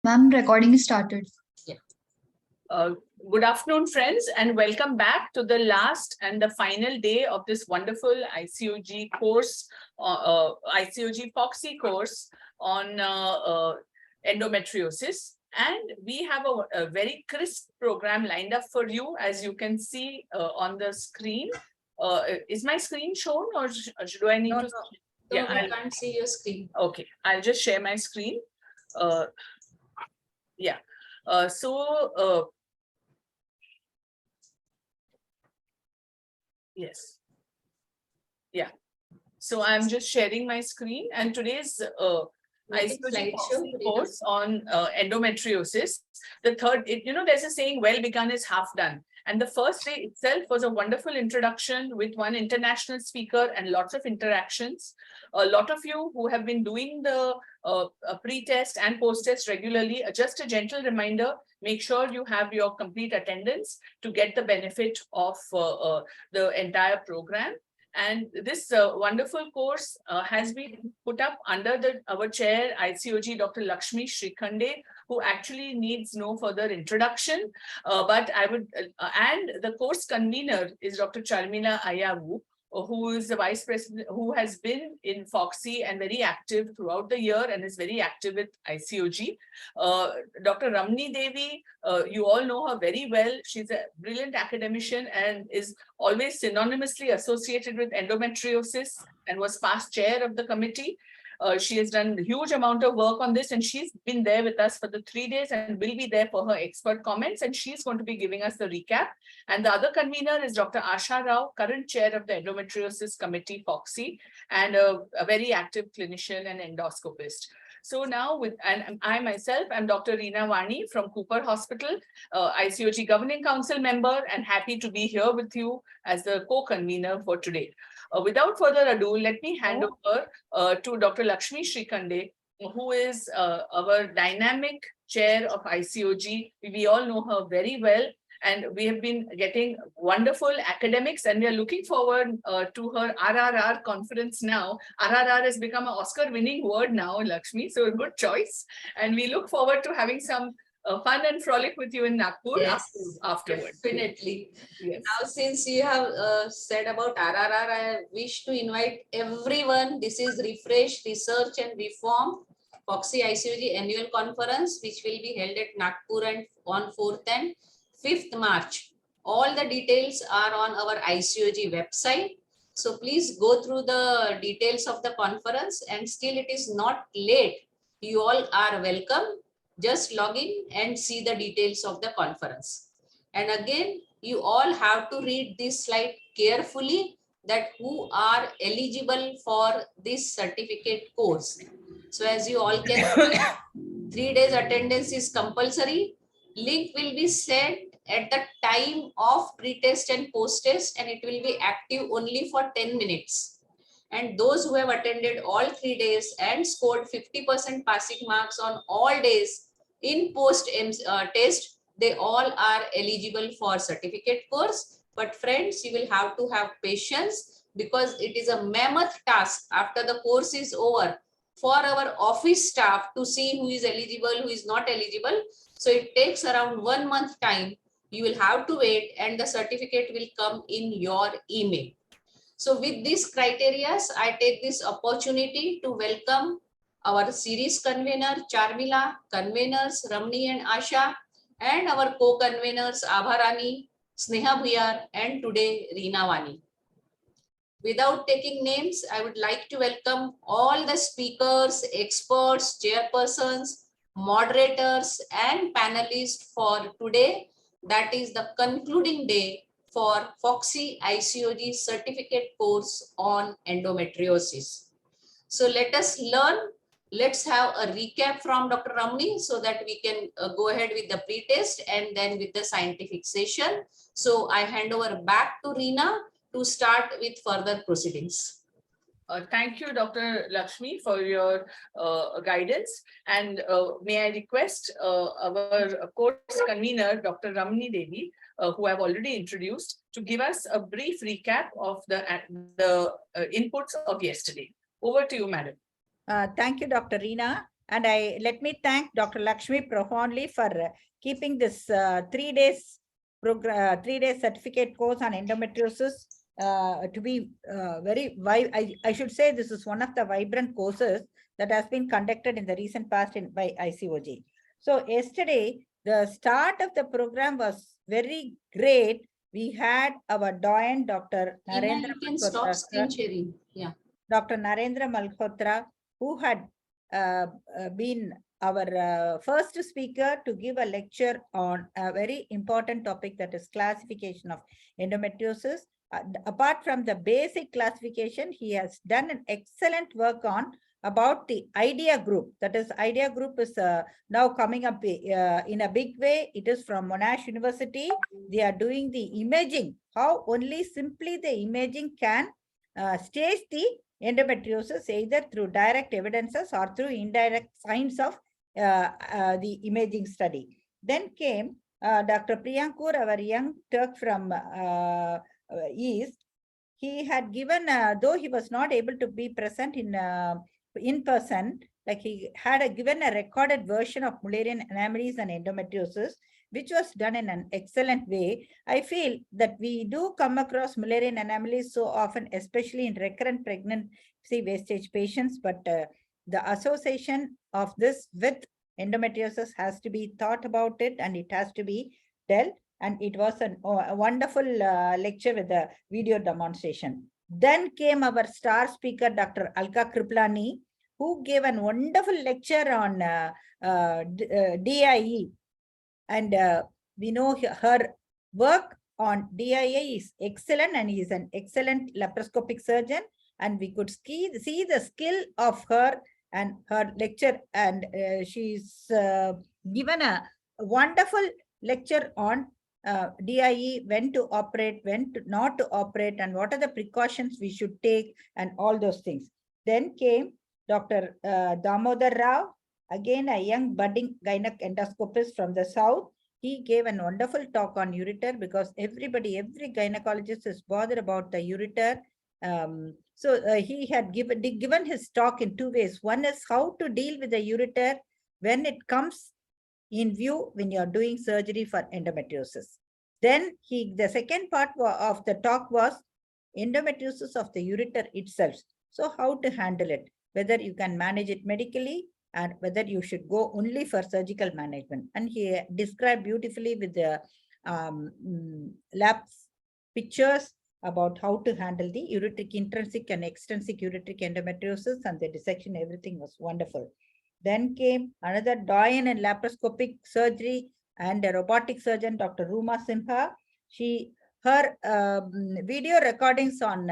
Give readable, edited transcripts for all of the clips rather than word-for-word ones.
Ma'am, recording is started. Good afternoon, friends, and welcome back to the last and the final day of this wonderful ICOG course, ICOG FOGSI course on endometriosis. And we have a very crisp program lined up for you, as you can see on the screen. Is my screen shown, or do I need to? No, we can't see your screen. Okay, I'll just share my screen. Yeah. Yes. Yeah. So I'm just sharing my screen, and today's ICOG course on endometriosis. The third, there's a saying, well begun is half done. And the first day itself was a wonderful introduction with one international speaker and lots of interactions. A lot of you who have been doing the pre-test and post-test regularly, just a gentle reminder, make sure you have your complete attendance to get the benefit of the entire program. And this wonderful course has been put up under our chair, ICOG Dr. Lakshmi Srikhande, who actually needs no further introduction. But I would, and the course convener is Dr. Charmila Ayavu, who is the vice president, who has been in FOGSI and very active throughout the year and is very active with ICOG. Dr. Ramani Devi, you all know her very well. She's a brilliant academician and is always synonymously associated with endometriosis and was past chair of the committee. She has done a huge amount of work on this, and she's been there with us for the 3 days and will be there for her expert comments, and she's going to be giving us the recap. And the other convener is Dr. Asha Rao, current chair of the Endometriosis Committee, FOGSI, and a very active clinician and endoscopist. So now and I myself am Dr. Reena Vani from Cooper Hospital, ICOG Governing Council member, and happy to be here with you as the co-convener for today. Without further ado, let me hand over to Dr. Lakshmi Srikhande, who is our dynamic chair of ICOG. We all know her very well, and we have been getting wonderful academics, and we are looking forward to her RRR conference now. RRR has become an Oscar-winning word now, Lakshmi, so a good choice. And we look forward to having some fun and frolic with you in Nagpur afterwards. Definitely. Yes. Now, since you have said about RRR, I wish to invite everyone. This is Refresh, Research and Reform FOGSI ICOG Annual Conference, which will be held at Nagpur and on 4th and 5th March. All the details are on our ICOG website. So please go through the details of the conference, and still it is not late. You all are welcome. Just log in and see the details of the conference. And again, you all have to read this slide carefully, that who are eligible for this certificate course. So as you all can see, 3 days attendance is compulsory. Link will be sent at the time of pre-test and post-test, and it will be active only for 10 minutes. And those who have attended all 3 days and scored 50% passing marks on all days in post-test, they all are eligible for certificate course. But friends, you will have to have patience, because it is a mammoth task after the course is over for our office staff to see who is eligible, who is not eligible. So it takes around 1 month time. You will have to wait, and the certificate will come in your email. So with these criteria, I take this opportunity to welcome our series convener Charmila, conveners Ramani and Asha, and our co-conveners Abharani, Sneha Bhuyar, and today Reena Vani. Without taking names, I would like to welcome all the speakers, experts, chairpersons, moderators, and panelists for today. That is the concluding day for FOGSI ICOG certificate course on endometriosis. So let us learn. Let's have a recap from Dr. Ramani so that we can go ahead with the pre-test and then with the scientific session. So I hand over back to Reena to start with further proceedings. Thank you, Dr. Lakshmi, for your guidance. And may I request our course convener, Dr. Ramani Devi, who I've already introduced, to give us a brief recap of the inputs of yesterday. Over to you, madam. Thank you, Dr. Reena. And let me thank Dr. Lakshmi profoundly for keeping this 3 days program, 3 day certificate course on endometriosis to be I should say this is one of the vibrant courses that has been conducted in the recent past by ICOG. So yesterday, the start of the program was very great. We had our doyen, Dr. Ina, Narendra you can stop Malhotra, screen sharing. Yeah. Dr. Narendra Malhotra, who had been our first speaker to give a lecture on a very important topic, that is classification of endometriosis. Apart from the basic classification, he has done an excellent work on about the idea group. That is, idea group is now coming up in a big way. It is from Monash University. They are doing the imaging, how only simply the imaging can stage the endometriosis either through direct evidences or through indirect signs of the imaging study. Then came Dr. Priyankur, our young Turk from East. He had given, though he was not able to be present in person, like he had given a recorded version of Mullerian anomalies and endometriosis, which was done in an excellent way. I feel that we do come across Mullerian anomalies so often, especially in recurrent pregnancy wastage patients, but the association of this with endometriosis has to be thought about it, and it has to be dealt. And it was a wonderful lecture with a video demonstration. Then came our star speaker, Dr. Alka Kriplani, who gave a wonderful lecture on DIE. And we know her work on DIA is excellent, and he is an excellent laparoscopic surgeon. And we could see the skill of her and her lecture. And she's given a wonderful lecture on DIE, when to operate, when to not to operate, and what are the precautions we should take, and all those things. Then came Dr. Damodar Rao, again a young budding gynec endoscopist from the south. He gave a wonderful talk on ureter, because every gynecologist is bothered about the ureter. He had given his talk in 2 ways. One is how to deal with the ureter when it comes in view when you are doing surgery for endometriosis. Then the second part of the talk was endometriosis of the ureter itself. So how to handle it, whether you can manage it medically, and whether you should go only for surgical management. And he described beautifully with the lab pictures about how to handle the ureteric intrinsic and extrinsic ureteric endometriosis, and the dissection, everything was wonderful. Then came another doyen in laparoscopic surgery and a robotic surgeon, Dr. Ruma Simha. Her video recordings on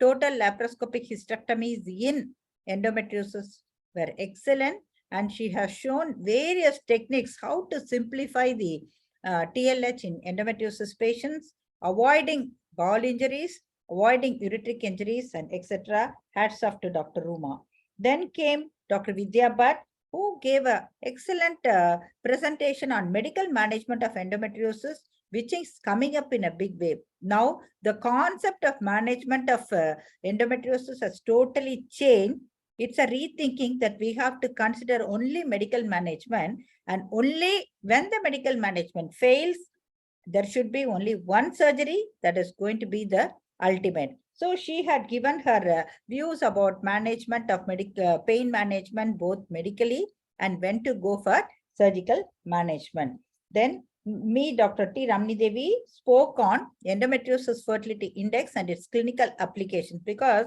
total laparoscopic hysterectomies in endometriosis were excellent, and she has shown various techniques how to simplify the TLH in endometriosis patients, avoiding bowel injuries, avoiding ureteric injuries, and etc. Hats off to Dr. Ruma. Then came Dr. Vidya Bhatt, who gave an excellent presentation on medical management of endometriosis, which is coming up in a big way. Now, the concept of management of endometriosis has totally changed. It's a rethinking that we have to consider only medical management, and only when the medical management fails, there should be only one surgery that is going to be the ultimate. So she had given her views about management of pain management, both medically and when to go for surgical management. Then me, Dr. T. Ramani Devi, spoke on endometriosis fertility index and its clinical applications, because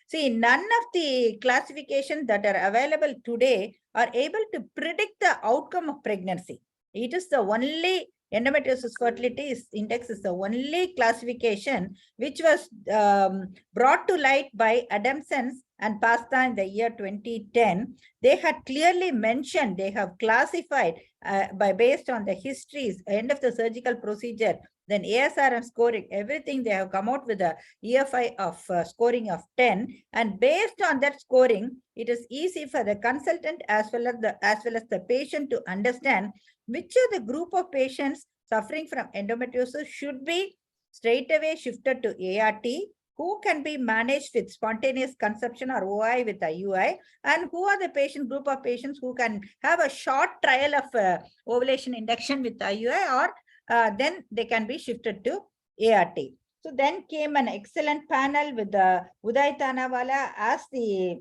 see, none of the classifications that are available today are able to predict the outcome of pregnancy. It is the only endometriosis fertility index is the only classification which was brought to light by Adamson and Pasta in the year 2010. They had clearly mentioned, they have classified based on the histories, end of the surgical procedure, then ASRM scoring, everything. They have come out with a EFI of scoring of 10, and based on that scoring, it is easy for the consultant as well as the patient to understand which are the group of patients suffering from endometriosis should be straight away shifted to ART, who can be managed with spontaneous conception or OI with IUI, and who are the patient group of patients who can have a short trial of ovulation induction with IUI, or then they can be shifted to ART. So then came an excellent panel with Uday Tanawala as the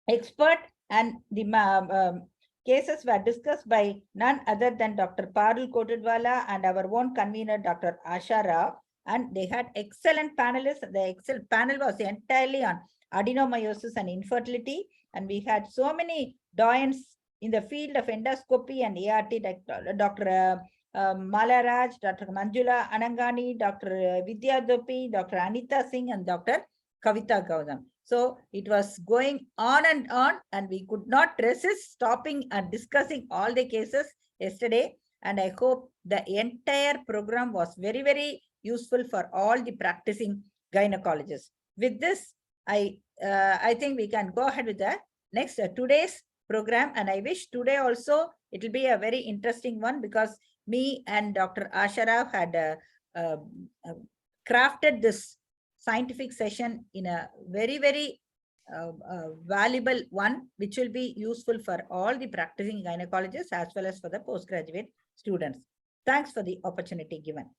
expert, and the cases were discussed by none other than Dr. Parul Kotadwala and our own convener, Dr. Asha Rao. And they had excellent panelists. The excellent panel was entirely on adenomyosis and infertility. And we had so many doyens in the field of endoscopy and ART, Dr. Malaraj, Dr. Manjula Anangani, Dr. Vidya Dopi, Dr. Anita Singh, and Dr. Kavita Gautam. So it was going on, and we could not resist stopping and discussing all the cases yesterday. And I hope the entire program was very, very useful for all the practicing gynecologists. With this, I think we can go ahead with the next today's program. And I wish today also it will be a very interesting one, because me and Dr. Asharaf had crafted this scientific session in a very, very valuable one, which will be useful for all the practicing gynecologists as well as for the postgraduate students. Thanks for the opportunity given.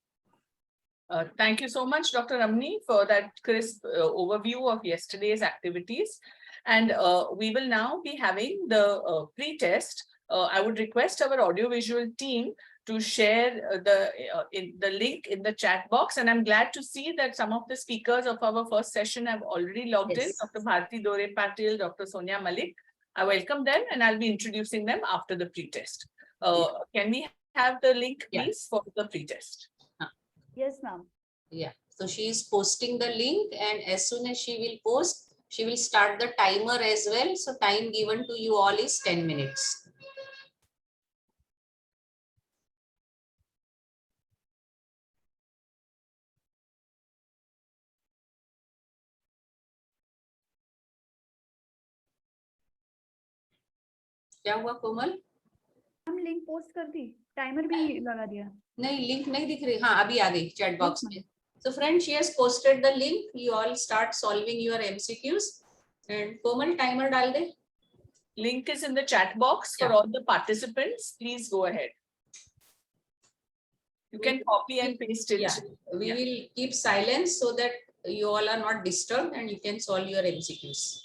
Thank you so much, Dr. Ramani, for that crisp overview of yesterday's activities. And we will now be having the pre-test. I would request our audiovisual team to share the link in the chat box. And I'm glad to see that some of the speakers of our first session have already logged in. Dr. Bharti Dore Patil, Dr. Sonia Malik. I welcome them, and I'll be introducing them after the pre-test. Can we have the link, please, for the pre-test? Yes, ma'am. Yeah, so she is posting the link, and as soon as she will post, she will start the timer as well. So time given to you all is 10 minutes. क्या हुआ कोमल? हम link post कर दी, timer भी लगा दिया. नहीं, link नहीं दिख रही. हाँ, अभी आ गई चैट बॉक्स में. So friends, she has posted the link. You all start solving your MCQs. And Komal, timer डाल दे. Link is in the chat box for all the participants. Please go ahead. You can copy and paste it. Yeah, we will keep silence so that you all are not disturbed and you can solve your MCQs.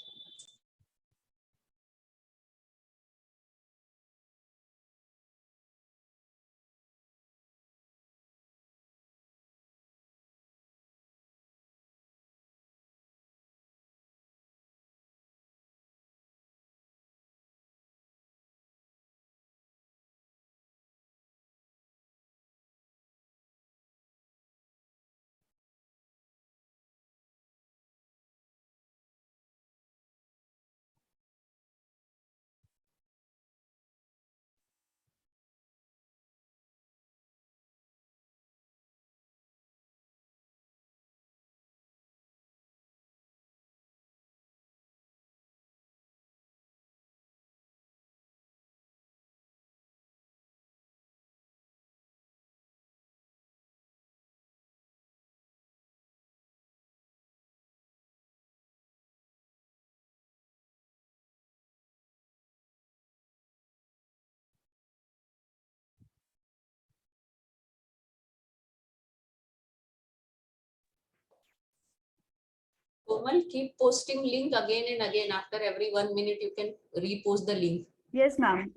Komal, keep posting link again and again. After every 1 minute, you can repost the link. Yes, ma'am.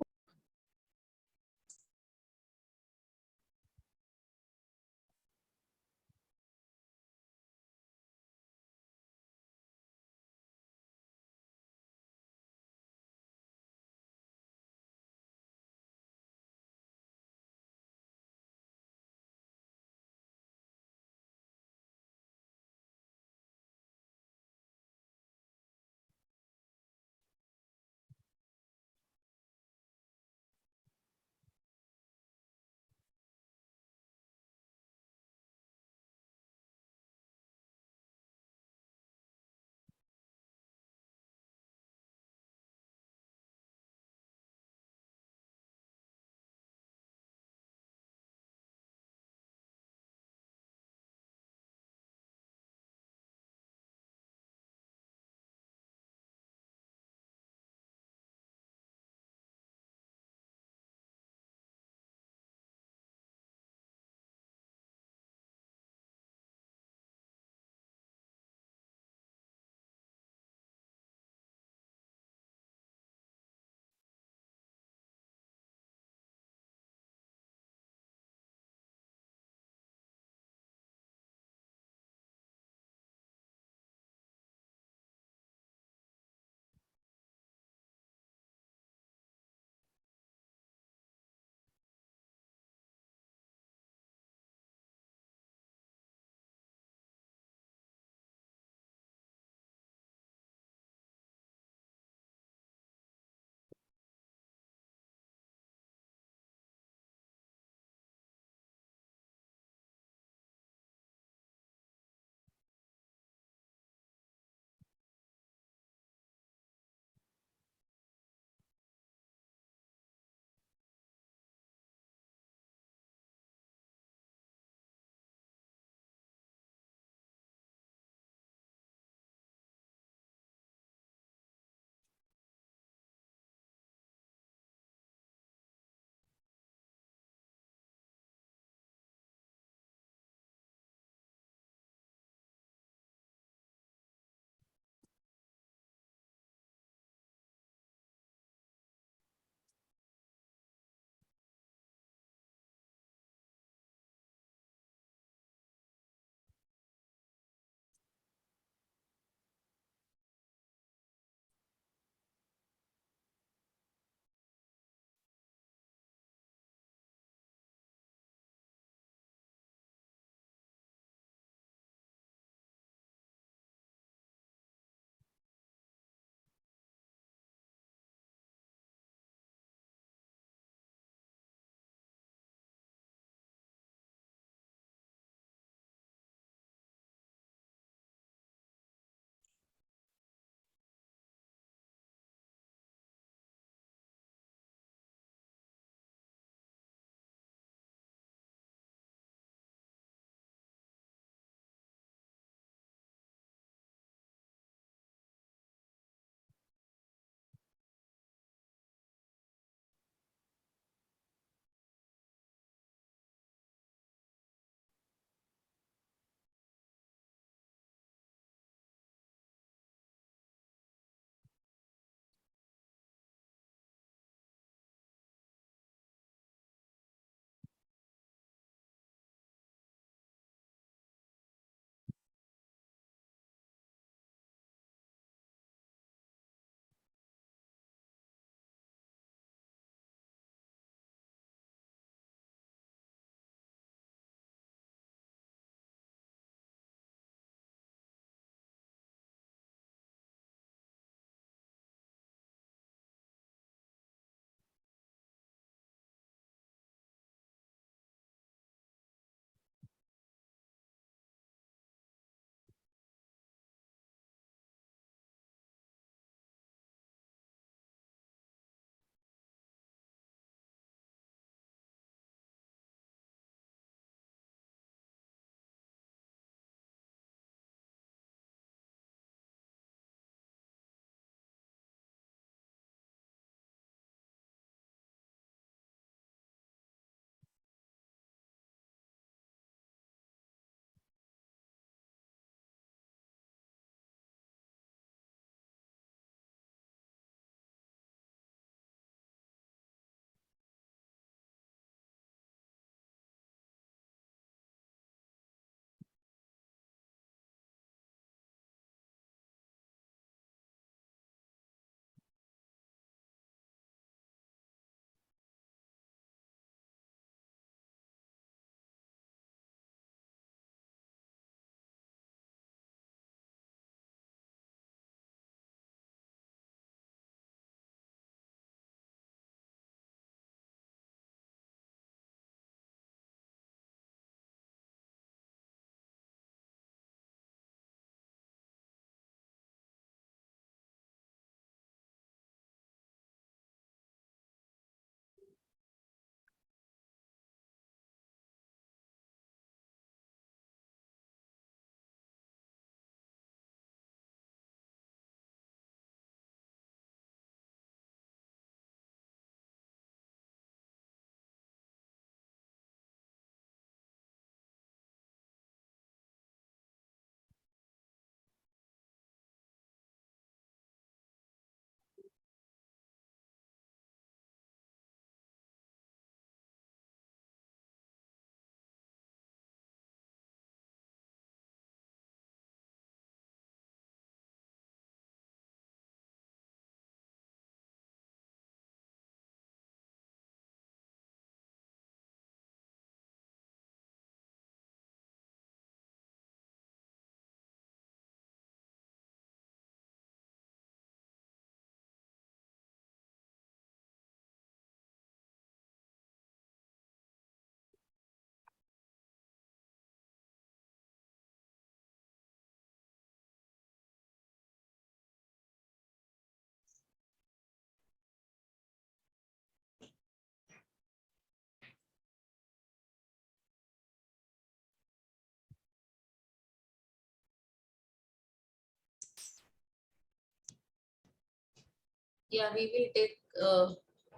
Yeah, we will take,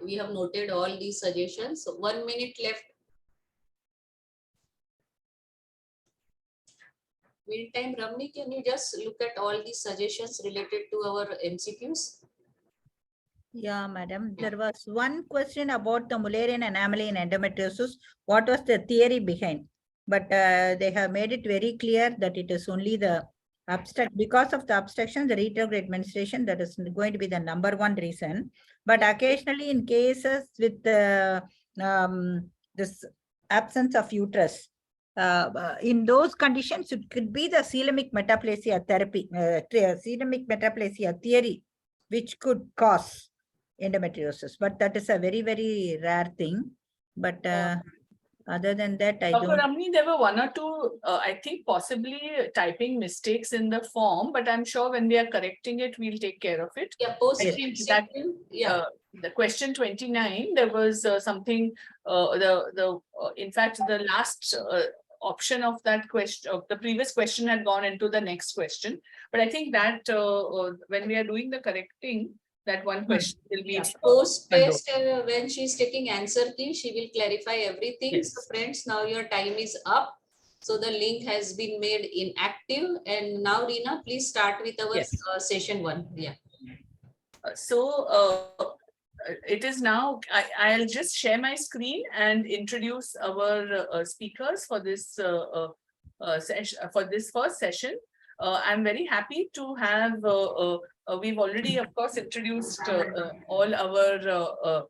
we have noted all these suggestions. So 1 minute left. Meantime, Ramni, can you just look at all these suggestions related to our MCQs? Yeah, madam. There was one question about the Mullerian anomaly in endometriosis. What was the theory behind? But they have made it very clear that it is only the abstract, because of the obstruction, the retrograde menstruation, that is going to be the number one reason. But occasionally in cases with this absence of uterus, in those conditions, it could be the coelomic metaplasia therapy, coelomic metaplasia theory, which could cause endometriosis, but that is a very, very rare thing. But other than that, I Dr. don't. Ramni, there were one or two, I think possibly typing mistakes in the form, but I'm sure when we are correcting it, we'll take care of it. Yeah, post I think that, yeah. the question 29, there was something, in fact, the last option of that question, of the previous question had gone into the next question. But I think that when we are doing the correcting, that one question will be post test, when she's taking answer key, she will clarify everything. Yes. So friends, now your time is up. So the link has been made inactive. And now, Reena, please start with our Yes. session 1. Yeah. It is now, I'll just share my screen and introduce our speakers for this session, for this first session. I'm very happy to have, we've already, of course, introduced all our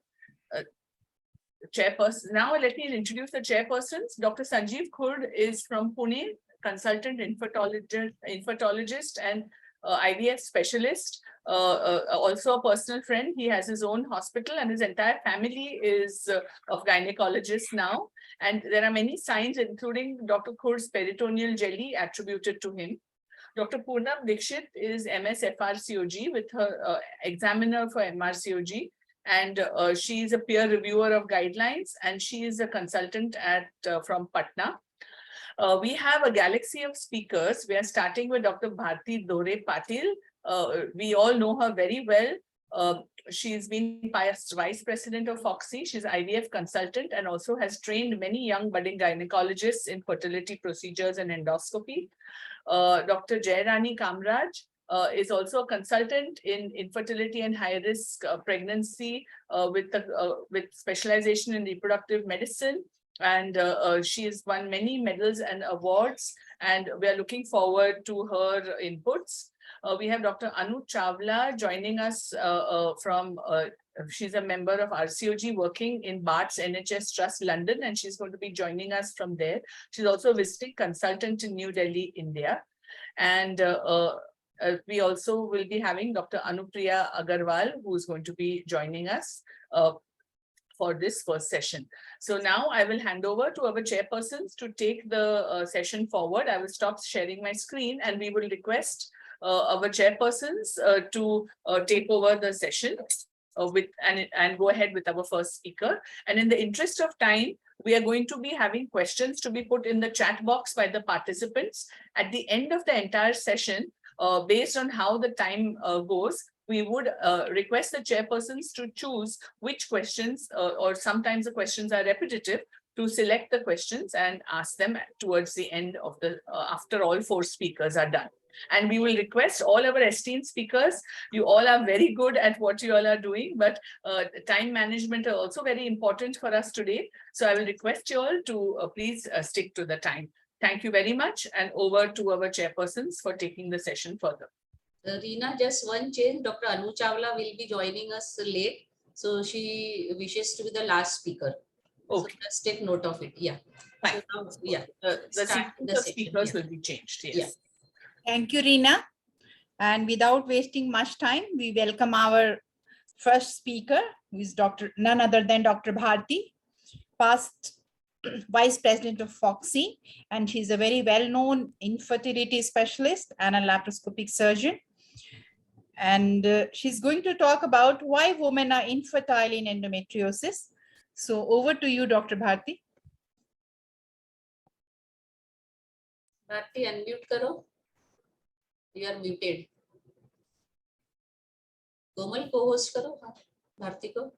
chairperson. Now let me introduce the chairpersons. Dr. Sanjeev Khurd is from Pune, consultant infertilogist and IVF specialist. Also a personal friend. He has his own hospital and his entire family is of gynecologists now. And there are many signs, including Dr. Khurd's peritoneal jelly attributed to him. Dr. Poonam Dikshit is MS FRCOG with her examiner for MRCOG. And she is a peer reviewer of guidelines and she is a consultant at from Patna. We have a galaxy of speakers. We are starting with Dr. Bharti Dore Patil. We all know her very well. She's been vice president of FOGSI. She's IVF consultant and also has trained many young budding gynecologists in fertility procedures and endoscopy. Dr. Jayrani Kamraj is also a consultant in infertility and high-risk pregnancy with specialization in reproductive medicine. And she has won many medals and awards, and we are looking forward to her inputs. We have Dr. Anu Chawla joining us from, she's a member of RCOG working in Bart's NHS Trust, London, and she's going to be joining us from there. She's also a visiting consultant in New Delhi, India. And we also will be having Dr. Anupriya Agarwal, who is going to be joining us for this first session. So now I will hand over to our chairpersons to take the session forward. I will stop sharing my screen and we will request our chairpersons to take over the session and go ahead with our first speaker. And in the interest of time, we are going to be having questions to be put in the chat box by the participants. At the end of the entire session, based on how the time goes, we would request the chairpersons to choose which questions, or sometimes the questions are repetitive, to select the questions and ask them towards the end of the, after all 4 speakers are done. And we will request all our esteemed speakers, you all are very good at what you all are doing, but time management are also very important for us today. So I will request you all to please stick to the time. Thank you very much, and over to our chairpersons for taking the session further. Reena, just one change. Dr. Anu Chawla will be joining us late. So she wishes to be the last speaker. Okay. So just take note of it. Yeah. Fine. So now, yeah. The sequence of speakers will be changed. Yes. Yeah. Thank you, Reena. And without wasting much time, we welcome our first speaker, who is none other than Dr. Bharti, past Vice President of FOGSI, and she's a very well-known infertility specialist and a laparoscopic surgeon. And she's going to talk about why women are infertile in endometriosis. So over to you, Dr. Bharti. Bharti, unmute karo. You are muted. कोमल को host करो, हाँ, भारती को।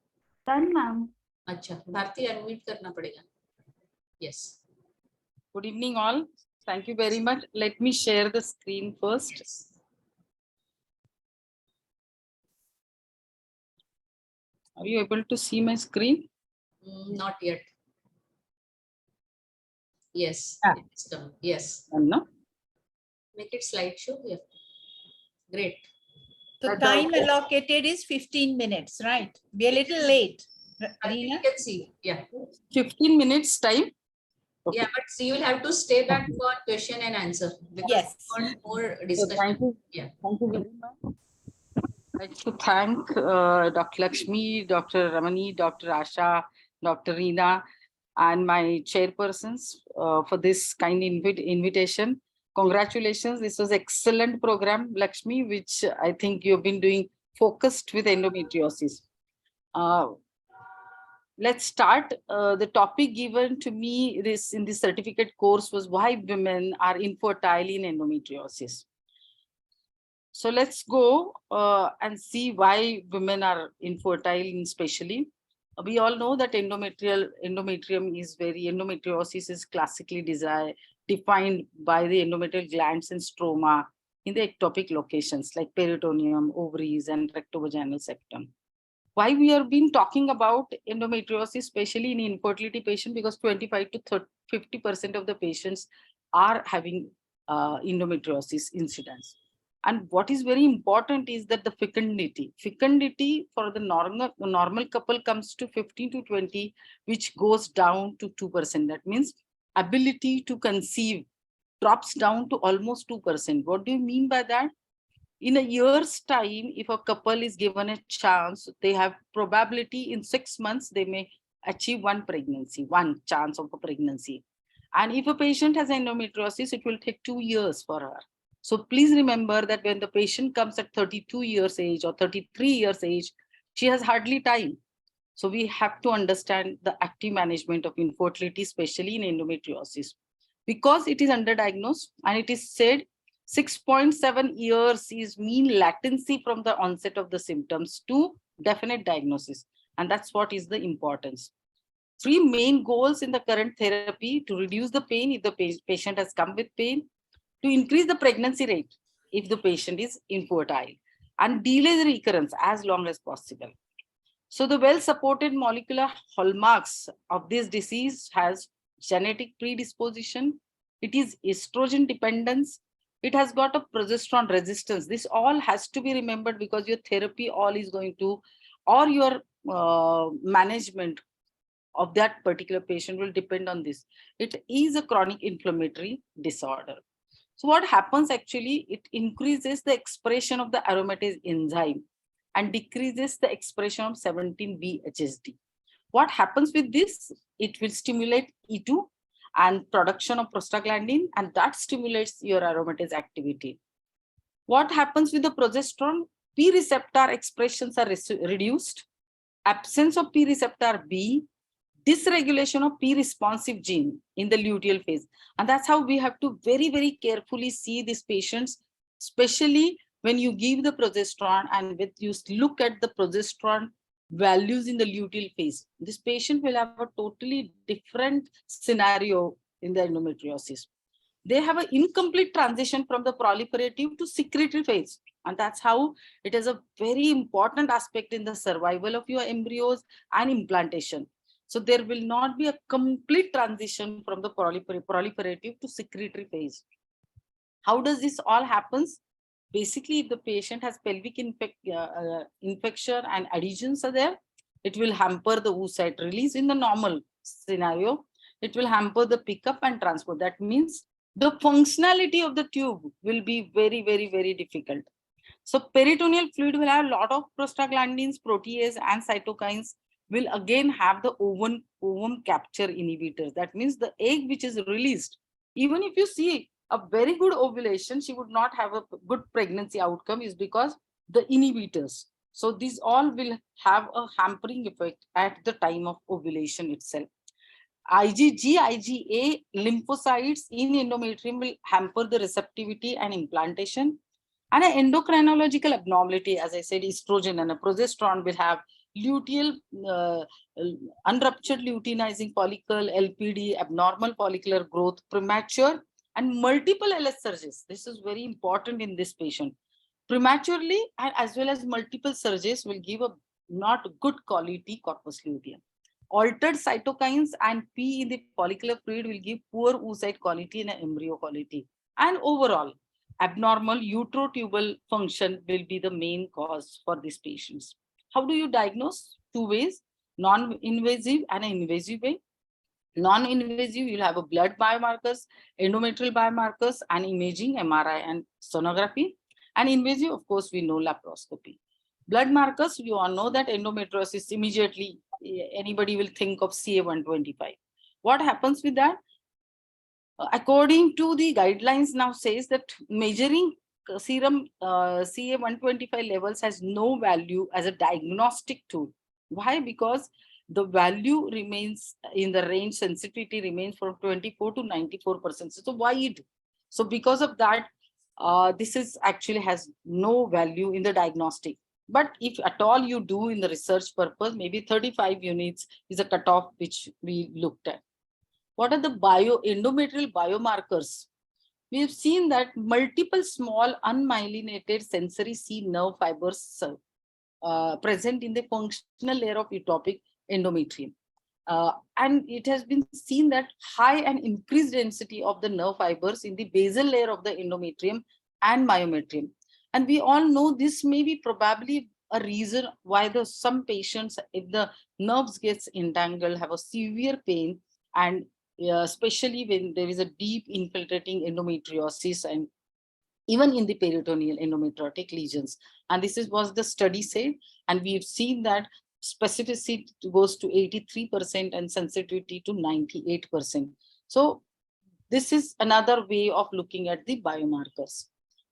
Done, ma'am. अच्छा, Bharti unmute करना पड़ेगा। Yes. Good evening, all. Thank you very much. Let me share the screen first. Are you able to see my screen? Not yet. Yes, Ah. it's done. Yes. No. Make it slideshow. Yeah. Great. The That's time okay. allocated is 15 minutes, right? Be a little late. You Reena? can see. Yeah. 15 minutes time. Okay. Yeah, but you will have to stay back for question and answer. Because Yes. we want more So discussion. thank you. Yeah. Thank you very much. I'd like to thank Dr. Lakshmi, Dr. Ramani, Dr. Asha, Dr. Reena, and my chairpersons for this kind invitation. Congratulations. This was excellent program, Lakshmi, which I think you've been doing focused with endometriosis. Let's start. The topic given to me in this certificate course was why women are infertile in endometriosis. So let's go and see why women are infertile, especially. We all know that endometrium is endometriosis is classically defined by the endometrial glands and stroma in the ectopic locations like peritoneum, ovaries, and rectovaginal septum. Why we have been talking about endometriosis, especially in infertility patients, because 25 to 50% of the patients are having endometriosis incidence. And what is very important is that the fecundity for the normal couple comes to 15 to 20, which goes down to 2%. That means ability to conceive drops down to almost 2%. What do you mean by that? In a year's time, if a couple is given a chance, they have probability in 6 months, they may achieve one chance of a pregnancy. And if a patient has endometriosis, it will take 2 years for her. So please remember that when the patient comes at 32 years age or 33 years age, she has hardly time. So we have to understand the active management of infertility, especially in endometriosis. Because it is underdiagnosed and it is said 6.7 years is mean latency from the onset of the symptoms to definite diagnosis. And that's what is the importance. 3 main goals in the current therapy: to reduce the pain if the patient has come with pain, to increase the pregnancy rate if the patient is infertile, and delay the recurrence as long as possible. So the well-supported molecular hallmarks of this disease has genetic predisposition, it is estrogen dependence, it has got a progesterone resistance. This all has to be remembered because your therapy all is going to, or your management of that particular patient will depend on this. It is a chronic inflammatory disorder. So what happens actually, it increases the expression of the aromatase enzyme and decreases the expression of 17-BHSD. What happens with this? It will stimulate E2 and production of prostaglandin, and that stimulates your aromatase activity. What happens with the progesterone? P receptor expressions are reduced, absence of P receptor B, dysregulation of P responsive gene in the luteal phase. And that's how we have to very, very carefully see these patients, especially when you give the progesterone and with you look at the progesterone values in the luteal phase. This patient will have a totally different scenario in the endometriosis. They have an incomplete transition from the proliferative to secretory phase. And that's how it is a very important aspect in the survival of your embryos and implantation. So there will not be a complete transition from the proliferative to secretory phase. How does this all happens? Basically, if the patient has pelvic infection and adhesions are there, it will hamper the oocyte release in the normal scenario. It will hamper the pickup and transport. That means the functionality of the tube will be very, very, very difficult. So peritoneal fluid will have a lot of prostaglandins, protease, and cytokines will again have the ovum capture inhibitors. That means the egg which is released, even if you see a very good ovulation, she would not have a good pregnancy outcome is because the inhibitors. So these all will have a hampering effect at the time of ovulation itself. IgG, IgA lymphocytes in endometrium will hamper the receptivity and implantation. And an endocrinological abnormality, as I said, estrogen and a progesterone will have luteal, unruptured luteinizing follicle, LPD, abnormal follicular growth, premature, and multiple LS surges. This is very important in this patient. Prematurely and as well as multiple surges will give a not good quality corpus luteum. Altered cytokines and P in the follicular fluid will give poor oocyte quality and embryo quality. And overall, abnormal uterotubal function will be the main cause for these patients. How do you diagnose? Two ways, non-invasive and invasive way. Non-invasive, you'll have a blood biomarkers, endometrial biomarkers, and imaging, MRI and sonography. And invasive, of course, we know laparoscopy. Blood markers, you all know that endometriosis, immediately anybody will think of CA125. What happens with that? According to the guidelines now says that measuring serum CA125 levels has no value as a diagnostic tool. Why? Because the value remains in the range, sensitivity remains from 24 to 94%. So wide. So because of that, this is actually has no value in the diagnostic. But if at all you do in the research purpose, maybe 35 units is a cutoff which we looked at. What are the endometrial biomarkers? We have seen that multiple small unmyelinated sensory C nerve fibers present in the functional layer of utopic endometrium. And it has been seen that high and increased density of the nerve fibers in the basal layer of the endometrium and myometrium. And we all know this may be probably a reason why some patients, if the nerves gets entangled, have a severe pain, and especially when there is a deep infiltrating endometriosis and even in the peritoneal endometriotic lesions. And this was the study said, and we've seen that specificity goes to 83% and sensitivity to 98%. So this is another way of looking at the biomarkers.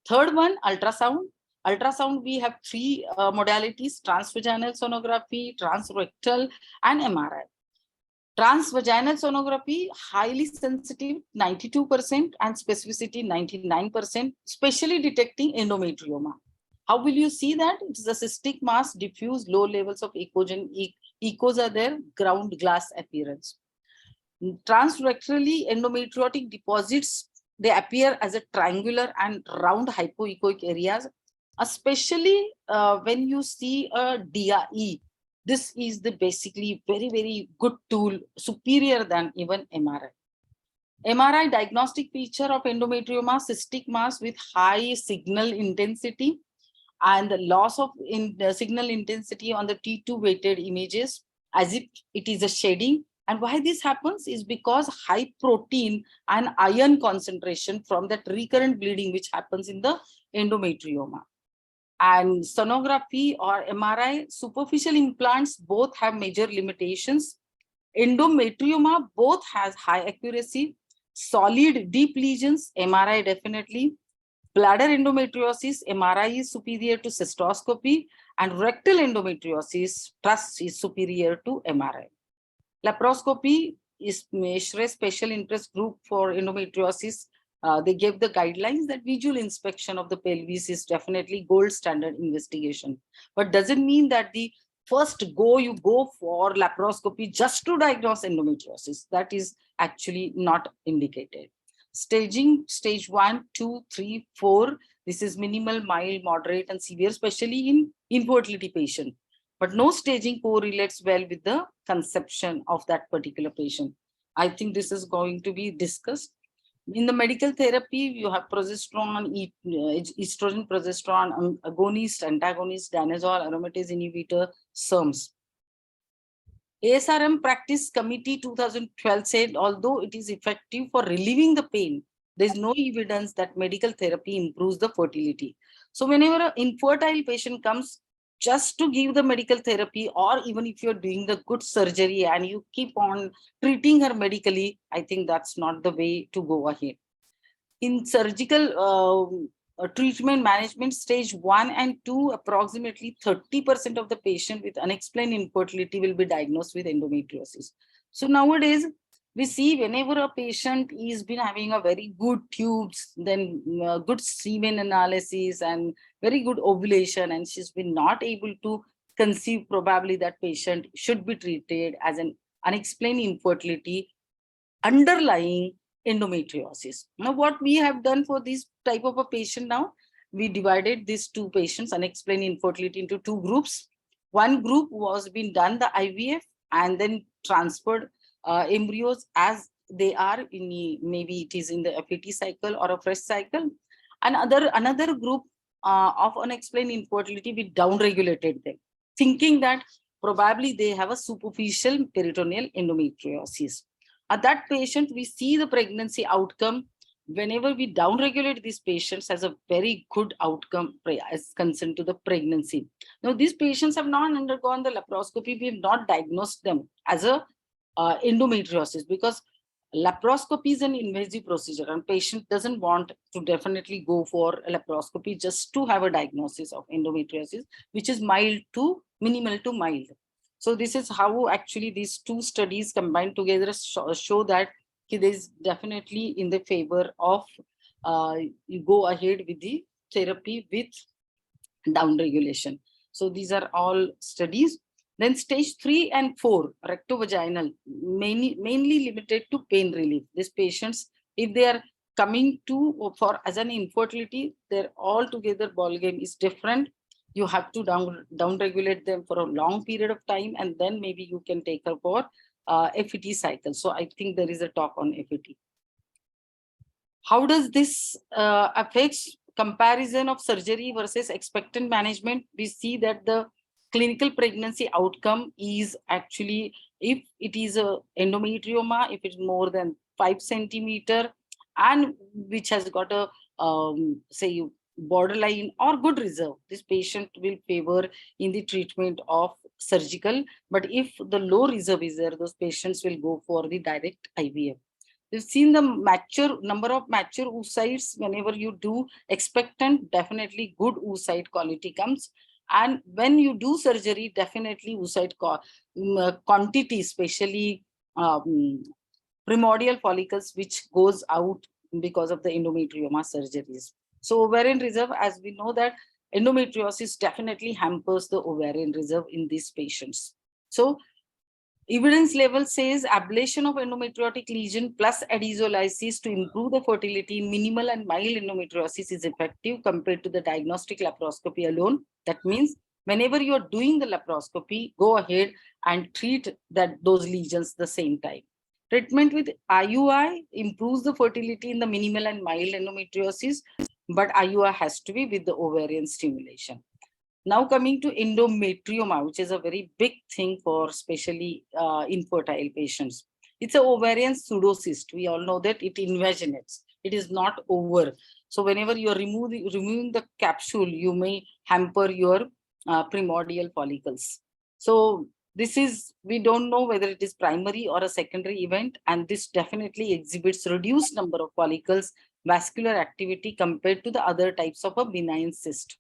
Third one, ultrasound. Ultrasound, we have three modalities: transvaginal sonography, transrectal, and MRI. Transvaginal sonography, highly sensitive, 92%, and specificity 99%, especially detecting endometrioma. How will you see that? It is a cystic mass, diffuse, low levels of echogen. Echoes are there, ground glass appearance. Transrectally, endometriotic deposits, they appear as a triangular and round hypoechoic areas, especially when you see a DRE. This is the basically very, very good tool, superior than even MRI. MRI diagnostic feature of endometrioma, cystic mass with high signal intensity and the loss of signal intensity on the T2 weighted images as if it is a shading. And why this happens is because high protein and iron concentration from that recurrent bleeding which happens in the endometrioma. And sonography or MRI, superficial implants both have major limitations. Endometrioma both has high accuracy. Solid deep lesions, MRI definitely. Bladder endometriosis, MRI is superior to cystoscopy, and rectal endometriosis, TRUS is superior to MRI. Laparoscopy is Meshre special interest group for endometriosis. They gave the guidelines that visual inspection of the pelvis is definitely gold standard investigation. But doesn't mean that the first you go for laparoscopy just to diagnose endometriosis. That is actually not indicated. Staging, stage 1, 2, 3, 4. This is minimal, mild, moderate, and severe, especially in infertility patient. But no staging correlates well with the conception of that particular patient. I think this is going to be discussed. In the medical therapy, you have progesterone, estrogen, progesterone, agonist, antagonist, danazol, aromatase inhibitor, SERMs. ASRM Practice Committee 2012 said, although it is effective for relieving the pain, there is no evidence that medical therapy improves the fertility. So whenever an infertile patient comes, just to give the medical therapy, or even if you're doing the good surgery and you keep on treating her medically, I think that's not the way to go ahead. In surgical treatment management, stage 1 and 2, approximately 30% of the patient with unexplained infertility will be diagnosed with endometriosis. So nowadays, we see whenever a patient is been having a very good tubes, then good semen analysis and very good ovulation, and she's been not able to conceive, probably that patient should be treated as an unexplained infertility underlying endometriosis. Now, what we have done for this type of a patient now, we divided these two patients, unexplained infertility, into two groups. One group was being done the IVF and then transferred embryos as they are in, maybe it is in the FET cycle or a fresh cycle. And another group of unexplained infertility, we downregulated them, thinking that probably they have a superficial peritoneal endometriosis. At that patient, we see the pregnancy outcome. Whenever we downregulate these patients, has a very good outcome as concerned to the pregnancy. Now, these patients have not undergone the laparoscopy. We have not diagnosed them as a endometriosis, because laparoscopy is an invasive procedure and patient doesn't want to definitely go for a laparoscopy just to have a diagnosis of endometriosis, which is mild to minimal to mild. So this is how actually these two studies combined together show that there is definitely in the favor of you go ahead with the therapy with downregulation. So these are all studies. Then stage 3 and 4, rectovaginal, mainly limited to pain relief. These patients, if they are coming to for as an infertility, their altogether ball game is different. You have to downregulate them for a long period of time, and then maybe you can take her for FET cycle. So I think there is a talk on FET. How does this affect comparison of surgery versus expectant management? We see that the clinical pregnancy outcome is actually, if it is a endometrioma, if it's more than 5 centimeter and which has got a say borderline or good reserve, this patient will favor in the treatment of surgical. But if the low reserve is there, those patients will go for the direct IVF. We've seen the number of mature oocytes. Whenever you do expectant, definitely good oocyte quality comes. And when you do surgery, definitely oocyte quantity, especially primordial follicles, which goes out because of the endometrioma surgeries. So ovarian reserve, as we know that endometriosis definitely hampers the ovarian reserve in these patients. So evidence level says ablation of endometriotic lesion plus adhesolysis to improve the fertility in minimal and mild endometriosis is effective compared to the diagnostic laparoscopy alone. That means whenever you are doing the laparoscopy, go ahead and treat those lesions the same time. Treatment with IUI improves the fertility in the minimal and mild endometriosis, but IUI has to be with the ovarian stimulation. Now coming to endometrioma, which is a very big thing for especially infertile patients. It's an ovarian pseudocyst. We all know that it invaginates. It is not over. So whenever you are removing the capsule, you may hamper your primordial follicles. So this is, we don't know whether it is primary or a secondary event, and this definitely exhibits reduced number of follicles, vascular activity compared to the other types of a benign cyst.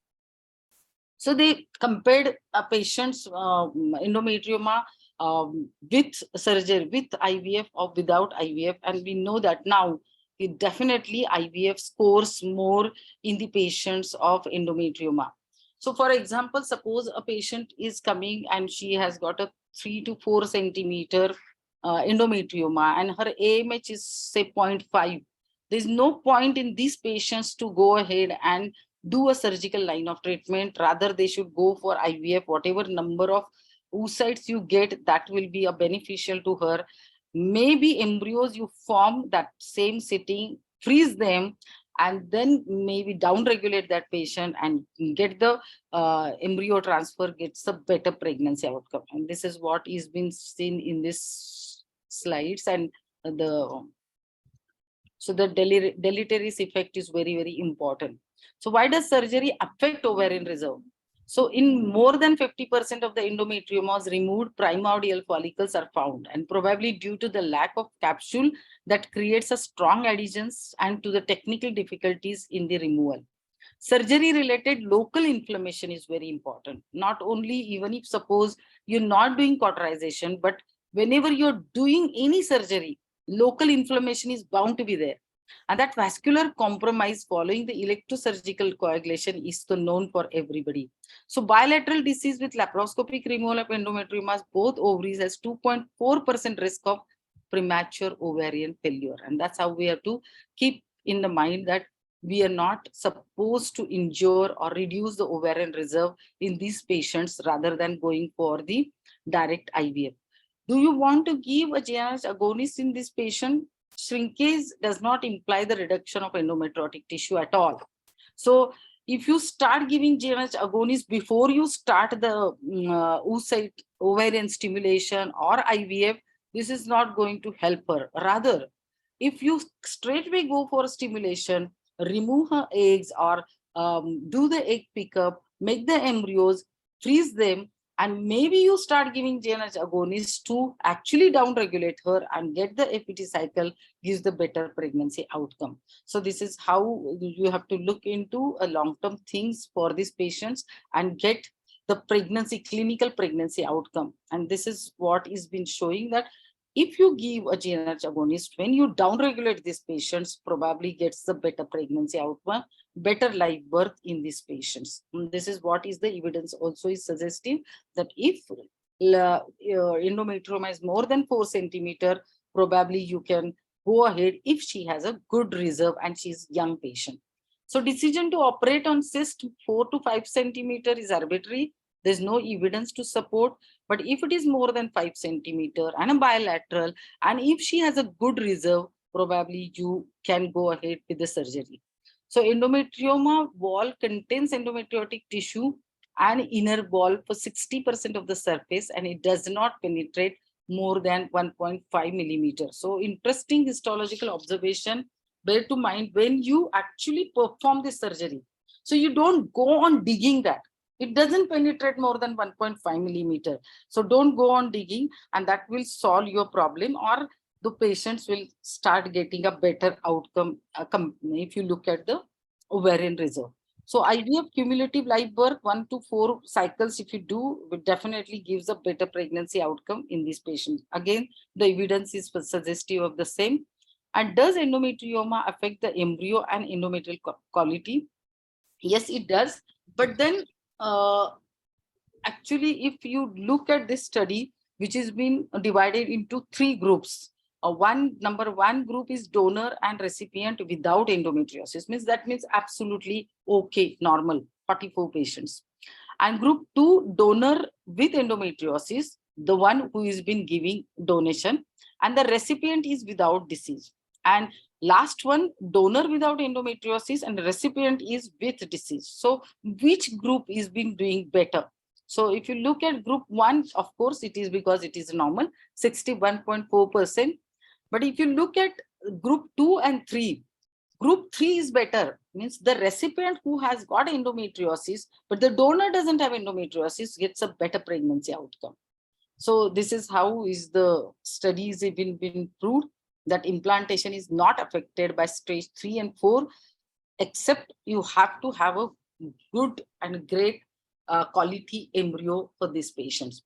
So they compared a patient's endometrioma with surgery, with IVF or without IVF, and we know that now it definitely IVF scores more in the patients of endometrioma. So for example, suppose a patient is coming and she has got a 3 to 4 centimeter endometrioma and her AMH is say 0.5. There's no point in these patients to go ahead and do a surgical line of treatment. Rather, they should go for IVF. Whatever number of oocytes you get, that will be a beneficial to her. Maybe embryos you form that same sitting, freeze them, and then maybe downregulate that patient and get the embryo transfer, gets a better pregnancy outcome. And this is what is being seen in this slides. And so the deleterious effect is very, very important. So why does surgery affect ovarian reserve? So in more than 50% of the endometriomas, removed primordial follicles are found, and probably due to the lack of capsule that creates a strong adhesions and to the technical difficulties in the removal. Surgery related local inflammation is very important. Not only even if suppose you're not doing cauterization, but whenever you're doing any surgery, local inflammation is bound to be there. And that vascular compromise following the electrosurgical coagulation is known for everybody. So bilateral disease with laparoscopic removal of endometriomas, both ovaries has 2.4% risk of premature ovarian failure. And that's how we have to keep in the mind that we are not supposed to injure or reduce the ovarian reserve in these patients rather than going for the direct IVF. Do you want to give a GnRH agonist in this patient? Shrinkage does not imply the reduction of endometriotic tissue at all. So if you start giving GnRH agonist before you start the oocyte ovarian stimulation or IVF, this is not going to help her. Rather, if you straightway go for stimulation, remove her eggs or do the egg pickup, make the embryos, freeze them, and maybe you start giving GnRH agonists to actually downregulate her and get the FET cycle, gives the better pregnancy outcome. So this is how you have to look into a long-term things for these patients and get the pregnancy, clinical pregnancy outcome. And this is what is been showing that if you give a GnRH agonist, when you downregulate these patients, probably gets the better pregnancy outcome, better live birth in these patients. And this is what is the evidence also is suggesting that if endometrioma is more than 4 centimeter, probably you can go ahead if she has a good reserve and she's young patient. So decision to operate on cyst 4 to 5 centimeter is arbitrary. There's no evidence to support, but if it is more than 5 centimeter and a bilateral, and if she has a good reserve, probably you can go ahead with the surgery. So endometrioma wall contains endometriotic tissue and inner wall for 60% of the surface, and it does not penetrate more than 1.5 millimeter. So interesting histological observation. Bear to mind when you actually perform the surgery. So you don't go on digging that. It doesn't penetrate more than 1.5 millimeter. So don't go on digging, and that will solve your problem, or the patients will start getting a better outcome if you look at the ovarian reserve. So IVF cumulative live birth 1 to 4 cycles if you do, it definitely gives a better pregnancy outcome in these patients. Again, the evidence is suggestive of the same. And does endometrioma affect the embryo and endometrial quality? Yes, it does. But then actually, if you look at this study, which has been divided into 3 groups, number one group is donor and recipient without endometriosis, that means absolutely okay, normal, 44 patients. And group 2, donor with endometriosis, the one who has been giving donation, and the recipient is without disease. And last one, donor without endometriosis and recipient is with disease. So which group is been doing better? So if you look at group 1, of course, it is because it is normal, 61.4%. But if you look at group 2 and 3, group 3 is better, means the recipient who has got endometriosis, but the donor doesn't have endometriosis, gets a better pregnancy outcome. So this is how is the studies have been proved that implantation is not affected by stage 3 and 4, except you have to have a good and great quality embryo for these patients.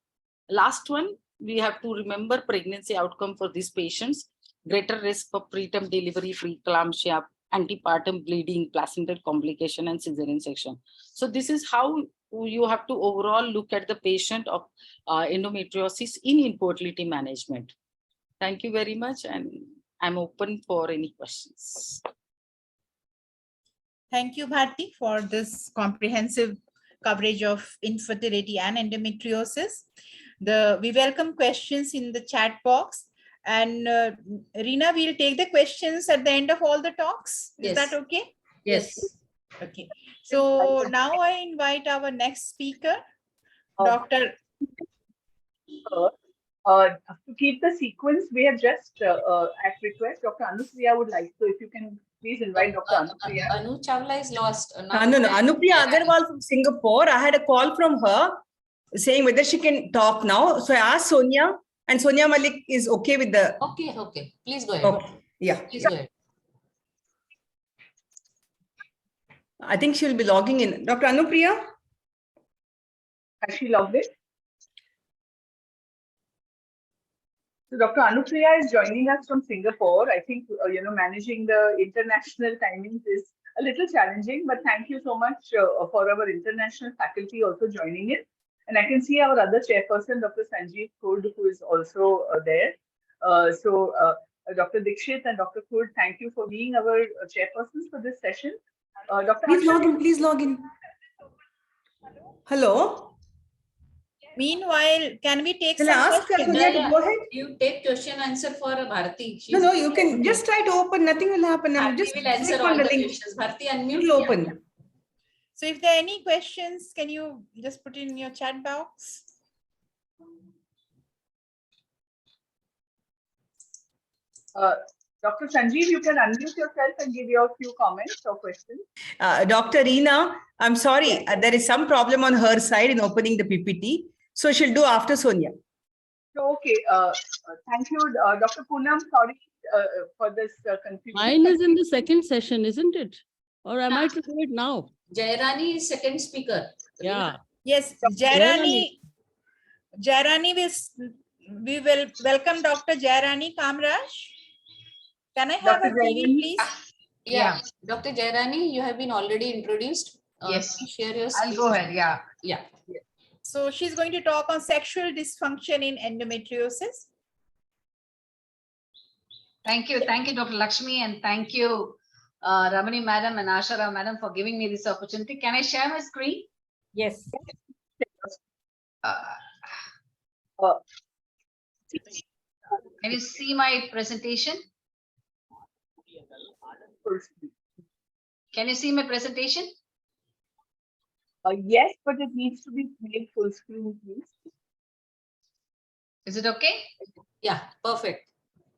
Last one, we have to remember pregnancy outcome for these patients, greater risk for preterm delivery, preeclampsia, antepartum bleeding, placental complication, and cesarean section. So this is how you have to overall look at the patient of endometriosis in infertility management. Thank you very much, and I'm open for any questions. Thank you, Bharti, for this comprehensive coverage of infertility and endometriosis. We welcome questions in the chat box. And Reena, we'll take the questions at the end of all the talks. Is Yes. that okay? Yes. Okay. So now I invite our next speaker, Dr. To keep the sequence, we have just at request, Dr. Anupriya would like. So if you can please invite Dr. Anupriya. Anu Chawla is lost. No, Anupriya Agarwal from Singapore. I had a call from her saying whether she can talk now. So I asked Sonia, and Sonia Malik is okay with the. Okay. Please go ahead. Okay. Yeah. Please go ahead. I think she'll be logging in. Dr. Anupriya? Has she logged it? So Dr. Anupriya is joining us from Singapore. I think, managing the international timings is a little challenging, but thank you so much for our international faculty also joining in. And I can see our other chairperson, Dr. Sanjeev Khurd, who is also there. Dr. Dikshit and Dr. Khurd, thank you for being our chairpersons for this session. Dr. Please Akshay, log in, please log in. Hello? Meanwhile, can we take Can I some ask questions? Sonia to go ahead? You take question answer for Bharti. No, you can just try to open, nothing will happen. And Bharti just will answer click all on the the link. questions. Bharti, unmute. It will open. So if there are any questions, can you just put it in your chat box? Dr. Sanjeev, you can unmute yourself and give your few comments or questions. Dr. Reena, I'm sorry, there is some problem on her side in opening the PPT. So she'll do after Sonia. So, okay, thank you, Dr. Poonam. Sorry for this confusion. Mine is in the second session, isn't it? Or am I to do it now? Jairani is second speaker. Yeah. Yes, Jairani. we will welcome Dr. Jairani Kamraj. Can I have Dr. a TV, Jairani? please? Yeah. Dr. Jairani, you have been already introduced. Yes. Share your I'll screen. go ahead. Yeah. Yeah. So she's going to talk on sexual dysfunction in endometriosis. Thank you. Thank you, Dr. Lakshmi. And thank you, Ramani Madam and Asha Rao Madam for giving me this opportunity. Can I share my screen? Yes. Can you see my presentation? Can you see my presentation? Yes, but it needs to be made full screen, please. Is it okay? Yeah, perfect.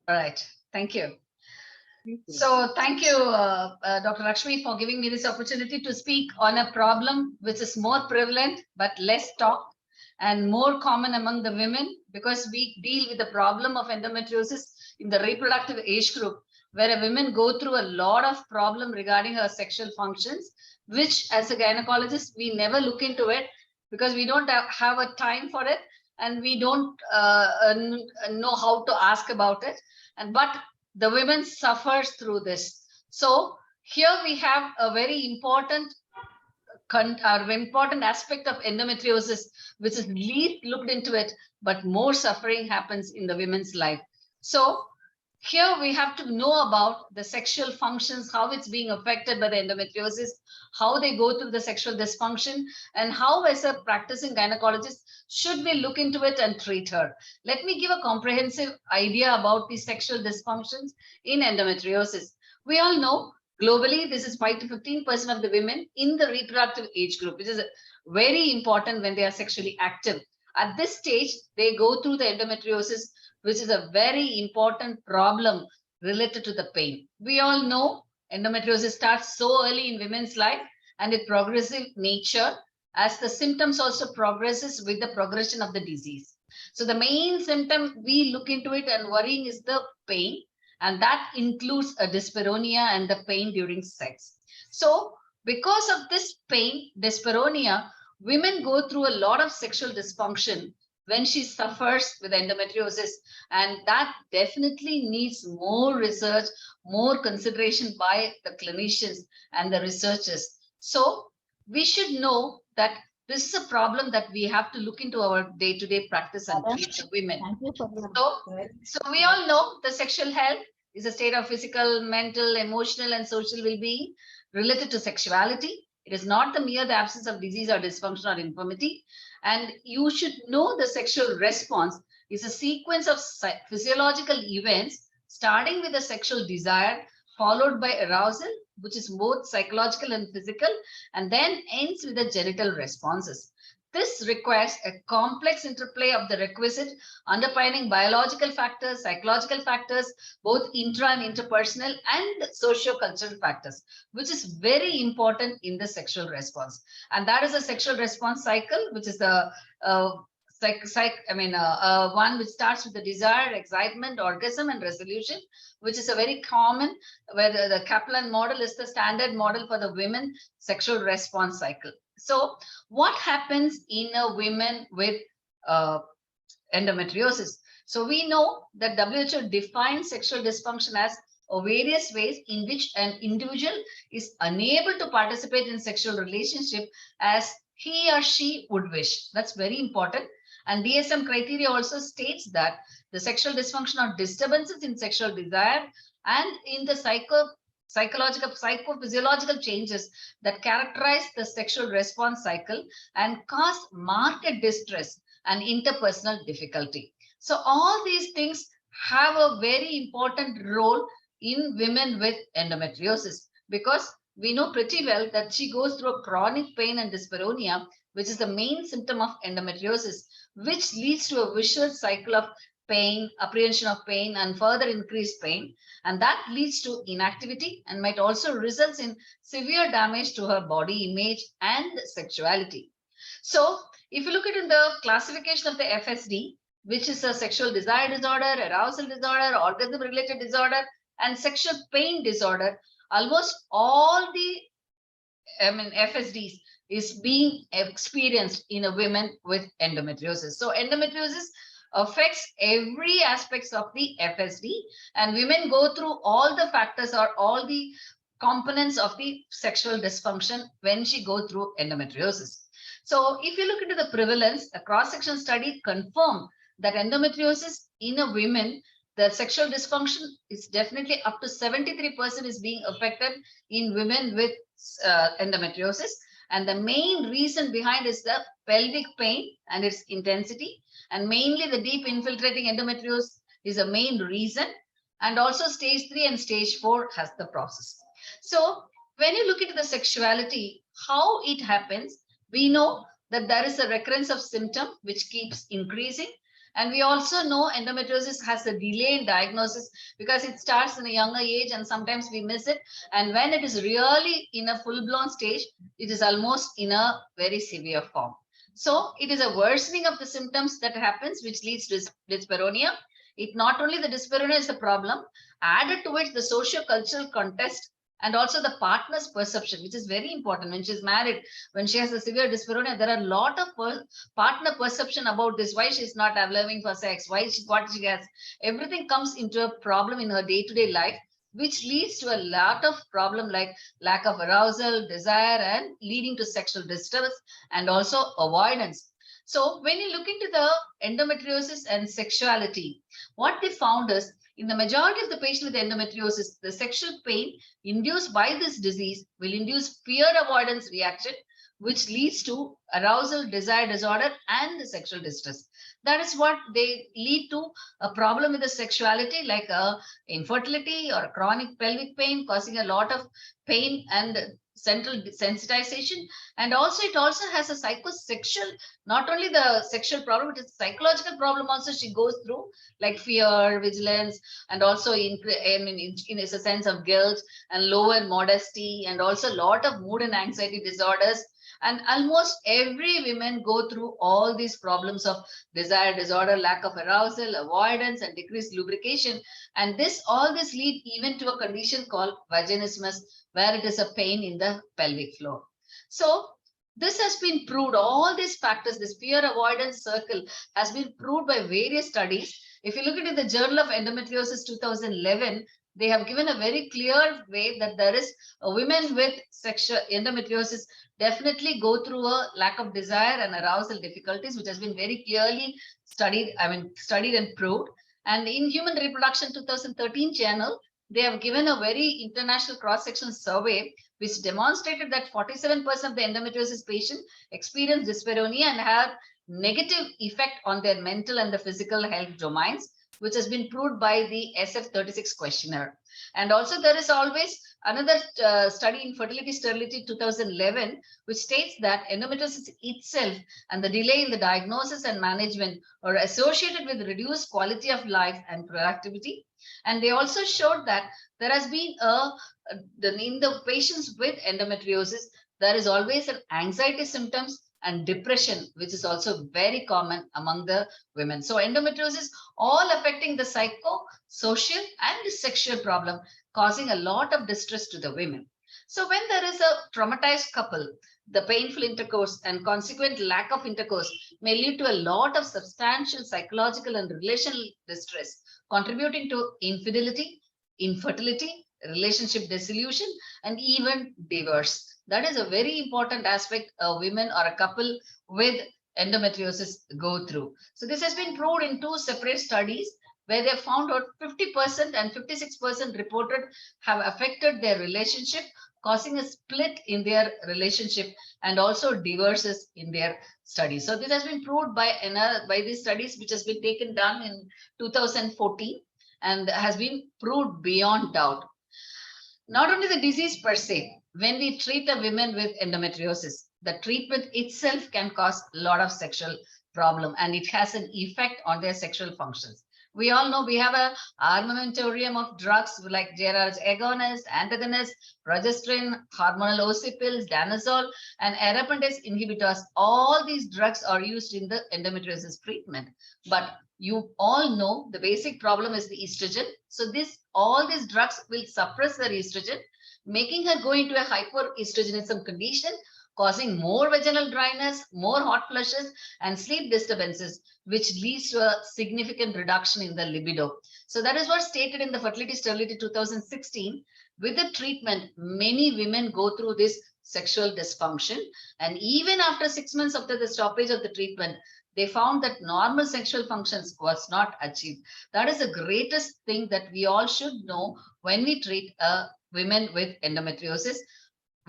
All right. Thank you. So thank you, Dr. Lakshmi, for giving me this opportunity to speak on a problem which is more prevalent but less talked and more common among the women, because we deal with the problem of endometriosis in the reproductive age group, where a women go through a lot of problem regarding her sexual functions, which as a gynecologist, we never look into it because we don't have a time for it and we don't know how to ask about it. But the women suffers through this. So here we have a very important aspect of endometriosis, which is least looked into it, but more suffering happens in the women's life. So here we have to know about the sexual functions, how it's being affected by the endometriosis, how they go through the sexual dysfunction, and how as a practicing gynecologist should we look into it and treat her. Let me give a comprehensive idea about the sexual dysfunctions in endometriosis. We all know globally, this is 5 to 15% of the women in the reproductive age group, which is very important when they are sexually active. At this stage, they go through the endometriosis, which is a very important problem related to the pain. We all know endometriosis starts so early in women's life and it progressive nature as the symptoms also progresses with the progression of the disease. So the main symptom we look into it and worrying is the pain, and that includes a dyspareunia and the pain during sex. So because of this pain, dyspareunia, women go through a lot of sexual dysfunction when she suffers with endometriosis, and that definitely needs more research, more consideration by the clinicians and the researchers. So we should know that this is a problem that we have to look into our day-to-day practice and treat the women. So we all know the sexual health is a state of physical, mental, emotional, and social well-being related to sexuality. It is not the mere the absence of disease or dysfunction or infirmity. And you should know the sexual response is a sequence of physiological events starting with a sexual desire, followed by arousal, which is both psychological and physical, and then ends with the genital responses. This requires a complex interplay of the requisite underpinning biological factors, psychological factors, both intra and interpersonal, and socio-cultural factors, which is very important in the sexual response. And that is a sexual response cycle, which is the one which starts with the desire, excitement, orgasm, and resolution, which is a very common, where the Kaplan model is the standard model for the women sexual response cycle. So what happens in a woman with endometriosis. So we know that WHO defines sexual dysfunction as various ways in which an individual is unable to participate in sexual relationship as he or she would wish. That's very important. And DSM criteria also states that the sexual dysfunction or disturbances in sexual desire and in the psychological, psychophysiological changes that characterize the sexual response cycle and cause marked distress and interpersonal difficulty. So all these things have a very important role in women with endometriosis, because we know pretty well that she goes through a chronic pain and dyspareunia, which is the main symptom of endometriosis, which leads to a vicious cycle of pain, apprehension of pain, and further increased pain. And that leads to inactivity and might also result in severe damage to her body image and sexuality. So if you look at in the classification of the FSD, which is a sexual desire disorder, arousal disorder, orgasm related disorder, and sexual pain disorder, almost all the FSDs is being experienced in a women with endometriosis. So endometriosis affects every aspects of the FSD, and women go through all the factors or all the components of the sexual dysfunction when she go through endometriosis. So if you look into the prevalence, a cross-section study confirmed that endometriosis in a women, the sexual dysfunction is definitely up to 73% is being affected in women with endometriosis. And the main reason behind is the pelvic pain and its intensity. And mainly the deep infiltrating endometriosis is a main reason. And also stage 3 and stage 4 has the process. So when you look into the sexuality, how it happens, we know that there is a recurrence of symptom which keeps increasing. And we also know endometriosis has a delay in diagnosis because it starts in a younger age and sometimes we miss it. And when it is really in a full-blown stage, it is almost in a very severe form. So it is a worsening of the symptoms that happens, which leads to dyspareunia. It not only the dyspareunia is the problem, added to it the socio-cultural context and also the partner's perception, which is very important. When she's married, when she has a severe dyspareunia, there are a lot of partner perception about this, why she's not allowing for sex, what she has. Everything comes into a problem in her day-to-day life, which leads to a lot of problem like lack of arousal, desire, and leading to sexual distress and also avoidance. So when you look into the endometriosis and sexuality, what they found is in the majority of the patients with endometriosis, the sexual pain induced by this disease will induce fear avoidance reaction, which leads to arousal, desire disorder, and the sexual distress. That is what they lead to a problem with the sexuality, like infertility or chronic pelvic pain, causing a lot of pain and central sensitization. And also it also has a psychosexual, not only the sexual problem, it is a psychological problem also she goes through, like fear, vigilance, and also in a sense of guilt and lower modesty, and also a lot of mood and anxiety disorders. And almost every woman go through all these problems of desire disorder, lack of arousal, avoidance, and decreased lubrication. And all this lead even to a condition called vaginismus, where it is a pain in the pelvic floor. So this has been proved, all these factors, this fear avoidance circle has been proved by various studies. If you look into the Journal of Endometriosis 2011, they have given a very clear way that there is a women with sexual endometriosis definitely go through a lack of desire and arousal difficulties, which has been very clearly studied and proved. And in Human Reproduction 2013 journal, they have given a very international cross-section survey, which demonstrated that 47% of the endometriosis patients experience dyspareunia and have negative effect on their mental and the physical health domains, which has been proved by the SF36 questionnaire. And also there is always another study in Fertility Sterility 2011, which states that endometriosis itself and the delay in the diagnosis and management are associated with reduced quality of life and productivity. And they also showed that there has been in the patients with endometriosis, there is always an anxiety symptoms and depression, which is also very common among the women. So endometriosis all affecting the psycho, social, and the sexual problem, causing a lot of distress to the women. So when there is a traumatized couple, the painful intercourse and consequent lack of intercourse may lead to a lot of substantial psychological and relational distress, contributing to infidelity, infertility, relationship dissolution, and even divorce. That is a very important aspect a women or a couple with endometriosis go through. So this has been proved in 2 separate studies where they found out 50% and 56% reported have affected their relationship, causing a split in their relationship and also divorces in their studies. So this has been proved by these studies, which has been taken down in 2014 and has been proved beyond doubt. Not only the disease per se, when we treat a woman with endometriosis, the treatment itself can cause a lot of sexual problem and it has an effect on their sexual functions. We all know we have a armamentarium of drugs like Gerard's agonist, antagonist, progesterone, hormonal OC pills, danazol, and arabinase inhibitors. All these drugs are used in the endometriosis treatment. But you all know the basic problem is the estrogen. So all these drugs will suppress her estrogen, making her go into a hyperestrogenism condition, causing more vaginal dryness, more hot flushes, and sleep disturbances, which leads to a significant reduction in the libido. So that is what stated in the Fertility Sterility 2016. With the treatment, many women go through this sexual dysfunction. And even after 6 months after the stoppage of the treatment, they found that normal sexual functions was not achieved. That is the greatest thing that we all should know when we treat women with endometriosis.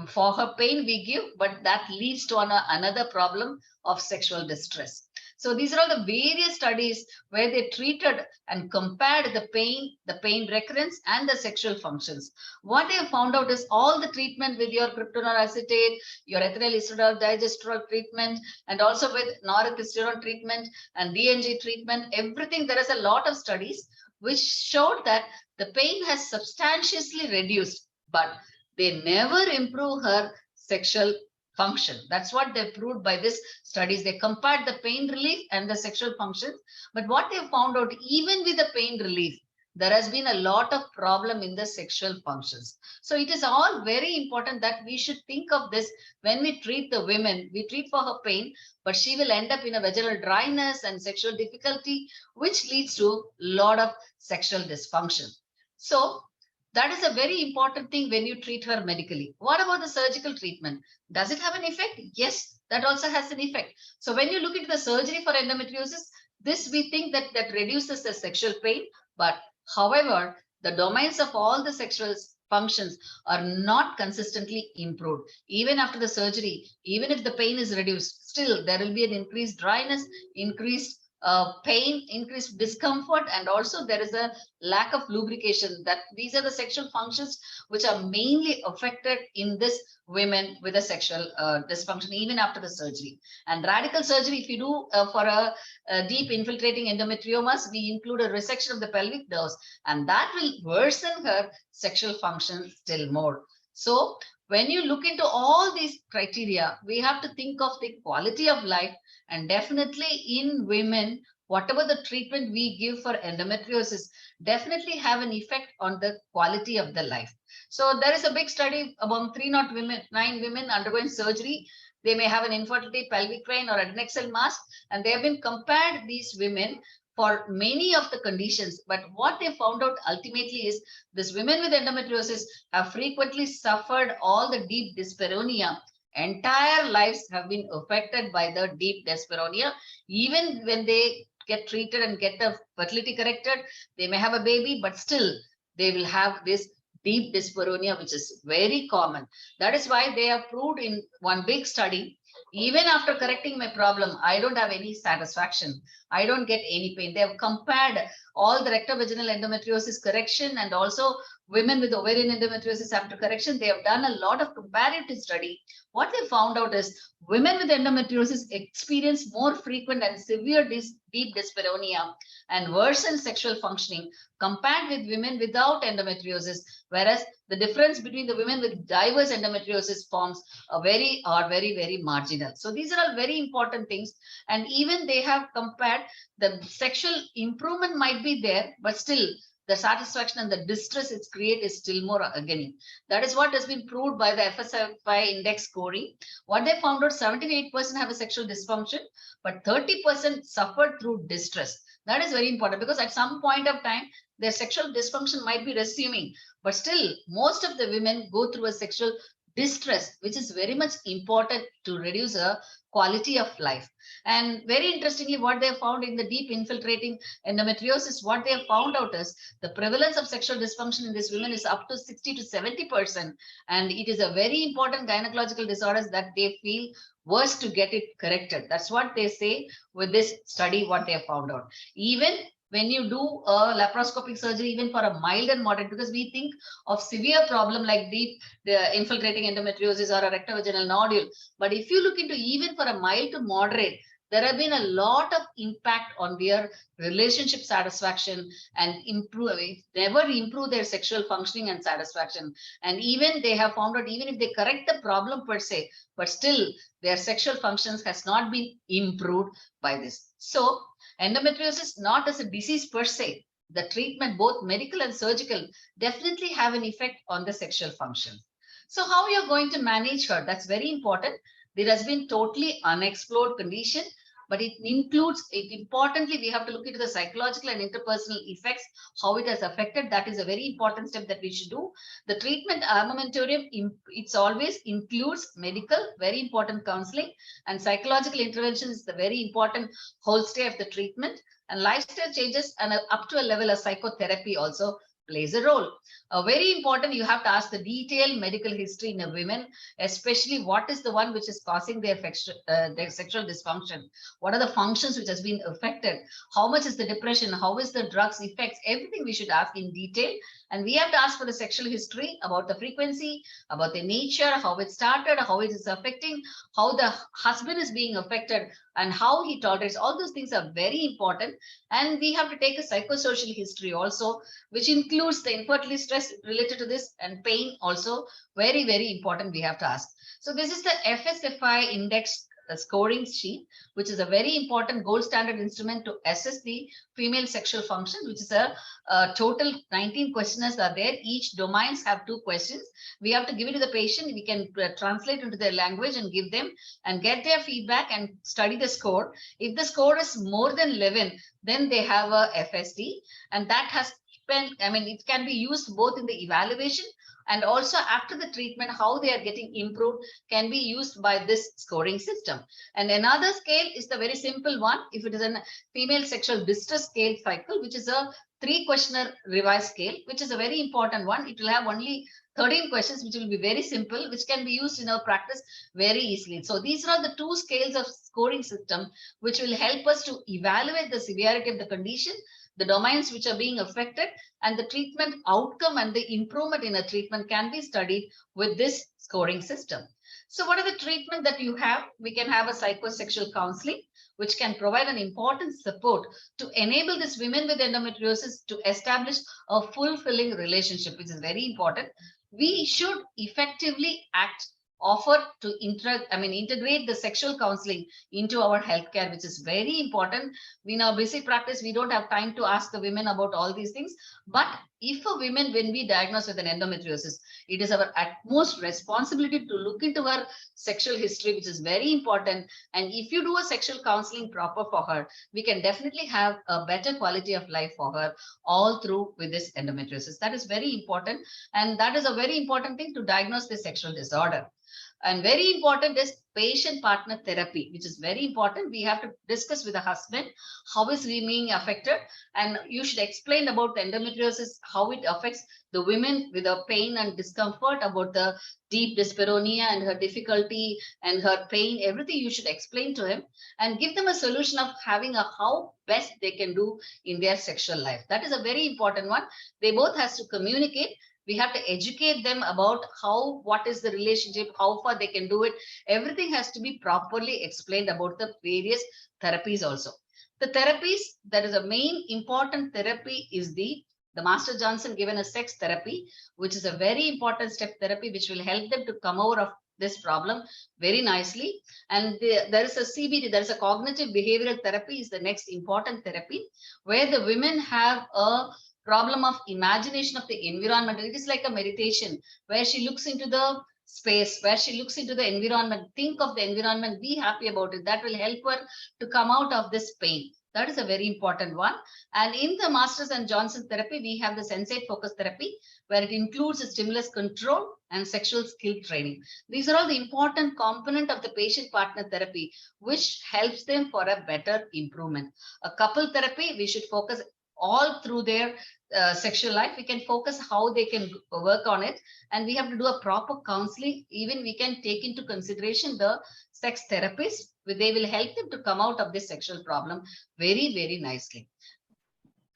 For her pain we give, but that leads to another problem of sexual distress. So these are all the various studies where they treated and compared the pain recurrence and the sexual functions. What they have found out is all the treatment with your kryptonor acetate, your ethinyl estradiol digesterol treatment, and also with norethistérone treatment and DNG treatment, everything, there is a lot of studies which showed that the pain has substantially reduced, but they never improve her sexual function. That's what they proved by this studies. They compared the pain relief and the sexual functions. But what they found out, even with the pain relief, there has been a lot of problem in the sexual functions. So it is all very important that we should think of this when we treat the women. We treat for her pain, but she will end up in a vaginal dryness and sexual difficulty, which leads to a lot of sexual dysfunction. So that is a very important thing when you treat her medically. What about the surgical treatment? Does it have an effect? Yes, that also has an effect. So when you look into the surgery for endometriosis, this we think that reduces the sexual pain. But however, the domains of all the sexual functions are not consistently improved. Even after the surgery, even if the pain is reduced, still there will be an increased dryness, increased pain, increased discomfort, and also there is a lack of lubrication. That these are the sexual functions which are mainly affected in this women with a sexual dysfunction even after the surgery. And radical surgery, if you do for a deep infiltrating endometriomas, we include a resection of the pelvic nerves, and that will worsen her sexual function still more. So when you look into all these criteria, we have to think of the quality of life. And definitely in women, whatever the treatment we give for endometriosis definitely have an effect on the quality of the life. So there is a big study among 9 women undergoing surgery. They may have an infertility, pelvic pain, or adnexal mass, and they have been compared these women for many of the conditions. But what they found out ultimately is these women with endometriosis have frequently suffered all the deep dyspareunia. Entire lives have been affected by the deep dyspareunia. Even when they get treated and get the fertility corrected, they may have a baby, but still they will have this deep dyspareunia, which is very common. That is why they have proved in one big study, even after correcting my problem, I don't have any satisfaction. I don't get any pain. They have compared all the rectovaginal endometriosis correction and also women with ovarian endometriosis after correction. They have done a lot of comparative study. What they found out is women with endometriosis experience more frequent and severe deep dyspareunia and worsen sexual functioning compared with women without endometriosis, whereas the difference between the women with diverse endometriosis forms are very, very marginal. So these are all very important things. And even they have compared the sexual improvement might be there, but still the satisfaction and the distress it creates is still more agony. That is what has been proved by the FSFI index scoring. What they found out, 78% have a sexual dysfunction, but 30% suffered through distress. That is very important because at some point of time, their sexual dysfunction might be resuming, but still most of the women go through a sexual distress, which is very much important to reduce a quality of life. And very interestingly, what they have found in the deep infiltrating endometriosis, what they have found out is the prevalence of sexual dysfunction in these women is up to 60 to 70%. And it is a very important gynecological disorders that they feel worse to get it corrected. That's what they say with this study, what they have found out. Even when you do a laparoscopic surgery, even for a mild and moderate, because we think of severe problem like deep infiltrating endometriosis or a rectovaginal nodule. But if you look into even for a mild to moderate, there have been a lot of impact on their relationship satisfaction and never improve their sexual functioning and satisfaction. And even they have found out, even if they correct the problem per se, but still their sexual functions has not been improved by this. So endometriosis, not as a disease per se, the treatment, both medical and surgical, definitely have an effect on the sexual function. So how you're going to manage her, that's very important. There has been totally unexplored condition, but it includes, importantly, we have to look into the psychological and interpersonal effects, how it has affected. That is a very important step that we should do. The treatment armamentarium, it's always includes medical, very important counseling, and psychological intervention is the very important whole stay of the treatment, and lifestyle changes and up to a level of psychotherapy also plays a role. Very important, you have to ask the detailed medical history in a women, especially what is the one which is causing their sexual dysfunction. What are the functions which has been affected? How much is the depression? How is the drugs effects? Everything we should ask in detail. And we have to ask for the sexual history, about the frequency, about the nature, how it started, how it is affecting, how the husband is being affected, and how he tolerates. All those things are very important. And we have to take a psychosocial history also, which includes the infertility stress related to this and pain also. Very, very important we have to ask. So this is the FSFI index scoring sheet, which is a very important gold standard instrument to assess the female sexual function, which is a total 19 questionnaires are there. Each domains have 2 questions. We have to give it to the patient. We can translate into their language and give them and get their feedback and study the score. If the score is more than 11, then they have a FSD, and that has been, it can be used both in the evaluation and also after the treatment, how they are getting improved can be used by this scoring system. And another scale is the very simple one. If it is a female sexual distress scale cycle, which is a 3 questionnaire revised scale, which is a very important one. It will have only 13 questions, which will be very simple, which can be used in our practice very easily. So these are the 2 scales of scoring system, which will help us to evaluate the severity of the condition, the domains which are being affected, and the treatment outcome and the improvement in a treatment can be studied with this scoring system. So what are the treatment that you have? We can have a psychosexual counseling, which can provide an important support to enable these women with endometriosis to establish a fulfilling relationship, which is very important. We should effectively offer to integrate the sexual counseling into our healthcare, which is very important. In our busy practice, we don't have time to ask the women about all these things. But if a woman, when we diagnose with an endometriosis, it is our utmost responsibility to look into her sexual history, which is very important. And if you do a sexual counseling proper for her, we can definitely have a better quality of life for her all through with this endometriosis. That is very important. And that is a very important thing to diagnose the sexual disorder. And very important is patient partner therapy, which is very important. We have to discuss with the husband, how is he being affected? And you should explain about the endometriosis, how it affects the women with the pain and discomfort, about the deep dyspareunia and her difficulty and her pain, everything you should explain to him and give them a solution of having how best they can do in their sexual life. That is a very important one. They both has to communicate. We have to educate them about what is the relationship, how far they can do it. Everything has to be properly explained about the various therapies also. The therapies, that is a main important therapy is the Master Johnson given a sex therapy, which is a very important step therapy, which will help them to come over of this problem very nicely. And there is a CBT, there is a cognitive behavioral therapy is the next important therapy, where the women have a problem of imagination of the environment. It is like a meditation where she looks into the space, where she looks into the environment, think of the environment, be happy about it. That will help her to come out of this pain. That is a very important one. And in the Masters and Johnson therapy, we have the sensate focus therapy, where it includes stimulus control and sexual skill training. These are all the important component of the patient partner therapy, which helps them for a better improvement. A couple therapy, we should focus all through their sexual life. We can focus how they can work on it, and we have to do a proper counseling. Even we can take into consideration the sex therapists. They will help them to come out of this sexual problem very, very nicely.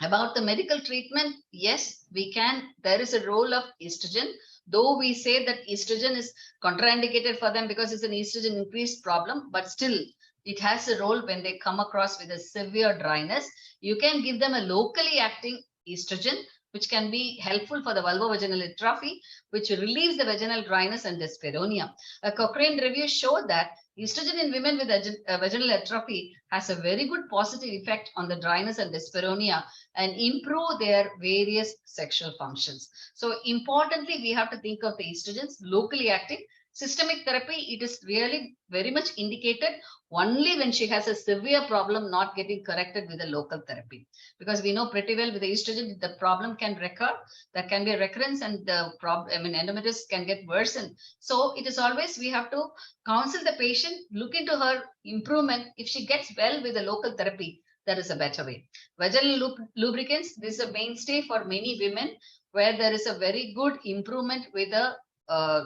About the medical treatment, yes, we can. There is a role of estrogen, though we say that estrogen is contraindicated for them because it's an estrogen increased problem, but still it has a role when they come across with a severe dryness. You can give them a locally acting estrogen, which can be helpful for the vulvovaginal atrophy, which relieves the vaginal dryness and dyspareunia. A Cochrane review showed that estrogen in women with vaginal atrophy has a very good positive effect on the dryness and dyspareunia and improve their various sexual functions. So importantly, we have to think of the estrogens locally acting. Systemic therapy, it is really very much indicated only when she has a severe problem not getting corrected with a local therapy. Because we know pretty well with the estrogen, the problem can recur, there can be a recurrence, and the problem, endometriosis can get worsened. So it is always, we have to counsel the patient, look into her improvement. If she gets well with the local therapy, that is a better way. Vaginal lubricants, this is a mainstay for many women where there is a very good improvement with the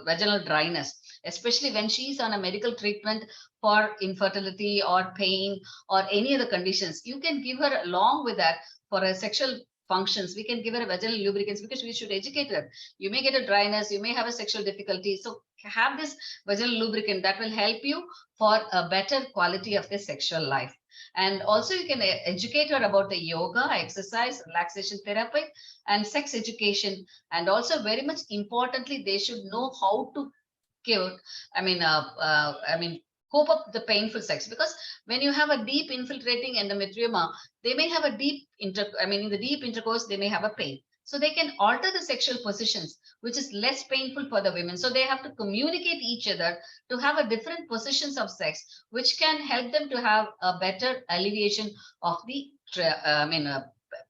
vaginal dryness, especially when she is on a medical treatment for infertility or pain or any other conditions. You can give her along with that for a sexual functions. We can give her a vaginal lubricants because we should educate her. You may get a dryness, you may have a sexual difficulty. So have this vaginal lubricant that will help you for a better quality of the sexual life. And also you can educate her about the yoga, exercise, relaxation therapy, and sex education. And also very much importantly, they should know how to cope up the painful sex, because when you have a deep infiltrating endometrioma, they may have a deep in the deep intercourse, they may have a pain. So they can alter the sexual positions, which is less painful for the women. So they have to communicate each other to have a different positions of sex, which can help them to have a better alleviation of the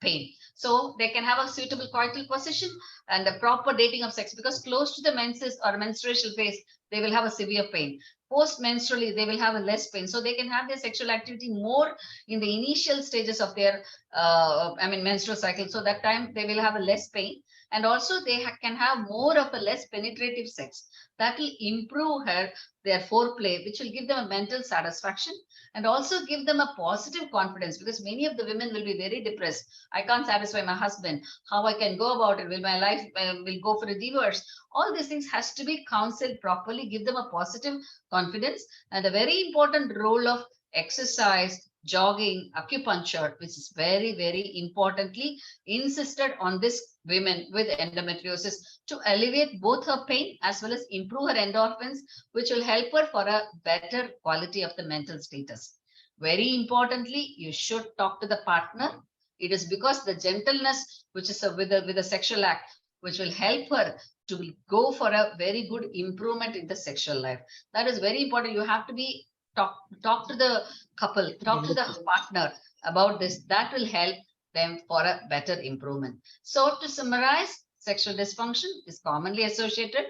pain. So they can have a suitable coital position and a proper dating of sex, because close to the menses or menstrual phase, they will have a severe pain. Post-menstrually, they will have a less pain. So they can have their sexual activity more in the initial stages of their menstrual cycle. So that time they will have a less pain. And also they can have more of a less penetrative sex. That will improve their foreplay, which will give them a mental satisfaction and also give them a positive confidence, because many of the women will be very depressed. I can't satisfy my husband. How I can go about it? Will my life will go for a divorce? All these things has to be counseled properly, give them a positive confidence. And a very important role of exercise, jogging, acupuncture, which is very, very importantly insisted on this women with endometriosis to alleviate both her pain as well as improve her endorphins, which will help her for a better quality of the mental status. Very importantly, you should talk to the partner. It is because the gentleness, which is with a sexual act, which will help her to go for a very good improvement in the sexual life. That is very important. You have to be talk to the couple, talk to the partner about this. That will help them for a better improvement. So to summarize, sexual dysfunction is commonly associated,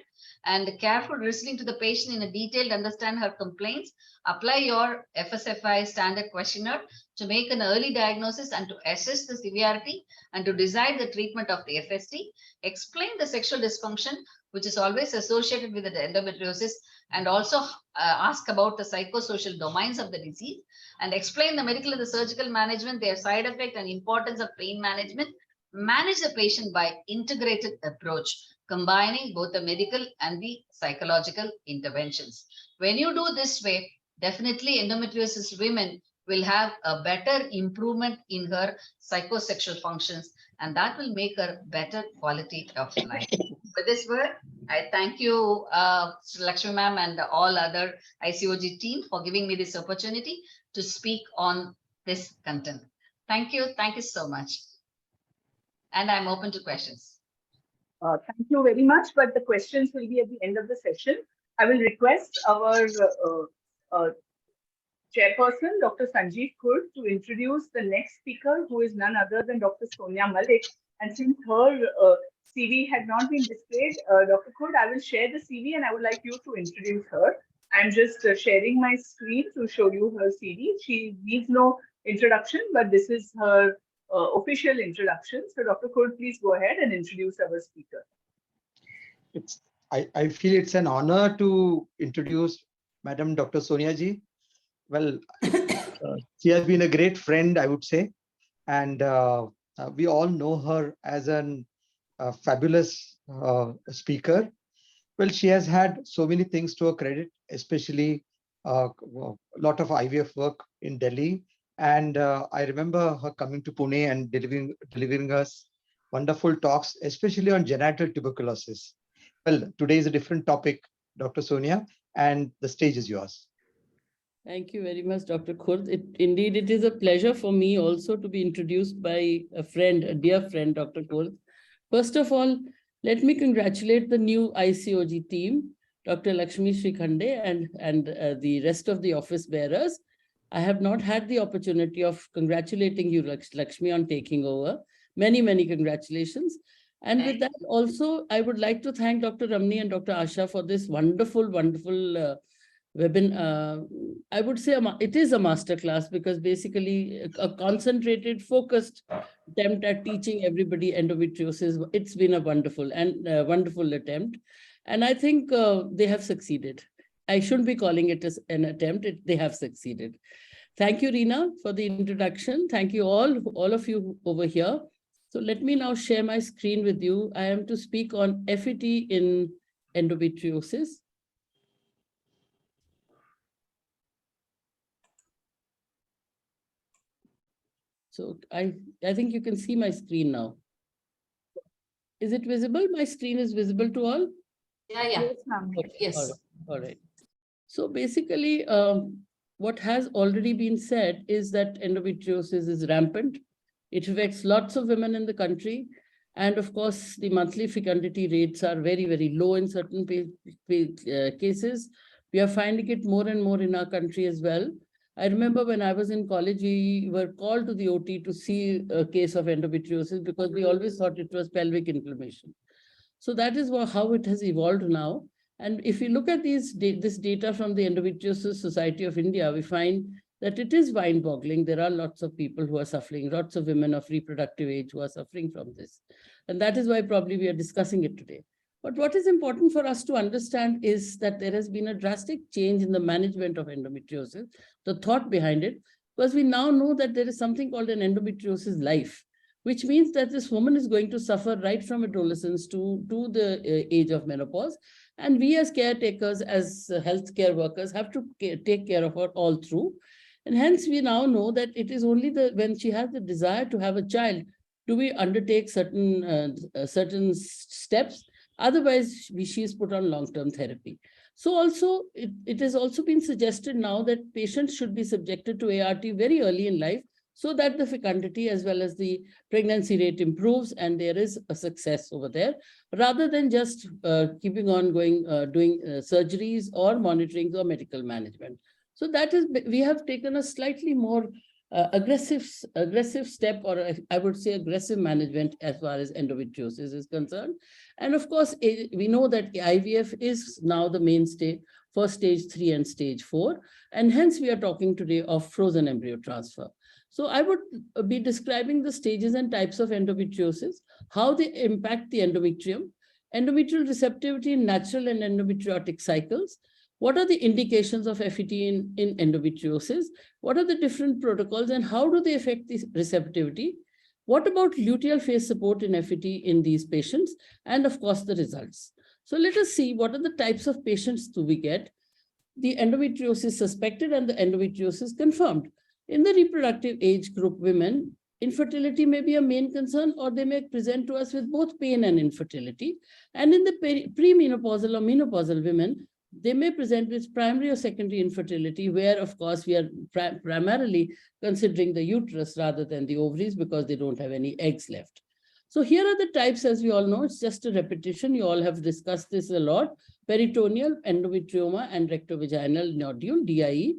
and careful listening to the patient in a detailed understand her complaints, apply your FSFI standard questionnaire to make an early diagnosis and to assess the severity and to decide the treatment of the FST, explain the sexual dysfunction, which is always associated with the endometriosis, and also ask about the psychosocial domains of the disease, and explain the medical and the surgical management, their side effect and importance of pain management. Manage the patient by integrated approach, combining both the medical and the psychological interventions. When you do this way, definitely endometriosis women will have a better improvement in her psychosexual functions, and that will make her better quality of life. With this word, I thank you, Lakshmi ma'am, and all other ICOG team for giving me this opportunity to speak on this content. Thank you so much. and I'm open to questions. Thank you very much, but the questions will be at the end of the session. I will request our chairperson, Dr. Sanjeev Khurd, to introduce the next speaker, who is none other than Dr. Sonia Malik. And since her CV had not been displayed, Dr. Khurd, I will share the CV and I would like you to introduce her. I'm just sharing my screen to show you her CV. She needs no introduction, but this is her official introduction. So Dr. Khurd, please go ahead and introduce our speaker. I feel it's an honor to introduce Madam Dr. Sonia ji. Well, she has been a great friend, I would say. And we all know her as a fabulous speaker. Well, she has had so many things to her credit, especially a lot of IVF work in Delhi. And I remember her coming to Pune and delivering us wonderful talks, especially on genital tuberculosis. Well, today is a different topic, Dr. Sonia, and the stage is yours. Thank you very much, Dr. Khurd. Indeed, it is a pleasure for me also to be introduced by a friend, a dear friend, Dr. Khurd. First of all, let me congratulate the new ICOG team, Dr. Lakshmi Srikhande and the rest of the office bearers. I have not had the opportunity of congratulating you, Lakshmi, on taking over. Many, many congratulations. And with that also, I would like to thank Dr. Ramni and Dr. Asha for this wonderful, wonderful webinar. I would say it is a masterclass because basically a concentrated, focused attempt at teaching everybody endometriosis. It's been a wonderful attempt. And I think they have succeeded. I shouldn't be calling it as an attempt. They have succeeded. Thank you, Reena, for the introduction. Thank you all of you over here. So let me now share my screen with you. I am to speak on FET in endometriosis. So I think you can see my screen now. Is it visible? My screen is visible to all? Yeah, yeah. Yes, ma'am. Okay. Yes. All right. So basically, what has already been said is that endometriosis is rampant. It affects lots of women in the country. And of course, the monthly fecundity rates are very, very low in certain cases. We are finding it more and more in our country as well. I remember when I was in college, we were called to the OT to see a case of endometriosis because we always thought it was pelvic inflammation. So that is how it has evolved now. And if you look at this data from the Endometriosis Society of India, we find that it is mind-boggling. There are lots of people who are suffering, lots of women of reproductive age who are suffering from this. And that is why probably we are discussing it today. But what is important for us to understand is that there has been a drastic change in the management of endometriosis, the thought behind it, because we now know that there is something called an endometriosis life, which means that this woman is going to suffer right from adolescence to the age of menopause. And we as caretakers, as healthcare workers, have to take care of her all through. And hence we now know that it is only when she has the desire to have a child, do we undertake certain steps. Otherwise, she is put on long-term therapy. So also, it has also been suggested now that patients should be subjected to ART very early in life so that the fecundity as well as the pregnancy rate improves and there is a success over there, rather than just keeping on doing surgeries or monitoring or medical management. So that is, we have taken a slightly more aggressive step, or I would say aggressive management as far as endometriosis is concerned. And of course, we know that IVF is now the mainstay for stage 3 and stage 4. And hence we are talking today of frozen embryo transfer. So I would be describing the stages and types of endometriosis, how they impact the endometrium, endometrial receptivity in natural and endometriotic cycles. What are the indications of FET in endometriosis? What are the different protocols and how do they affect the receptivity? What about luteal phase support in FET in these patients? And of course, the results. So let us see what are the types of patients do we get. The endometriosis suspected and the endometriosis confirmed. In the reproductive age group women, infertility may be a main concern, or they may present to us with both pain and infertility. And in the premenopausal or menopausal women, they may present with primary or secondary infertility, where, of course, we are primarily considering the uterus rather than the ovaries because they don't have any eggs left. So here are the types, as we all know, it's just a repetition. You all have discussed this a lot: peritoneal, endometrioma, and rectovaginal nodule, DIE.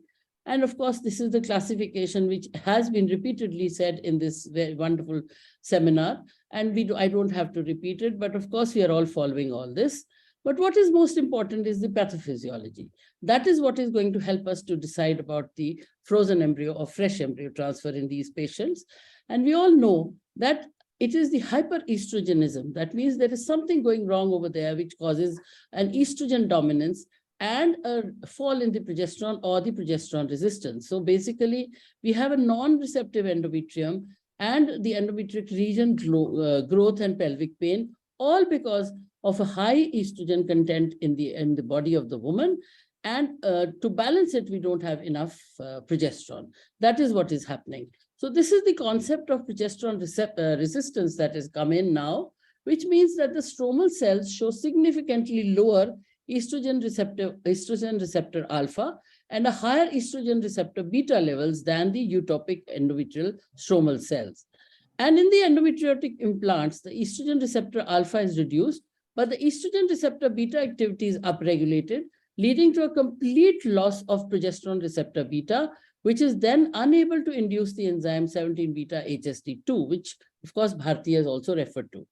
And of course, this is the classification which has been repeatedly said in this very wonderful seminar. And I don't have to repeat it, but of course, we are all following all this. But what is most important is the pathophysiology. That is what is going to help us to decide about the frozen embryo or fresh embryo transfer in these patients. And we all know that it is the hyperestrogenism. That means there is something going wrong over there which causes an estrogen dominance and a fall in the progesterone or the progesterone resistance. So basically, we have a non-receptive endometrium and the endometric region growth and pelvic pain, all because of a high estrogen content in the body of the woman. And to balance it, we don't have enough progesterone. That is what is happening. So this is the concept of progesterone resistance that has come in now, which means that the stromal cells show significantly lower estrogen receptor alpha and a higher estrogen receptor beta levels than the eutopic endometrial stromal cells. And in the endometriotic implants, the estrogen receptor alpha is reduced, but the estrogen receptor beta activity is upregulated, leading to a complete loss of progesterone receptor beta, which is then unable to induce the enzyme 17-beta HSD2, which of course Bharti has also referred to.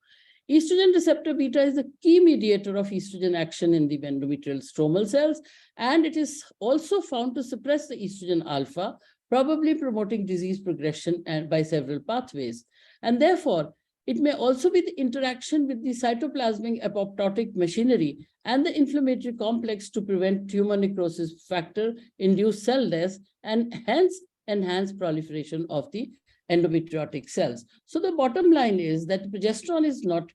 Estrogen receptor beta is the key mediator of estrogen action in the endometrial stromal cells, and it is also found to suppress the estrogen alpha, probably promoting disease progression and by several pathways. And therefore, it may also be the interaction with the cytoplasmic apoptotic machinery and the inflammatory complex to prevent tumor necrosis factor-induced cell death and hence enhance proliferation of the endometriotic cells. So the bottom line is that progesterone is not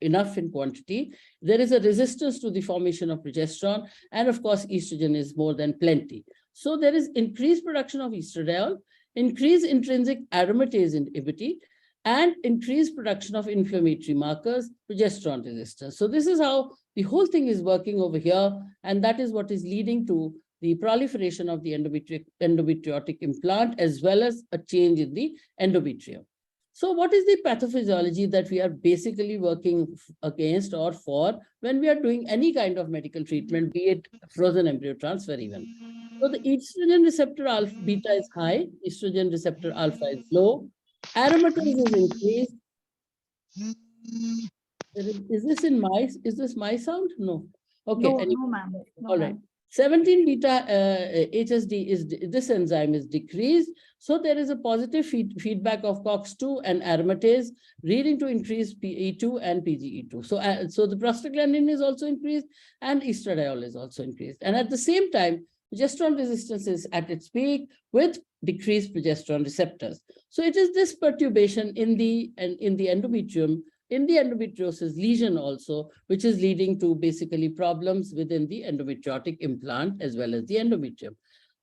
enough in quantity. There is a resistance to the formation of progesterone, and of course, estrogen is more than plenty. So there is increased production of estradiol, increased intrinsic aromatase inhibition, and increased production of inflammatory markers, progesterone resistance. So this is how the whole thing is working over here, and that is what is leading to the proliferation of the endometriotic implant, as well as a change in the endometrium. So what is the pathophysiology that we are basically working against or for when we are doing any kind of medical treatment, be it frozen embryo transfer even? So the estrogen receptor alpha beta is high, estrogen receptor alpha is low, aromatase is increased. Is this my sound? No. Okay. No, anyway. no, ma'am. No, All right. 17-beta HSD this enzyme is decreased. So there is a positive feedback of COX-2 and aromatase, leading to increased PE2 and PGE2. So the prostaglandin is also increased and estradiol is also increased. And at the same time, progesterone resistance is at its peak with decreased progesterone receptors. So it is this perturbation in the endometrium, in the endometriosis lesion also, which is leading to basically problems within the endometriotic implant as well as the endometrium.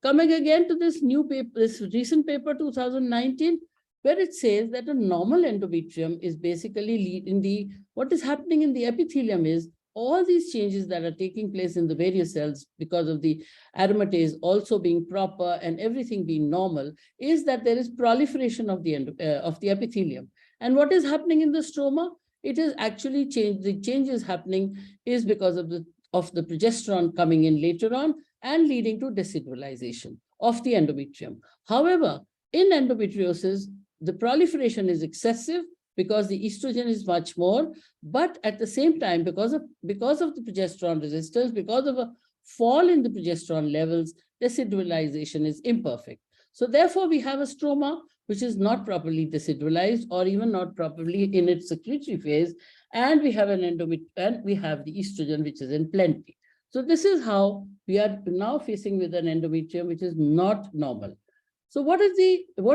Coming again to this new paper, this recent paper 2019, where it says that a normal endometrium is basically what is happening in the epithelium is all these changes that are taking place in the various cells because of the aromatase also being proper and everything being normal, is that there is proliferation of the epithelium. And what is happening in the stroma? It is actually the changes happening is because of the progesterone coming in later on and leading to decidualization of the endometrium. However, in endometriosis, the proliferation is excessive because the estrogen is much more, but at the same time, because of the progesterone resistance, because of a fall in the progesterone levels, decidualization is imperfect. So therefore, we have a stroma which is not properly decidualized or even not properly in its secretory phase, and we have an endometrium, and we have the estrogen which is in plenty. So this is how we are now facing with an endometrium which is not normal. So what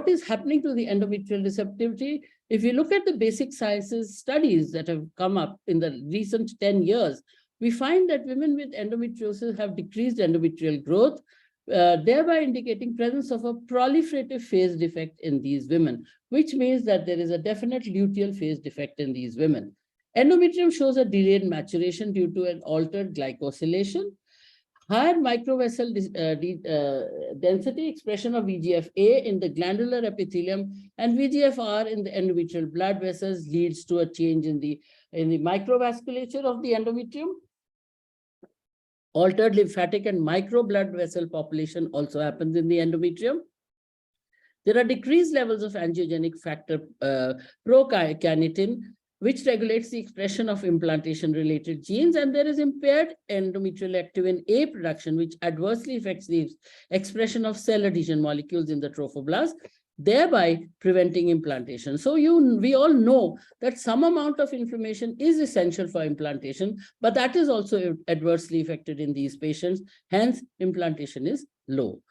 is happening to the endometrial receptivity? If you look at the basic sciences studies that have come up in the recent 10 years, we find that women with endometriosis have decreased endometrial growth, thereby indicating presence of a proliferative phase defect in these women, which means that there is a definite luteal phase defect in these women. Endometrium shows a delayed maturation due to an altered glycosylation. higher microvessel density expression of VEGF-A in the glandular epithelium and VEGF-R in the endometrial blood vessels leads to a change in the microvasculature of the endometrium. Altered lymphatic and micro blood vessel population also happens in the endometrium. There are decreased levels of angiogenic factor prokinetin, which regulates the expression of implantation-related genes, and there is impaired endometrial activin A production, which adversely affects the expression of cell adhesion molecules in the trophoblast, thereby preventing implantation. So we all know that some amount of inflammation is essential for implantation, but that is also adversely affected in these patients. Hence, implantation is low.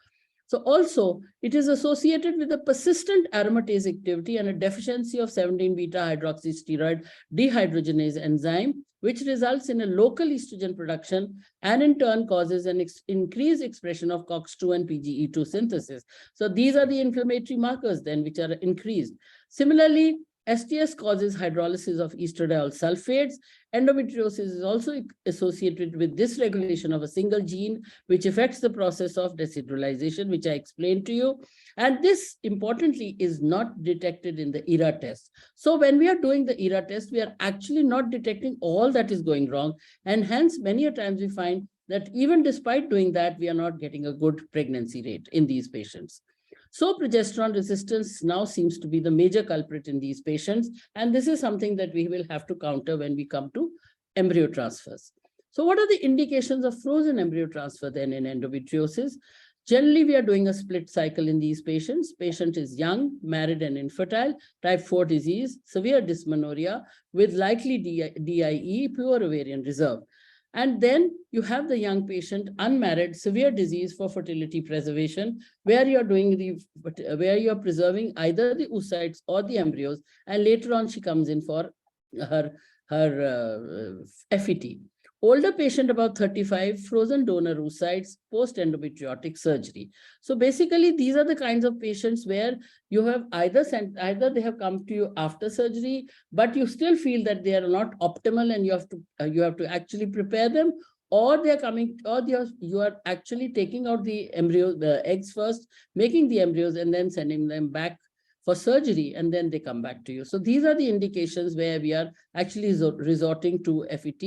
So also, it is associated with a persistent aromatase activity and a deficiency of 17-beta hydroxysteroid dehydrogenase enzyme, which results in a local estrogen production and in turn causes an increased expression of COX-2 and PGE2 synthesis. So these are the inflammatory markers then which are increased. Similarly, STS causes hydrolysis of estradiol sulfates. Endometriosis is also associated with dysregulation of a single gene, which affects the process of deshydrolyzation, which I explained to you. And this, importantly, is not detected in the ERA test. So when we are doing the ERA test, we are actually not detecting all that is going wrong. And hence, many a times we find that even despite doing that, we are not getting a good pregnancy rate in these patients. So progesterone resistance now seems to be the major culprit in these patients. And this is something that we will have to counter when we come to embryo transfers. So what are the indications of frozen embryo transfer then in endometriosis? Generally, we are doing a split cycle in these patients. Patient is young, married and infertile, type 4 disease, severe dysmenorrhea with likely DIE, pure ovarian reserve. And then you have the young patient, unmarried, severe disease for fertility preservation, where you're preserving either the oocytes or the embryos, and later on she comes in for her FET. Older patient about 35, frozen donor oocytes, post-endometriotic surgery. So basically, these are the kinds of patients where you have either they have come to you after surgery, but you still feel that they are not optimal and you have to actually prepare them, or they are coming, or you are actually taking out the embryos, the eggs first, making the embryos and then sending them back for surgery, and then they come back to you. So these are the indications where we are actually resorting to FET.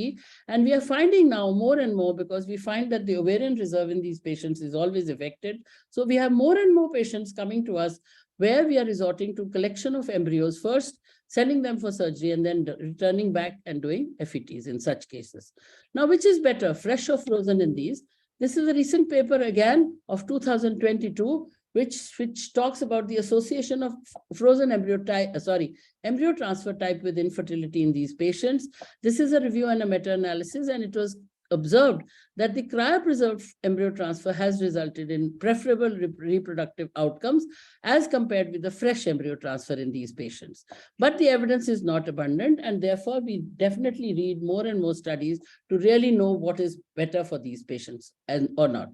And we are finding now more and more, because we find that the ovarian reserve in these patients is always affected. So we have more and more patients coming to us where we are resorting to collection of embryos first, sending them for surgery, and then returning back and doing FETs in such cases. Now, which is better, fresh or frozen in these? This is a recent paper again of 2022, which talks about the association of frozen embryo transfer type with infertility in these patients. This is a review and a meta-analysis, and it was observed that the cryopreserved embryo transfer has resulted in preferable reproductive outcomes as compared with the fresh embryo transfer in these patients. But the evidence is not abundant, and therefore we definitely read more and more studies to really know what is better for these patients or not.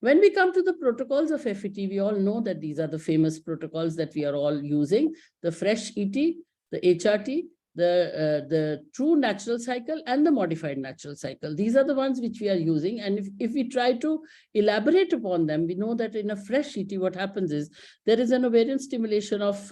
When we come to the protocols of FET, we all know that these are the famous protocols that we are all using: the fresh ET, the HRT, the true natural cycle, and the modified natural cycle. These are the ones which we are using. And if we try to elaborate upon them, we know that in a fresh ET, what happens is there is an ovarian stimulation of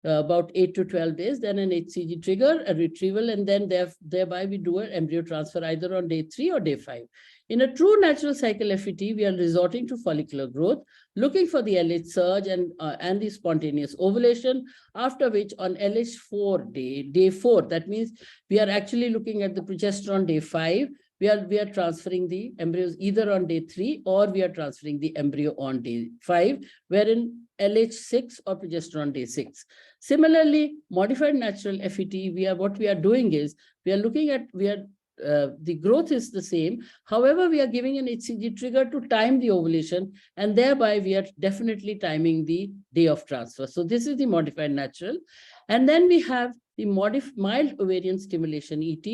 about 8 to 12 days, then an HCG trigger, a retrieval, and then thereby we do an embryo transfer either on day 3 or day 5. In a true natural cycle FET, we are resorting to follicular growth, looking for the LH surge and the spontaneous ovulation, after which on LH4 day 4, that means we are actually looking at the progesterone day 5, we are transferring the embryos either on day 3 or we are transferring the embryo on day 5, wherein LH6 or progesterone day 6. Similarly, modified natural FET, what we are doing is we are looking at, the growth is the same. However, we are giving an HCG trigger to time the ovulation, and thereby we are definitely timing the day of transfer. So this is the modified natural. And then we have the mild ovarian stimulation ET,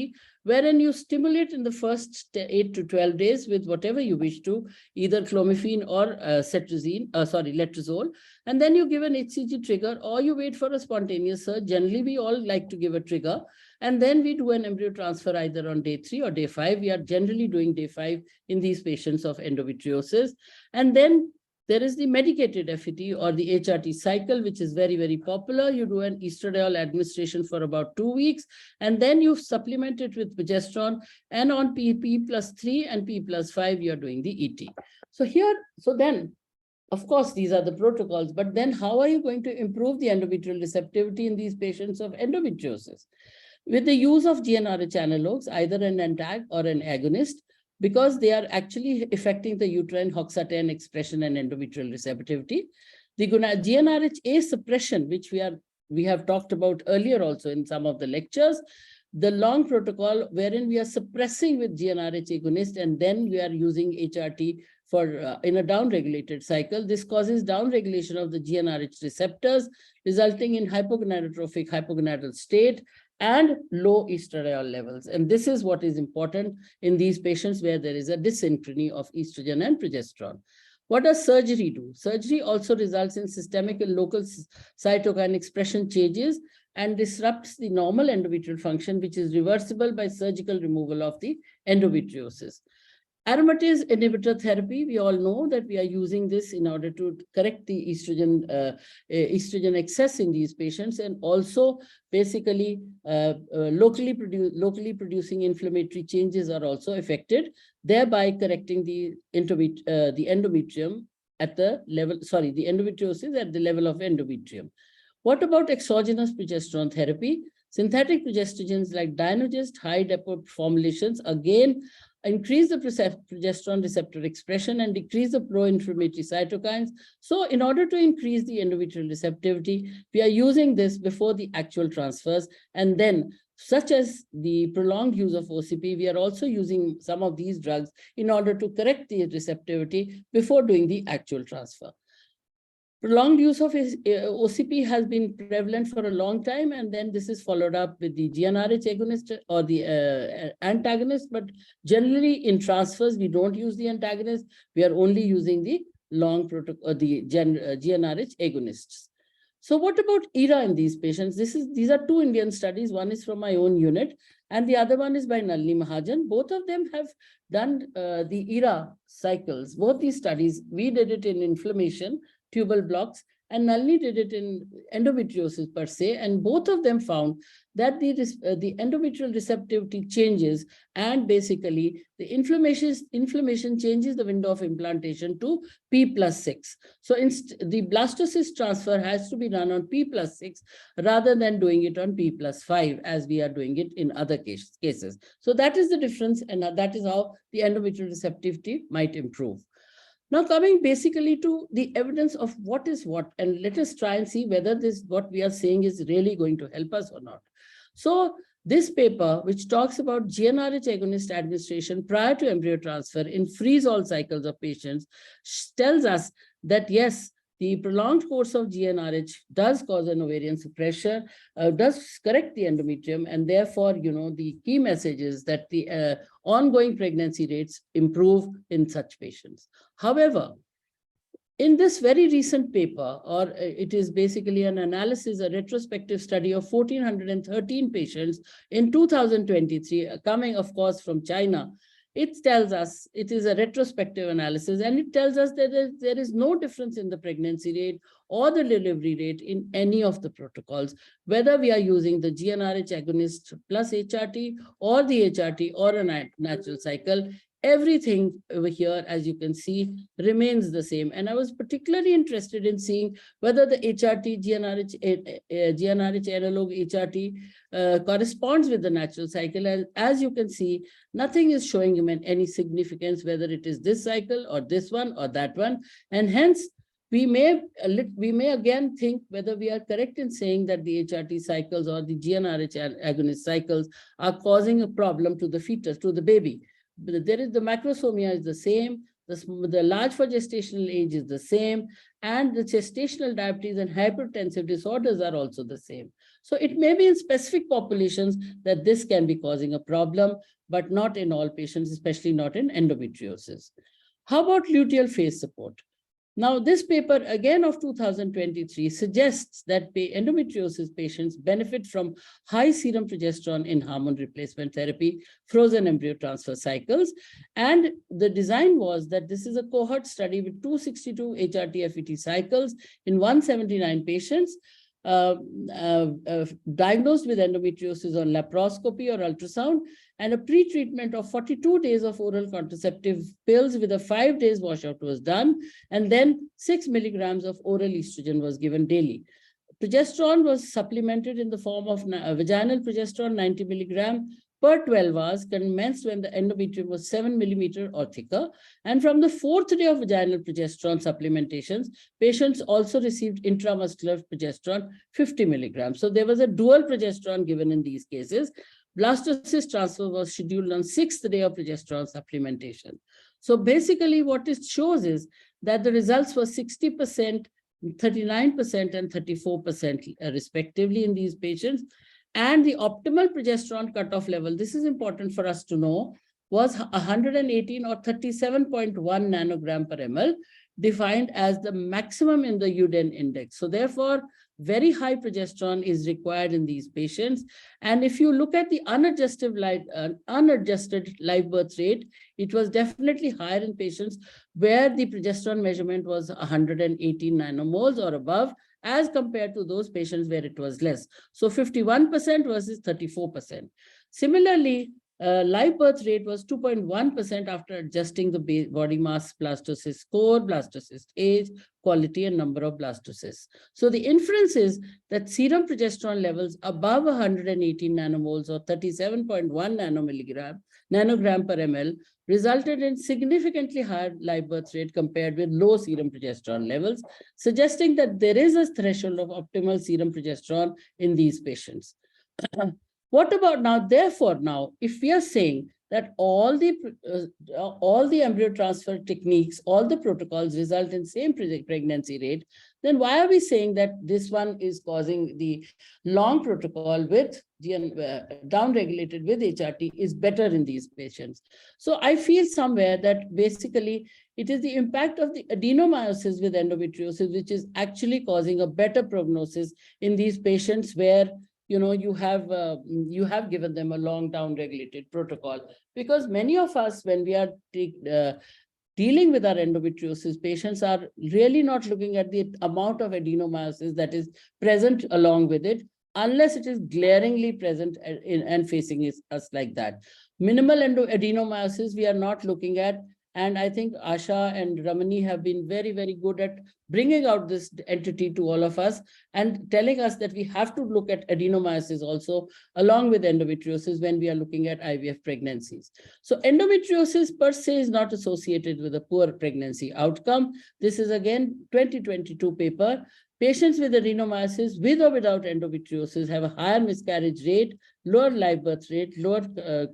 wherein you stimulate in the first 8 to 12 days with whatever you wish to, either clomiphene or letrozole, and then you give an HCG trigger, or you wait for a spontaneous surge. Generally, we all like to give a trigger, and then we do an embryo transfer either on day 3 or day 5. We are generally doing day 5 in these patients of endometriosis. And then there is the medicated FET or the HRT cycle, which is very, very popular. You do an estradiol administration for about 2 weeks, and then you supplement it with progesterone, and on P+3 and P+5, you're doing the ET. So then, of course, these are the protocols, but then how are you going to improve the endometrial receptivity in these patients of endometriosis? With the use of GnRH analogs, either an antag or an agonist, because they are actually affecting the uterine HOXA10 expression and endometrial receptivity. The GnRHA suppression, which we have talked about earlier also in some of the lectures, the long protocol wherein we are suppressing with GnRH agonist, and then we are using HRT for in a downregulated cycle. This causes downregulation of the GnRH receptors, resulting in hypogonadotrophic hypogonadal state and low estradiol levels. And this is what is important in these patients where there is a dyssynchrony of estrogen and progesterone. What does surgery do? Surgery also results in systemic and local cytokine expression changes and disrupts the normal endometrial function, which is reversible by surgical removal of the endometriosis. Aromatase inhibitor therapy, we all know that we are using this in order to correct the estrogen excess in these patients, and also basically locally producing inflammatory changes are also affected, thereby correcting the endometrium at the level, the endometriosis at the level of endometrium. What about exogenous progesterone therapy? Synthetic progestogens like Dynogest high depot formulations again increase the progesterone receptor expression and decrease the pro-inflammatory cytokines. So in order to increase the endometrial receptivity, we are using this before the actual transfers. And then, such as the prolonged use of OCP, we are also using some of these drugs in order to correct the receptivity before doing the actual transfer. Prolonged use of OCP has been prevalent for a long time, and then this is followed up with the GnRH agonist or the antagonist, but generally in transfers, we don't use the antagonist. We are only using the long protocol, the GnRH agonists. So what about ERA in these patients? These are 2 Indian studies. One is from my own unit, and the other one is by Nalini Mahajan. Both of them have done the ERA cycles. Both these studies, we did it in inflammation, tubal blocks, and Nalini did it in endometriosis per se, and both of them found that the endometrial receptivity changes, and basically the inflammation changes the window of implantation to P+6. So the blastocyst transfer has to be done on P+6 rather than doing it on P+5 as we are doing it in other cases. So that is the difference, and that is how the endometrial receptivity might improve. Now coming basically to the evidence of what is what, and let us try and see whether what we are saying is really going to help us or not. So this paper, which talks about GnRH agonist administration prior to embryo transfer in freeze-all cycles of patients, tells us that yes, the prolonged course of GnRH does cause an ovarian suppression, does correct the endometrium, and therefore, the key message is that the ongoing pregnancy rates improve in such patients. However, in this very recent paper, or it is basically an analysis, a retrospective study of 1,413 patients in 2023, coming, of course, from China, it tells us, it is a retrospective analysis, and it tells us that there is no difference in the pregnancy rate or the delivery rate in any of the protocols, whether we are using the GnRH agonist plus HRT or the HRT or a natural cycle. Everything over here, as you can see, remains the same. And I was particularly interested in seeing whether the HRT, GnRH analog HRT corresponds with the natural cycle. And as you can see, nothing is showing him any significance, whether it is this cycle or this one or that one. And hence, we may again think whether we are correct in saying that the HRT cycles or the GnRH agonist cycles are causing a problem to the fetus, to the baby. But there is the macrosomia is the same, the large for gestational age is the same, and the gestational diabetes and hypertensive disorders are also the same. So it may be in specific populations that this can be causing a problem, but not in all patients, especially not in endometriosis. How about luteal phase support? Now, this paper, again of 2023, suggests that endometriosis patients benefit from high serum progesterone in hormone replacement therapy, frozen embryo transfer cycles. And the design was that this is a cohort study with 262 HRT-FET cycles in 179 patients diagnosed with endometriosis on laparoscopy or ultrasound, and a pre-treatment of 42 days of oral contraceptive pills with a 5 days washout was done, and then 6 milligrams of oral estrogen was given daily. Progesterone was supplemented in the form of vaginal progesterone 90 milligram per 12 hours, commenced when the endometrium was 7 millimeter or thicker. And from the 4th day of vaginal progesterone supplementations, patients also received intramuscular progesterone 50 milligrams. So there was a dual progesterone given in these cases. Blastocyst transfer was scheduled on 6th day of progesterone supplementation. So basically what it shows is that the results were 60%, 39% and 34% respectively in these patients. And the optimal progesterone cutoff level, this is important for us to know, was 118 or 37.1 nanogram per ml, defined as the maximum in the Uden index. So therefore, very high progesterone is required in these patients. And if you look at the unadjusted live birth rate, it was definitely higher in patients where the progesterone measurement was 118 nanomoles or above, as compared to those patients where it was less. So 51% versus 34%. Similarly, live birth rate was 2.1% after adjusting the body mass blastocyst score, blastocyst age, quality, and number of blastocysts. So the inference is that serum progesterone levels above 118 nanomoles or 37.1 nanogram per ml resulted in significantly higher live birth rate compared with low serum progesterone levels, suggesting that there is a threshold of optimal serum progesterone in these patients. What about now? Therefore, now, if we are saying that all the embryo transfer techniques, all the protocols result in same pregnancy rate, then why are we saying that this one is causing the long protocol with downregulated with HRT is better in these patients? So I feel somewhere that basically it is the impact of the adenomyosis with endometriosis, which is actually causing a better prognosis in these patients where you have given them a long down-regulated protocol. Because many of us, when we are dealing with our endometriosis patients, are really not looking at the amount of adenomyosis that is present along with it, unless it is glaringly present and facing us like that. Minimal adenomyosis we are not looking at. And I think Asha and Ramani have been very, very good at bringing out this entity to all of us and telling us that we have to look at adenomyosis also along with endometriosis when we are looking at IVF pregnancies. So endometriosis per se is not associated with a poor pregnancy outcome. This is again 2022 paper. Patients with adenomyosis with or without endometriosis have a higher miscarriage rate, lower live birth rate, lower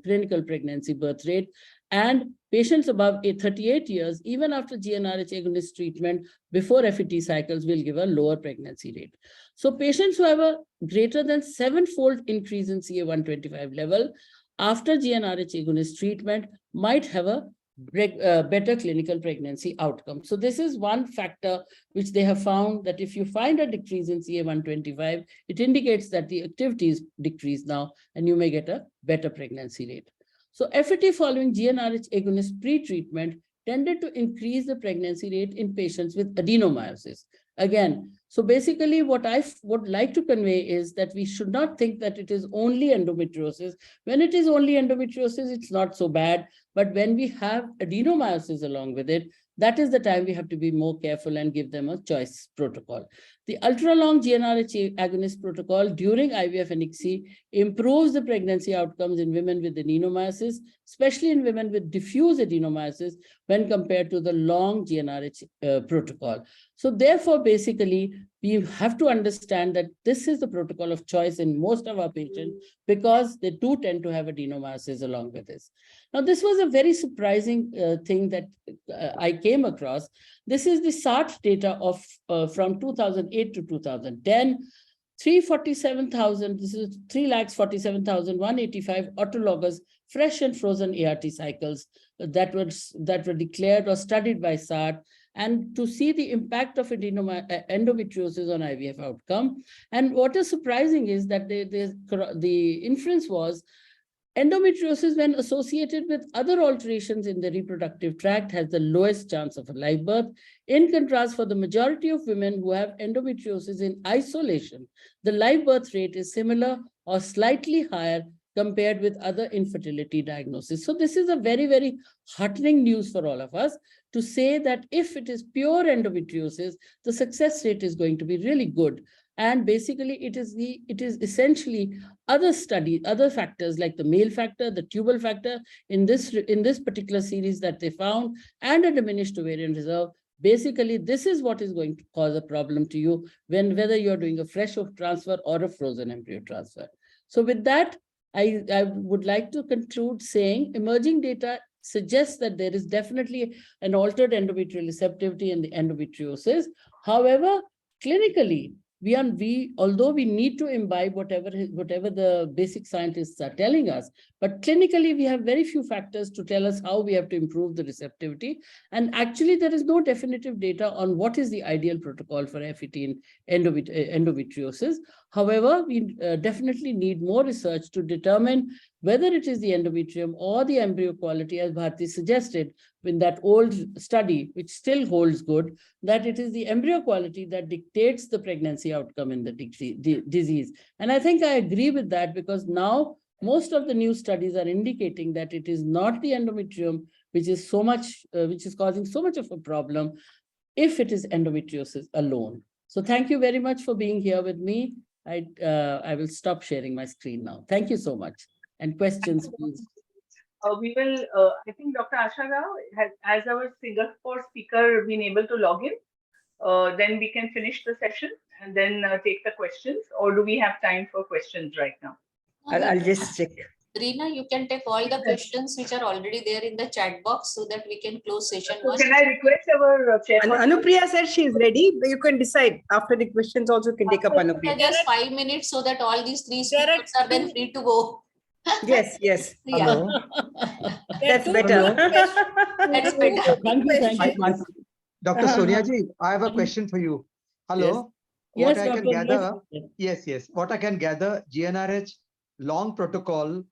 clinical pregnancy birth rate, and patients above 38 years, even after GnRH agonist treatment before FET cycles, will give a lower pregnancy rate. So patients who have a greater than 7-fold increase in CA125 level after GnRH agonist treatment might have a better clinical pregnancy outcome. So this is one factor which they have found, that if you find a decrease in CA125, it indicates that the activity is decreased now and you may get a better pregnancy rate. So FET following GnRH agonist pre-treatment tended to increase the pregnancy rate in patients with adenomyosis. Again, so basically what I would like to convey is that we should not think that it is only endometriosis. When it is only endometriosis, it's not so bad. But when we have adenomyosis along with it, that is the time we have to be more careful and give them a choice protocol. The ultra-long GnRH agonist protocol during IVF and ICSI improves the pregnancy outcomes in women with adenomyosis, especially in women with diffuse adenomyosis when compared to the long GnRH protocol. So therefore, basically, we have to understand that this is the protocol of choice in most of our patients because they do tend to have adenomyosis along with this. Now, this was a very surprising thing that I came across. This is the SART data of from 2008 to 2010. 347,000, this is 3,47,185 autologous fresh and frozen ART cycles that were declared or studied by SART, and to see the impact of endometriosis on IVF outcome. And what is surprising is that the inference was endometriosis, when associated with other alterations in the reproductive tract, has the lowest chance of a live birth. In contrast, for the majority of women who have endometriosis in isolation, the live birth rate is similar or slightly higher compared with other infertility diagnoses. So this is a very, very heartening news for all of us to say that if it is pure endometriosis, the success rate is going to be really good. And basically, it is essentially other studies, other factors like the male factor, the tubal factor in this particular series that they found, and a diminished ovarian reserve. Basically, this is what is going to cause a problem to you whether you're doing a fresh transfer or a frozen embryo transfer. So with that, I would like to conclude saying emerging data suggests that there is definitely an altered endometrial receptivity in the endometriosis. However, clinically, although we need to imbibe whatever the basic scientists are telling us, but clinically we have very few factors to tell us how we have to improve the receptivity. And actually there is no definitive data on what is the ideal protocol for FET in endometriosis. However, we definitely need more research to determine whether it is the endometrium or the embryo quality, as Bharti suggested in that old study, which still holds good, that it is the embryo quality that dictates the pregnancy outcome in the disease. And I think I agree with that, because now most of the new studies are indicating that it is not the endometrium which is causing so much of a problem, if it is endometriosis alone. So thank you very much for being here with me. I will stop sharing my screen now. Thank you so much. And questions, please. We will, I think Dr. Asha Rao has, as our Singapore speaker, been able to log in. Then we can finish the session and then take the questions. Or do we have time for questions right now? I'll just check. Reena, you can take all the questions which are already there in the chat box so that we can close session So one. can I request our chairperson? Anupriya said she is ready. You can decide after the questions also can take up Anupriya. Just 5 minutes so that all these three speakers are then free to go. Yes. Yeah. Hello. That's better. That's better. Thank you. Dr. Sonia ji, I have a question for you. Hello. Yes, What I can Dr. gather, Yes. yes. What I can gather, GNRH long protocol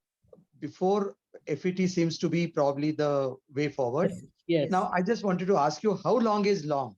before FET seems to be probably the way forward. Yes. Now, I just wanted to ask you, how long is long?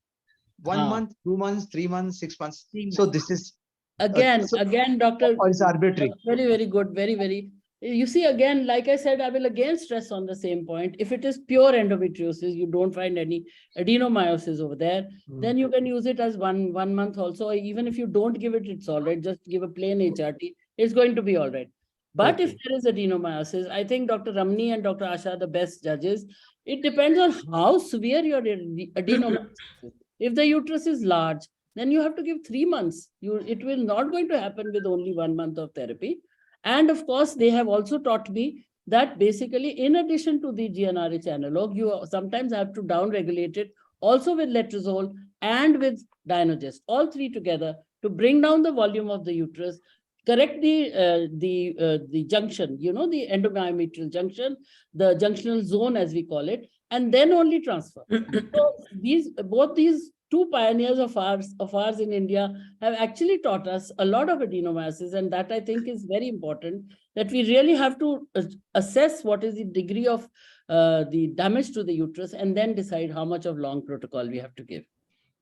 1 month, 2 months, 3 months, 6 months? So this is Again, Dr. Or it's arbitrary. Very, very good. Very, very. You see, again, like I said, I will again stress on the same point. If it is pure endometriosis, you don't find any adenomyosis over there, then you can use it as one month also. Even if you don't give it, it's all right. Just give a plain HRT. It's going to be all right. But if there is adenomyosis, I think Dr. Ramani and Dr. Asha are the best judges. It depends on how severe your adenomyosis is. If the uterus is large, then you have to give 3 months. It will not going to happen with only 1 month of therapy. And of course, they have also taught me that basically, in addition to the GnRH analog, you sometimes have to downregulate it also with letrozole and with Dynogest, all three together, to bring down the volume of the uterus, correct the junction, the endomyometrial junction, the junctional zone as we call it, and then only transfer. So both these two pioneers of ours in India have actually taught us a lot of adenomyosis, and that I think is very important, that we really have to assess what is the degree of the damage to the uterus and then decide how much of long protocol we have to give.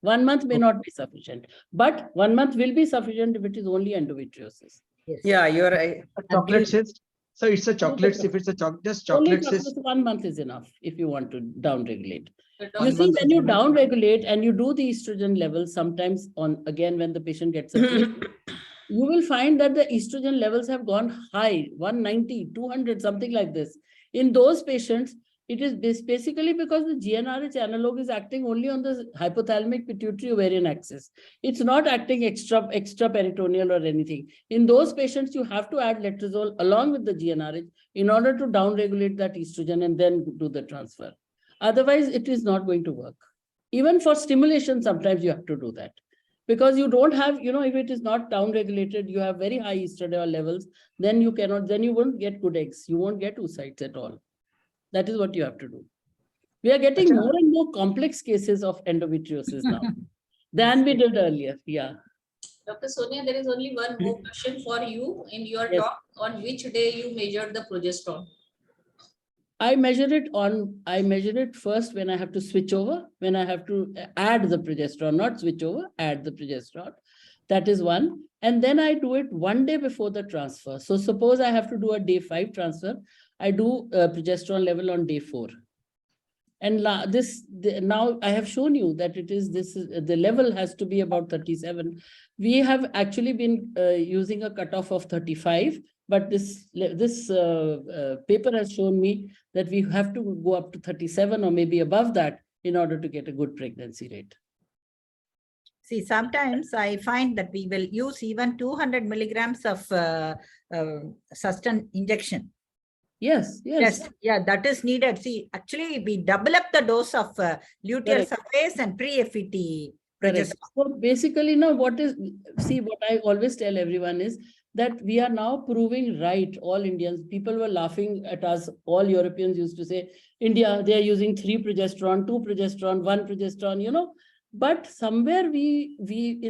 1 month may not be sufficient, but 1 month will be sufficient if it is only endometriosis. Yes. Yeah, you're right. Chocolate cyst. So it's a chocolate. If it's just chocolate cyst, 1 month is enough if you want to downregulate. You see, when you downregulate and you do the estrogen levels, sometimes when the patient gets a period, you will find that the estrogen levels have gone high, 190, 200, something like this. In those patients, it is basically because the GnRH analog is acting only on the hypothalamic pituitary ovarian axis. It's not acting extra peritoneal or anything. In those patients, you have to add letrozole along with the GnRH in order to downregulate that estrogen and then do the transfer. Otherwise, it is not going to work. Even for stimulation, sometimes you have to do that. because you don't have, if it is not down regulated, you have very high estradiol levels, then you won't get good eggs. You won't get oocytes at all. That is what you have to do. We are getting more and more complex cases of endometriosis now than we did earlier. Yeah. Dr. Sonia, there is only one more question for you in your Yes. talk. On which day you measured the progesterone? I measure it first when I have to switch over, when I have to add the progesterone, not switch over, add the progesterone. That is one. And then I do it one day before the transfer. So suppose I have to do a day 5 transfer, I do progesterone level on day 4. And now I have shown you that the level has to be about 37. We have actually been using a cutoff of 35, but this paper has shown me that we have to go up to 37 or maybe above that in order to get a good pregnancy rate. See, sometimes I find that we will use even 200 milligrams of sustained injection. Yes. Yeah, that is needed. See, actually, we double up the dose of luteal Correct. surface and pre-FET progesterone. So basically, now what I always tell everyone is that we are now proving right. All Indians, people were laughing at us. All Europeans used to say, India, they are using 3 progesterone, 2 progesterone, 1 progesterone, But somewhere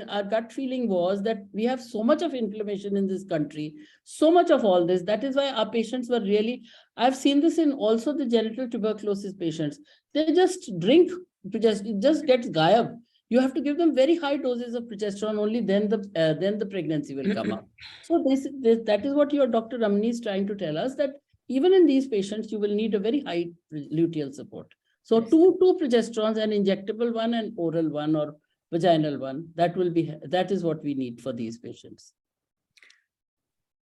our gut feeling was that we have so much of inflammation in this country, so much of all this. That is why our patients were really, I've seen this in also the genital tuberculosis patients. They just drink, it just gets gayab. You have to give them very high doses of progesterone, only then the pregnancy will come up. So that is what your Dr. Ramani is trying to tell us, that even in these patients, you will need a very high luteal support. So two progesterones, an injectable one and oral one or vaginal one, that is what we need for these patients.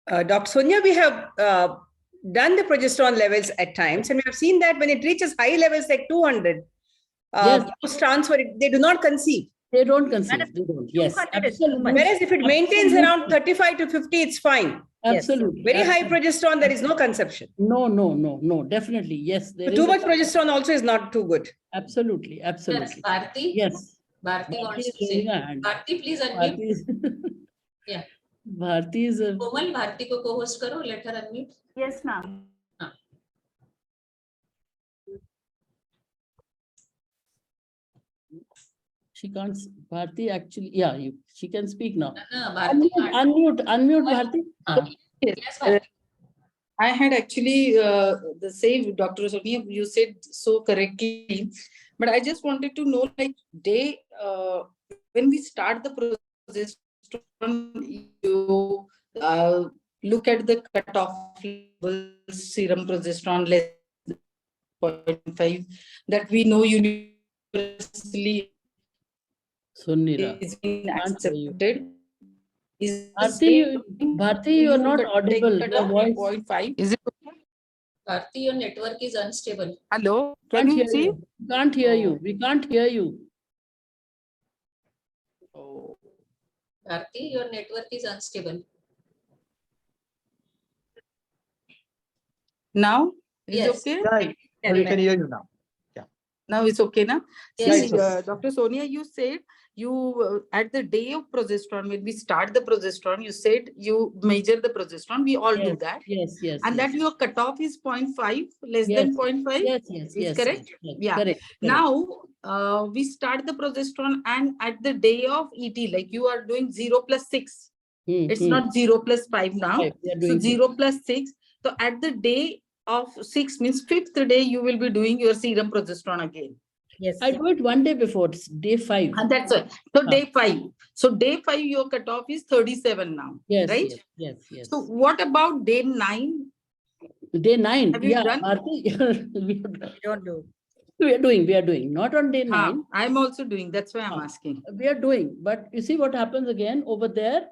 Dr. Sonia, we have done the progesterone levels at times, and we have seen that when it reaches high levels like 200, Yes. post-transfer, they do not conceive. They don't conceive. They don't. Yes, absolutely. Whereas if it maintains around 35 to 50, it's fine. Absolutely. Very high Absolutely. progesterone, there is no conception. No, definitely. Yes. There is Too much progesterone also is not too good. Absolutely. Yes, Absolutely. Bharti. Yes. Bharti Bharti wants is to say. raising her hand. Bharti, please unmute. Bharti is Yeah. Bharti is a. Komal, Bharti ko co-host karo. Let her unmute. Yes, ma'am. She can't. Bharti actually, yeah, she can speak now. Bharti can't. Unmute, Bharti. Yes, Bharti. I had actually the same, Dr. Sonia, you said so correctly, but I just wanted to know, like, when we start the progesterone, you look at the cutoff level, serum progesterone less than 0.5, that we know universally Sunnira. is being accepted. Is Bharti, you are not audible. Your voice. 0.5. Is it okay? Bharti, your network is unstable. Hello, Can't can you hear see? you. Can't hear you. We can't hear you. Oh. Bharti, your network is unstable. Now, is it Yes. okay? Right. We can hear you now. Now it's okay now. Yes, See, Dr. Sonia, you said you at the day of progesterone, when we start the progesterone, you said you measure the progesterone. We all do that. Yes. And that your cutoff is 0.5, less Yes. than 0.5. Yes. Is correct? Yes. Yeah. Correct. Now, we start the progesterone, and at the day of ET, like you are doing 0 plus 6. It's not 0 plus 5 now. Right, we are So doing 0 plus 6. So at the day of 6 means 5th day, you will be doing your serum progesterone again. Yes. I do it one day before, it's day 5. And that's why. So day 5. So day 5, your cutoff is 37 now. Yes, right? Yes. So what about day 9? Day 9. Have you Yeah, done? Bharti, We don't do. we are doing. Not on day 9. I'm also doing. That's why I'm asking. We are doing. But you see what happens again over there.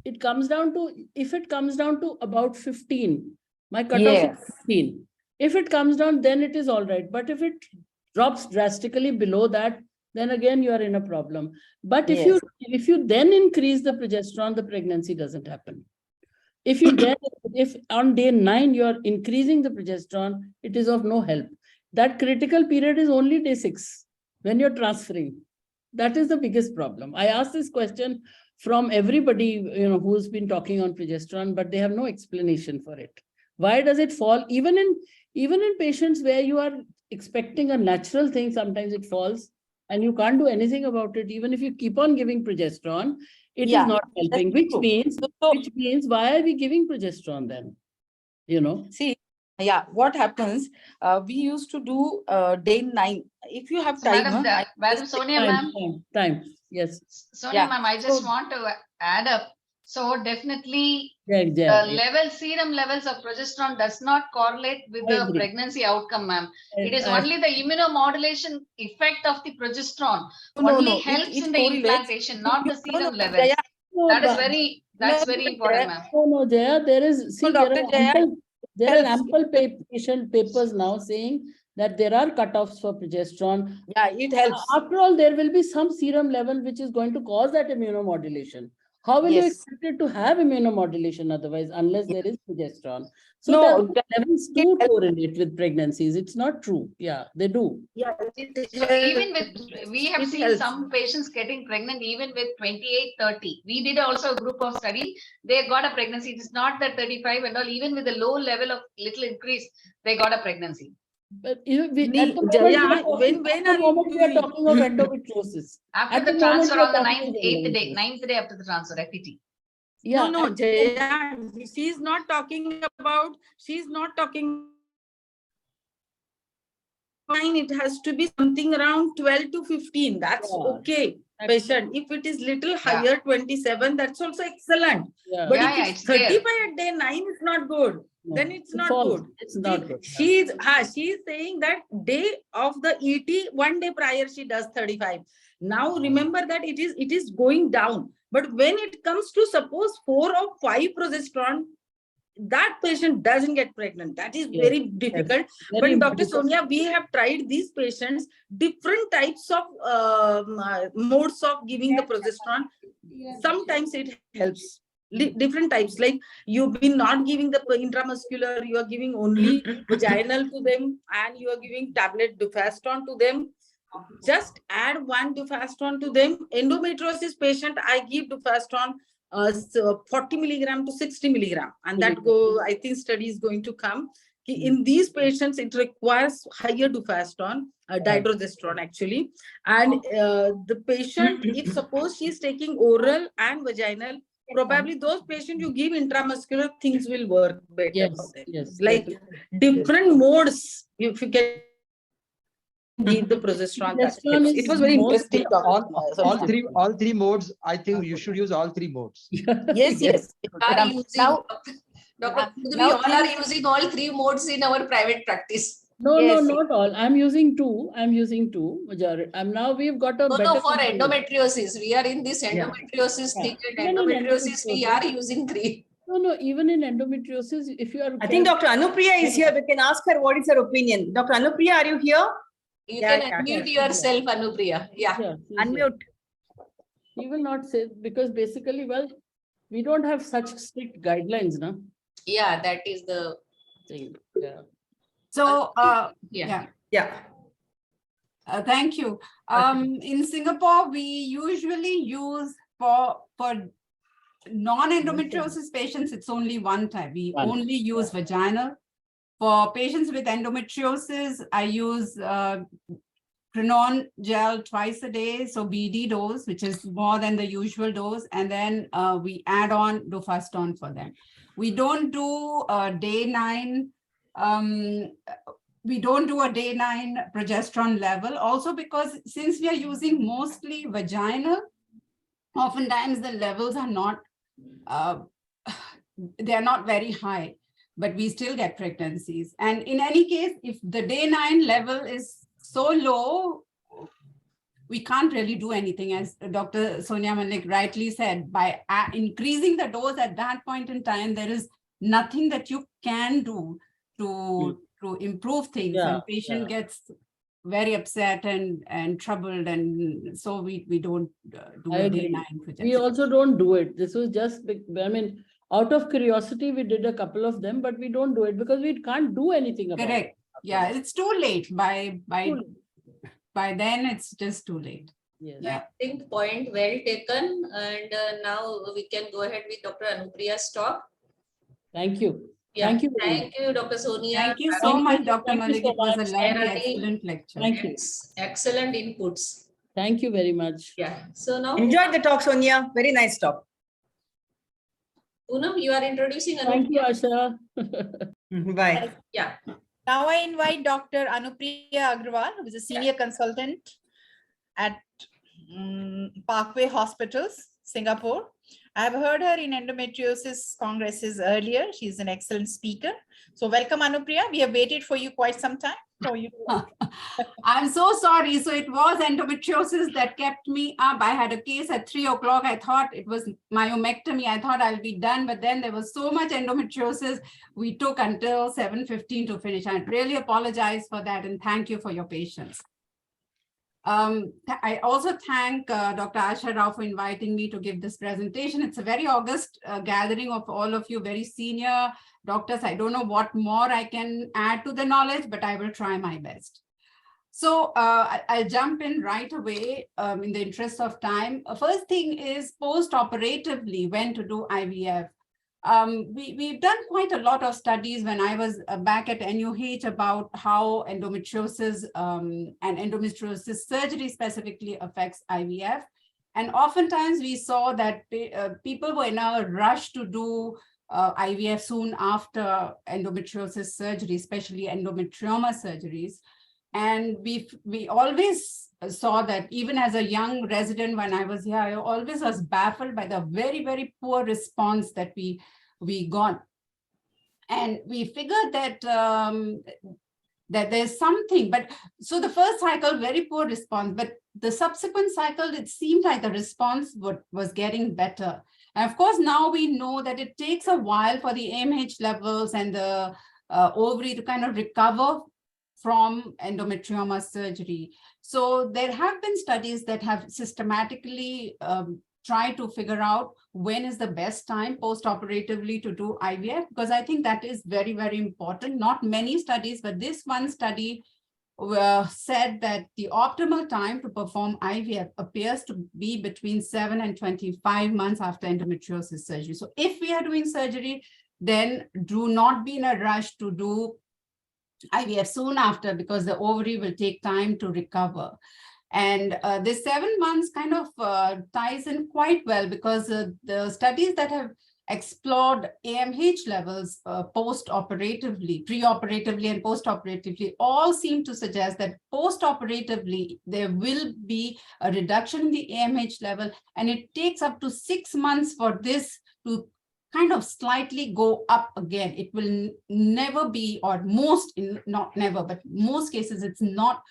It comes down to, if it comes down to about 15, my cutoff is 15. If it comes down, then it is all right. But if it drops drastically below that, then again you are in a problem. But if you then increase the progesterone, the pregnancy doesn't happen. If on day 9 you are increasing the progesterone, it is of no help. That critical period is only day 6 when you're transferring. That is the biggest problem. I asked this question from everybody, who's been talking on progesterone, but they have no explanation for it. Why does it fall? Even in patients where you are expecting a natural thing, sometimes it falls and you can't do anything about it. Even if you keep on giving progesterone, it is not helping, which means why are we giving progesterone then? See, what happens, we used to do day 9. If you have So, time. Madam Sonia, ma'am. Time. Yes. Sonia, ma'am, I just want to add up. So definitely serum levels of progesterone does not correlate with the pregnancy outcome, ma'am. It is only the immunomodulation effect of the progesterone helps in the implantation, not the serum levels. That's very important, ma'am. No, Jaya, there are ample patient papers now saying that there are cutoffs for progesterone. Yeah, it helps. After all, there will be some serum level which is going to cause that immunomodulation. How will you expect it to have immunomodulation otherwise, unless there is progesterone? So the levels do correlate with pregnancies. It's not true. Yeah, they do. Yeah. So even with, we have seen some patients getting pregnant even with 28, 30. We did also a group of study. They got a pregnancy. It's not that 35 and all. Even with a low level of little increase, they got a pregnancy. But when are we talking of endometriosis? After the transfer on the 9th day after the transfer, FET. Yeah. No, Jaya, she's not talking. Fine, it has to be something around 12 to 15. That's okay. Patient. If it is little higher, 27, that's also excellent. But if it's 35 at day 9, it's not good. Then it's not good. It's not good. She's saying that day of the ET, 1 day prior, she does 35. Now remember that it is going down. But when it comes to suppose 4 or 5 progesterone, that patient doesn't get pregnant. That is very difficult. But Dr. Sonia, we have tried these patients, different types of modes of giving the progesterone. Sometimes it helps. Different types, like you've been not giving the intramuscular, you are giving only vaginal to them, and you are giving tablet dufaston to them. Just add 1 dufaston to them. Endometriosis patient, I give dufaston 40 milligram to 60 milligram, and that I think study is going to come. In these patients, it requires higher dufaston, dydrogesterone actually, and the patient, if suppose she is taking oral and vaginal, probably those patients you give intramuscular, things will work better. Like different modes, if you can give the progesterone. It was very interesting. All three modes. I think you should use all 3 modes. Yes. Doctor, we all are using all 3 modes in our private practice. No, not all. I'm using 2. Majority. Now we've got a better. No, for endometriosis, we are in this endometriosis thing. Endometriosis, we are using 3. No, even in endometriosis, if you are. I think Dr. Anupriya is here. We can ask her what is her opinion. Dr. Anupriya, are you here? You can unmute yourself, Anupriya. Unmute. He will not say, because basically, we don't have such strict guidelines, no? Yeah, that is the thing. Yeah. So, thank you. In Singapore, we usually use for non-endometriosis patients, it's only 1 time. We only use vaginal. For patients with endometriosis, I use Crenone gel twice a day, so BD dose, which is more than the usual dose, and then we add on dufaston for them. We don't do day 9. We don't do a day 9 progesterone level, also because since we are using mostly vaginal, oftentimes the levels are not, they're not very high, but we still get pregnancies. And in any case, if the day 9 level is so low, we can't really do anything, as Dr. Sonia Malik rightly said. By increasing the dose at that point in time, there is nothing that you can do to improve things, and patient gets very upset and troubled, and so we don't do a day 9 projection. We also don't do it. This was just, out of curiosity, we did a couple of them, but we don't do it because we can't do anything about it. Correct. Yeah, it's too late. By then, it's just too late. Yes. I think point well taken. And now we can go ahead with Dr. Anupriya's talk. Thank you. Yeah. Thank you. very Thank you, Dr. Sonia. Thank you so Thank you. much, Dr. Thank you Malik. so It was a much. lovely, Very excellent lecture. Thank you. Excellent inputs. Thank you very much. Yeah. So now, Enjoyed the talk, Sonia. Very nice talk. Poonam, you are introducing Thank you, Anupriya. Asha. Bye. Yeah. Now I invite Dr. Anupriya Agrawal, who is a senior consultant at Parkway Hospitals, Singapore. I've heard her in endometriosis congresses earlier. She's an excellent speaker. So welcome, Anupriya. We have waited for you quite some time. So you I'm so sorry. So it was endometriosis that kept me up. I had a case at 3 o'clock. I thought it was myomectomy. I thought I'll be done, but then there was so much endometriosis. We took until 7:15 to finish. I really apologize for that and thank you for your patience. I also thank Dr. Asha Rao for inviting me to give this presentation. It's a very august gathering of all of you, very senior doctors. I don't know what more I can add to the knowledge, but I will try my best. So I'll jump in right away in the interest of time. First thing is post-operatively when to do IVF. We've done quite a lot of studies when I was back at NUH about how endometriosis and endometriosis surgery specifically affects IVF. And oftentimes we saw that people were in a rush to do IVF soon after endometriosis surgery, especially endometrioma surgeries. And we always saw that even as a young resident, when I was here, I always was baffled by the very, very poor response that we got. And we figured that that there's something, but so the first cycle, very poor response, but the subsequent cycle, it seemed like the response was getting better. And of course, now we know that it takes a while for the AMH levels and the ovary to kind of recover from endometrioma surgery. So there have been studies that have systematically tried to figure out when is the best time post-operatively to do IVF, because I think that is very, very important. Not many studies, but this one study said that the optimal time to perform IVF appears to be between 7 and 25 months after endometriosis surgery. So if we are doing surgery, then do not be in a rush to do IVF soon after, because the ovary will take time to recover. And this 7 months kind of ties in quite well, because the studies that have explored AMH levels post-operatively, pre-operatively and post-operatively all seem to suggest that post-operatively there will be a reduction in the AMH level, and it takes up to 6 months for this to kind of slightly go up again. It will never be, or not never, but most cases it's not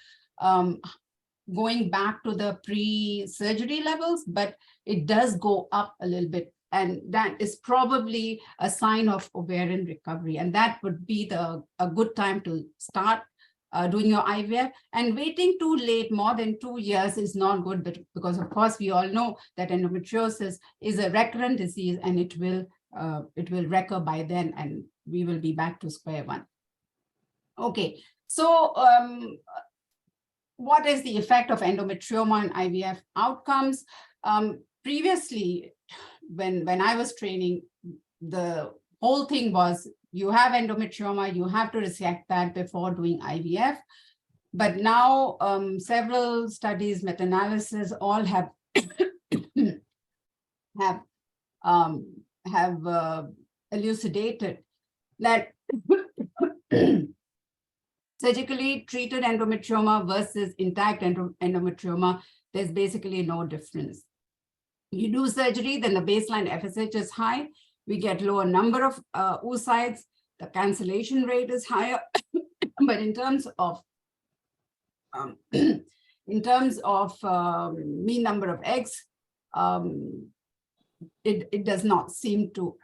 going back to the pre-surgery levels, but it does go up a little bit. And that is probably a sign of ovarian recovery. And that would be a good time to start doing your IVF. And waiting too late, more than 2 years, is not good, because of course we all know that endometriosis is a recurrent disease, and it will recur by then, and we will be back to square one. Okay, so what is the effect of endometrioma on IVF outcomes? Previously, when I was training, the whole thing was you have endometrioma, you have to resect that before doing IVF. But now several studies, meta-analysis, all have elucidated that surgically treated endometrioma versus intact endometrioma, there's basically no difference. You do surgery, then the baseline FSH is high. We get lower number of oocytes. The cancellation rate is higher. But in terms of mean number of eggs, it does not seem to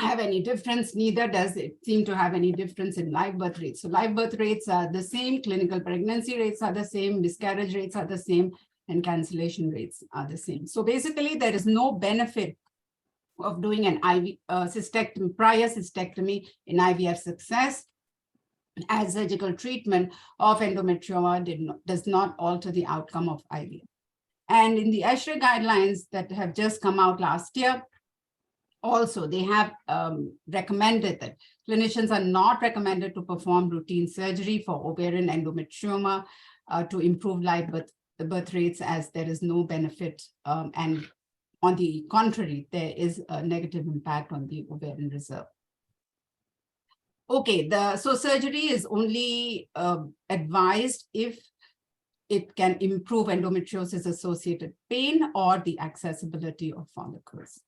have any difference. Neither does it seem to have any difference in live birth rates. So live birth rates are the same, clinical pregnancy rates are the same, miscarriage rates are the same, and cancellation rates are the same. So basically, there is no benefit of doing an cystectomy, prior cystectomy in IVF success, as surgical treatment of endometrioma does not alter the outcome of IVF. And in the ASHRAE guidelines that have just come out last year, also they have recommended that clinicians are not recommended to perform routine surgery for ovarian endometrioma to improve live birth rates, as there is no benefit, and on the contrary, there is a negative impact on the ovarian reserve. Okay, so surgery is only advised if it can improve endometriosis associated pain or the accessibility of follicles.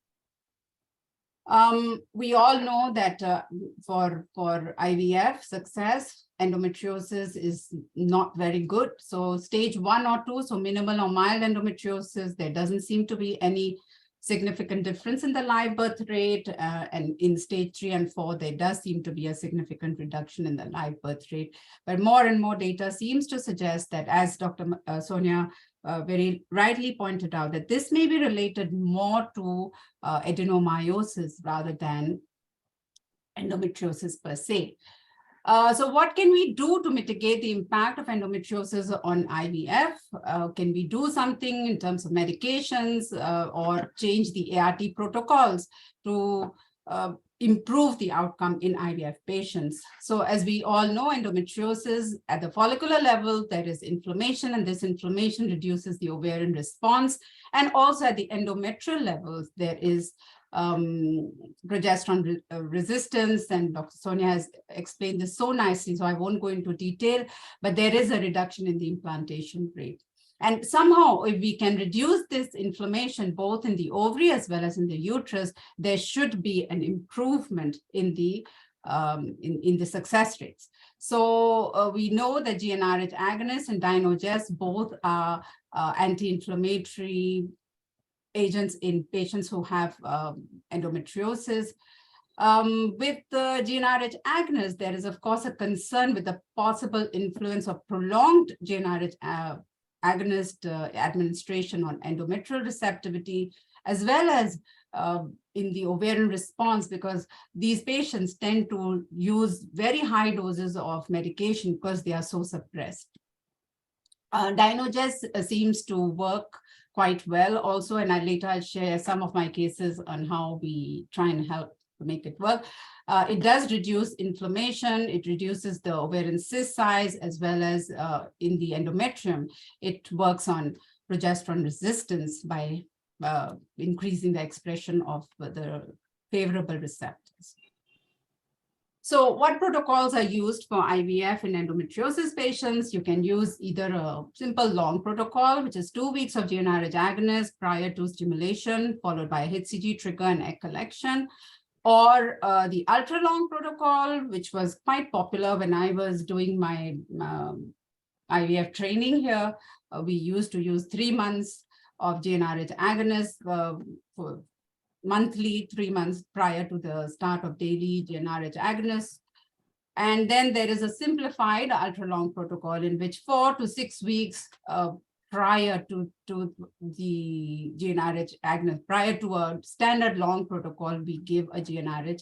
We all know that for IVF success, endometriosis is not very good. So stage 1 or 2, so minimal or mild endometriosis, there doesn't seem to be any significant difference in the live birth rate. And in stage 3 and 4, there does seem to be a significant reduction in the live birth rate. But more and more data seems to suggest that, as Dr. Sonia very rightly pointed out, that this may be related more to adenomyosis rather than endometriosis per se. So what can we do to mitigate the impact of endometriosis on IVF? Can we do something in terms of medications or change the ART protocols to improve the outcome in IVF patients? So as we all know, endometriosis at the follicular level, there is inflammation, and this inflammation reduces the ovarian response. And also at the endometrial levels, there is progesterone resistance, and Dr. Sonia has explained this so nicely, so I won't go into detail, but there is a reduction in the implantation rate. And somehow, if we can reduce this inflammation, both in the ovary as well as in the uterus, there should be an improvement in the success rates. So we know that GnRH agonists and Gynaecological both are anti-inflammatory agents in patients who have endometriosis. With the GnRH agonist, there is, of course, a concern with the possible influence of prolonged GnRH agonist administration on endometrial receptivity, as well as in the ovarian response, because these patients tend to use very high doses of medication because they are so suppressed. Gynaecological seems to work quite well also, and I'll share some of my cases on how we try and help to make it work. It does reduce inflammation, it reduces the ovarian cyst size, as well as in the endometrium, it works on progesterone resistance by increasing the expression of the favorable receptors. So what protocols are used for IVF in endometriosis patients? You can use either a simple long protocol, which is 2 weeks of GnRH agonist prior to stimulation, followed by a HCG trigger and egg collection, or the ultra-long protocol, which was quite popular when I was doing my IVF training here. We used to use 3 months of GnRH agonist for monthly, 3 months prior to the start of daily GnRH agonist. And then there is a simplified ultra-long protocol in which 4 to 6 weeks prior to the GnRH agonist, prior to a standard long protocol, we give a GnRH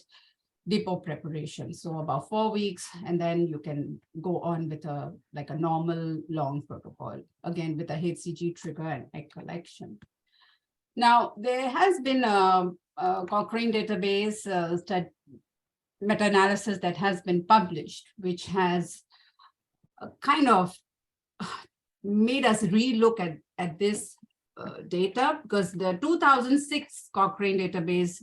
depot preparation. So about 4 weeks, and then you can go on with a normal long protocol, again with a HCG trigger and egg collection. Now, there has been a Cochrane database meta-analysis that has been published, which has kind of made us relook at this data, because the 2006 Cochrane database,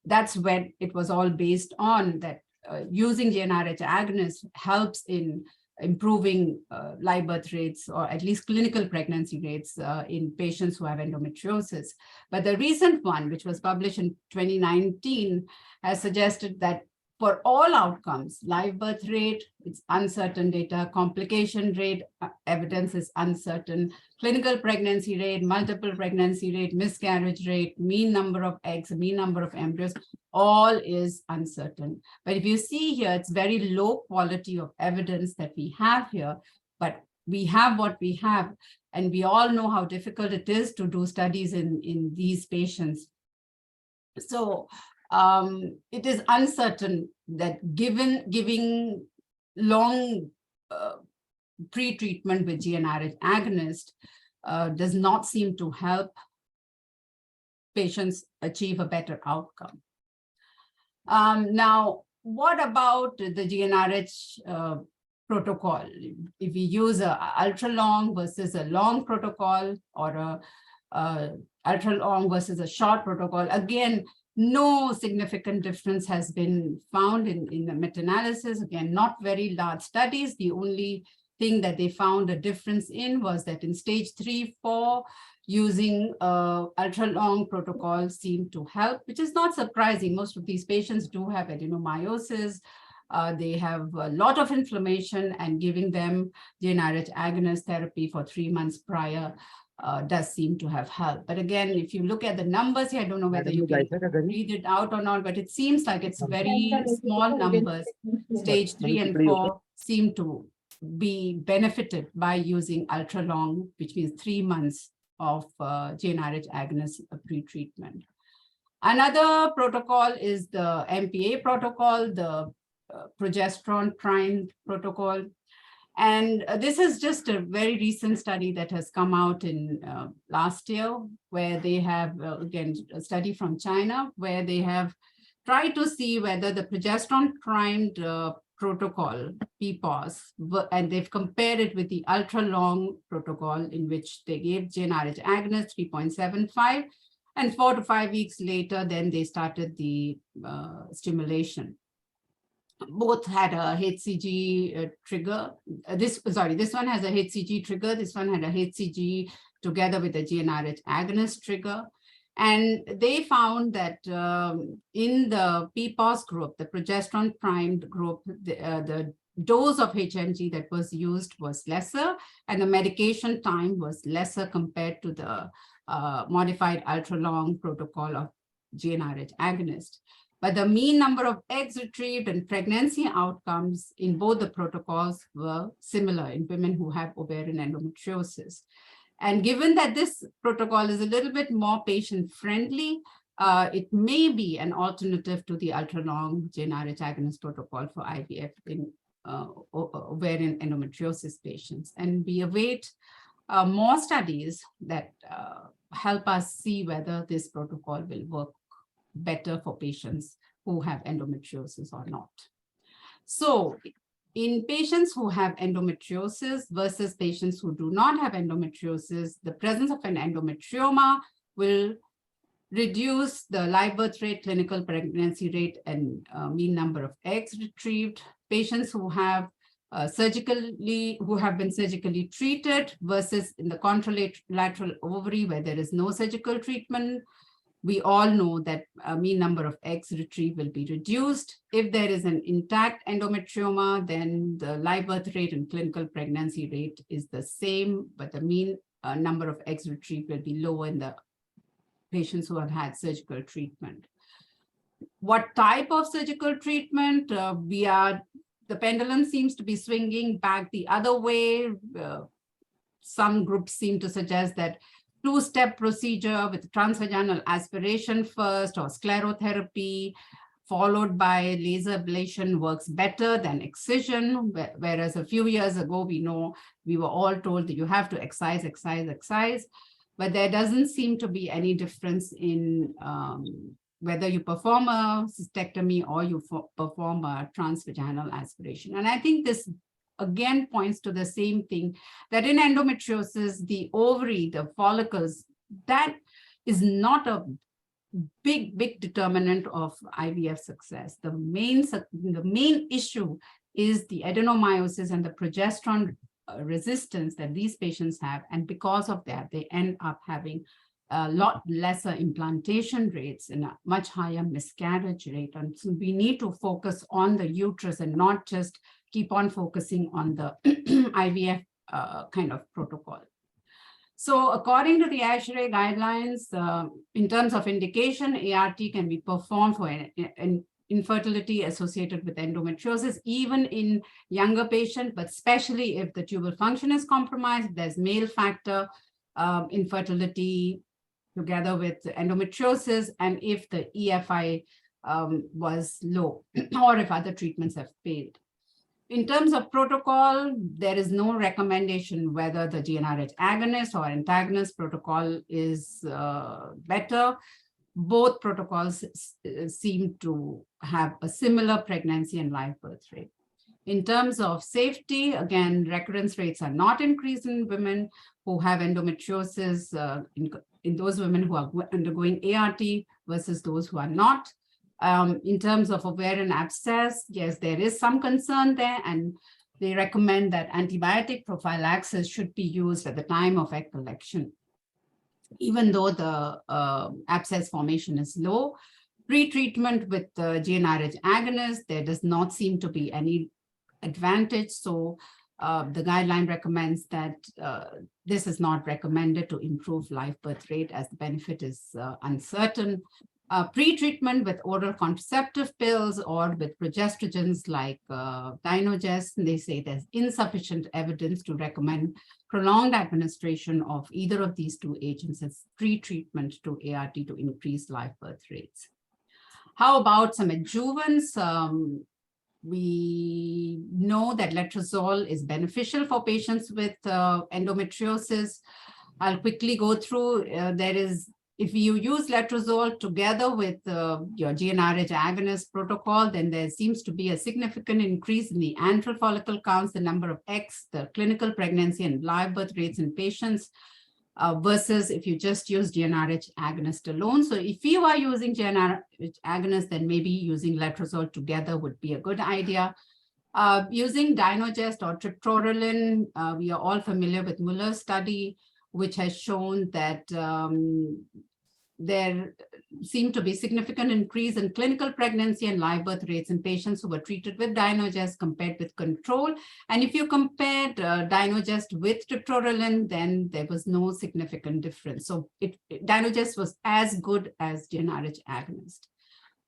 that's when it was all based on, that using GnRH agonist helps in improving live birth rates, or at least clinical pregnancy rates in patients who have endometriosis. But the recent one, which was published in 2019, has suggested that for all outcomes, live birth rate, it's uncertain data, complication rate, evidence is uncertain, clinical pregnancy rate, multiple pregnancy rate, miscarriage rate, mean number of eggs, mean number of embryos, all is uncertain. But if you see here, it's very low quality of evidence that we have here, but we have what we have, and we all know how difficult it is to do studies in these patients. So it is uncertain that giving long pre-treatment with GnRH agonist does not seem to help patients achieve a better outcome. Now, what about the GnRH protocol? If we use a ultra long versus a long protocol, or a ultra long versus a short protocol, again, no significant difference has been found in the meta-analysis. Again, not very large studies. The only thing that they found a difference in was that in stage 3-4, using ultra-long protocol seemed to help, which is not surprising. Most of these patients do have adenomyosis. They have a lot of inflammation, and giving them GnRH agonist therapy for 3 months prior does seem to have helped. But again, if you look at the numbers here, I don't know whether you can read it out or not, but it seems like it's very small numbers. Stage 3 and 4 seem to be benefited by using ultra long, which means 3 months of GnRH agonist pre-treatment. Another protocol is the MPA protocol, the progesterone primed protocol. And this is just a very recent study that has come out in last year, where they have, again, a study from China, where they have tried to see whether the progesterone primed protocol, PPOS, and they've compared it with the ultra long protocol, in which they gave GnRH agonist 3.75, and 4 to 5 weeks later, then they started the stimulation. Both had a HCG trigger. This one has a HCG trigger. This one had a HCG together with a GnRH agonist trigger. And they found that in the PPOS group, the progesterone primed group, the dose of HMG that was used was lesser, and the medication time was lesser compared to the modified ultra-long protocol of GnRH agonist. But the mean number of eggs retrieved and pregnancy outcomes in both the protocols were similar in women who have ovarian endometriosis. And given that this protocol is a little bit more patient-friendly, it may be an alternative to the ultra-long GnRH agonist protocol for IVF in ovarian endometriosis patients. And we await more studies that help us see whether this protocol will work better for patients who have endometriosis or not. So in patients who have endometriosis versus patients who do not have endometriosis, the presence of an endometrioma will reduce the live birth rate, clinical pregnancy rate, and mean number of eggs retrieved. Patients who have been surgically treated versus in the contralateral ovary where there is no surgical treatment, we all know that mean number of eggs retrieved will be reduced. If there is an intact endometrioma, then the live birth rate and clinical pregnancy rate is the same, but the mean number of eggs retrieved will be lower in the patients who have had surgical treatment. What type of surgical treatment? The pendulum seems to be swinging back the other way. Some groups seem to suggest that two-step procedure with transvaginal aspiration first, or sclerotherapy followed by laser ablation works better than excision, whereas a few years ago we were all told that you have to excise, but there doesn't seem to be any difference in whether you perform a cystectomy or you perform a transvaginal aspiration. And I think this again points to the same thing, that in endometriosis, the ovary, the follicles, that is not a big determinant of IVF success. The main issue is the adenomyosis and the progesterone resistance that these patients have. And because of that, they end up having a lot lesser implantation rates and a much higher miscarriage rate. And so we need to focus on the uterus and not just keep on focusing on the IVF kind of protocol. So according to the ASHRAE guidelines, in terms of indication, ART can be performed for an infertility associated with endometriosis, even in younger patients, but especially if the tubal function is compromised, there's male factor infertility together with endometriosis, and if the EFI was low, or if other treatments have failed. In terms of protocol, there is no recommendation whether the GnRH agonist or antagonist protocol is better. Both protocols seem to have a similar pregnancy and live birth rate. In terms of safety, again, recurrence rates are not increased in women who have endometriosis, in those women who are undergoing ART versus those who are not. In terms of ovarian abscess, yes, there is some concern there, and they recommend that antibiotic prophylaxis should be used at the time of egg collection. Even though the abscess formation is low, pre-treatment with the GnRH agonist, there does not seem to be any advantage. So the guideline recommends that this is not recommended to improve live birth rate, as the benefit is uncertain. Pre-treatment with oral contraceptive pills or with progestogens like Dynogest, they say there's insufficient evidence to recommend prolonged administration of either of these two agents as pre-treatment to ART to increase live birth rates. How about some adjuvants? We know that letrozole is beneficial for patients with endometriosis. I'll quickly go through. If you use letrozole together with your GnRH agonist protocol, then there seems to be a significant increase in the antral follicle counts, the number of eggs, the clinical pregnancy and live birth rates in patients, versus if you just use GnRH agonist alone. So if you are using GnRH agonist, then maybe using letrozole together would be a good idea. Using Dynogest or triptorelin, we are all familiar with Muller's study, which has shown that there seemed to be significant increase in clinical pregnancy and live birth rates in patients who were treated with Dynogest compared with control. And if you compared Dynogest with triptorelin, then there was no significant difference. So Dynogest was as good as GnRH agonist.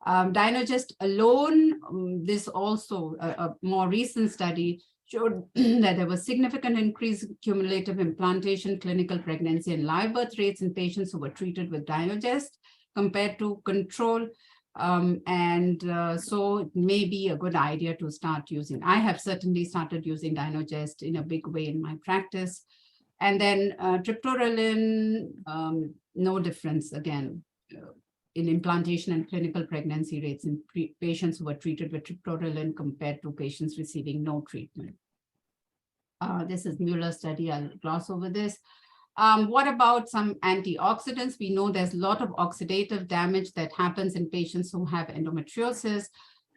Dynogest alone, this also a more recent study showed that there was significant increase in cumulative implantation, clinical pregnancy, and live birth rates in patients who were treated with Dynogest compared to control. So it may be a good idea to start using. I have certainly started using Dynogest in a big way in my practice. And then triptorelin, no difference again in implantation and clinical pregnancy rates in patients who were treated with triptorelin compared to patients receiving no treatment. This is Muller's study. I'll gloss over this. What about some antioxidants? We know there's a lot of oxidative damage that happens in patients who have endometriosis.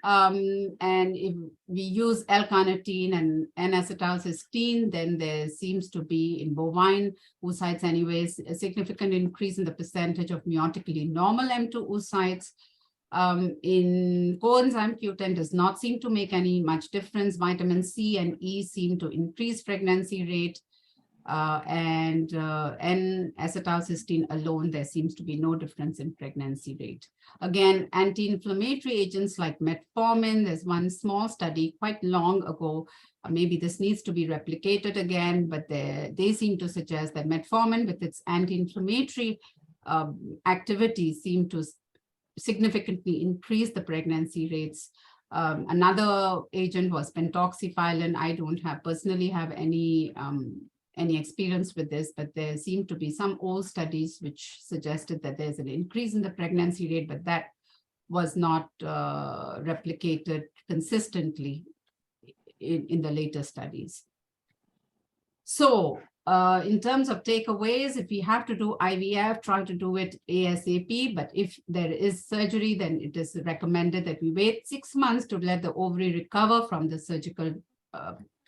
And if we use L-carnitine and N-acetylcysteine, then there seems to be in bovine oocytes anyways, a significant increase in the percentage of meiotically normal M2 oocytes. In coenzyme Q10 does not seem to make any much difference. Vitamin C and E seem to increase pregnancy rate. N-acetylcysteine alone, there seems to be no difference in pregnancy rate. Again, anti-inflammatory agents like metformin, there's one small study quite long ago. Maybe this needs to be replicated again, but they seem to suggest that metformin with its anti-inflammatory activity seem to significantly increase the pregnancy rates. Another agent was pentoxifylline. I don't personally have any experience with this, but there seem to be some old studies which suggested that there's an increase in the pregnancy rate, but that was not replicated consistently in the later studies. So in terms of takeaways, if we have to do IVF, try to do it ASAP, but if there is surgery, then it is recommended that we wait 6 months to let the ovary recover from the surgical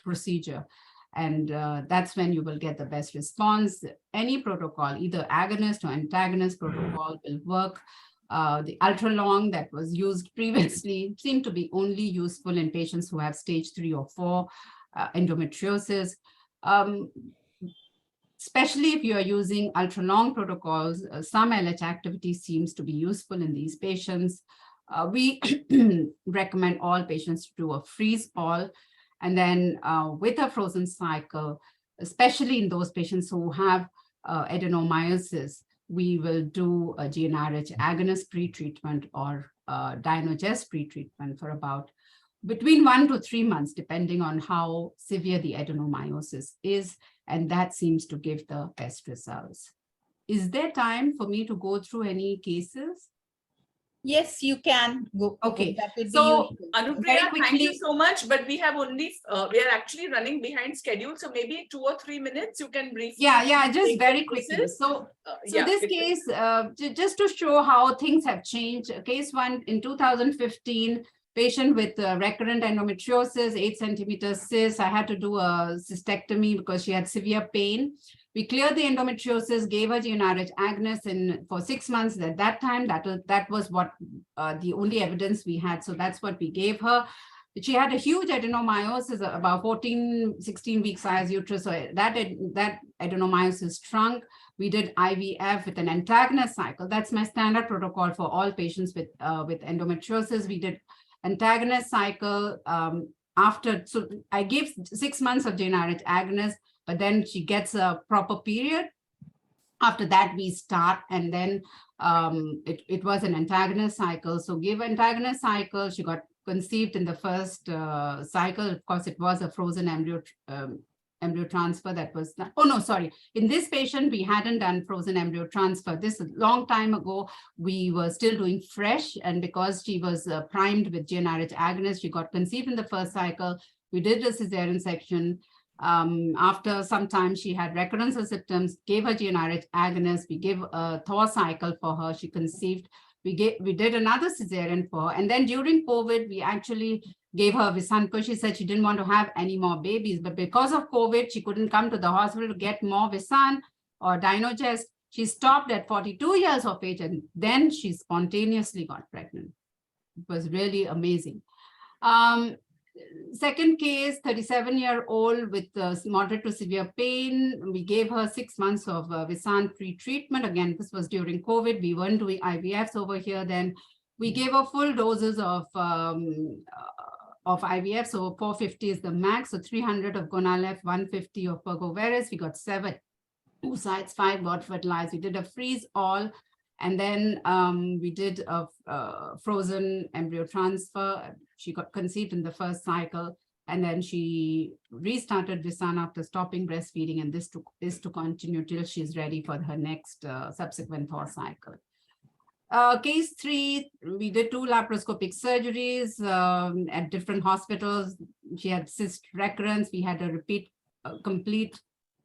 procedure. And that's when you will get the best response. Any protocol, either agonist or antagonist protocol will work. The ultralong that was used previously seemed to be only useful in patients who have stage 3 or 4 endometriosis. Especially if you are using ultralong protocols, some LH activity seems to be useful in these patients. We recommend all patients to do a freeze all. And then with a frozen cycle, especially in those patients who have adenomyosis, we will do a GnRH agonist pretreatment or Dynogest pretreatment for about between 1 to 3 months, depending on how severe the adenomyosis is, and that seems to give the best results. Is there time for me to go through any cases? Yes, you can go. Okay, That would be so useful. Anupriya, very thank you quickly. so much, but we have only, we are actually running behind schedule. So maybe 2 or 3 minutes, you can briefly. Yeah, just take very the quickly. cases. So Yeah, this because- case, just to show how things have changed, case 1 in 2015, patient with recurrent endometriosis, 8 centimeter cyst. I had to do a cystectomy because she had severe pain. We cleared the endometriosis, gave her GnRH agonist for 6 months. At that time, that was what the only evidence we had. So that's what we gave her. She had a huge adenomyosis, about 14, 16 week size uterus. So that adenomyosis shrunk. We did IVF with an antagonist cycle. That's my standard protocol for all patients with endometriosis. We did antagonist cycle after. So I gave 6 months of GnRH agonist, but then she gets a proper period. After that, we start, and then it was an antagonist cycle. So give antagonist cycle. She got conceived in the first cycle. Of course, it was a frozen embryo transfer that was done. Oh, no, sorry. In this patient, we hadn't done frozen embryo transfer. This a long time ago, we were still doing fresh. And because she was primed with GnRH agonist, she got conceived in the first cycle. We did a cesarean section. After some time, she had recurrence of symptoms, gave her GnRH agonist. We gave a Thor cycle for her. She conceived. We did another cesarean for her. And then during COVID, we actually gave her Visan because she said she didn't want to have any more babies. But because of COVID, she couldn't come to the hospital to get more Visan or Dynogest. She stopped at 42 years of age, and then she spontaneously got pregnant. It was really amazing. Second case, 37-year-old with moderate to severe pain. We gave her 6 months of Visan pre-treatment. Again, this was during COVID. We weren't doing IVFs over here then. We gave her full doses of IVF. So 450 is the max. So 300 of Gonalef, 150 of Pergoveris. We got 7 oocytes, 5 got fertilized. We did a freeze all. And then we did a frozen embryo transfer. She got conceived in the first cycle, and then she restarted Visan after stopping breastfeeding, and this is to continue till she's ready for her next subsequent Thor cycle. Case 3, we did 2 laparoscopic surgeries at different hospitals. She had cyst recurrence. We had a repeat, complete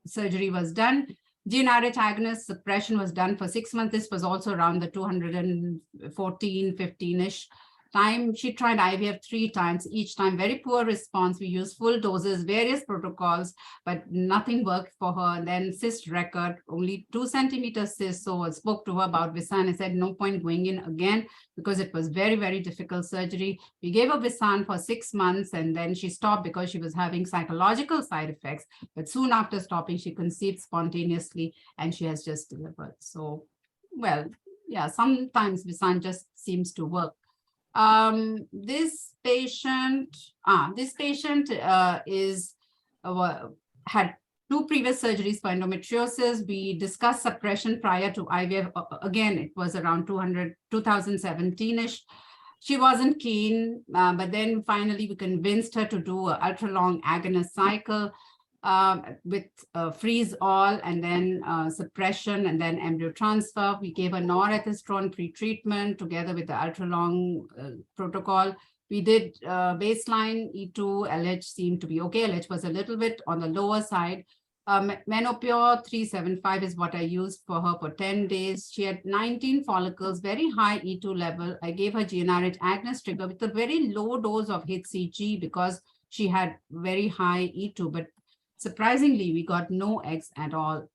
surgery was done. GnRH agonist suppression was done for 6 months. This was also around the 214, 15-ish time. She tried IVF 3 times, each time very poor response. We used full doses, various protocols, but nothing worked for her. And then cyst record, only 2 centimeter cyst. So I spoke to her about Visan. I said, no point going in again because it was very, very difficult surgery. We gave her Visan for 6 months, and then she stopped because she was having psychological side effects. But soon after stopping, she conceived spontaneously, and she has just delivered. So, well, yeah, sometimes Visan just seems to work. This patient had 2 previous surgeries for endometriosis. We discussed suppression prior to IVF. Again, it was around 2017-ish. She wasn't keen, but then finally we convinced her to do an ultra-long agonist cycle with freeze all, and then suppression, and then embryo transfer. We gave her norethistron pre-treatment together with the ultra-long protocol. We did baseline E2, LH seemed to be okay. LH was a little bit on the lower side. Menopure 375 is what I used for her for 10 days. She had 19 follicles, very high E2 level. I gave her GnRH agonist trigger with a very low dose of HCG because she had very high E2, but surprisingly, we got no eggs at all.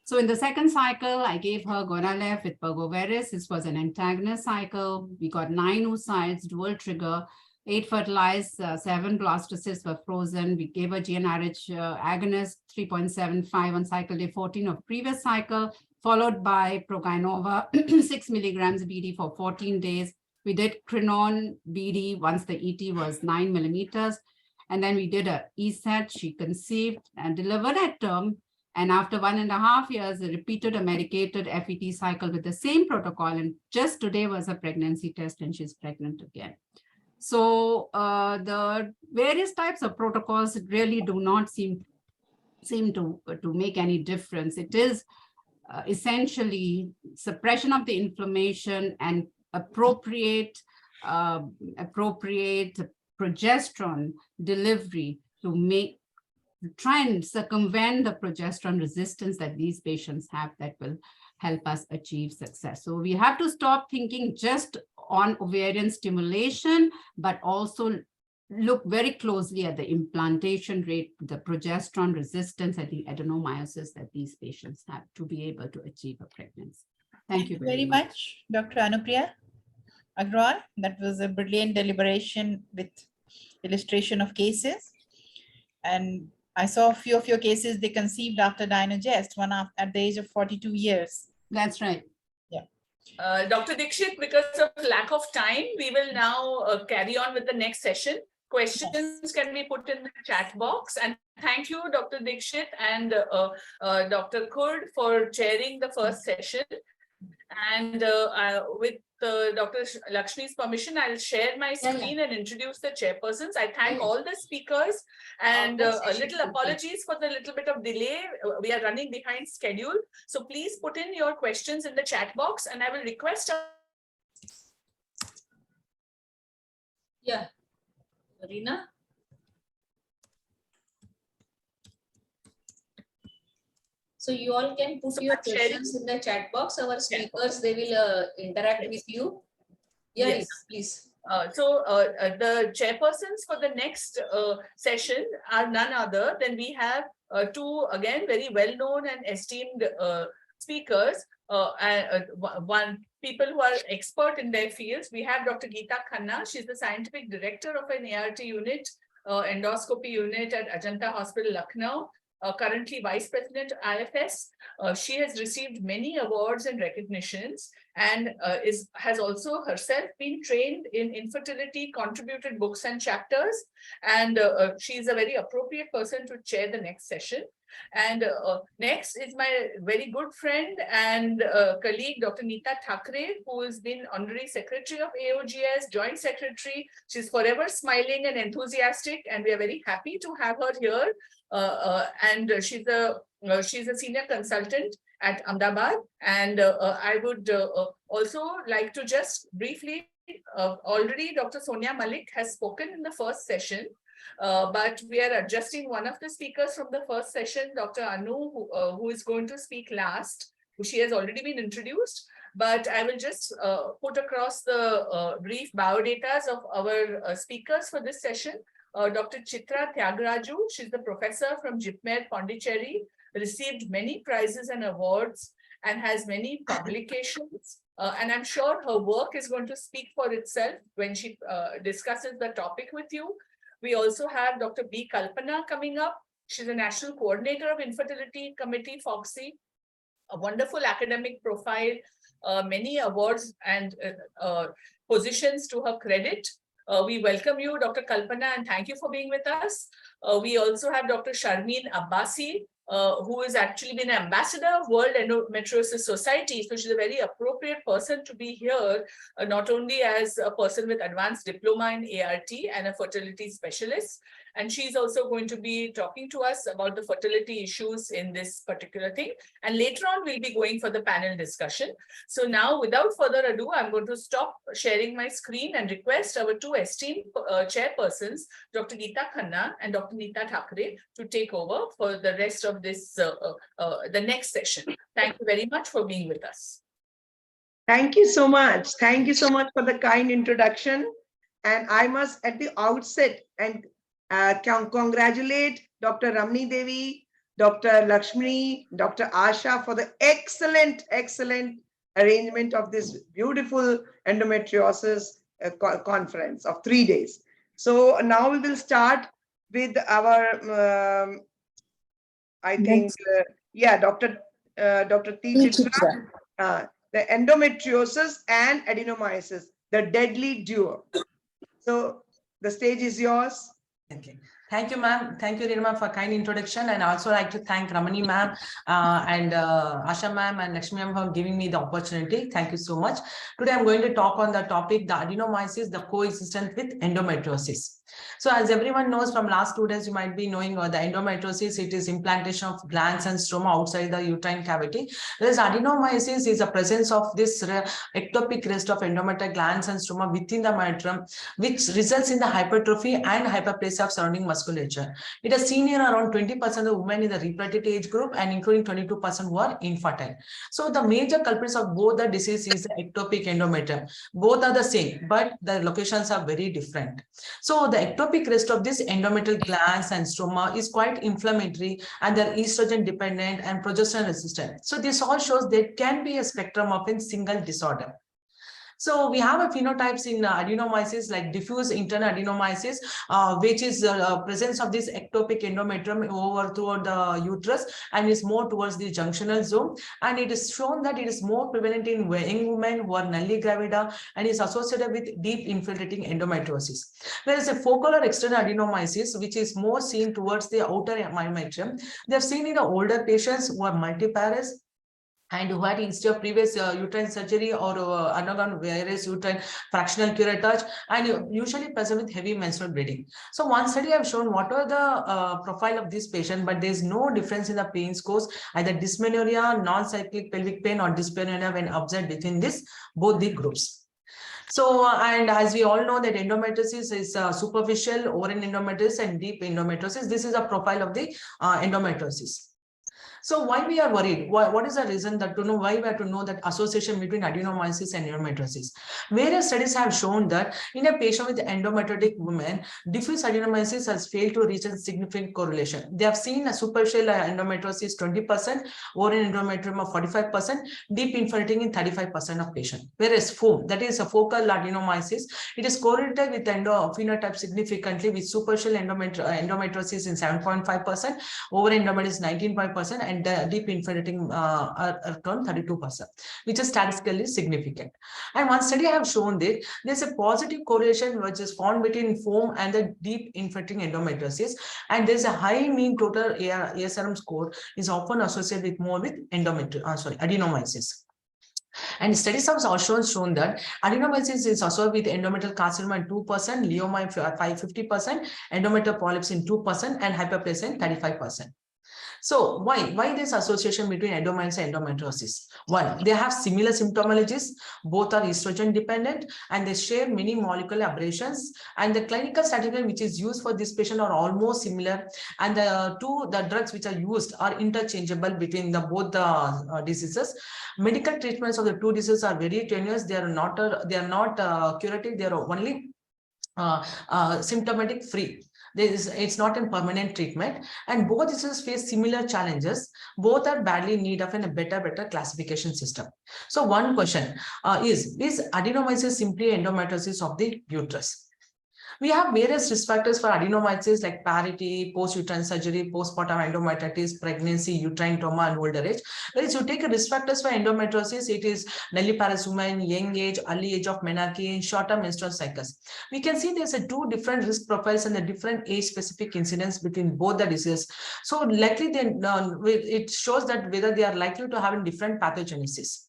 So in the second cycle, I gave her Gonalef with Pergoveris. This was an antagonist cycle. We got 9 oocytes, dual trigger, 8 fertilized, 7 blastocysts were frozen. We gave her GnRH agonist, 3.75 on cycle day 14 of previous cycle, followed by Proginova, 6 milligrams BD for 14 days. We did Crinon BD once the ET was 9 millimeters. And then we did a ESAT. She conceived and delivered at term. And after 1.5 years, repeated a medicated FET cycle with the same protocol. And just today was a pregnancy test, and she's pregnant again. So the various types of protocols really do not seem to make any difference. It is essentially suppression of the inflammation and appropriate progesterone delivery to try and circumvent the progesterone resistance that these patients have, that will help us achieve success. So we have to stop thinking just on ovarian stimulation, but also look very closely at the implantation rate, the progesterone resistance, and the adenomyosis that these patients have to be able to achieve a pregnancy. Thank you very much, Dr. Anupriya Agrawal. That was a brilliant deliberation with illustration of cases. And I saw a few of your cases, they conceived after Dynagest, one at the age of 42 years. That's right. Yeah. Dr. Dixit, because of lack of time, we will now carry on with the next session. Questions can be put in the chat box. And thank you, Dr. Dixit and Dr. Kurd for chairing the first session. And with Dr. Lakshmi's permission, I'll share my screen and introduce the chairpersons. I thank all the speakers, and a little apologies for the little bit of delay. We are running behind schedule. So please put in your questions in the chat box, and I will request. Yeah. Marina? So you all can put your questions in the chat box. Our speakers, they will interact with you. Yeah, Yes. please. The chairpersons for the next session are none other than we have two, again, very well-known and esteemed speakers, people who are expert in their fields. We have Dr. Geeta Khanna. She's the scientific director of an ART unit, endoscopy unit at Ajanta Hospital, Lucknow. Currently Vice President IFS. She has received many awards and recognitions, and has also herself been trained in infertility, contributed books and chapters, and she is a very appropriate person to chair the next session. And next is my very good friend and colleague, Dr. Neeta Thakre, who has been Honorary Secretary of AOGS, Joint Secretary. She's forever smiling and enthusiastic, and we are very happy to have her here. And she's a senior consultant at Ahmedabad. And I would also like to just briefly, already Dr. Sonia Malik has spoken in the first session. But we are adjusting one of the speakers from the first session, Dr. Anu, who is going to speak last. She has already been introduced, but I will just put across the brief biodatas of our speakers for this session. Dr. Chitra Tyagaraju, she's the professor from JIPMER, Pondicherry, received many prizes and awards and has many publications. And I'm sure her work is going to speak for itself when she discusses the topic with you. We also have Dr. B. Kalpana coming up. She's a national coordinator of Infertility Committee, FOGSI, a wonderful academic profile, many awards and positions to her credit. We welcome you, Dr. Kalpana, and thank you for being with us. We also have Dr. Sharmeen Abbasi, who has actually been ambassador of World Endometriosis Society. So she's a very appropriate person to be here, not only as a person with advanced diploma in ART and a fertility specialist. And she's also going to be talking to us about the fertility issues in this particular thing. And later on, we'll be going for the panel discussion. So now, without further ado, I'm going to stop sharing my screen and request our two esteemed chairpersons, Dr. Geeta Khanna and Dr. Neeta Thakre, to take over for the rest of this, the next session. Thank you very much for being with us. Thank you so much. Thank you so much for the kind introduction. And I must at the outset and congratulate Dr. Ramani Devi, Dr. Lakshmi, Dr. Asha for the excellent arrangement of this beautiful endometriosis conference of 3 days. So now we will start with our, I think, Dr. T. Chitra, the endometriosis and adenomyosis, the deadly duo. So the stage is yours. Okay. Thank you, ma'am. Thank you, Rima, for kind introduction. And also like to thank Ramani, ma'am, and Asha, ma'am, and Lakshmi, ma'am, for giving me the opportunity. Thank you so much. Today, I'm going to talk on the topic, the adenomyosis, the coexistence with endometriosis. So as everyone knows from last 2 days, you might be knowing the endometriosis, it is implantation of glands and stroma outside the uterine cavity. Whereas adenomyosis is the presence of this ectopic rest of endometrial glands and stroma within the metrium, which results in the hypertrophy and hyperplasia of surrounding musculature. It is seen in around 20% of women in the reproductive age group and including 22% who are infertile. So the major culprits of both the disease is the ectopic endometrium. Both are the same, but the locations are very different. So the ectopic rest of this endometrial glands and stroma is quite inflammatory and they're estrogen dependent and progesterone resistant. So this all shows there can be a spectrum of a single disorder. So we have a phenotypes in adenomyosis like diffuse internal adenomyosis, which is presence of this ectopic endometrium over toward the uterus and is more towards the junctional zone. And it is shown that it is more prevalent in young women who are nulli gravida and is associated with deep infiltrating endometriosis. Whereas a focal or external adenomyosis, which is more seen towards the outer myometrium, they have seen in the older patients who are multiparous and who had instead of previous uterine surgery or undergone various uterine fractional curettage and usually present with heavy menstrual bleeding. So one study have shown what are the profile of this patient, but there is no difference in the pain scores, either dysmenorrhea, non-cyclic pelvic pain or dysmenorrhea when observed between this both the groups. So, and as we all know that endometriosis is superficial, ovarian endometriosis and deep endometriosis. This is a profile of the endometriosis. So why we are worried? What is the reason that to know why we have to know that association between adenomyosis and endometriosis? Various studies have shown that in a patient with endometriotic women, diffuse adenomyosis has failed to reach a significant correlation. They have seen a superficial endometriosis 20%, ovarian endometrium of 45%, deep infiltrating in 35% of patients. Whereas FOM, that is a focal adenomyosis, it is correlated with phenotype significantly with superficial endometriosis in 7.5%, ovarian endometriosis 19.5%, and deep infiltrating are around 32%, which is statistically significant. And one study I have shown that there's a positive correlation which is found between foam and the deep infiltrating endometriosis, and there's a high mean total ASRM score is often associated with more with adenomyosis. And studies have also shown that adenomyosis is associated with endometrial carcinoma in 2%, leoma in 50%, endometrial polyps in 2%, and hyperplasia in 35%. So why this association between endometriosis and endometriosis? One, they have similar symptomologies, both are estrogen dependent, and they share many molecular aberrations, and the clinical strategy which is used for this patient are almost similar, and the drugs which are used are interchangeable between both the diseases. Medical treatments of the two diseases are very tenuous. They are not curative. They are only symptomatic free. It's not a permanent treatment, and both diseases face similar challenges. Both are badly in need of a better classification system. So one question is adenomyosis simply endometriosis of the uterus? We have various risk factors for adenomyosis like parity, post-uterine surgery, postpartum endometritis, pregnancy, uterine trauma, and older age. Whereas you take risk factors for endometriosis, it is nulliparous women, young age, early age of menarche, shorter menstrual cycles. We can see there's two different risk profiles and the different age-specific incidence between both the diseases. So likely then it shows that whether they are likely to have a different pathogenesis.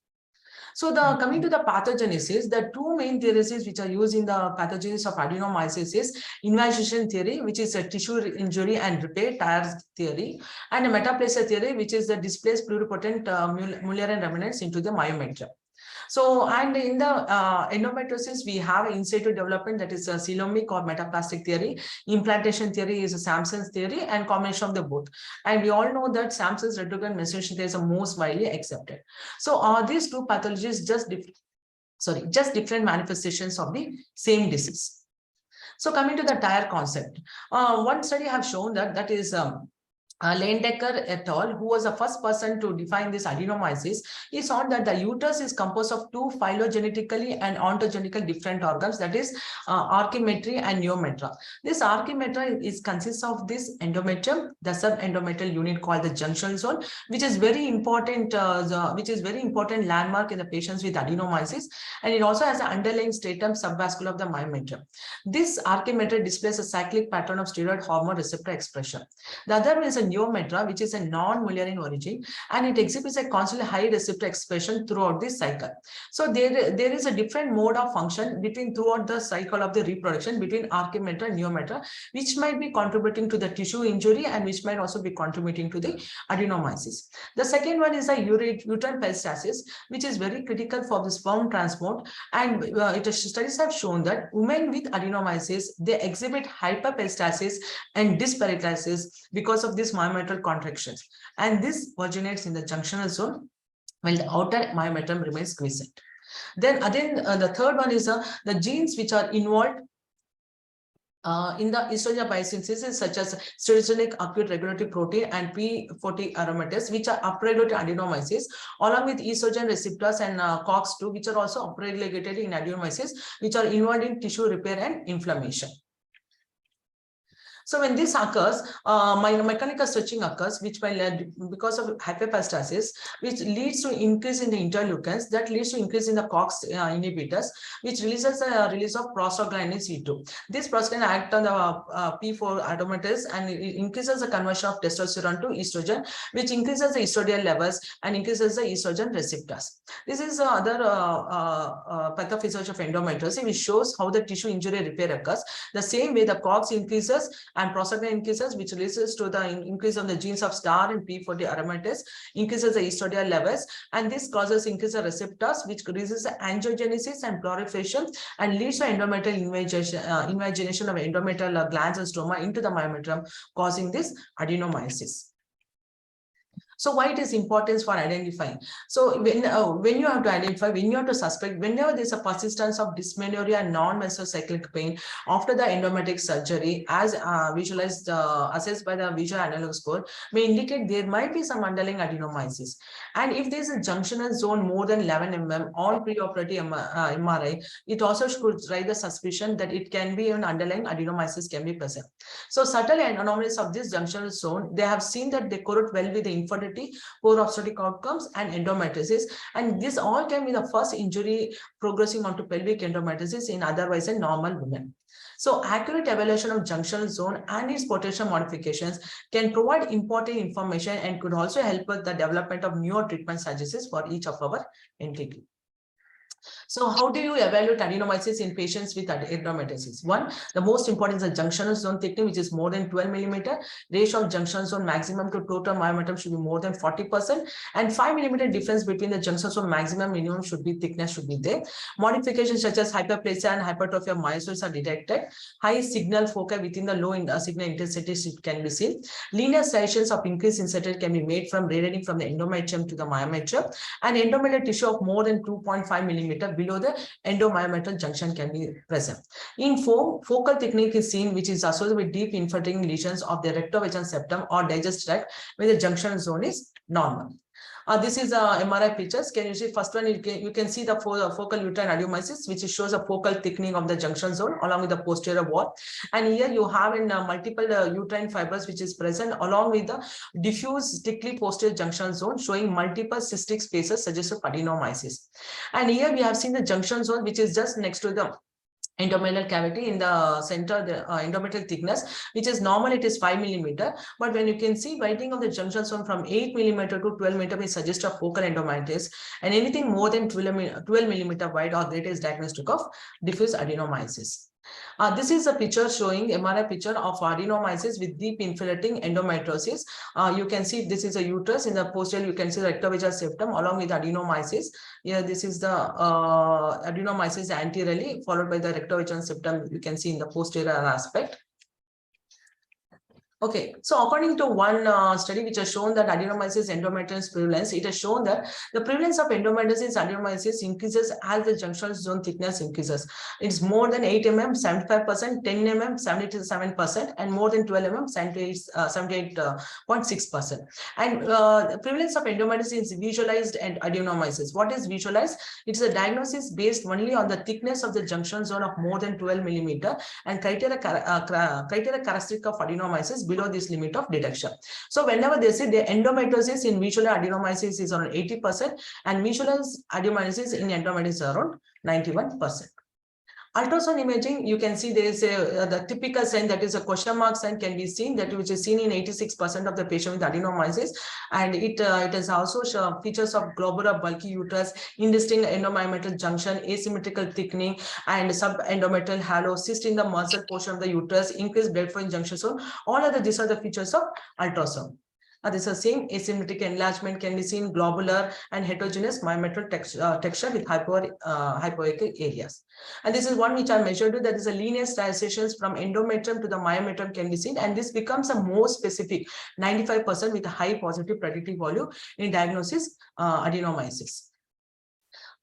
So coming to the pathogenesis, the two main theories which are used in the pathogenesis of adenomyosis is invasion theory, which is a tissue injury and repair tears theory, and a metaplasia theory, which is the displaced pluripotent Mullerian remnants into the myometrium. So, and in the endometriosis, we have in situ development, that is a coelomic or metaplastic theory. Implantation theory is a Sampson's theory, and combination of the both. And we all know that Sampson's retrograde menstruation theory is the most widely accepted. So, these two pathologies just different manifestations of the same disease. So, coming to the tire concept, one study have shown that is Leyendecker et al., who was the first person to define this adenomyosis, he saw that the uterus is composed of two phylogenetically and ontogenical different organs, that is archimetry and neometra. This archimetra consists of this endometrium, the subendometrial unit called the junction zone, which is very important, landmark in the patients with adenomyosis, and it also has an underlying stratum subvascular of the myometrium. This archimetra displays a cyclic pattern of steroid hormone receptor expression. The other one is a neometra, which is a non-molar in origin, and it exhibits a constantly high receptor expression throughout this cycle. So there is a different mode of function throughout the cycle of the reproduction between archimetra and neometra, which might be contributing to the tissue injury and which might also be contributing to the adenomyosis. The second one is a uterine peristalsis, which is very critical for the sperm transport, and studies have shown that women with adenomyosis, they exhibit hyperperistalsis and dysperistalsis because of these myometrial contractions, and this originates in the junctional zone while the outer myometrium remains quiescent. Then the third one is the genes which are involved in the estrogen biosynthesis, such as steroidogenic acute regulatory protein and P40 aromatase, which are upregulated adenomyosis, along with estrogen receptors and COX2, which are also upregulated in adenomyosis, which are involved in tissue repair and inflammation. So when this occurs, mechanical stretching occurs, which may lead because of hyperperistalsis, which leads to increase in the interleukins, that leads to increase in the COX inhibitors, which releases the release of prostaglandin C2. This prostaglandin acts on the P4 aromatase and it increases the conversion of testosterone to estrogen, which increases the estradiol levels and increases the estrogen receptors. This is the other pathophysiology of endometriosis, which shows how the tissue injury repair occurs. The same way the COX increases and prostaglandin increases, which leads to the increase of the genes of STAR and P40 aromatase, increases the estradiol levels, and this causes increase of receptors, which reduces the angiogenesis and proliferation and leads to endometrial invagination of endometrial glands and stroma into the myometrium, causing this adenomyosis. So why it is important for identifying? So when you have to identify, when you have to suspect, whenever there is a persistence of dysmenorrhea and non-menstrual cyclic pain after the endometric surgery, as visualized, assessed by the visual analog score, may indicate there might be some underlying adenomyosis. And if there is a junctional zone more than 11 mm on preoperative MRI, it also could raise the suspicion that it can be an underlying adenomyosis can be present. So subtle anomalies of this junctional zone, they have seen that they correlate well with the infertility, poor obstetric outcomes, and endometriosis, and this all can be the first injury progressing onto pelvic endometriosis in otherwise a normal women. So accurate evaluation of junctional zone and its potential modifications can provide important information and could also help with the development of newer treatment strategies for each of our entity. So how do you evaluate adenomyosis in patients with endometriosis? One, the most important is the junctional zone thickness, which is more than 12 mm. Ratio of junctional zone maximum to total myometrium should be more than 40%, and 5 mm difference between the junctional zone maximum minimum should be thickness should be there. Modifications such as hyperplasia and hypertrophy of myocytes are detected. High signal foci within the low signal intensity can be seen. Linear striations of increased incidence can be made from radiating from the endometrium to the myometrium, and endometrial tissue of more than 2.5 mm below the endomyometrial junction can be present. In focal thickening is seen, which is associated with deep infiltrating lesions of the rectovaginal septum or digestive tract, where the junction zone is normal. This is MRI pictures. Can you see first one? You can see the focal uterine adenomyosis, which shows a focal thickening of the junction zone along with the posterior wall. And here you have in multiple uterine fibers, which is present along with the diffuse thickly posterior junction zone, showing multiple cystic spaces suggestive of adenomyosis. And here we have seen the junction zone, which is just next to the endometrial cavity in the center, the endometrial thickness, which is normal, it is 5 mm. But when you can see widening of the junction zone from 8 mm to 12 mm is suggest of focal endometriosis, and anything more than 12 mm wide or greater is diagnostic of diffuse adenomyosis. This is a picture showing MRI picture of adenomyosis with deep infiltrating endometriosis. You can see this is a uterus. In the posterior, you can see the rectovaginal septum along with adenomyosis. Here, this is the adenomyosis anteriorly, followed by the rectovaginal septum. You can see in the posterior aspect. Okay, so according to one study which has shown that adenomyosis endometriosis prevalence, it has shown that the prevalence of endometriosis adenomyosis increases as the junctional zone thickness increases. It's more than 8 mm, 75%, 10 mm, 77%, and more than 12 mm, 78.6%. And the prevalence of endometriosis is visualized and adenomyosis. What is visualized? It's a diagnosis based only on the thickness of the junction zone of more than 12 millimeter and criteria characteristic of adenomyosis below this limit of detection. So whenever they say the endometriosis in visual adenomyosis is around 80% and visualized adenomyosis in endometriosis is around 91%. Ultrasound imaging, you can see there is the typical sign, that is a question mark sign, can be seen, that which is seen in 86% of the patient with adenomyosis, and it has also features of globular bulky uterus, indistinct endomyometrial junction, asymmetrical thickening, and subendometrial halo, cyst in the muscle portion of the uterus, increased blood flow in junction zone. These are the features of ultrasound. This is the same asymmetric enlargement can be seen, globular and heterogeneous myometrial texture with hypoechoic areas. And this is one which I measured, that is a linear transitions from endometrium to the myometrium can be seen, and this becomes a more specific 95% with a high positive predictive value in diagnosis adenomyosis.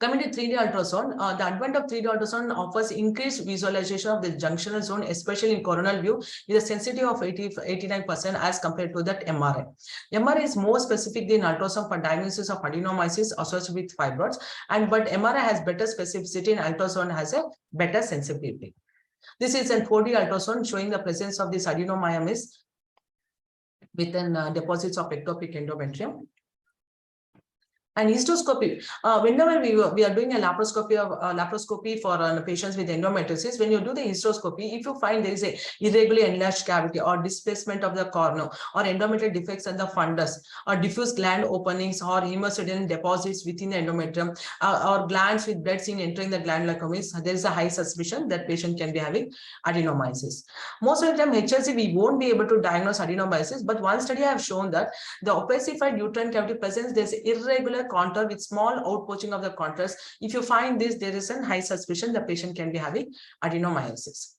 Coming to 3D ultrasound, the advent of 3D ultrasound offers increased visualization of the junctional zone, especially in coronal view, with a sensitivity of 89% as compared to that MRI. MRI is more specific than ultrasound for diagnosis of adenomyosis associated with fibroids, but MRI has better specificity and ultrasound has a better sensitivity. This is a 4D ultrasound showing the presence of this adenomyosis within deposits of ectopic endometrium. And histoscopy, whenever we are doing a laparoscopy for patients with endometriosis, when you do the histoscopy, if you find there is a irregular enlarged cavity or displacement of the cornea or endometrial defects in the fundus or diffuse gland openings or hemosiderin deposits within the endometrium or glands with blood seen entering the gland like omis, there is a high suspicion that patient can be having adenomyosis. Most of the time HRC we won't be able to diagnose adenomyosis, but one study I have shown that the opacified uterine cavity presents there's irregular contour with small outpoaching of the contours. If you find this, there is a high suspicion the patient can be having adenomyosis.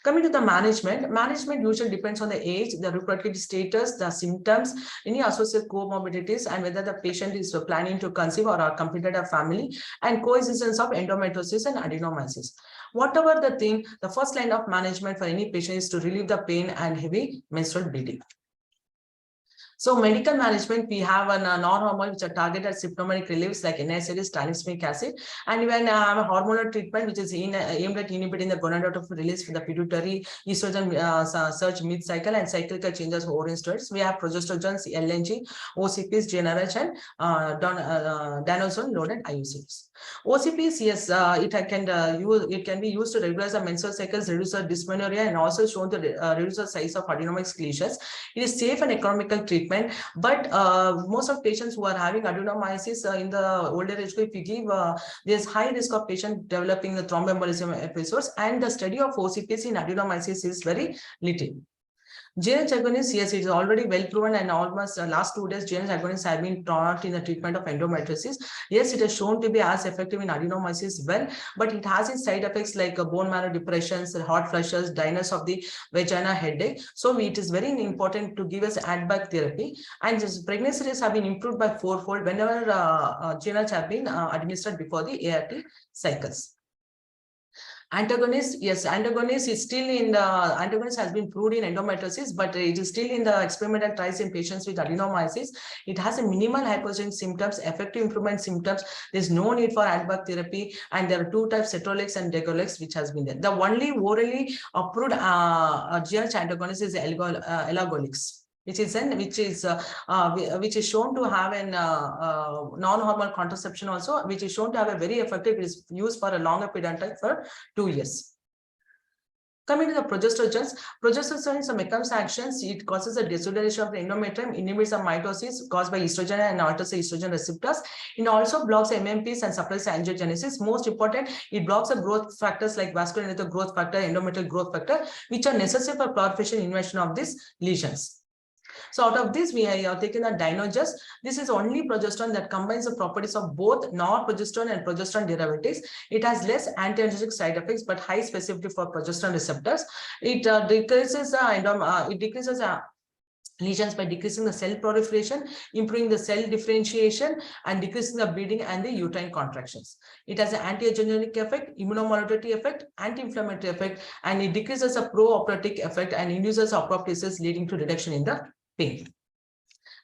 Coming to the management usually depends on the age, the reproductive status, the symptoms, any associated comorbidities, and whether the patient is planning to conceive or completed a family, and coexistence of endometriosis and adenomyosis. Whatever the thing, the first line of management for any patient is to relieve the pain and heavy menstrual bleeding. So medical management, we have a non-hormonal which are targeted at symptomatic reliefs like NSAIDs, tranexamic acid, and even a hormonal treatment which is aimed at inhibiting the gonadotropin release for the pituitary, estrogen surge mid-cycle and cyclical changes of ovarian steroids. We have progestogens, LNG, OCPs, GnRH, and danosone loaded IUCs. OCPs, yes, it can be used to regularize the menstrual cycles, reduce the dysmenorrhea, and also shown to reduce the size of adenomic lesions. It is safe and economical treatment, but most of patients who are having adenomyosis in the older age group, if you give, there's high risk of patient developing the thromboembolism episodes, and the study of OCPs in adenomyosis is very little. GnRH agonists, yes, it is already well proven, and almost last 2 days, GnRH agonists have been taught in the treatment of endometriosis. Yes, it is shown to be as effective in adenomyosis well, but it has its side effects like bone marrow depressions, hot flushes, dryness of the vagina, headache. So it is very important to give us adback therapy, and this pregnancy rates have been improved by 4-fold whenever GnRH have been administered before the ART cycles. Antagonist, yes, antagonist is still in the, antagonist has been proved in endometriosis, but it is still in the experimental trials in patients with adenomyosis. It has a minimal hypergenic symptoms, effective improvement symptoms. There's no need for adback therapy, and there are 2 types, cetrorelix and degolex, which has been there. The only orally approved GnRH antagonist is elagolix. Which is shown to have an non-hormonal contraception also, which is shown to have a very effective, is used for a longer period of time for 2 years. Coming to the progestogens, progesterone is a mechanism actions. It causes a dissociation of the endometrium, inhibits the mitosis caused by estrogen and alters the estrogen receptors. It also blocks MMPs and suppresses angiogenesis. Most important, it blocks the growth factors like vascular growth factor, endometrial growth factor, which are necessary for proliferation and invasion of these lesions. So out of this, we have taken the Dynogest. This is only progesterone that combines the properties of both norprogesterone and progesterone derivatives. It has less anti-androgenic side effects, but high specificity for progesterone receptors. It decreases lesions by decreasing the cell proliferation, improving the cell differentiation, and decreasing the bleeding and the uterine contractions. It has an anti-angiogenic effect, immunomodulatory effect, anti-inflammatory effect, and it decreases the pro-operatic effect and induces apoptosis, leading to reduction in the pain.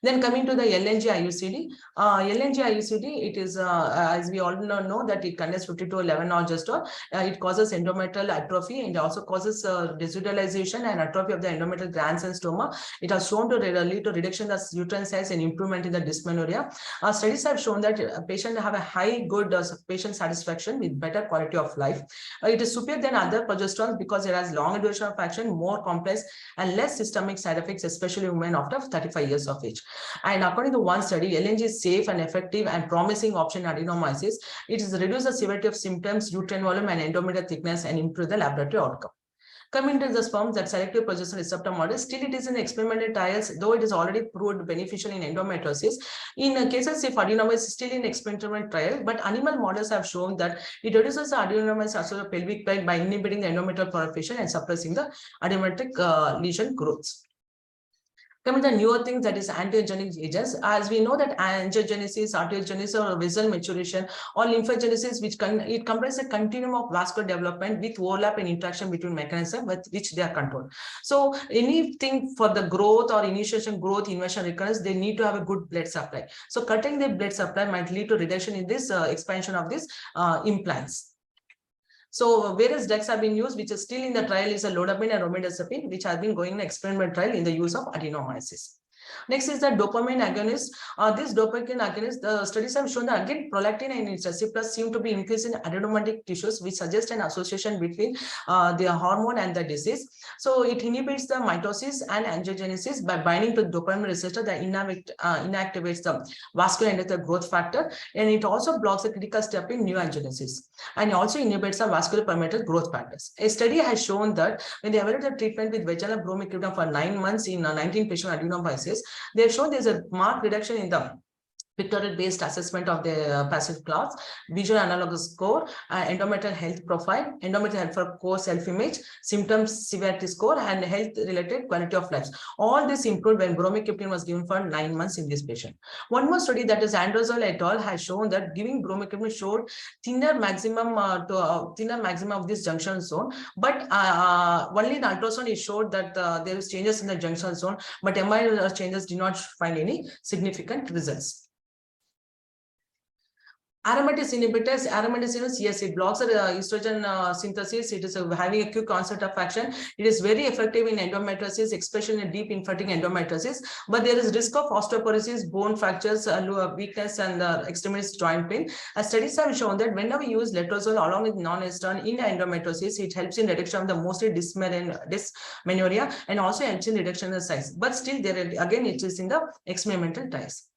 Then coming to the LNG IUCD, LNG IUCD, it is, as we all know that it contains 50-11-norgestrone. It causes endometrial atrophy and also causes desudalization and atrophy of the endometrial glands and stoma. It has shown to lead to reduction of uterine size and improvement in the dysmenorrhea. Studies have shown that patients have a high good patient satisfaction with better quality of life. It is superior than other progesterones because it has longer duration of action, more complex, and less systemic side effects, especially in women after 35 years of age. And according to one study, LNG is safe and effective and promising option in adenomyosis. It is reduce the severity of symptoms, uterine volume, and endometrial thickness, and improve the laboratory outcome. Coming to the sperms, that selective progesterone receptor model, still it is in experimental trials, though it is already proved beneficial in endometriosis. In cases if adenoma is still in experimental trial, but animal models have shown that it reduces the adenomas as well as pelvic bag by inhibiting the endometrial proliferation and suppressing the adenometric lesion growths. Coming to the newer things, that is antiogenic agents. As we know that angiogenesis, arteriogenesis, or vessel maturation, or lymphogenesis, it comprises a continuum of vascular development with overlap and interaction between mechanisms with which they are controlled. So anything for the growth or initiation, growth, invasion, recurrence, they need to have a good blood supply. So cutting the blood supply might lead to reduction in this expansion of these implants. So various drugs have been used, which is still in the trial, is a lodapine and romidazepine, which have been going in experimental trial in the use of adenomyosis. Next is the dopamine agonist. This dopamine agonist, the studies have shown that again prolactin and its receptors seem to be increased in adenomatic tissues, which suggest an association between the hormone and the disease. So it inhibits the mitosis and angiogenesis by binding to the dopamine receptor that inactivates the vascular endothelial growth factor, and it also blocks the critical step in neoangiogenesis, and also inhibits the vascular permeable growth factors. A study has shown that when they evaluated the treatment with vaginal bromocriptine for 9 months in 19 patient adenomyosis, they have shown there's a marked reduction in the pictorial-based assessment of the passive class, visual analogous score, endometrial health profile, endometrial health core self-image, symptoms severity score, and health-related quality of life. All this improved when bromocriptine was given for 9 months in this patient. One more study, that is Androzol et al., has shown that giving bromocriptine showed thinner maximum of this junction zone, but only in ultrasound it showed that there is changes in the junction zone, but MRI changes did not find any significant results. Aromatase inhibitors, yes, it blocks the estrogen synthesis. It is having a quick onset of action. It is very effective in endometriosis, especially in deep infertility endometriosis. But there is risk of osteoporosis, bone fractures, weakness, and extremist joint pain. As studies have shown that whenever we use letrozole along with non-estrogen in endometriosis, it helps in reduction of the mostly dysmenorrhea and also helps in reduction of the size. But still, there again, it is in the experimental trials.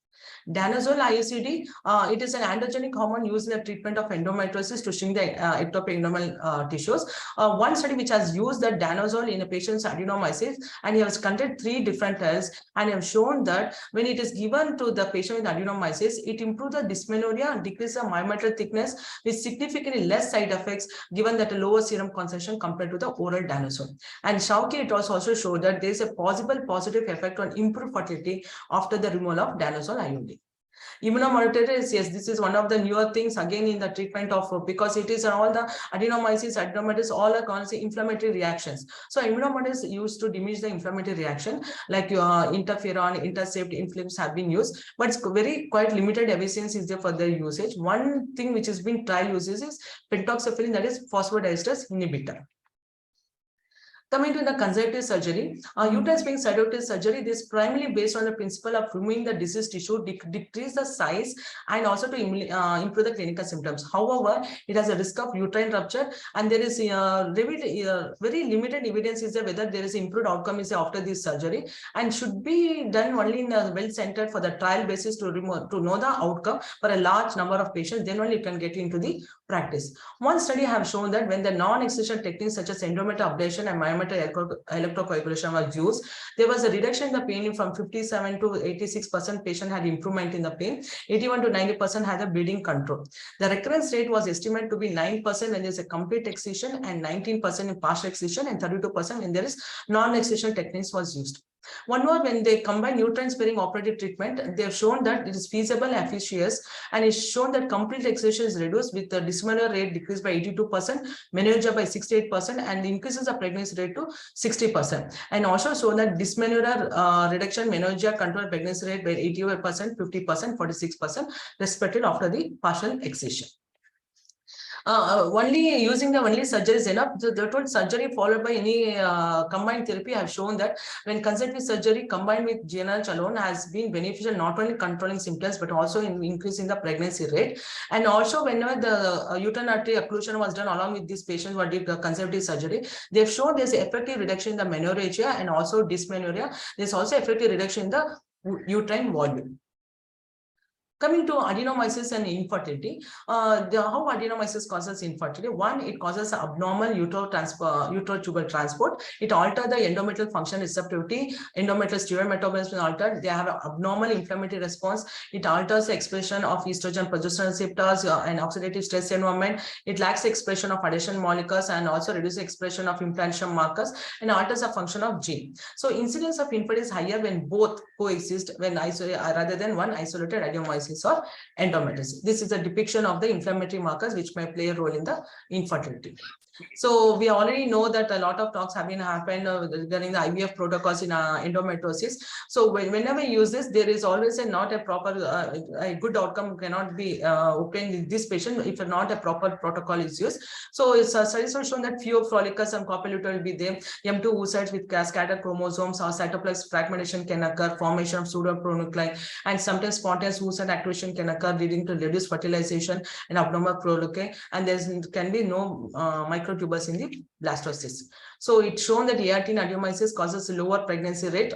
Danazol IUCD, it is an androgenic hormone used in the treatment of endometriosis to shrink the ectopic endometrial tissues. One study which has used the danazol in a patient's adenomyosis, and he has conducted 3 different trials, and have shown that when it is given to the patient with adenomyosis, it improves the dysmenorrhea and decreases the myometrial thickness with significantly less side effects given that a lower serum concentration compared to the oral danazol. And FOGSI, it was also showed that there is a possible positive effect on improved fertility after the removal of danazol IUD. Immunomodulatory, yes, this is one of the newer things again in the treatment of, because it is all the adenomyosis, adenomatous, all are constantly inflammatory reactions. So immunomodulators used to diminish the inflammatory reaction, like interferon, intercept, inflames have been used, but it's very quite limited evidence is there for their usage. One thing which has been trial uses is pentoxifylline, that is phosphodiesterase inhibitor. Coming to the conservative surgery, uterus being sedative surgery, this is primarily based on the principle of removing the diseased tissue, decrease the size, and also to improve the clinical symptoms. However, it has a risk of uterine rupture, and there is very limited evidence is there whether there is improved outcome is after this surgery, and should be done only in a well-centered for the trial basis to know the outcome for a large number of patients. Then only you can get into the practice. One study have shown that when the non-excision techniques such as endometrial ablation and myometrial electrocoagulation was used, there was a reduction in the pain from 57 to 86%. Patient had improvement in the pain. 81 to 90% had a bleeding control. The recurrence rate was estimated to be 9% when there is a complete excision, and 19% in partial excision, and 32% when there is non-excision techniques was used. One more, when they combine uterine sparing operative treatment, they have shown that it is feasible and efficacious, and it's shown that complete excision is reduced with the dysmenorrhea rate decreased by 82%, menorrhagia by 68%, and increases the pregnancy rate to 60%. And also shown that dysmenorrhea reduction, menorrhagia control pregnancy rate by 81%, 50%, 46%, respectively after the partial excision. Only using the only surgery is enough. The total surgery followed by any combined therapy have shown that when conservative surgery combined with GnRH alone has been beneficial, not only controlling symptoms but also in increasing the pregnancy rate. And also whenever the uterine artery occlusion was done along with these patients who did the conservative surgery, they've shown there's effective reduction in the menorrhagia and also dysmenorrhea. There's also effective reduction in the uterine volume. Coming to adenomyosis and infertility, how adenomyosis causes infertility? One, it causes abnormal uterotubal transport. It alters the endometrial function receptivity. Endometrial steroid metabolism is altered. They have an abnormal inflammatory response. It alters the expression of estrogen progesterone receptors and oxidative stress environment. It lacks the expression of adhesion molecules and also reduces the expression of implantation markers and alters the function of gene. So incidence of infertility is higher when both coexist, when rather than one isolated adenomyosis or endometriosis. This is a depiction of the inflammatory markers which may play a role in the infertility. So we already know that a lot of talks have been happened regarding the IVF protocols in endometriosis. So whenever we use this, there is always not a proper, a good outcome cannot be obtained in this patient if not a proper protocol is used. So studies have shown that few follicles and copulata will be there. M2 oocytes with scattered chromosomes or cytoplasmic fragmentation can occur, formation of pseudopronuclei, and sometimes spontaneous oocyte activation can occur, leading to reduced fertilization and abnormal pronuclei, and there can be no microtubers in the blastocyst. So it's shown that ART in adenomyosis causes lower pregnancy rate.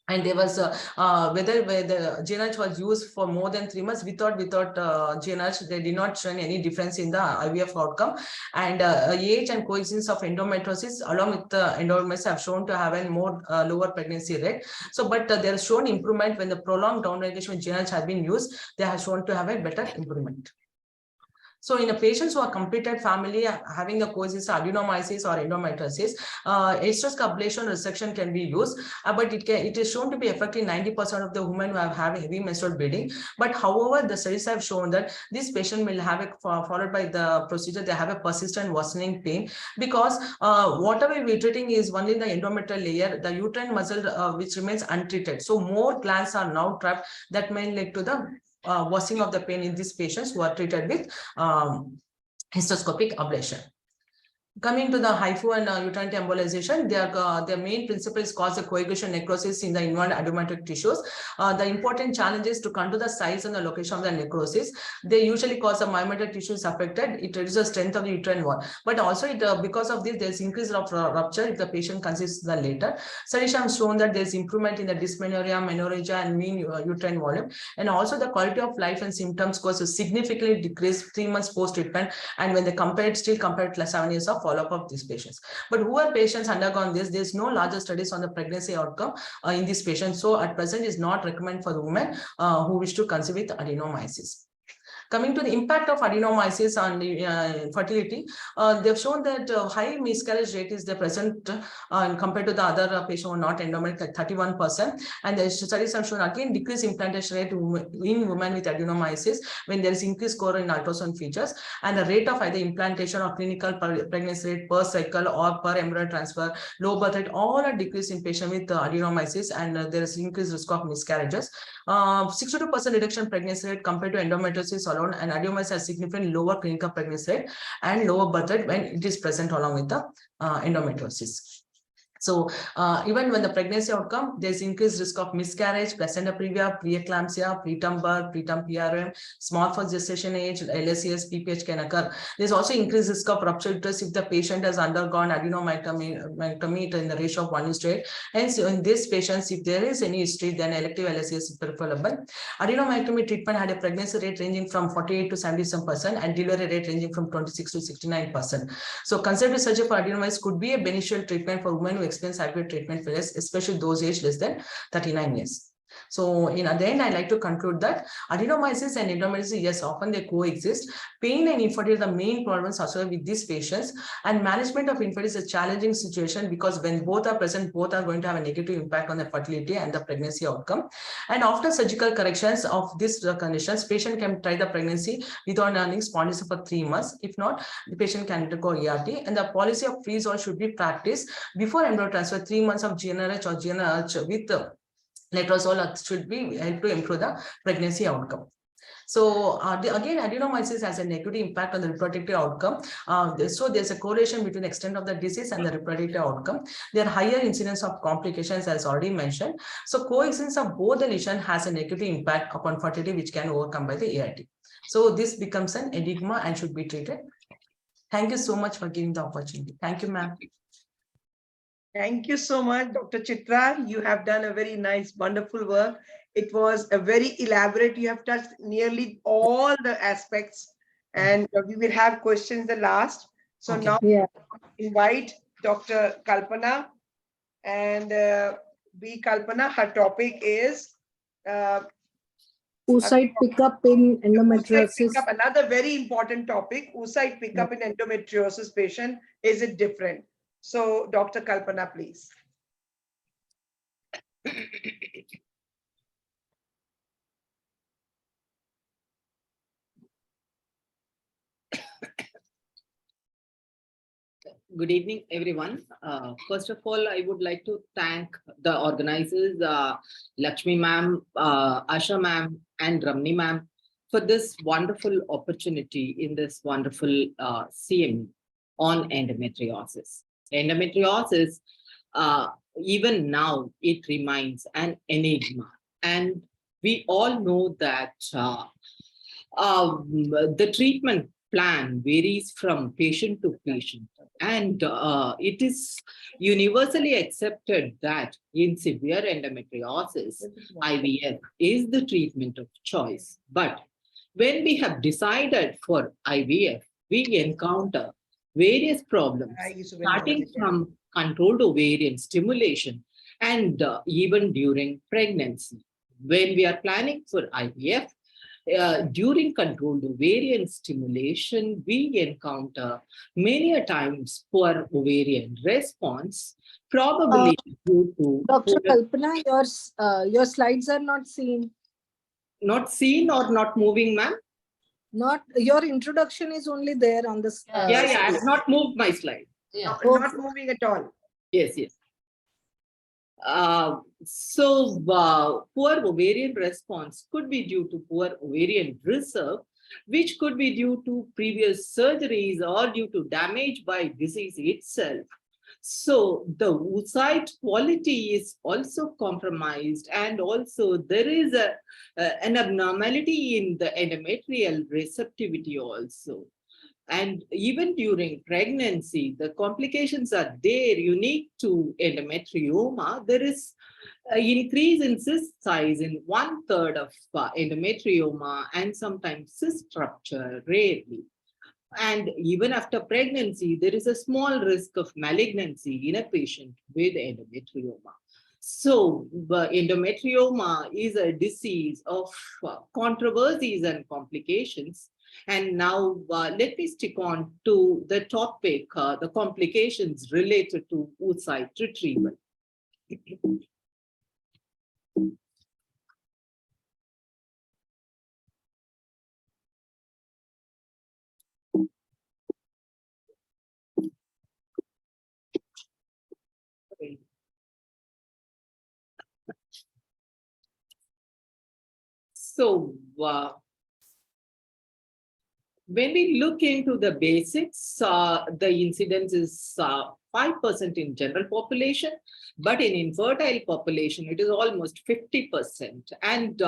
And there was whether the GnRH was used for more than 3 months, without GnRH, they did not show any difference in the IVF outcome. And age and coexistence of endometriosis along with the endometriosis have shown to have a more lower pregnancy rate. So, but there is shown improvement when the prolonged downregulation with GnRH has been used. They have shown to have a better improvement. So in a patients who are completed family having the coexistence adenomyosis or endometriosis, hysteroscopic ablation resection can be used, but it is shown to be effective in 90% of the women who have heavy menstrual bleeding. But however, the studies have shown that this patient will have a followed by the procedure, they have a persistent worsening pain, because whatever we're treating is only the endometrial layer, the uterine muscle which remains untreated. So more glands are now trapped that may lead to the worsening of the pain in these patients who are treated with hysteroscopic ablation. Coming to the HIFU and uterine embolization, their main principle is cause the coagulation necrosis in the involved adenomyotic tissues. The important challenge is to control the size and the location of the necrosis. They usually cause the myometric tissues affected. It reduces the strength of the uterine wall. But also, because of this, there's increase of rupture if the patient conceives the later. Studies have shown that there's improvement in the dysmenorrhea, menorrhagia, and mean uterine volume. And also, the quality of life and symptoms causes significantly decreased 3 months post-treatment. And when they still compared to 7 years of follow-up of these patients. But who are patients undergone this? There's no larger studies on the pregnancy outcome in these patients. So at present is not recommended for the women who wish to conceive with adenomyosis. Coming to the impact of adenomyosis on the fertility, they've shown that high miscarriage rate is the present compared to the other patients who are not endometric, like 31%. And the studies have shown again decreased implantation rate in women with adenomyosis when there is increased core in ultrasound features, and the rate of either implantation or clinical pregnancy rate per cycle or per embryo transfer, low birth rate, all are decreased in patients with adenomyosis, and there is increased risk of miscarriages. 62% reduction in pregnancy rate compared to endometriosis alone, and adenomyosis has significantly lower clinical pregnancy rate and lower birth rate when it is present along with the endometriosis. So even when the pregnancy outcome, there's increased risk of miscarriage, placenta previa, preeclampsia, preterm birth, preterm PRM, small for gestation age, LSCS, PPH can occur. There's also increased risk of rupture uterus if the patient has undergone adenomyotomy in the ratio of 1:8. Hence, in these patients, if there is any history, then elective LSCS is preferable. Adenomyotomy treatment had a pregnancy rate ranging from 48 to 77% and delivery rate ranging from 26 to 69%. So conservative surgery for adenomyosis could be a beneficial treatment for women who experience adequate treatment failures, especially those aged less than 39 years. So at the end, I like to conclude that adenomyosis and endometriosis, yes, often they coexist. Pain and infertility are the main problems associated with these patients, and management of infertility is a challenging situation because when both are present, both are going to have a negative impact on the fertility and the pregnancy outcome. And after surgical corrections of these conditions, patient can try the pregnancy without learning spondylosis for 3 months. If not, the patient can undergo ERT, and the policy of freeze-all should be practiced before embryo transfer. 3 months of GnRH or GnRH with letrozole should be help to improve the pregnancy outcome. So again, adenomyosis has a negative impact on the reproductive outcome. So there's a correlation between the extent of the disease and the reproductive outcome. There are higher incidence of complications, as already mentioned. So coexistence of both the lesion has a negative impact upon fertility, which can overcome by the ART. So this becomes an enigma and should be treated. Thank you so much for giving the opportunity. Thank you, ma'am. Thank you so much, Dr. Chitra. You have done a very nice, wonderful work. It was a very elaborate. You have touched nearly all the aspects, and we will have questions the last. So now invite Dr. Kalpana, and B. Kalpana, her topic is oocyte pickup in endometriosis. Pickup, another very important topic. Oocyte pickup in endometriosis patient. Is it different? So, Dr. Kalpana, please. Good evening, everyone. First of all, I would like to thank the organizers, Lakshmi ma'am, Asha ma'am, and Ramani ma'am for this wonderful opportunity in this wonderful CME on endometriosis. Endometriosis, even now, it remains an enigma. And we all know that the treatment plan varies from patient to patient. And it is universally accepted that in severe endometriosis, IVF is the treatment of choice. But when we have decided for IVF, we encounter various problems, starting from controlled ovarian stimulation and even during pregnancy. When we are planning for IVF, during controlled ovarian stimulation, we encounter many a times poor ovarian response, probably due to... Dr. Kalpana, your slides are not seen. Not seen or not moving, ma'am? Not, your introduction is only there on the yeah, I have not moved my slide. Yeah. Not moving at all. Yes, yes. Poor ovarian response could be due to poor ovarian reserve, which could be due to previous surgeries or due to damage by disease itself. So the oocyte quality is also compromised, and also there is an abnormality in the endometrial receptivity also. And even during pregnancy, the complications are there unique to endometrioma. There is an increase in cyst size in 1/3 of endometrioma, and sometimes cyst rupture, rarely. And even after pregnancy, there is a small risk of malignancy in a patient with endometrioma. So endometrioma is a disease of controversies and complications. And now let me stick on to the topic, the complications related to oocyte retrieval. So when we look into the basics, the incidence is 5% in general population, but in infertile population, it is almost 50%. And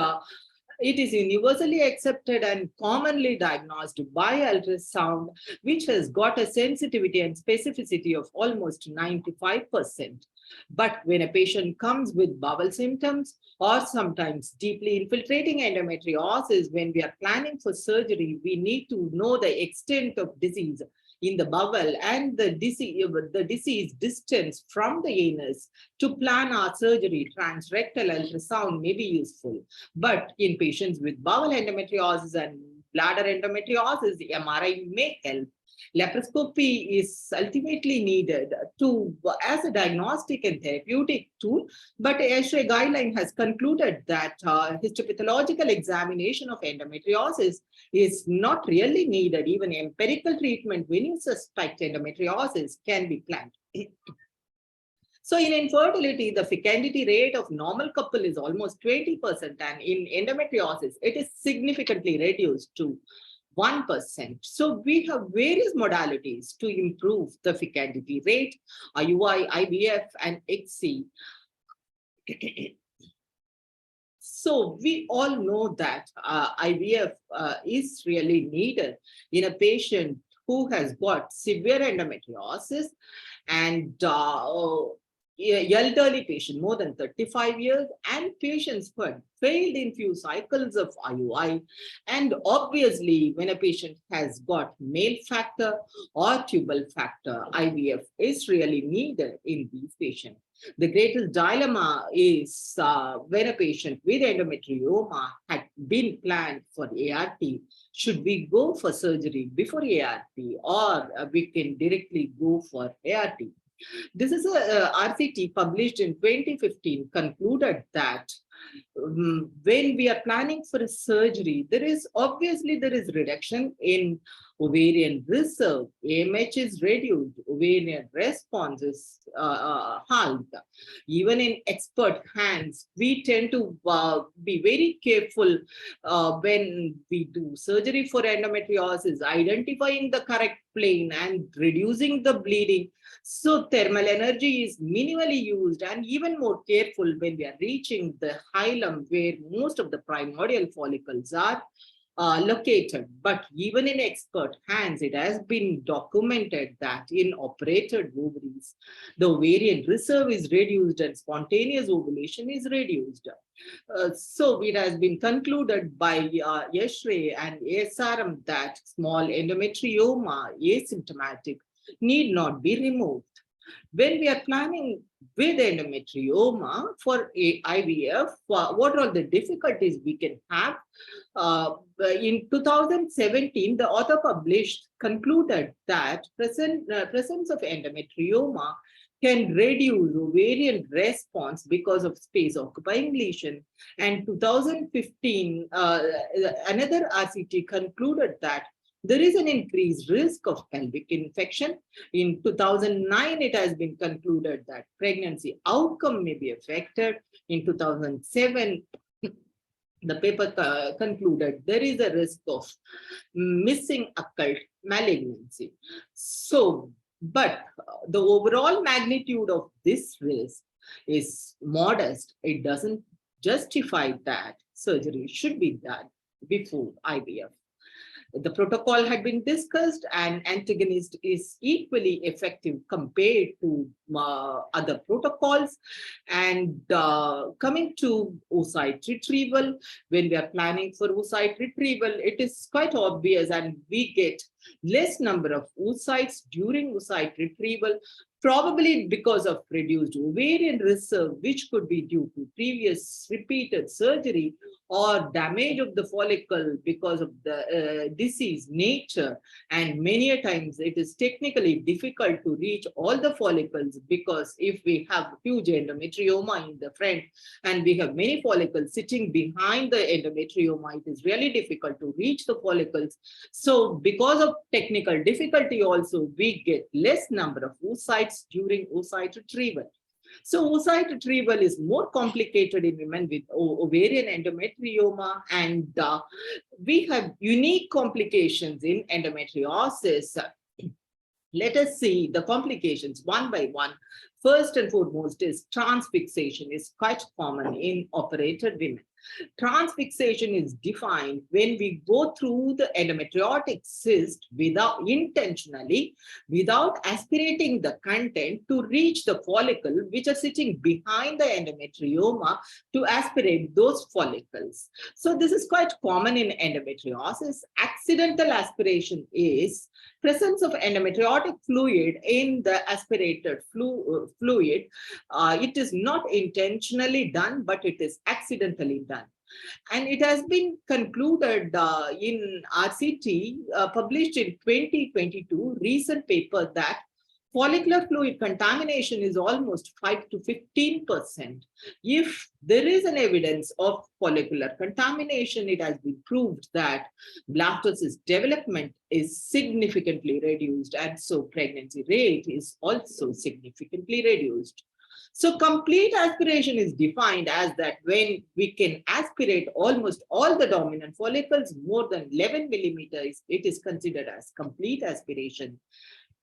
it is universally accepted and commonly diagnosed by ultrasound, which has got a sensitivity and specificity of almost 95%. But when a patient comes with bowel symptoms or sometimes deeply infiltrating endometriosis, when we are planning for surgery, we need to know the extent of disease in the bowel and the disease distance from the anus to plan our surgery, transrectal ultrasound may be useful. But in patients with bowel endometriosis and bladder endometriosis, the MRI may help. Laparoscopy is ultimately needed as a diagnostic and therapeutic tool, but ASHRAE guideline has concluded that histopathological examination of endometriosis is not really needed. Even empirical treatment when you suspect endometriosis can be planned. So in infertility, the fecundity rate of normal couple is almost 20%, and in endometriosis, it is significantly reduced to 1%. So we have various modalities to improve the fecundity rate, IUI, IVF, and FOGSI. So we all know that IVF is really needed in a patient who has got severe endometriosis and elderly patient more than 35 years and patients who had failed in few cycles of IUI. And obviously, when a patient has got male factor or tubal factor, IVF is really needed in these patients. The greatest dilemma is when a patient with endometrioma had been planned for ART, should we go for surgery before ART, or we can directly go for ART? This is a RCT published in 2015 concluded that when we are planning for a surgery, there is reduction in ovarian reserve, AMH is reduced, ovarian response is halved. Even in expert hands, we tend to be very careful when we do surgery for endometriosis, identifying the correct plane and reducing the bleeding. So thermal energy is minimally used, and even more careful when we are reaching the hilum where most of the primordial follicles are located. But even in expert hands, it has been documented that in operated ovaries, the ovarian reserve is reduced and spontaneous ovulation is reduced. So it has been concluded by ASHRAE and ASRM that small endometrioma, asymptomatic, need not be removed. When we are planning with endometrioma for IVF, what are the difficulties we can have? In 2017, the author concluded that presence of endometrioma can reduce ovarian response because of space occupying lesion. And 2015, another RCT concluded that there is an increased risk of pelvic infection. In 2009, it has been concluded that pregnancy outcome may be affected. In 2007, the paper concluded there is a risk of missing occult malignancy. So, but the overall magnitude of this risk is modest. It doesn't justify that surgery should be done before IVF. The protocol had been discussed, and antagonist is equally effective compared to other protocols. And coming to oocyte retrieval, when we are planning for oocyte retrieval, it is quite obvious, and we get less number of oocytes during oocyte retrieval, probably because of reduced ovarian reserve, which could be due to previous repeated surgery or damage of the follicle because of the disease nature. And many a times it is technically difficult to reach all the follicles, because if we have huge endometrioma in the front and we have many follicles sitting behind the endometrioma, it is really difficult to reach the follicles. So because of technical difficulty also, we get less number of oocytes during oocyte retrieval. So oocyte retrieval is more complicated in women with ovarian endometrioma, and we have unique complications in endometriosis. Let us see the complications one by one. First and foremost is transfixation is quite common in operated women. Transfixation is defined when we go through the endometriotic cyst without intentionally, without aspirating the content to reach the follicle which are sitting behind the endometrioma to aspirate those follicles. So this is quite common in endometriosis. Accidental aspiration is presence of endometriotic fluid in the aspirated fluid. It is not intentionally done, but it is accidentally done. And it has been concluded in RCT, published in 2022, recent paper, that follicular fluid contamination is almost 5 to 15%. If there is an evidence of follicular contamination, it has been proved that blastocyst development is significantly reduced, and so pregnancy rate is also significantly reduced. So complete aspiration is defined as that when we can aspirate almost all the dominant follicles more than 11 millimeters, it is considered as complete aspiration.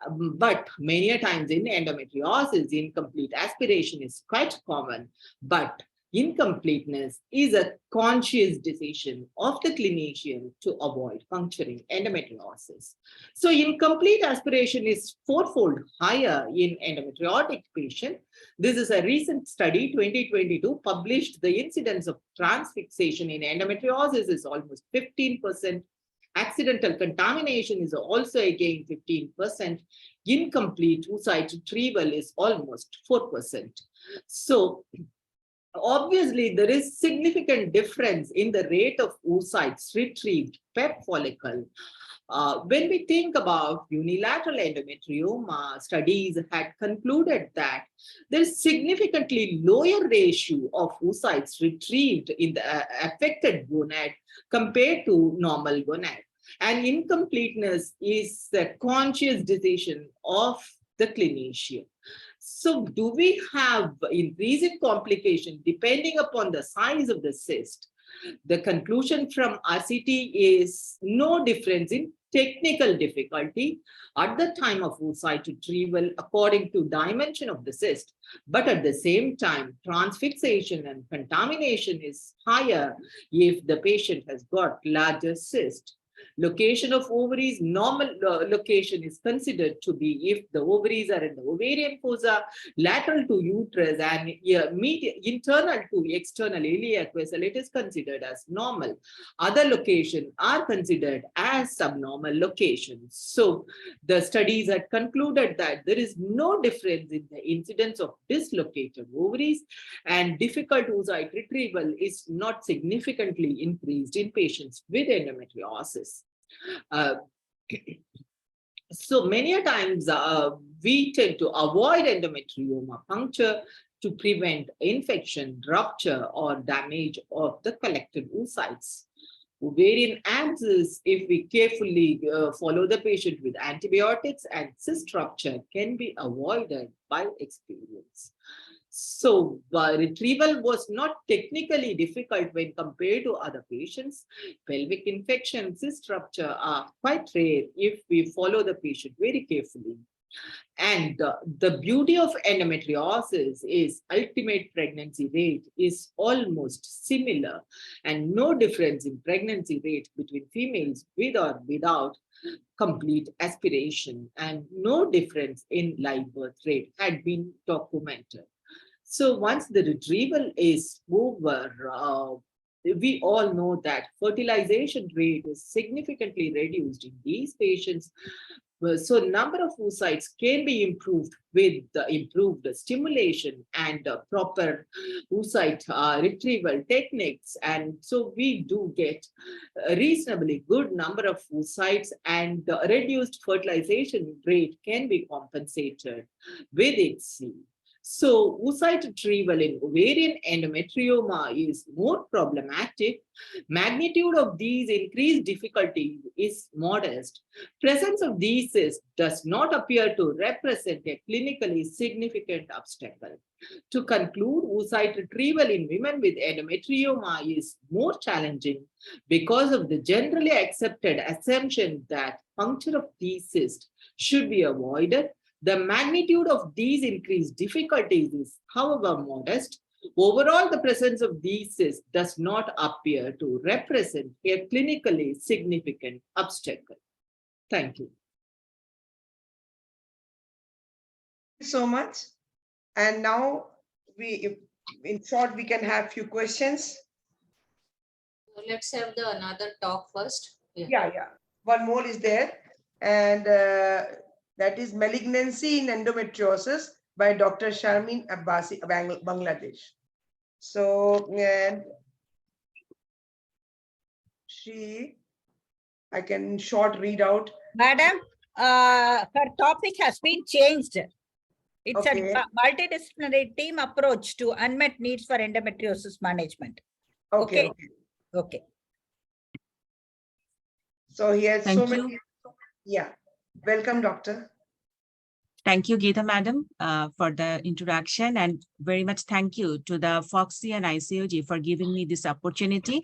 But many a times in endometriosis, incomplete aspiration is quite common, but incompleteness is a conscious decision of the clinician to avoid puncturing endometriosis. So incomplete aspiration is fourfold higher in endometriotic patient. This is a recent study, 2022, published. The incidence of transfixation in endometriosis is almost 15%. Accidental contamination is also again 15%. Incomplete oocyte retrieval is almost 4%. So obviously, there is significant difference in the rate of oocytes retrieved per follicle. When we think about unilateral endometrioma, studies had concluded that there is significantly lower ratio of oocytes retrieved in the affected gonad compared to normal gonad. And incompleteness is the conscious decision of the clinician. So do we have increasing complication depending upon the size of the cyst? The conclusion from RCT is no difference in technical difficulty at the time of oocyte retrieval according to dimension of the cyst, but at the same time, transfixation and contamination is higher if the patient has got larger cyst. Location of ovaries, normal location is considered to be if the ovaries are in the ovarian fossa, lateral to uterus, and internal to external iliac vessel, it is considered as normal. Other locations are considered as subnormal locations. So the studies had concluded that there is no difference in the incidence of dislocated ovaries, and difficult oocyte retrieval is not significantly increased in patients with endometriosis. So many a times we tend to avoid endometrioma puncture to prevent infection, rupture, or damage of the collected oocytes. Ovarian abscess, if we carefully follow the patient with antibiotics, and cyst rupture can be avoided by experience. So retrieval was not technically difficult when compared to other patients. Pelvic infection, cyst rupture are quite rare if we follow the patient very carefully. And the beauty of endometriosis is ultimate pregnancy rate is almost similar, and no difference in pregnancy rate between females with or without complete aspiration, and no difference in live birth rate had been documented. So once the retrieval is over, we all know that fertilization rate is significantly reduced in these patients. So number of oocytes can be improved with the improved stimulation and proper oocyte retrieval techniques. And so we do get a reasonably good number of oocytes, and the reduced fertilization rate can be compensated with HC. So oocyte retrieval in ovarian endometrioma is more problematic. Magnitude of these increased difficulty is modest. Presence of these cysts does not appear to represent a clinically significant obstacle. To conclude, oocyte retrieval in women with endometrioma is more challenging because of the generally accepted assumption that puncture of these cysts should be avoided. The magnitude of these increased difficulties is, however, modest. Overall, the presence of these cysts does not appear to represent a clinically significant obstacle. Thank you. So much. And now in short, we can have few questions. Let's have the another talk first. Yeah. One more is there. And that is Malignancy in Endometriosis by Dr. Sharmeen Abbasi, Bangladesh. So, and I can short read out. Madam, her topic has been changed. It's a multidisciplinary team approach to unmet needs for endometriosis management. Okay. So he has so many. Yeah. Welcome, doctor. Thank you, Geeta madam, for the introduction, and very much thank you to the FOGSI and ICOG for giving me this opportunity.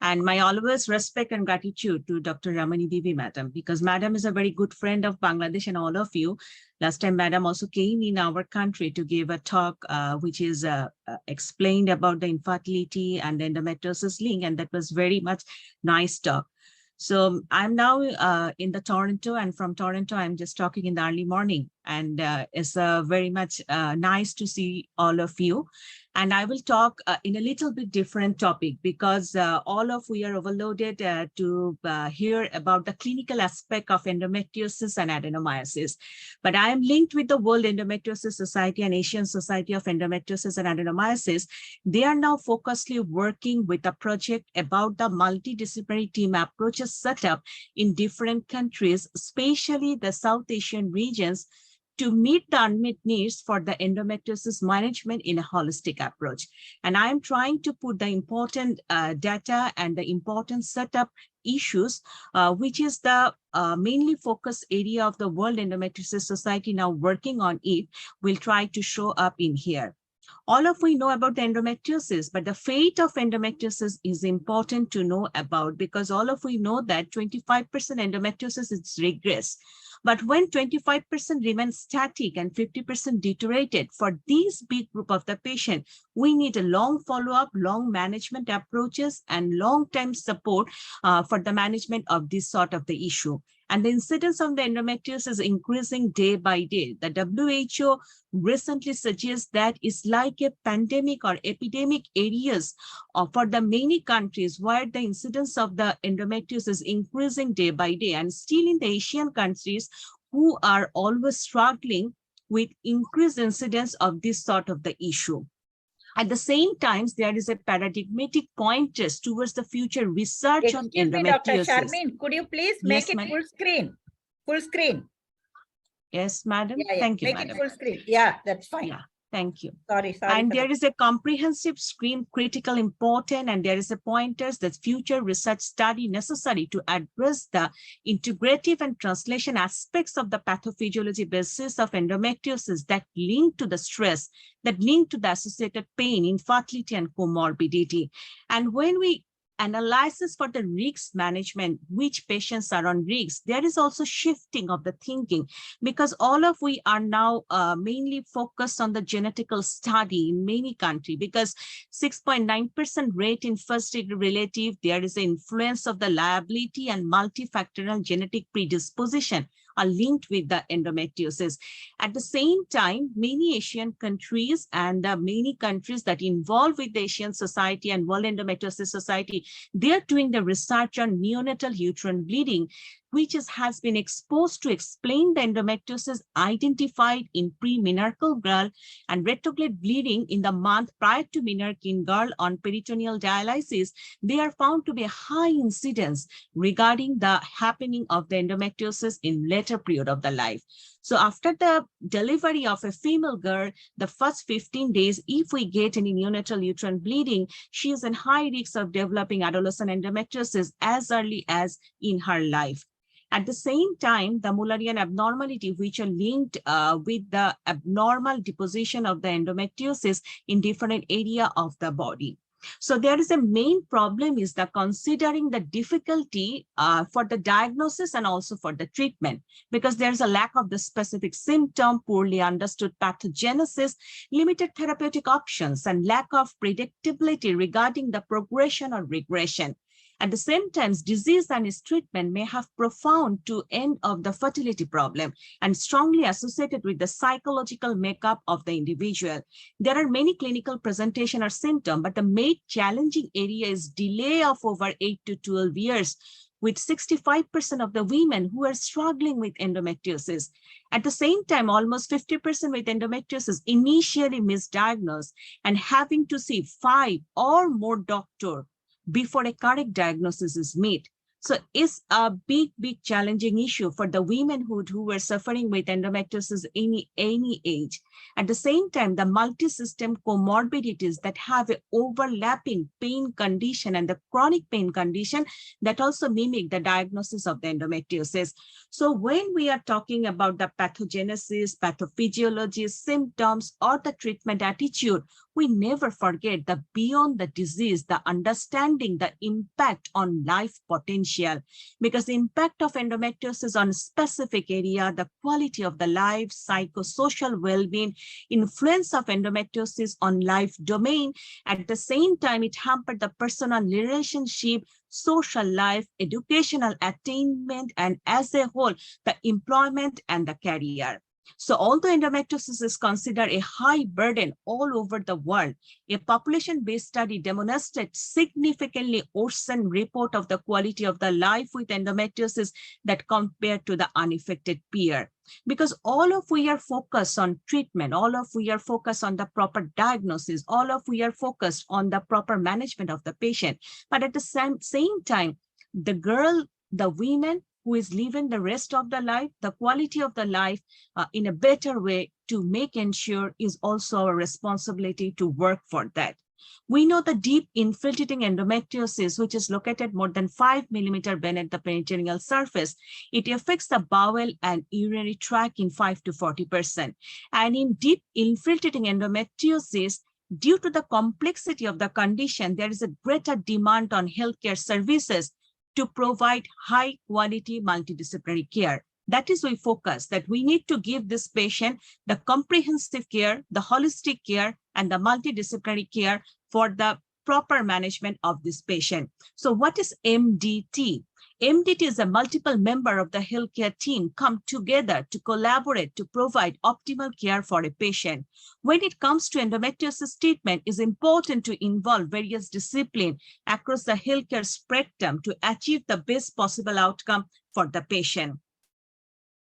And my always respect and gratitude to Dr. Ramani Devi madam, because madam is a very good friend of Bangladesh and all of you. Last time madam also came in our country to give a talk which is explained about the infertility and the endometriosis link, and that was very much nice talk. So I'm now in the Toronto, and from Toronto, I'm just talking in the early morning, and it's very much nice to see all of you. And I will talk in a little bit different topic, because all of we are overloaded to hear about the clinical aspect of endometriosis and adenomyosis. But I am linked with the World Endometriosis Society and Asian Society of Endometriosis and Adenomyosis. They are now focusedly working with a project about the multidisciplinary team approaches set up in different countries, especially the South Asian regions, to meet the unmet needs for the endometriosis management in a holistic approach. And I am trying to put the important data and the important setup issues, which is the mainly focus area of the World Endometriosis Society now working on it, will try to show up in here. All of we know about the endometriosis, but the fate of endometriosis is important to know about, because all of we know that 25% endometriosis is regress. But when 25% remains static and 50% deteriorated, for this big group of the patient, we need a long follow-up, long management approaches, and long-term support for the management of this sort of the issue. And the incidence of the endometriosis is increasing day by day. The WHO recently suggests that it's like a pandemic or epidemic areas for the many countries where the incidence of the endometriosis is increasing day by day, and still in the Asian countries who are always struggling with increased incidence of this sort of the issue. At the same time, there is a paradigmatic pointers towards the future research on endometriosis. Dr. Sharmeen, could you please make it full screen? Full screen. Yes, madam. Thank you, make madam. it full screen. Yeah, that's fine. Yeah. Thank you. Sorry. And there is a comprehensive screen critical important, and there is a pointers that future research study necessary to address the integrative and translation aspects of the pathophysiology basis of endometriosis that link to the stress, that link to the associated pain, infertility, and comorbidity. And when we analysis for the risk management, which patients are on risk, there is also shifting of the thinking, because all of we are now mainly focused on the genetical study in many countries, because 6.9% rate in first degree relative, there is an influence of the liability and multifactorial genetic predisposition are linked with the endometriosis. At the same time, many Asian countries and many countries that involve with the Asian Society and World Endometriosis Society, they are doing the research on neonatal uterine bleeding, which has been exposed to explain the endometriosis identified in pre-menarche girl and retrograde bleeding in the month prior to menarche in girl on peritoneal dialysis. They are found to be a high incidence regarding the happening of the endometriosis in later period of the life. So after the delivery of a female girl, the first 15 days, if we get any neonatal uterine bleeding, she is in high risk of developing adolescent endometriosis as early as in her life. At the same time, the Mullerian abnormality, which are linked with the abnormal deposition of the endometriosis in different area of the body. So there is a main problem is the considering the difficulty for the diagnosis and also for the treatment, because there's a lack of the specific symptom, poorly understood pathogenesis, limited therapeutic options, and lack of predictability regarding the progression or regression. At the same time, disease and its treatment may have profound to end of the fertility problem and strongly associated with the psychological makeup of the individual. There are many clinical presentation or symptoms, but the main challenging area is delay of over 8 to 12 years, with 65% of the women who are struggling with endometriosis. At the same time, almost 50% with endometriosis initially misdiagnosed and having to see 5 or more doctors before a correct diagnosis is made. So it's a big challenging issue for the women who were suffering with endometriosis any age. At the same time, the multi-system comorbidities that have an overlapping pain condition and the chronic pain condition that also mimic the diagnosis of the endometriosis. So when we are talking about the pathogenesis, pathophysiology, symptoms, or the treatment attitude, we never forget the beyond the disease, the understanding the impact on life potential, because the impact of endometriosis on specific area, the quality of the life, psychosocial well-being, influence of endometriosis on life domain. At the same time, it hampered the personal relationship, social life, educational attainment, and as a whole, the employment and the career. So although endometriosis is considered a high burden all over the world, a population-based study demonstrated significantly worsened report of the quality of the life with endometriosis that compared to the unaffected peer. Because all of we are focused on treatment, all of we are focused on the proper diagnosis, all of we are focused on the proper management of the patient. But at the same time, the women who is living the rest of the life, the quality of the life in a better way to make ensure is also our responsibility to work for that. We know the deep infiltrating endometriosis, which is located more than 5 millimeters beneath the peritoneal surface, it affects the bowel and urinary tract in 5 to 40%. And in deep infiltrating endometriosis, due to the complexity of the condition, there is a greater demand on healthcare services to provide high quality multidisciplinary care. That is, we focus that we need to give this patient the comprehensive care, the holistic care, and the multidisciplinary care for the proper management of this patient. So what is MDT? MDT is a multiple member of the healthcare team come together to collaborate to provide optimal care for a patient. When it comes to endometriosis treatment, it is important to involve various disciplines across the healthcare spectrum to achieve the best possible outcome for the patient.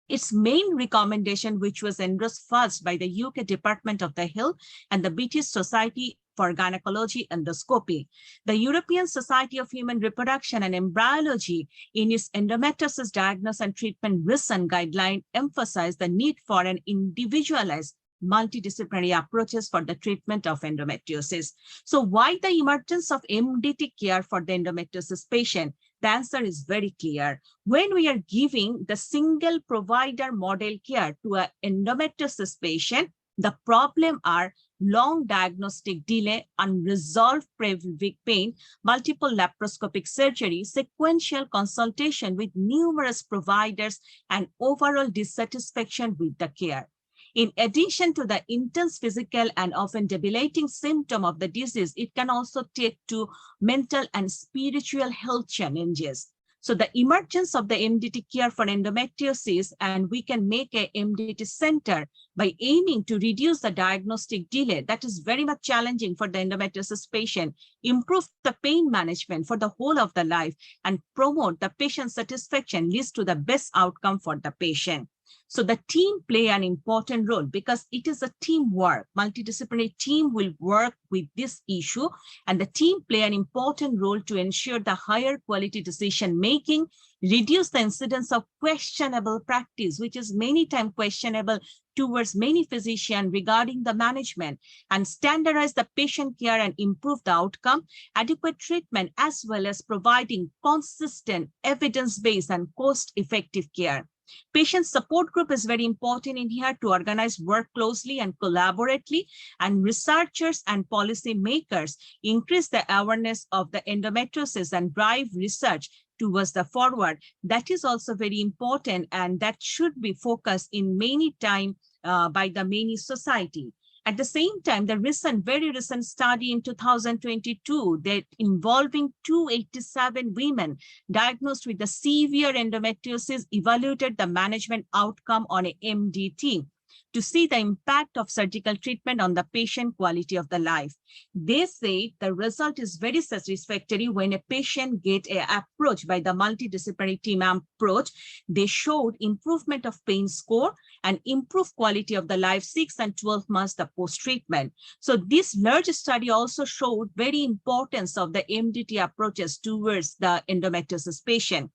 Its main recommendation, which was endorsed first by the UK Department of the Health and the British Society for Gynaecology Endoscopy. The European Society of Human Reproduction and Embryology, in its endometriosis diagnosis and treatment recent guideline, emphasized the need for an individualized multidisciplinary approaches for the treatment of endometriosis. So why the emergence of MDT care for the endometriosis patient? The answer is very clear. When we are giving the single provider model care to an endometriosis patient, the problem are long diagnostic delay, unresolved pelvic pain, multiple laparoscopic surgery, sequential consultation with numerous providers, and overall dissatisfaction with the care. In addition to the intense physical and often debilitating symptom of the disease, it can also take to mental and spiritual health challenges. So the emergence of the MDT care for endometriosis, and we can make a MDT center by aiming to reduce the diagnostic delay that is very much challenging for the endometriosis patient, improve the pain management for the whole of the life, and promote the patient satisfaction leads to the best outcome for the patient. So the team play an important role because it is a teamwork. Multidisciplinary team will work with this issue, and the team play an important role to ensure the higher quality decision making, reduce the incidence of questionable practice, which is many times questionable towards many physicians regarding the management, and standardize the patient care and improve the outcome, adequate treatment, as well as providing consistent evidence-based and cost-effective care. Patient support group is very important in here to organize work closely and collaboratively, and researchers and policy makers increase the awareness of the endometriosis and drive research towards the forward. That is also very important, and that should be focused in many time by the many society. At the same time, the very recent study in 2022 that involving 287 women diagnosed with the severe endometriosis evaluated the management outcome on a MDT to see the impact of surgical treatment on the patient quality of the life. They say the result is very satisfactory when a patient get an approach by the multidisciplinary team approach. They showed improvement of pain score and improved quality of the life 6 and 12 months the post-treatment. So this large study also showed very importance of the MDT approaches towards the endometriosis patient.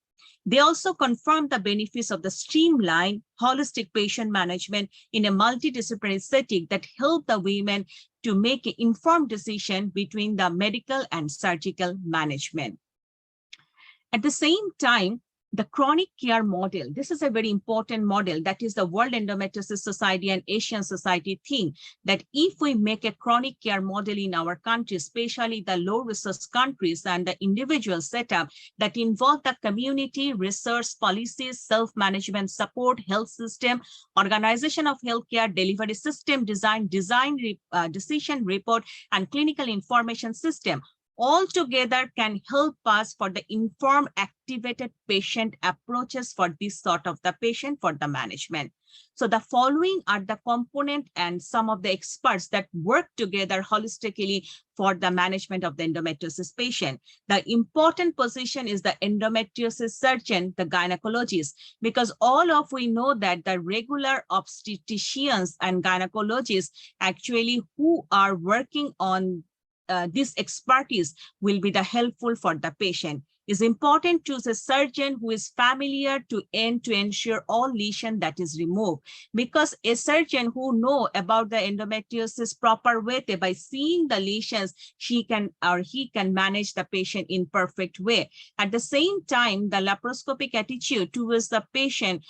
They also confirmed the benefits of the streamlined holistic patient management in a multidisciplinary setting that help the women to make an informed decision between the medical and surgical management. At the same time, the chronic care model, this is a very important model. That is the World Endometriosis Society and Asian Society thing, that if we make a chronic care model in our country, especially the low resource countries, and the individual setup that involve the community, research, policies, self-management support, health system, organization of healthcare delivery system, decision report, and clinical information system, all together can help us for the informed, activated patient approaches for this sort of the patient for the management. So the following are the component and some of the experts that work together holistically for the management of the endometriosis patient. The important position is the endometriosis surgeon, the gynecologist, because all of we know that the regular obstetricians and gynecologists actually who are working on this expertise will be the helpful for the patient. It's important to choose a surgeon who is familiar to ensure all lesion that is removed, because a surgeon who know about the endometriosis proper way, by seeing the lesions, she can or he can manage the patient in perfect way. At the same time, the laparoscopic attitude towards the patient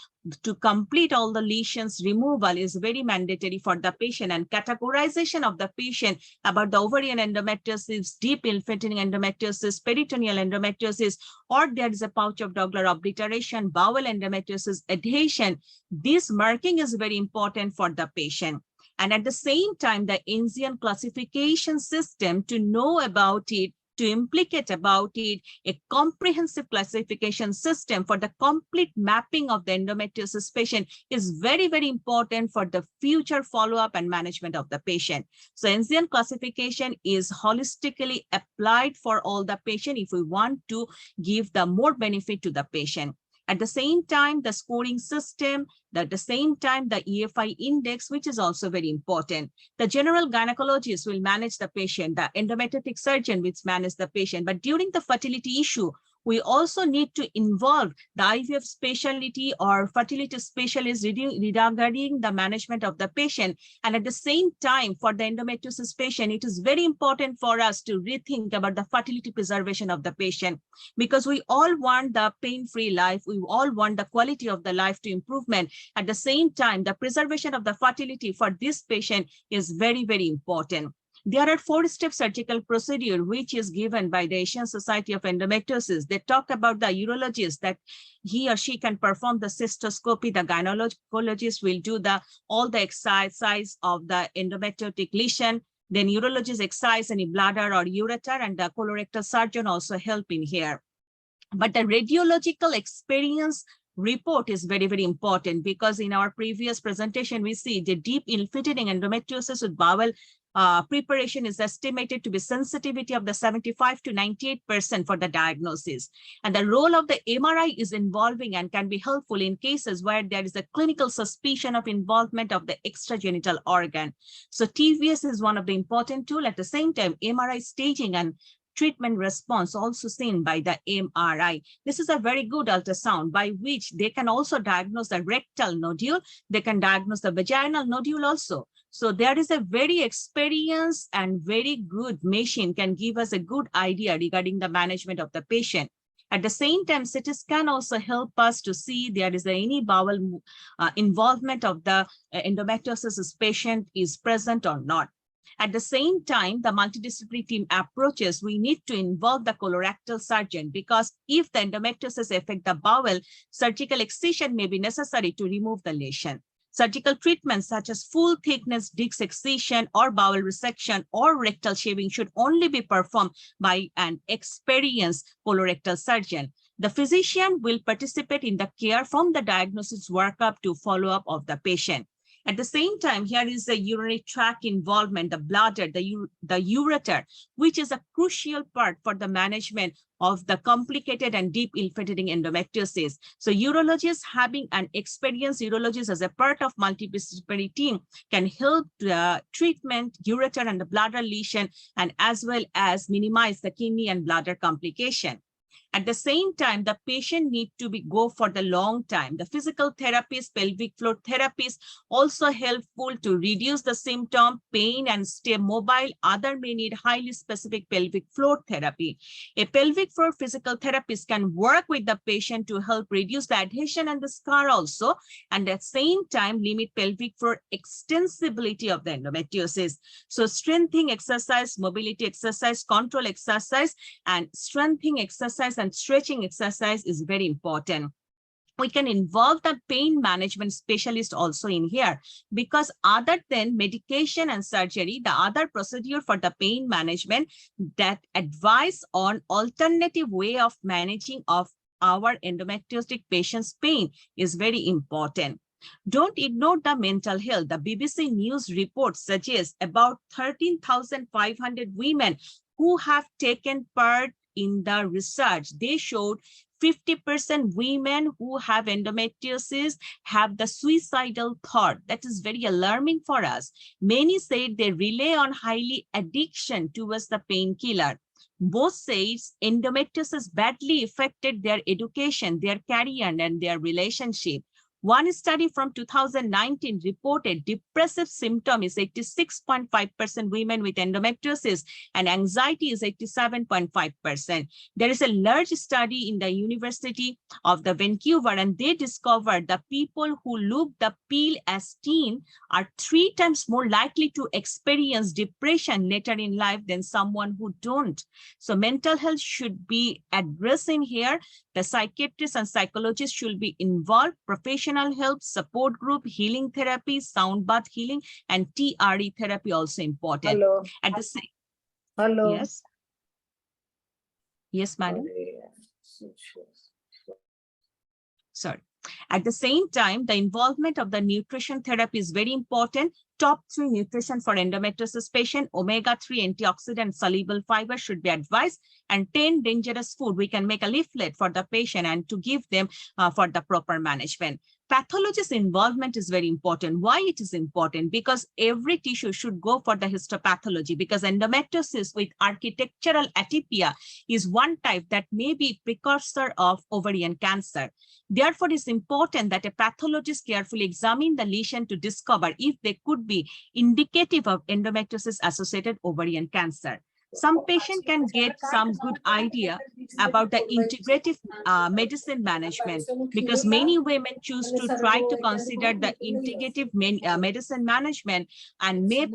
to complete all the lesions removal is very mandatory for the patient, and categorization of the patient about the ovarian endometriosis, deep infiltrating endometriosis, peritoneal endometriosis, or there is a pouch of Douglas obliteration, bowel endometriosis, adhesion. This marking is very important for the patient. And at the same time, the Indian classification system to know about it, to implicate about it, a comprehensive classification system for the complete mapping of the endometriosis patient is very, very important for the future follow-up and management of the patient. So Indian classification is holistically applied for all the patient if we want to give the more benefit to the patient. At the same time, the scoring system, at the same time, the EFI index, which is also very important. The general gynecologist will manage the patient, the endometriotic surgeon will manage the patient. But during the fertility issue, we also need to involve the IVF specialty or fertility specialist regarding the management of the patient. And at the same time, for the endometriosis patient, it is very important for us to rethink about the fertility preservation of the patient, because we all want the pain-free life. We all want the quality of the life to improvement. At the same time, the preservation of the fertility for this patient is very, very important. There are 4-step surgical procedure which is given by the Asian Society of Endometriosis. They talk about the urologist that he or she can perform the cystoscopy. The gynecologist will do all the exercise of the endometriotic lesion. Then urologist exercise any bladder or ureter, and the colorectal surgeon also help in here. But the radiological experience report is very, very important, because in our previous presentation, we see the deep infiltrating endometriosis with bowel preparation is estimated to be sensitivity of the 75 to 98% for the diagnosis. And the role of the MRI is involving and can be helpful in cases where there is a clinical suspicion of involvement of the extragenital organ. So TVS is one of the important tools. At the same time, MRI staging and treatment response also seen by the MRI. This is a very good ultrasound by which they can also diagnose the rectal nodule. They can diagnose the vaginal nodule also. So there is a very experienced and very good machine can give us a good idea regarding the management of the patient. At the same time, CT scan also help us to see there is any bowel involvement of the endometriosis patient is present or not. At the same time, the multidisciplinary team approaches, we need to involve the colorectal surgeon, because if the endometriosis affect the bowel, surgical excision may be necessary to remove the lesion. Surgical treatments such as full thickness disc excision or bowel resection or rectal shaving should only be performed by an experienced colorectal surgeon. The physician will participate in the care from the diagnosis workup to follow-up of the patient. At the same time, here is the urinary tract involvement, the bladder, the ureter, which is a crucial part for the management of the complicated and deep infiltrating endometriosis. So urologists, having an experienced urologist as a part of multidisciplinary team, can help the treatment, ureter and the bladder lesion, and as well as minimize the kidney and bladder complication. At the same time, the patient need to go for the long time. The physical therapies, pelvic floor therapies also helpful to reduce the symptom, pain, and stay mobile. Other may need highly specific pelvic floor therapy. A pelvic floor physical therapist can work with the patient to help reduce the adhesion and the scar also, and at the same time limit pelvic floor extensibility of the endometriosis. So strengthening exercise, mobility exercise, control exercise, and strengthening exercise and stretching exercise is very important. We can involve the pain management specialist also in here, because other than medication and surgery, the other procedure for the pain management, that advice on alternative way of managing of our endometriotic patient's pain is very important. Don't ignore the mental health. The BBC News report suggests about 13,500 women who have taken part in the research. They showed 50% women who have endometriosis have the suicidal thought. That is very alarming for us. Many say they rely on highly addiction towards the painkiller. Both says endometriosis badly affected their education, their career, and their relationship. One study from 2019 reported depressive symptom is 86.5% women with endometriosis, and anxiety is 87.5%. There is a large study in the University of the Vancouver, and they discovered the people who look the pill as teen are 3 times more likely to experience depression later in life than someone who don't. So mental health should be addressed in here. The psychiatrists and psychologists should be involved. Professional help, support group, healing therapy, sound bath healing, and TRE therapy also important. Hello. At the same, Hello. yes, yes, madam. Sorry. At the same time, the involvement of the nutrition therapy is very important. Top 3 nutrition for endometriosis patient, omega-3 antioxidant soluble fiber should be advised, and 10 dangerous food. We can make a leaflet for the patient and to give them for the proper management. Pathologist involvement is very important. Why it is important? Because every tissue should go for the histopathology, because endometriosis with architectural atypia is one type that may be precursor of ovarian cancer. Therefore, it's important that a pathologist carefully examine the lesion to discover if they could be indicative of endometriosis associated ovarian cancer. Some patient can get some good idea about the integrative medicine management, because many women choose to try to consider the integrative medicine management, and many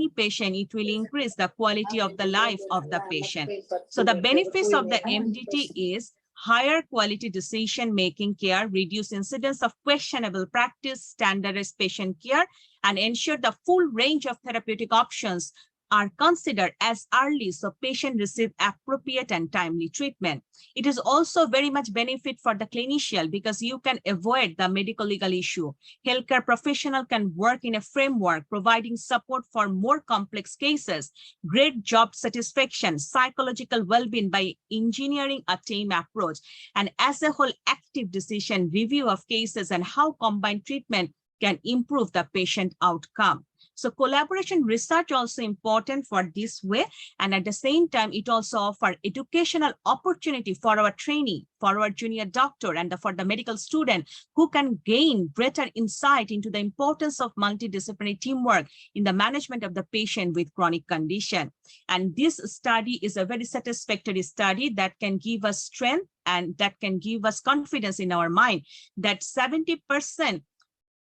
patient, it will increase the quality of the life of the patient. So the benefits of the MDT is higher quality decision-making care, reduce incidence of questionable practice, standardized patient care, and ensure the full range of therapeutic options are considered as early so patient receive appropriate and timely treatment. It is also very much benefit for the clinician, because you can avoid the medical legal issue. Healthcare professional can work in a framework providing support for more complex cases, great job satisfaction, psychological well-being by engineering a team approach, and as a whole active decision review of cases and how combined treatment can improve the patient outcome. So collaboration research also important for this way. And at the same time, it also offers educational opportunity for our trainee, for our junior doctor, and for the medical student who can gain greater insight into the importance of multidisciplinary teamwork in the management of the patient with chronic condition. And this study is a very satisfactory study that can give us strength and that can give us confidence in our mind that 70%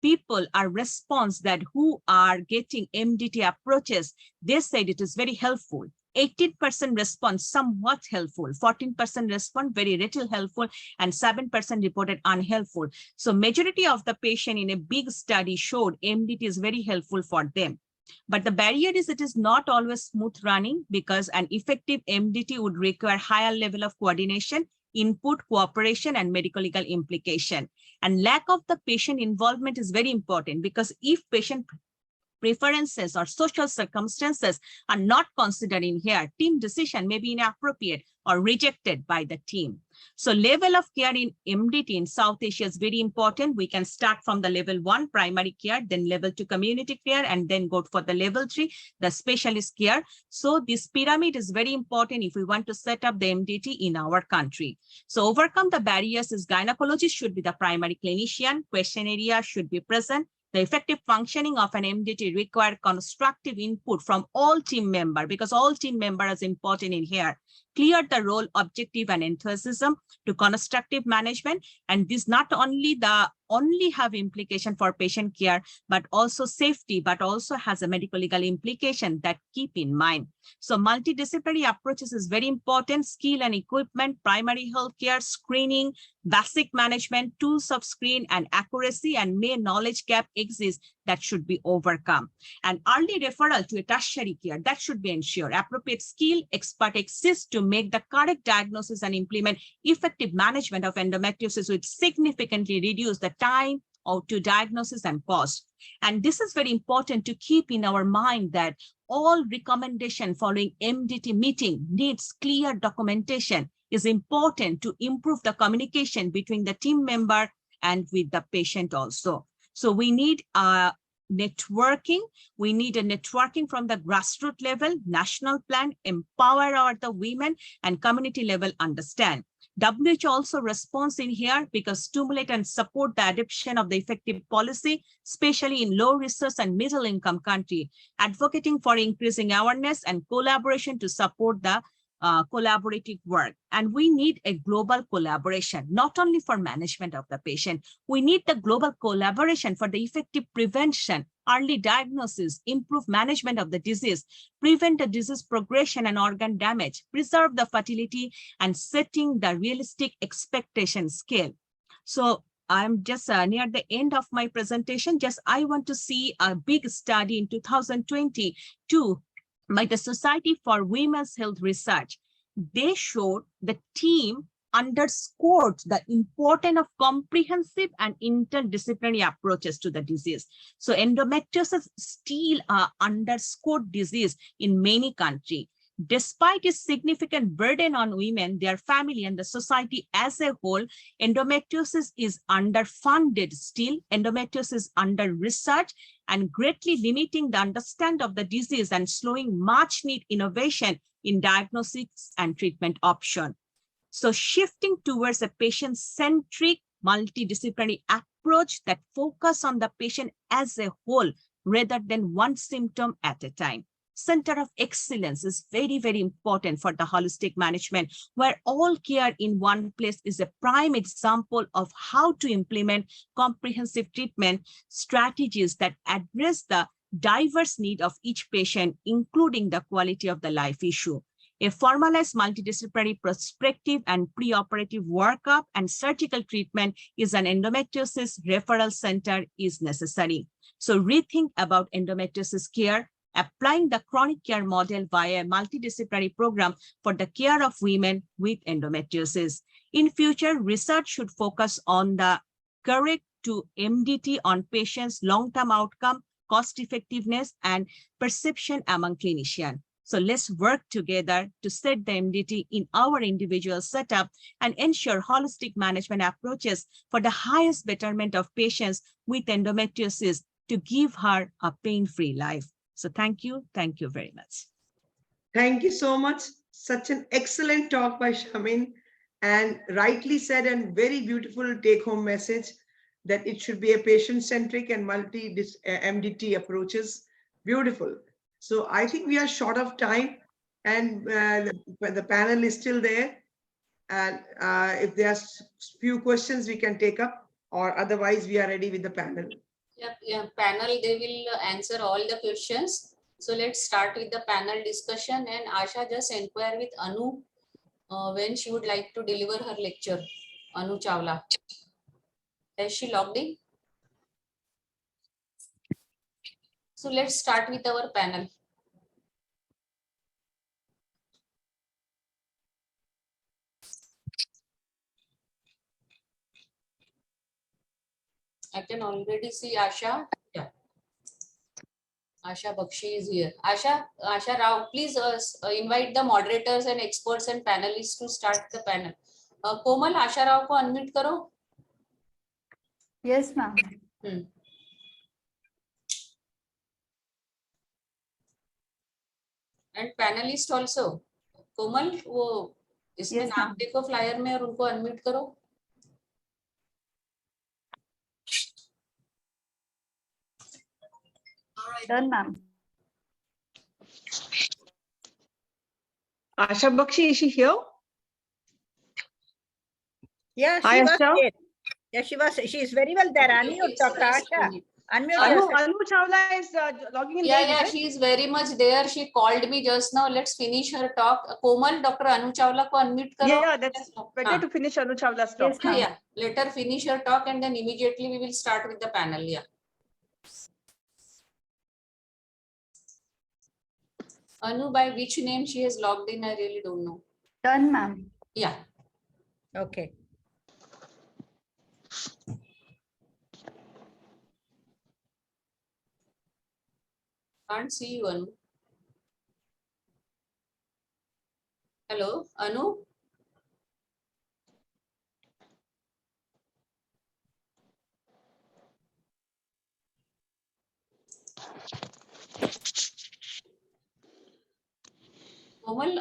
people are response that who are getting MDT approaches, they said it is very helpful. 18% response somewhat helpful, 14% respond very little helpful, and 7% reported unhelpful. So majority of the patient in a big study showed MDT is very helpful for them. But the barrier is it is not always smooth running because an effective MDT would require higher level of coordination, input, cooperation, and medical legal implication. And lack of the patient involvement is very important because if patient preferences or social circumstances are not considered in here, team decision may be inappropriate or rejected by the team. So level of care in MDT in South Asia is very important. We can start from the level 1 primary care, then level 2 community care, and then go for the level 3, the specialist care. So this pyramid is very important if we want to set up the MDT in our country. So overcome the barriers is gynecologist should be the primary clinician, question area should be present. The effective functioning of an MDT require constructive input from all team members because all team members are important in here. Clear the role, objective, and enthusiasm to constructive management. And this not only have implication for patient care, but also safety, but also has a medical legal implication that keep in mind. So multidisciplinary approaches is very important. Skill and equipment, primary health care, screening, basic management, tools of screen and accuracy, and may knowledge gap exist that should be overcome. And early referral to a tertiary care that should be ensured. Appropriate skill, expert exists to make the correct diagnosis and implement effective management of endometriosis, which significantly reduce the time to diagnosis and cost. And this is very important to keep in our mind that all recommendation following MDT meeting needs clear documentation is important to improve the communication between the team member and with the patient also. So we need networking. We need a networking from the grassroots level, national plan, empower the women, and community level understand. WHO also responds in here because stimulate and support the adoption of the effective policy, especially in low resource and middle income country, advocating for increasing awareness and collaboration to support the collaborative work. And we need a global collaboration, not only for management of the patient. We need the global collaboration for the effective prevention, early diagnosis, improve management of the disease, prevent the disease progression and organ damage, preserve the fertility, and setting the realistic expectation scale. So I'm just near the end of my presentation. I want to see a big study in 2022 by the Society for Women's Health Research. They showed the team underscored the importance of comprehensive and interdisciplinary approaches to the disease. So endometriosis still underscored disease in many countries. Despite its significant burden on women, their family, and the society as a whole, endometriosis is underfunded still. Endometriosis is under-researched and greatly limiting the understanding of the disease and slowing much-needed innovation in diagnosis and treatment option. So shifting towards a patient-centric, multidisciplinary approach that focus on the patient as a whole rather than one symptom at a time. Center of excellence is very, very important for the holistic management, where all care in one place is a prime example of how to implement comprehensive treatment strategies that address the diverse need of each patient, including the quality of the life issue. A formalized multidisciplinary prospective and preoperative workup and surgical treatment is an endometriosis referral center is necessary. So rethink about endometriosis care, applying the chronic care model via a multidisciplinary program for the care of women with endometriosis. In future, research should focus on the correct to MDT on patients' long-term outcome, cost effectiveness, and perception among clinicians. So let's work together to set the MDT in our individual setup and ensure holistic management approaches for the highest betterment of patients with endometriosis to give her a pain-free life. So thank you very much. Thank you so much. Such an excellent talk by Shamin, and rightly said, and very beautiful take-home message that it should be a patient-centric and multi-MDT approaches. Beautiful. So I think we are short of time, and the panel is still there. And if there are few questions we can take up, or otherwise we are ready with the panel. Yeah, panel, they will answer all the questions. So let's start with the panel discussion, and Asha, just inquire with Anu when she would like to deliver her lecture. Anu Chawla. Has she logged in? So let's start with our panel. I can already see Asha. Yeah. Asha FOGSI is here. Asha Rao, please invite the moderators and experts and panelists to start the panel. Komal, Asha Rao ko unmute karo. Yes, ma'am. And panelist also. Komal, वो इसमें नाम देखो flyer में और उनको unmute करो. Done, ma'am. Asha FOGSI, is she here? Yeah, Hi, she was Asha. there. Yeah, she is very well there. Unmute, Dr. Asha. Unmute yourself. Anu Chawla is logging in. Yeah, she is very much there. She called me just now. Let's finish her talk. Komal, Dr. Anu Chawla ko unmute karo. Yeah, that's better to finish Anu Chawla's talk. Yeah. Let her finish her talk and then immediately we will start with the panel. Yeah. Anu, by which name she has logged in, I really don't know. Done, ma'am. Yeah. Okay. Can't see you, Anu. Hello, Anu? Komal,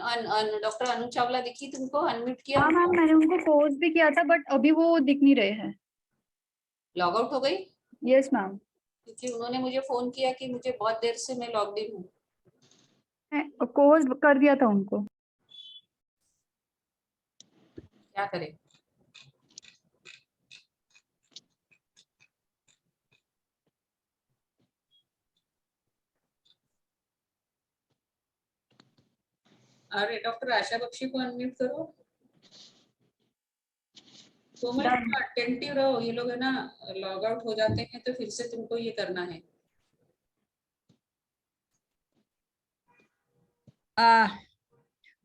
doctor Anu Chawla दिखी तुमको? Unmute किया? हाँ ma'am, मैंने उनको post भी किया था but अभी वो दिख नहीं रहे हैं. लॉग आउट हो गई? Yes ma'am. क्योंकि उन्होंने मुझे फोन किया कि मुझे बहुत देर से मैं लॉग्ड इन हूँ. कोर्स कर दिया था उनको. क्या करें? अरे डॉक्टर आशा बख्शी को अनम्यूट करो. कोमल, अटेंटिव रहो. ये लोग है ना लॉग आउट हो जाते हैं तो फिर से तुमको ये करना है.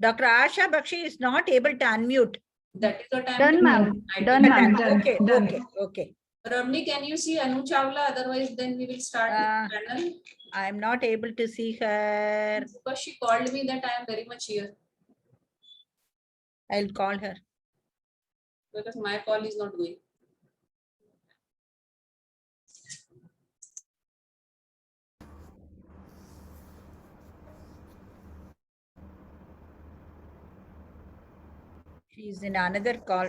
Dr. Asha FOGSI is not able to unmute. That is what I am done, ma'am. Done, ma'am. Okay, okay, okay. Ramni, can you see Anu Chawla? Otherwise, then we will start with the panel. I am not able to see her. Because she called me that I am very much here. I'll call her. Because my call is not going. She is in another call.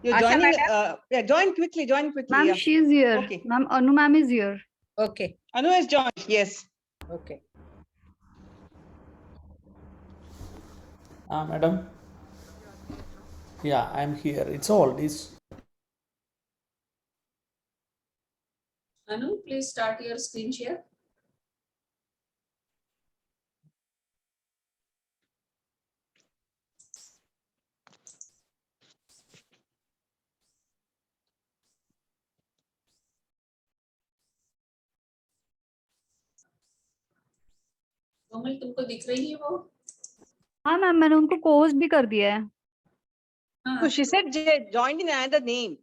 You're Asha joining. madam? Yeah, join quickly. Join quickly. Ma'am, Yeah. she is here. Okay. Ma'am, Anu ma'am is here. Okay. Anu has joined. Yes. Okay. Madam. Yeah, I'm here. It's all this. Anu, please start your screen share. कोमल, तुमको दिख रही है वो? हाँ ma'am, मैंने उनको course भी कर दिया है. So she said she joined in another name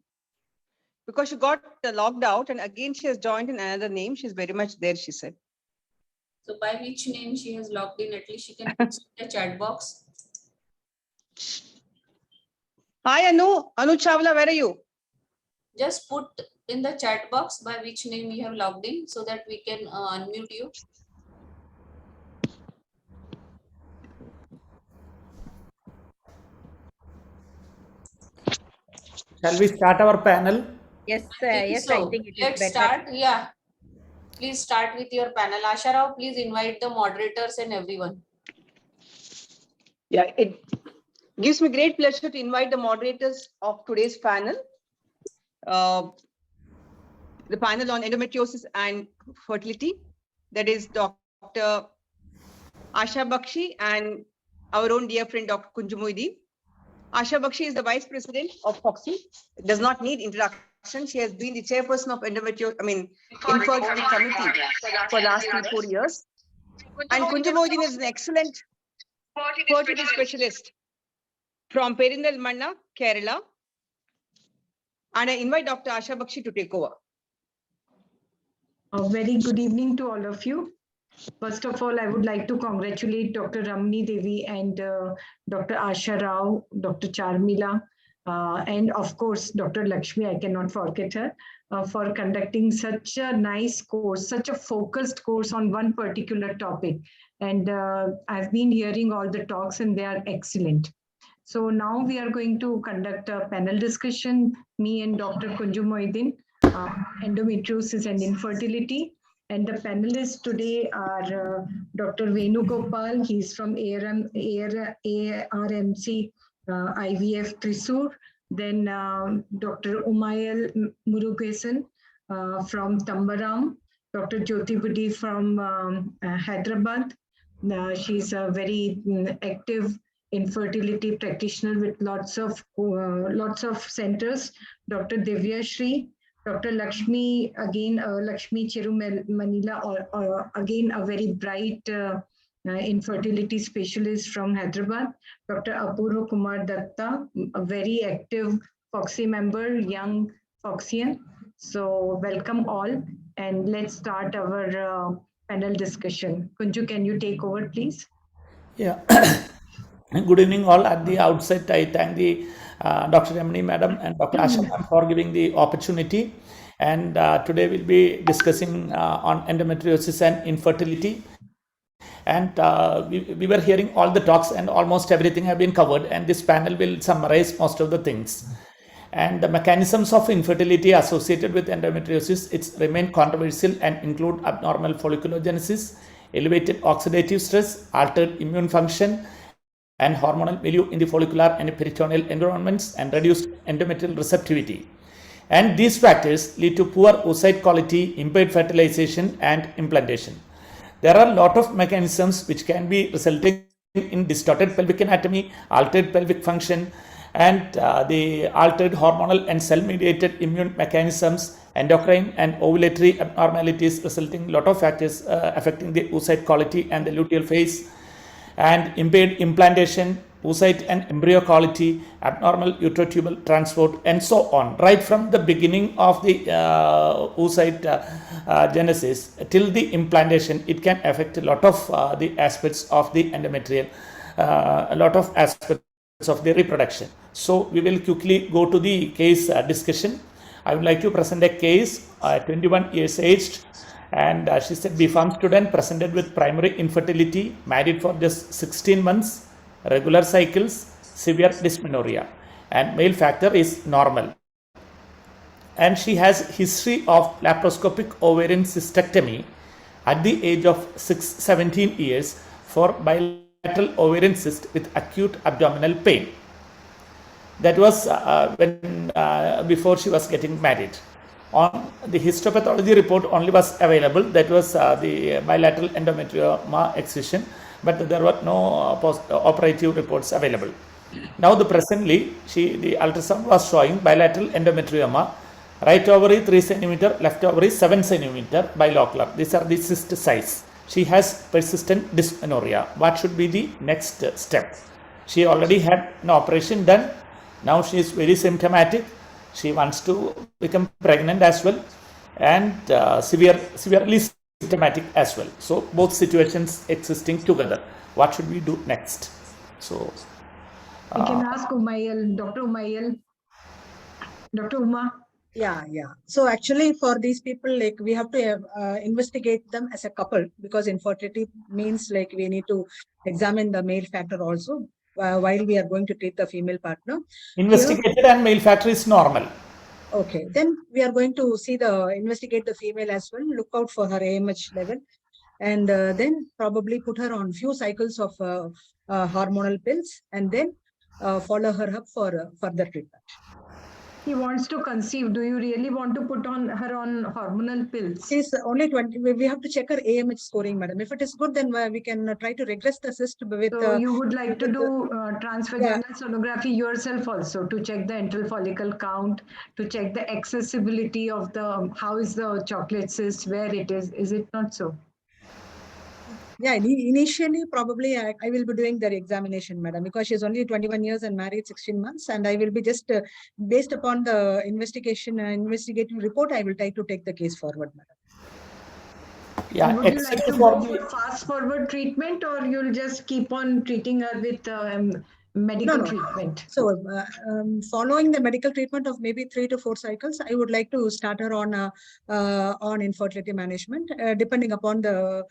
because she got logged out, and again she has joined in another name. She's very much there, she said. So by which name she has logged in? At least she can put in the chat box. Hi, Anu Chawla, where are you? Just put in the chat box by which name you have logged in so that we can unmute you. Shall we start our panel? Yes, So I think it is let's better. start. Yeah. Please start with your panel. Asha Rao, please invite the moderators and everyone. Yeah, it gives me great pleasure to invite the moderators of today's panel. The panel on endometriosis and fertility. That is Dr. Asha Bakshi and our own dear friend, Dr. Kunju Moideen. Asha Bakshi is the Vice President of FOGSI. Does not need introduction. She has been the chairperson of infertility committee for the last 3-4 years. And Kunju Moideen is an excellent fertility specialist from Perindamanna, Kerala. And I invite Dr. Asha Bakshi to take over. A very good evening to all of you. First of all, I would like to congratulate Dr. Ramani Devi and Dr. Asha Rao, Dr. Charmila, and of course, Dr. Lakshmi, I cannot forget her, for conducting such a nice course, such a focused course on one particular topic. And I've been hearing all the talks and they are excellent. So now we are going to conduct a panel discussion, me and Dr. Kunju Moideen, endometriosis and infertility. And the panelists today are Dr. Venugopal, he's from ARMC IVF Thrissur. Then Dr. Umayal Murugesan from Tambaram, Dr. Jyoti Budi from Hyderabad. She's a very active infertility practitioner with lots of centers. Dr. Divya Shri, Dr. Lakshmi, again, Lakshmi Chiru Manila, or again, a very bright infertility specialist from Hyderabad. Dr. Apurva Kumar Datta, a very active FOGSI member, young FOGSian. So welcome all, and let's start our panel discussion. Kunju, can you take over, please? Yeah. Good evening all. At the outset, I thank the Dr. Ramani Madam and Dr. Asha Ma'am for giving the opportunity. And today we'll be discussing on endometriosis and infertility. And we were hearing all the talks and almost everything have been covered. And this panel will summarize most of the things. And the mechanisms of infertility associated with endometriosis, it's remain controversial and include abnormal folliculogenesis, elevated oxidative stress, altered immune function, and hormonal milieu in the follicular and peritoneal environments, and reduced endometrial receptivity. And these factors lead to poor oocyte quality, impaired fertilization, and implantation. There are a lot of mechanisms which can be resulting in distorted pelvic anatomy, altered pelvic function, and the altered hormonal and cell-mediated immune mechanisms, endocrine and ovulatory abnormalities, resulting in a lot of factors affecting the oocyte quality and the luteal phase, and impaired implantation, oocyte and embryo quality, abnormal uterotubal transport, and so on. Right from the beginning of the oocyte genesis till the implantation, it can affect a lot of the aspects of the endometrial, a lot of aspects of the reproduction. So we will quickly go to the case discussion. I would like to present a case, 21 years aged, and she's a B.Pharm student, presented with primary infertility, married for just 16 months, regular cycles, severe dysmenorrhea, and male factor is normal. And she has history of laparoscopic ovarian cystectomy at the age of 17 years for bilateral ovarian cyst with acute abdominal pain. That was before she was getting married. On the histopathology report only was available, that was the bilateral endometrioma excision, but there were no operative reports available. Now presently, the ultrasound was showing bilateral endometrioma, right ovary 3 cm, left ovary 7 cm bilocular. These are the cyst size. She has persistent dysmenorrhea. What should be the next step? She already had an operation done. Now she is very symptomatic. She wants to become pregnant as well, and severely symptomatic as well. So both situations existing together. What should we do next? So We can ask Umayal, Dr. Umayal. Dr. Uma. Yeah. So actually for these people, like we have to investigate them as a couple, because infertility means like we need to examine the male factor also while we are going to treat the female partner. Investigated and male factor is normal. Okay, then we are going to investigate the female as well, look out for her AMH level, and then probably put her on few cycles of hormonal pills, and then follow her up for further treatment. He wants to conceive. Do you really want to put her on hormonal pills? She's only 20. We have to check her AMH scoring, madam. If it is good, then we can try to regress the cyst with. So you would like to do transvaginal sonography yourself also to check the enteral follicle count, to check the accessibility of how is the chocolate cyst, where it is. Is it not so? Yeah, initially probably I will be doing the examination, madam, because she's only 21 years and married 16 months, and I will be just based upon the investigative report, I will try to take the case forward, madam. Yeah, would you like to go for fast forward treatment, or you'll just keep on treating her with medical treatment? So following the medical treatment of maybe 3 to 4 cycles, I would like to start her on infertility management, depending upon the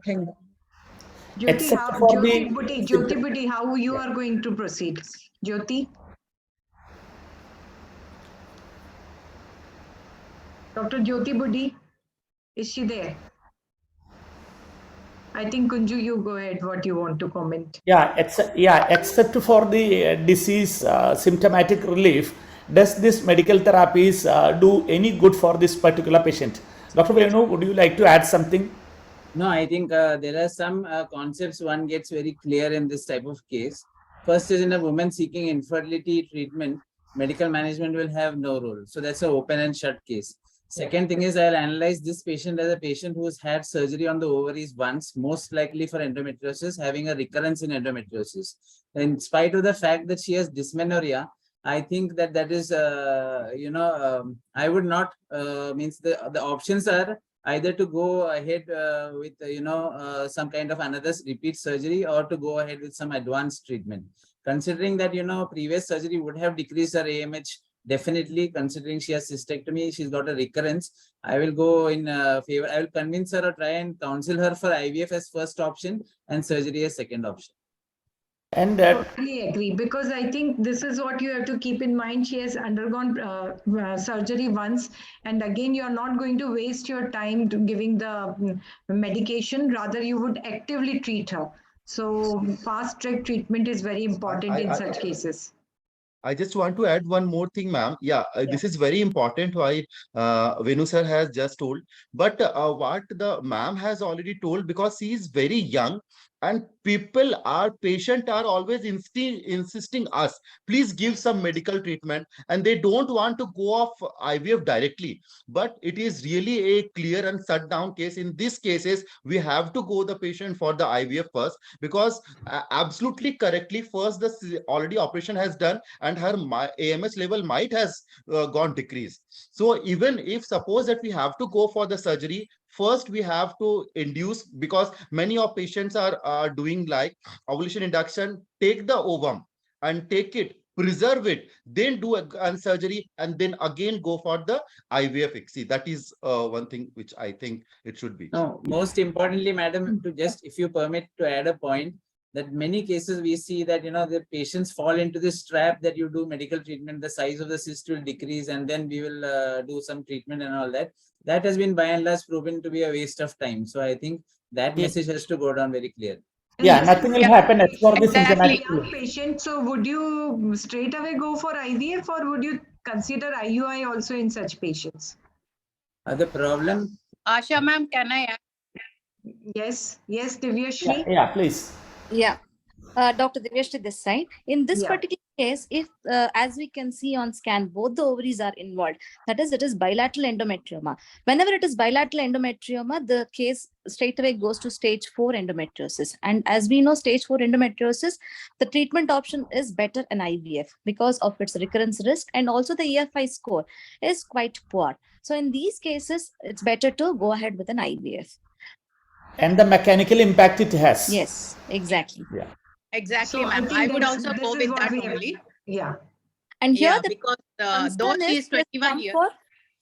thing. Jyoti Budi, how you are going to proceed? Jyoti? Dr. Jyoti Budi, is she there? I think Kunju, you go ahead. What you want to comment? Except for the disease symptomatic relief, does this medical therapies do any good for this particular patient? Dr. Venu, would you like to add something? No, I think there are some concepts one gets very clear in this type of case. First is in a woman seeking infertility treatment, medical management will have no role. So that's an open and shut case. Second thing is I'll analyze this patient as a patient who's had surgery on the ovaries once, most likely for endometriosis, having a recurrence in endometriosis. In spite of the fact that she has dysmenorrhea, I think that is, I would not, means the options are either to go ahead with, some kind of another repeat surgery, or to go ahead with some advanced treatment. Considering that, previous surgery would have decreased her AMH, definitely, considering she has cystectomy, she's got a recurrence, I will go in favor. I will convince her or try and counsel her for IVF as first option and surgery as second option. And totally agree, because I think this is what you have to keep in mind. She has undergone surgery once, and again, you're not going to waste your time to giving the medication. Rather, you would actively treat her. So fast track treatment is very important in such cases. I just want to add one more thing, ma'am. This is very important why Venu sir has just told. But what the ma'am has already told, because she is very young, and patient are always insisting us, please give some medical treatment, and they don't want to go off IVF directly. But it is really a clear and shut down case. In these cases, we have to go the patient for the IVF first, because absolutely correctly, first the already operation has done, and her AMH level might has gone decreased. So even if suppose that we have to go for the surgery, first we have to induce, because many of patients are doing like ovulation induction, take the ovum and take it, preserve it, then do a surgery, and then again go for the IVF FOGSI. That is one thing which I think it should be. No, most importantly, madam, to just, if you permit to add a point, that many cases we see that, the patients fall into this trap that you do medical treatment, the size of the cyst will decrease, and then we will do some treatment and all that. That has been by and large proven to be a waste of time. So I think that message has to go down very clear. Nothing will happen as for this symptomatic patient. So would you straight away go for IVF, or would you consider IUI also in such patients? The problem. Asha ma'am, can I add? Yes, Divyashri. Yeah, please. Yeah, Dr. Divyashri this side. In this particular case, if as we can see on scan, both the ovaries are involved, that is, it is bilateral endometrioma. Whenever it is bilateral endometrioma, the case straight away goes to stage 4 endometriosis. And as we know, stage 4 endometriosis, the treatment option is better an IVF because of its recurrence risk, and also the EFI score is quite poor. So in these cases, it's better to go ahead with an IVF. And the mechanical impact it has. Yes, exactly. Yeah. Exactly, So I ma'am. think I would that's- also this go is with what that we have- only. Yeah. And here Yeah, the because though concern she is is she has 21 come years. for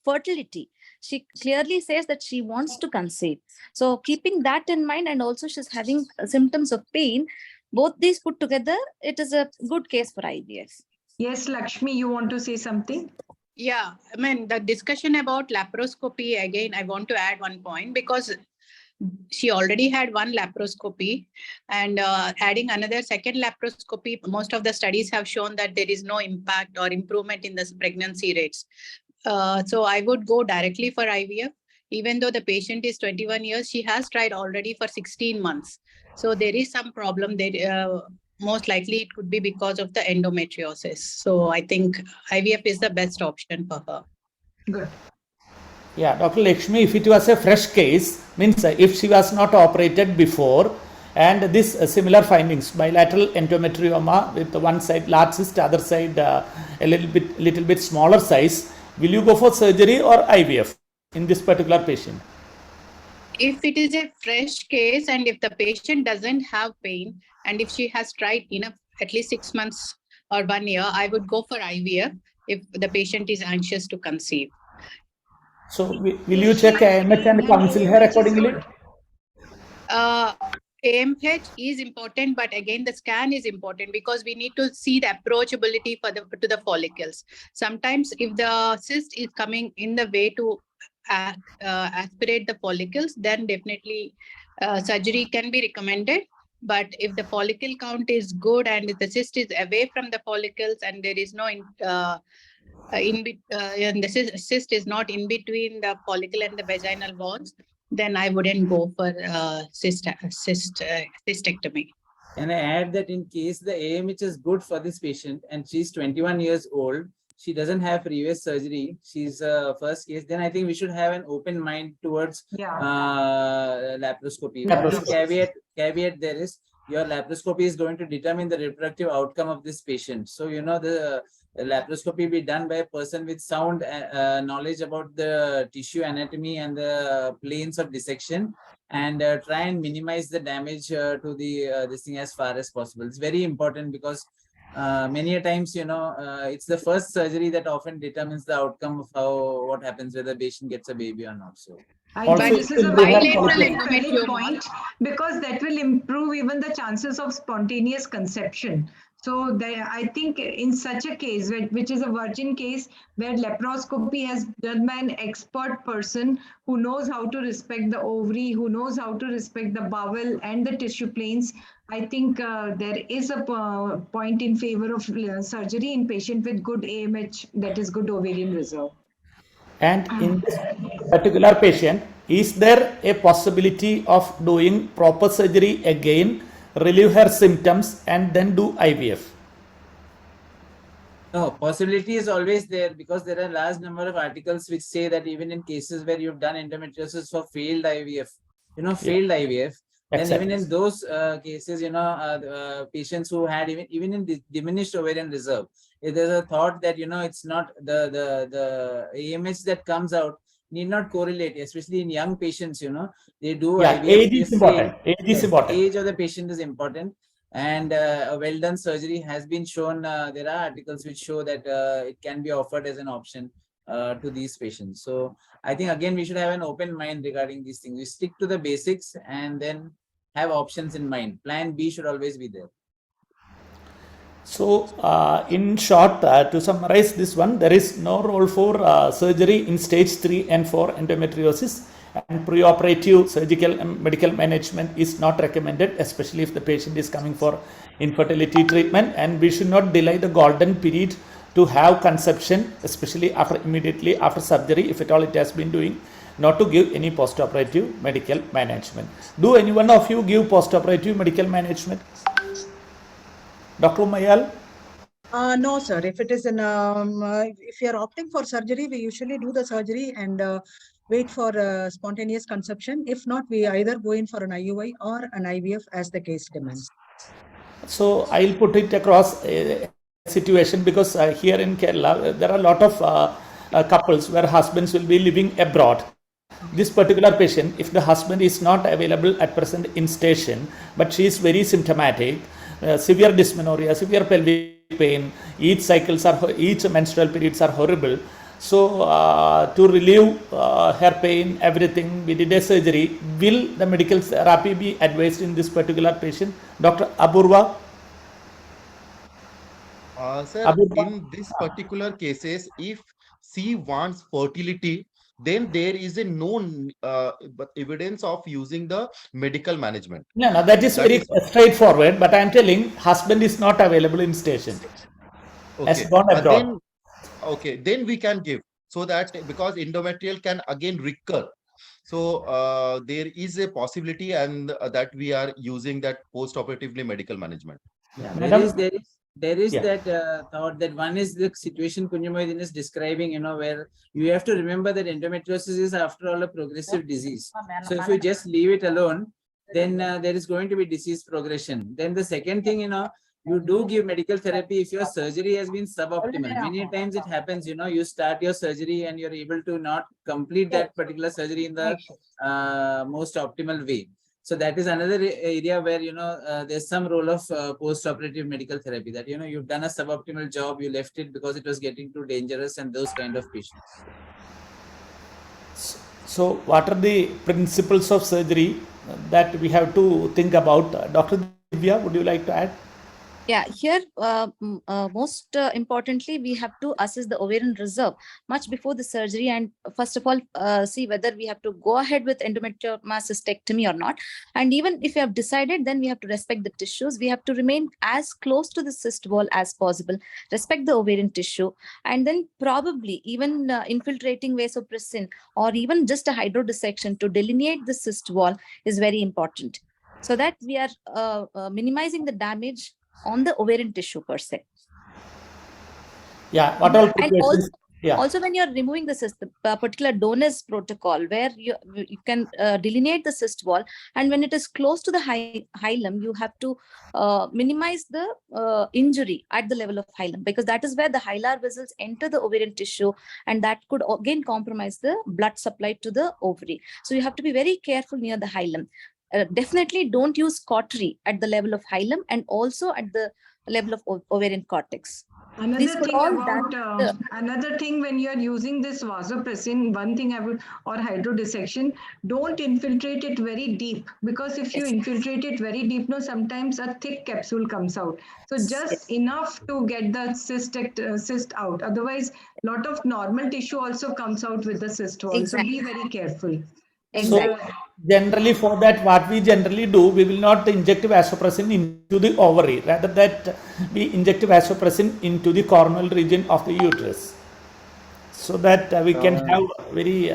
fertility. She clearly says that she wants to conceive. So keeping that in mind, and also she's having symptoms of pain, both these put together, it is a good case for IVF. Yes, Lakshmi, you want to say something? Yeah, I mean, the discussion about laparoscopy, again, I want to add one point because she already had one laparoscopy, and adding another second laparoscopy, most of the studies have shown that there is no impact or improvement in the pregnancy rates. So I would go directly for IVF. Even though the patient is 21 years, she has tried already for 16 months. So there is some problem there. Most likely it could be because of the endometriosis. So I think IVF is the best option for her. Good. Yeah, Dr. Lakshmi, if it was a fresh case, means if she was not operated before, and this similar findings, bilateral endometrioma with one side large cyst, other side a little bit smaller size, will you go for surgery or IVF in this particular patient? If it is a fresh case and if the patient doesn't have pain, and if she has tried enough, at least 6 months or 1 year, I would go for IVF if the patient is anxious to conceive. So will you check AMH and counsel her accordingly? AMH is important, but again, the scan is important because we need to see the approachability for to the follicles. Sometimes if the cyst is coming in the way to aspirate the follicles, then definitely surgery can be recommended. But if the follicle count is good and the cyst is away from the follicles and there is no and the cyst is not in between the follicle and the vaginal walls, then I wouldn't go for cystectomy. Can I add that in case the AMH is good for this patient and she's 21 years old, she doesn't have previous surgery, she's first case, then I think we should have an open mind towards laparoscopy. Laparoscopy. Caveat there is, your laparoscopy is going to determine the reproductive outcome of this patient. So, you know, the laparoscopy be done by a person with sound knowledge about the tissue anatomy and the planes of dissection, and try and minimize the damage to the this thing as far as possible. It's very important because many a times, you know, it's the first surgery that often determines the outcome of what happens whether the patient gets a baby or not. So I think this is a very valid point because that will improve even the chances of spontaneous conception. So I think in such a case, which is a virgin case, where laparoscopy has done by an expert person who knows how to respect the ovary, who knows how to respect the bowel and the tissue planes, I think there is a point in favor of surgery in patient with good AMH, that is good ovarian reserve. And in this particular patient, is there a possibility of doing proper surgery again, relieve her symptoms, and then do IVF? no, possibility is always there because there are a large number of articles which say that even in cases where you've done endometriosis for failed IVF, you know, failed IVF, then even in those cases, you know, patients who had even in diminished ovarian reserve, if there's a thought that, you know, it's not the AMH that comes out need not correlate, especially in young patients, you know, they do IVF. Age is important. Age is important. Age of the patient is important. And a well-done surgery has been shown. There are articles which show that it can be offered as an option to these patients. So I think, again, we should have an open mind regarding these things. We stick to the basics and then have options in mind. Plan B should always be there. So, in short, to summarize this one, there is no role for surgery in stage 3 and 4 endometriosis, and preoperative surgical and medical management is not recommended, especially if the patient is coming for infertility treatment, and we should not delay the golden period to have conception, especially immediately after surgery, if at all it has been doing, not to give any postoperative medical management. Do any one of you give postoperative medical management? Dr. Mayal? No, sir. If it is if you are opting for surgery, we usually do the surgery and wait for spontaneous conception. If not, we either go in for an IUI or an IVF as the case demands. So I'll put it across a situation because here in Kerala, there are a lot of couples where husbands will be living abroad. This particular patient, if the husband is not available at present in station, but she is very symptomatic, severe dysmenorrhea, severe pelvic pain, each menstrual periods are horrible. So to relieve her pain, everything, we did a surgery. Will the medical therapy be advised in this particular patient? Dr. Apurva? Sir, Apurva? in this particular cases, if she wants fertility, then there is a known evidence of using the medical management. No, that is very straightforward, but I am telling husband is not available in station. Has Okay. gone abroad. Then we can give, so that because endometrial can again recur. So there is a possibility, and that we are using that post-operatively medical management. Yeah, Madam? there is Yeah. that thought that one is the situation Kunjumoidin is describing, you know, where you have to remember that endometriosis is after all a progressive disease. So if you just leave it alone, then there is going to be disease progression. Then the second thing, you know, you do give medical therapy if your surgery has been suboptimal. Many times it happens, you know, you start your surgery and you're able to not complete that particular surgery in the most optimal way. So that is another area where, you know, there's some role of post-operative medical therapy, that, you know, you've done a suboptimal job, you left it because it was getting too dangerous, and those kind of patients. So what are the principles of surgery that we have to think about? Dr. Divya, would you like to add? Yeah, here most importantly, we have to assess the ovarian reserve much before the surgery, and first of all, see whether we have to go ahead with endometrioma cystectomy or not. And even if we have decided, then we have to respect the tissues. We have to remain as close to the cyst wall as possible, respect the ovarian tissue, and then probably even infiltrating vasopressin or even just a hydrodissection to delineate the cyst wall is very important, so that we are minimizing the damage on the ovarian tissue per se. Yeah, what all And precautions? also when you're removing the cyst, the particular donors protocol where you can delineate the cyst wall, and when it is close to the hilum, you have to minimize the injury at the level of hilum, because that is where the hilar vessels enter the ovarian tissue, and that could again compromise the blood supply to the ovary. So you have to be very careful near the hilum. Definitely don't use cautery at the level of hilum and also at the level of ovarian cortex. Another thing when you are using this vasopressin, one thing I would, or hydrodissection, don't infiltrate it very deep, because if you infiltrate it very deep, no, sometimes a thick capsule comes out. So just enough to get the cyst out. Otherwise, a lot of normal tissue also comes out with the cyst wall. So be very careful. So generally for that, what we generally do, we will not inject vasopressin into the ovary, rather that we inject vasopressin into the coronal region of the uterus, so that we can have very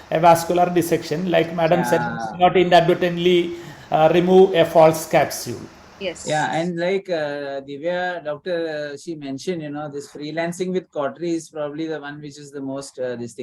avascular dissection, like Madam said, not inadvertently remove a false capsule. Yes. Yeah, and like Divya, doctor, she mentioned, you know, this freelancing with cautery is probably the one which is the most this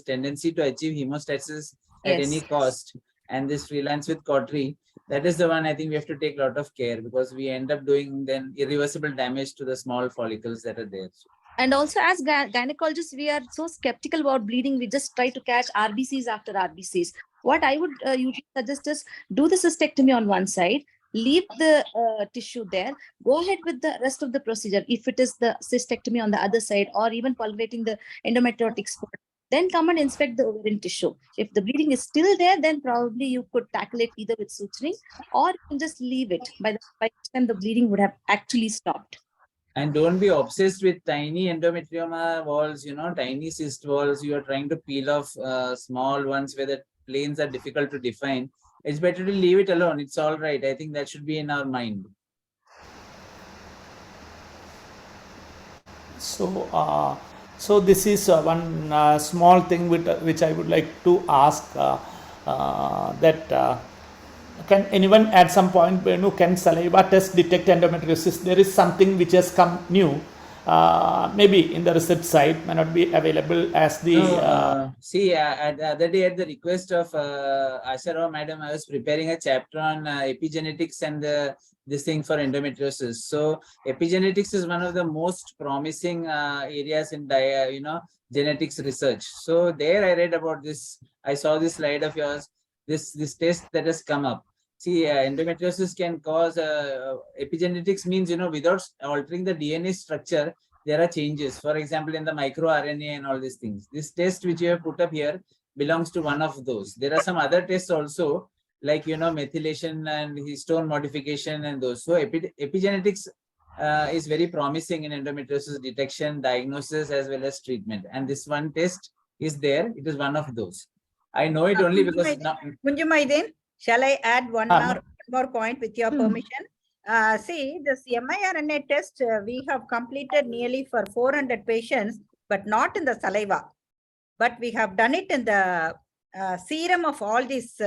tendency to achieve hemostasis at any cost, and this freelance with cautery, that is the one I think we have to take a lot of care, because we end up doing then irreversible damage to the small follicles that are there. And also, as gynecologists, we are so skeptical about bleeding. We just try to catch RBCs after RBCs. What I would usually suggest is do the cystectomy on one side, leave the tissue there, go ahead with the rest of the procedure. If it is the cystectomy on the other side, or even pulveting the endometriotic spot, then come and inspect the ovarian tissue. If the bleeding is still there, then probably you could tackle it either with suturing, or you can just leave it. By the time the bleeding would have actually stopped. And don't be obsessed with tiny endometrioma walls, you know, tiny cyst walls. You are trying to peel off small ones where the planes are difficult to define. It's better to leave it alone. It's all right. I think that should be in our mind. So, so this is one small thing which I would like to ask, that can anyone at some point, can saliva test detect endometriosis? There is something which has come new. Maybe in the research side may not be available as the see, the other day at the request of Asha Rao madam, I was preparing a chapter on epigenetics and this thing for endometriosis. So epigenetics is one of the most promising areas in genetics research. So there I read about this. I saw this slide of yours, this test that has come up. See, endometriosis can cause epigenetics means, without altering the DNA structure, there are changes. For example, in the microRNA and all these things. This test which you have put up here belongs to one of those. There are some other tests also, like, methylation and histone modification and those. So epigenetics is very promising in endometriosis detection, diagnosis, as well as treatment. And this one test is there. It is one of those. I know it only because now. Kunjumaiden, shall I add one more point with your permission? See, this miRNA test, we have completed nearly for 400 patients, but not in the saliva. But we have done it in the serum of all these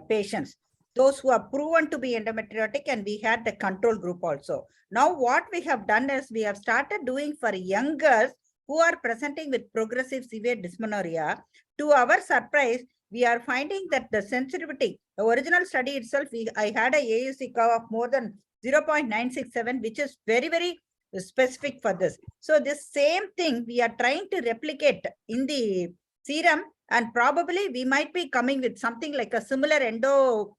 patients, those who are proven to be endometriotic, and we had the control group also. Now what we have done is we have started doing for young girls who are presenting with progressive severe dysmenorrhea. To our surprise, we are finding that the sensitivity, the original study itself, I had a AUC curve of more than 0.967, which is very, very specific for this. So this same thing we are trying to replicate in the serum, and probably we might be coming with something like a similar endo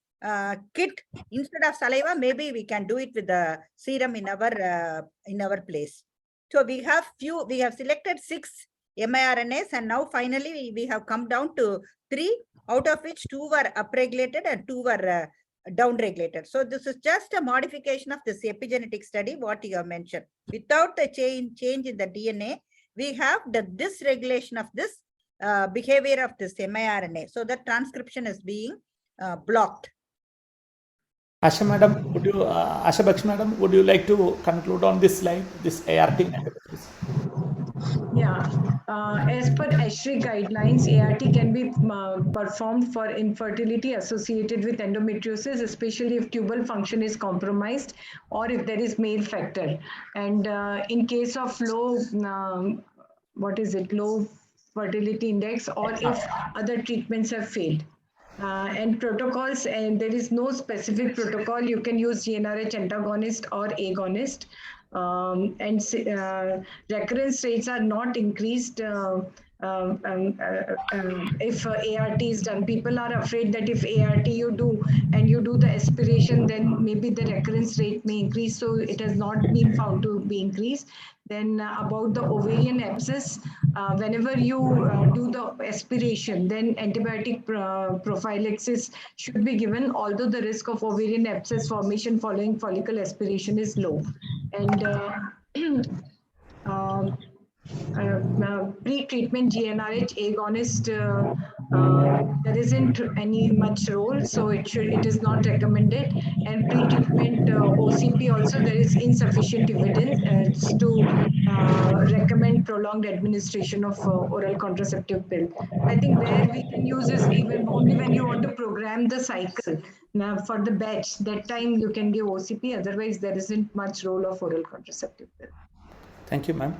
kit instead of saliva. Maybe we can do it with the serum in our place. So we have selected 6 miRNAs, and now finally we have come down to 3, out of which 2 were upregulated and 2 were downregulated. So this is just a modification of this epigenetic study, what you have mentioned. Without the change in the DNA, we have the dysregulation of this behavior of this miRNA. So the transcription is being blocked. Asha madam, Asha Bakshi madam, would you like to conclude on this slide, this ART? Yeah, as per ASHRI guidelines, ART can be performed for infertility associated with endometriosis, especially if tubal function is compromised or if there is male factor. And in case of low, low fertility index, or if other treatments have failed. And protocols, and there is no specific protocol. You can use GnRH antagonist or agonist. And recurrence rates are not increased if ART is done. People are afraid that if ART you do and you do the aspiration, then maybe the recurrence rate may increase. So it has not been found to be increased. Then about the ovarian abscess, whenever you do the aspiration, then antibiotic prophylaxis should be given, although the risk of ovarian abscess formation following follicle aspiration is low. And pre-treatment GnRH agonist, there isn't any much role, so it is not recommended. And pre-treatment OCP also, there is insufficient evidence to recommend prolonged administration of oral contraceptive pill. I think where we can use is even only when you want to program the cycle. Now for the batch, that time you can give OCP, otherwise there isn't much role of oral contraceptive pill. Thank you, ma'am.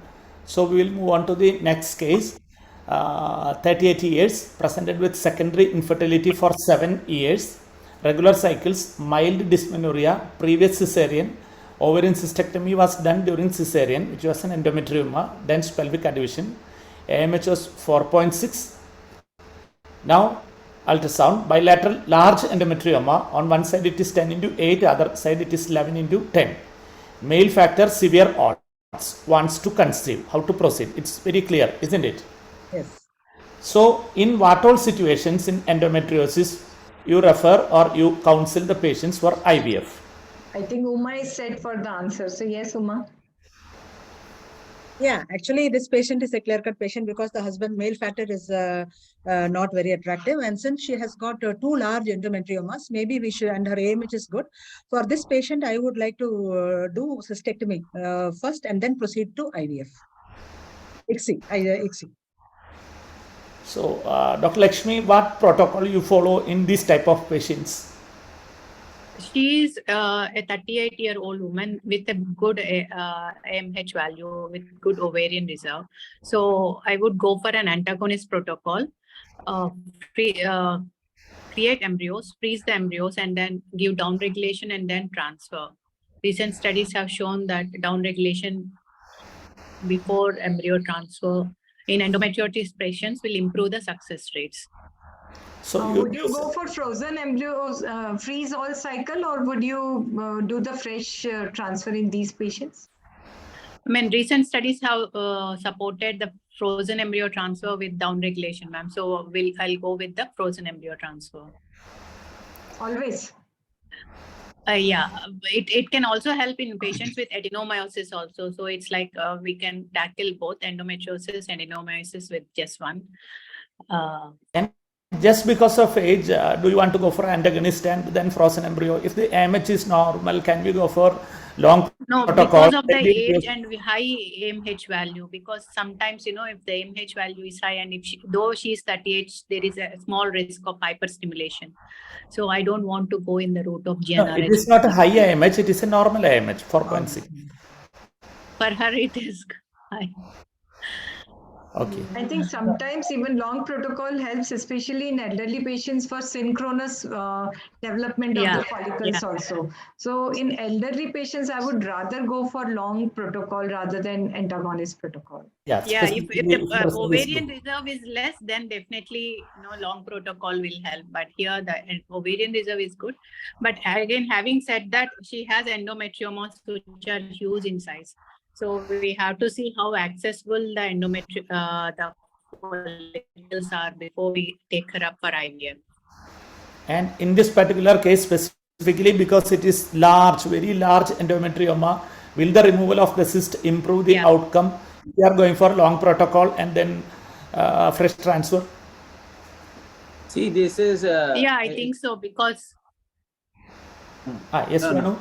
So we will move on to the next case. 38 years, presented with secondary infertility for 7 years, regular cycles, mild dysmenorrhea, previous cesarean, ovarian cystectomy was done during cesarean, which was an endometrioma, dense pelvic adhesion, AMH was 4.6. Now ultrasound, bilateral large endometrioma, on one side it is 10×8, other side it is 11×10. Male factor severe odds, wants to conceive. How to proceed? It's very clear, isn't it? Yes. So in what all situations in endometriosis you refer or you counsel the patients for IVF? I think Uma is set for the answer. So yes, Uma. Yeah, actually this patient is a clear-cut patient because the husband male factor is not very attractive, and since she has got 2 large endometriomas, maybe we should, and her AMH is good. For this patient, I would like to do cystectomy first and then proceed to IVF. ICSI. So Dr. Lakshmi, what protocol you follow in this type of patients? She is a 38-year-old woman with a good AMH value, with good ovarian reserve. So I would go for an antagonist protocol, create embryos, freeze the embryos, and then give downregulation and then transfer. Recent studies have shown that downregulation before embryo transfer in endometriosis patients will improve the success rates. So would you go for frozen embryos, freeze all cycle, or would you do the fresh transfer in these patients? I mean, recent studies have supported the frozen embryo transfer with down regulation, ma'am. So I'll go with the frozen embryo transfer. Always. Yeah, it can also help in patients with adenomyosis also. So it's like we can tackle both endometriosis and adenomyosis with just one. And just because of age, do you want to go for antagonist and then frozen embryo? If the AMH is normal, can we go for long No, protocol? because of the age and high AMH value, because sometimes, you know, if the AMH value is high and if though she is 38, there is a small risk of hyperstimulation. So I don't want to go in the route of GnRH. No, it is not a high AMH, it is a normal AMH, 4.6. For her, it is high. Okay. I think sometimes even long protocol helps, especially in elderly patients, for synchronous development of the follicles also. So in elderly patients, I would rather go for long protocol rather than antagonist protocol. Yeah, if the ovarian reserve is less, then definitely long protocol will help. But here the ovarian reserve is good. But again, having said that, she has endometriomas which are huge in size. So we have to see how accessible the follicles are before we take her up for IVF. And in this particular case specifically, because it is large, very large endometrioma, will the removal of the cyst improve the outcome? We are going for long protocol and then fresh transfer. See, this is I think so, because yes, Manu.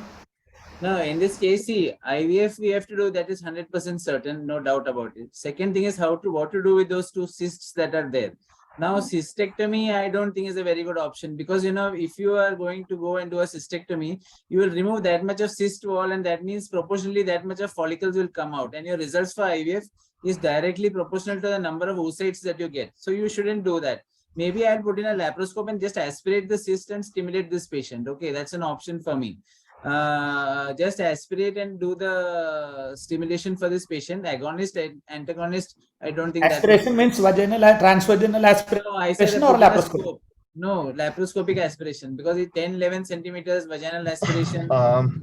No, in this case, see, IVF we have to do, that is 100% certain, no doubt about it. Second thing is what to do with those two cysts that are there. Now, cystectomy, I don't think is a very good option, because, if you are going to go and do a cystectomy, you will remove that much of cyst wall, and that means proportionally that much of follicles will come out, and your results for IVF is directly proportional to the number of oocytes that you get. So you shouldn't do that. Maybe I'll put in a laparoscope and just aspirate the cyst and stimulate this patient. Okay, that's an option for me. Just aspirate and do the stimulation for this patient. Agonist and antagonist, I don't think aspiration means vaginal transvaginal aspiration or laparoscopic? No, laparoscopic aspiration, because it's 10-11 centimeters vaginal aspiration.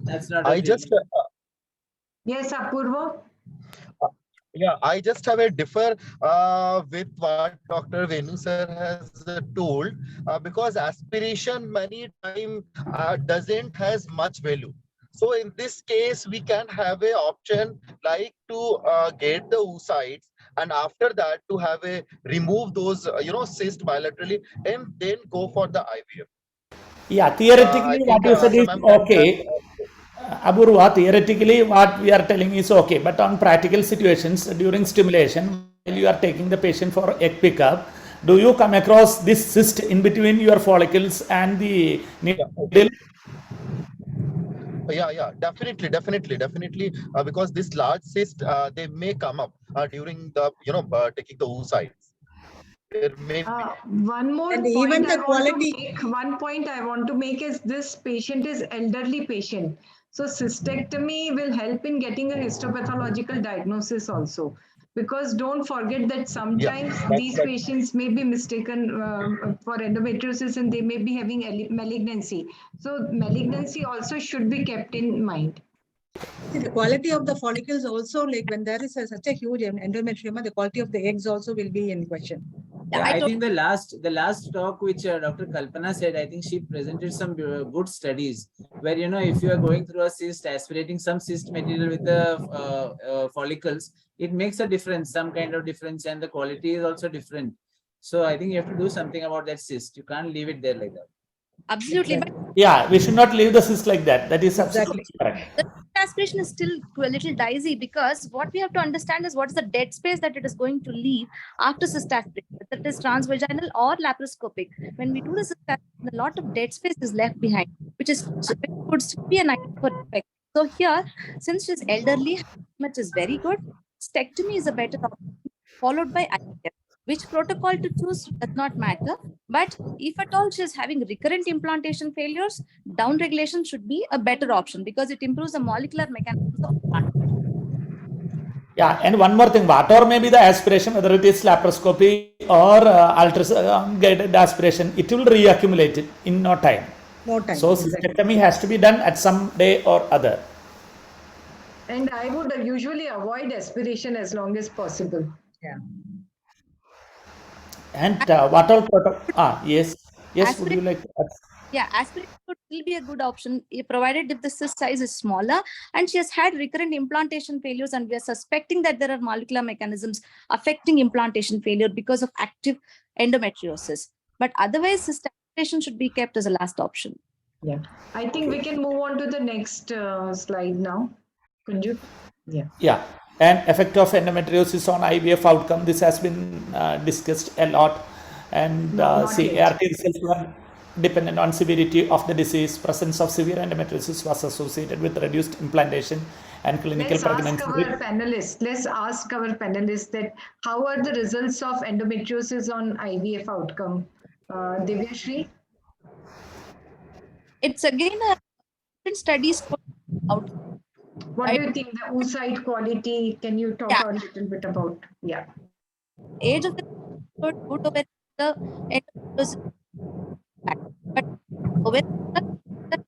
That's not Yes, Apurva. Yeah, I just have a differ with what Dr. Venu sir has told, because aspiration many times doesn't has much value. So in this case, we can have a option like to get the oocytes, and after that to have a remove those cyst bilaterally and then go for the IVF. Yeah, theoretically what you said is okay. Apurva, theoretically what we are telling is okay, but on practical situations during stimulation, while you are taking the patient for egg pickup, do you come across this cyst in between your follicles and the needle? Yeah, definitely, because this large cyst, they may come up during the taking the oocytes. One more And point even the I quality. want to make, one point I want to make is this patient is elderly patient. So cystectomy will help in getting a histopathological diagnosis also. Because don't forget that sometimes these patients may be mistaken for endometriosis and they may be having malignancy. So malignancy also should be kept in mind. See, the quality of the follicles also, like when there is such a huge endometrioma, the quality of the eggs also will be in question. Yeah, I think the last talk which Dr. Kalpana said, I think she presented some good studies where, if you are going through a cyst, aspirating some cyst material with the follicles, it makes a difference, some kind of difference, and the quality is also different. So I think you have to do something about that cyst. You can't leave it there like that. Absolutely. But yeah, we should not leave the cyst like that. That is absolutely correct. the aspiration is still a little dicey, because what we have to understand is what is the dead space that it is going to leave after cyst aspiration, whether it is transvaginal or laparoscopic. When we do the cyst aspiration, a lot of dead space is left behind, which could still be an item for effect. So here, since she's elderly, much is very good. Cystectomy is a better option, followed by IVF. Which protocol to choose does not matter, but if at all she is having recurrent implantation failures, down regulation should be a better option because it improves the molecular mechanisms of implant. Yeah, and one more thing, whatever may be the aspiration, whether it is laparoscopy or ultrasound guided aspiration, it will reaccumulate in no time. No time. So cystectomy has to be done at some day or other. And I would usually avoid aspiration as long as possible. Yeah. And what all yes, would you like to add? Yeah, aspiration could still be a good option, provided if the cyst size is smaller and she has had recurrent implantation failures, and we are suspecting that there are molecular mechanisms affecting implantation failure because of active endometriosis. But otherwise, cyst aspiration should be kept as a last option. Yeah, I think we can move on to the next slide now. Kunju? Yeah. Yeah, and effect of endometriosis on IVF outcome. This has been discussed a lot, and ART results were dependent on severity of the disease. Presence of severe endometriosis was associated with reduced implantation and clinical pregnancy. Let's ask our panelists that how are the results of endometriosis on IVF outcome? Divyashri? It's again a different studies out. What do you think the oocyte quality? Can you talk a little bit about? Yeah. Age of the good over the endometriosis, but over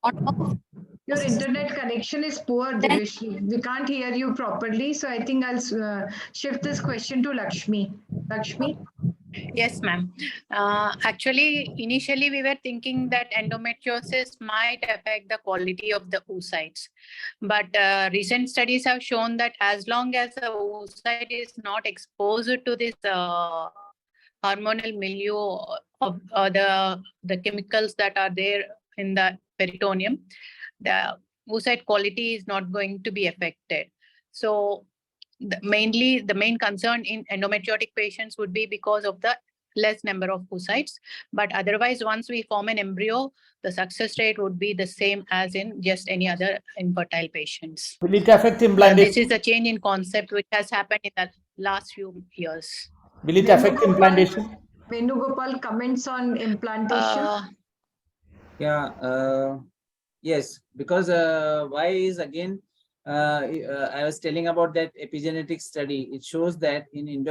on top of your internet connection is poor, Divyashri. We can't hear you properly, so I think I'll shift this question to Lakshmi. Lakshmi? Yes, ma'am. Actually, initially we were thinking that endometriosis might affect the quality of the oocytes. But recent studies have shown that as long as the oocyte is not exposed to this hormonal milieu of the chemicals that are there in the peritoneum, the oocyte quality is not going to be affected. So the main concern in endometriotic patients would be because of the less number of oocytes. But otherwise, once we form an embryo, the success rate would be the same as in just any other infertile patients. Will it affect implantation? This is a change in concept which has happened in the last few years. Will it affect implantation? Venugopal, comments on implantation? Yes, because why is again, I was telling about that epigenetic study. It shows that in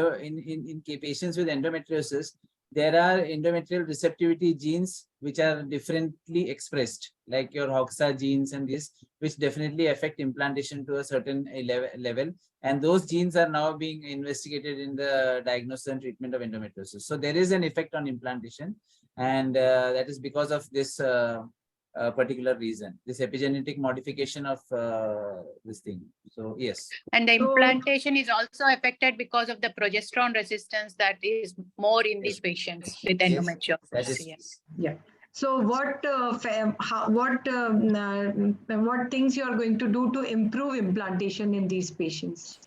patients with endometriosis, there are endometrial receptivity genes which are differently expressed, like your FOGSI genes and this, which definitely affect implantation to a certain level. And those genes are now being investigated in the diagnosis and treatment of endometriosis. So there is an effect on implantation, and that is because of this particular reason, this epigenetic modification of this thing. So yes. And the implantation is also affected because of the progesterone resistance that is more in these patients with endometriosis. Yeah. So what things you are going to do to improve implantation in these patients?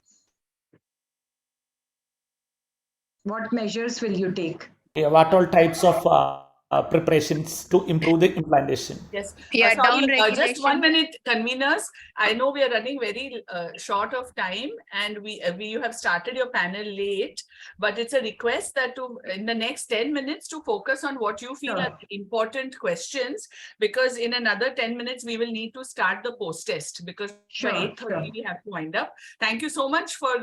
What measures will you take? Yeah, what all types of preparations to improve the implantation? Yes. Yeah, Sorry, down just 1 minute, conveners. I know we are running very short of time, and you have started your panel late, but it's a request that in the next 10 minutes to focus on what you feel are important questions, because in another 10 minutes we will need to start the post-test, because by 8:30 we have to wind up. Thank you so much for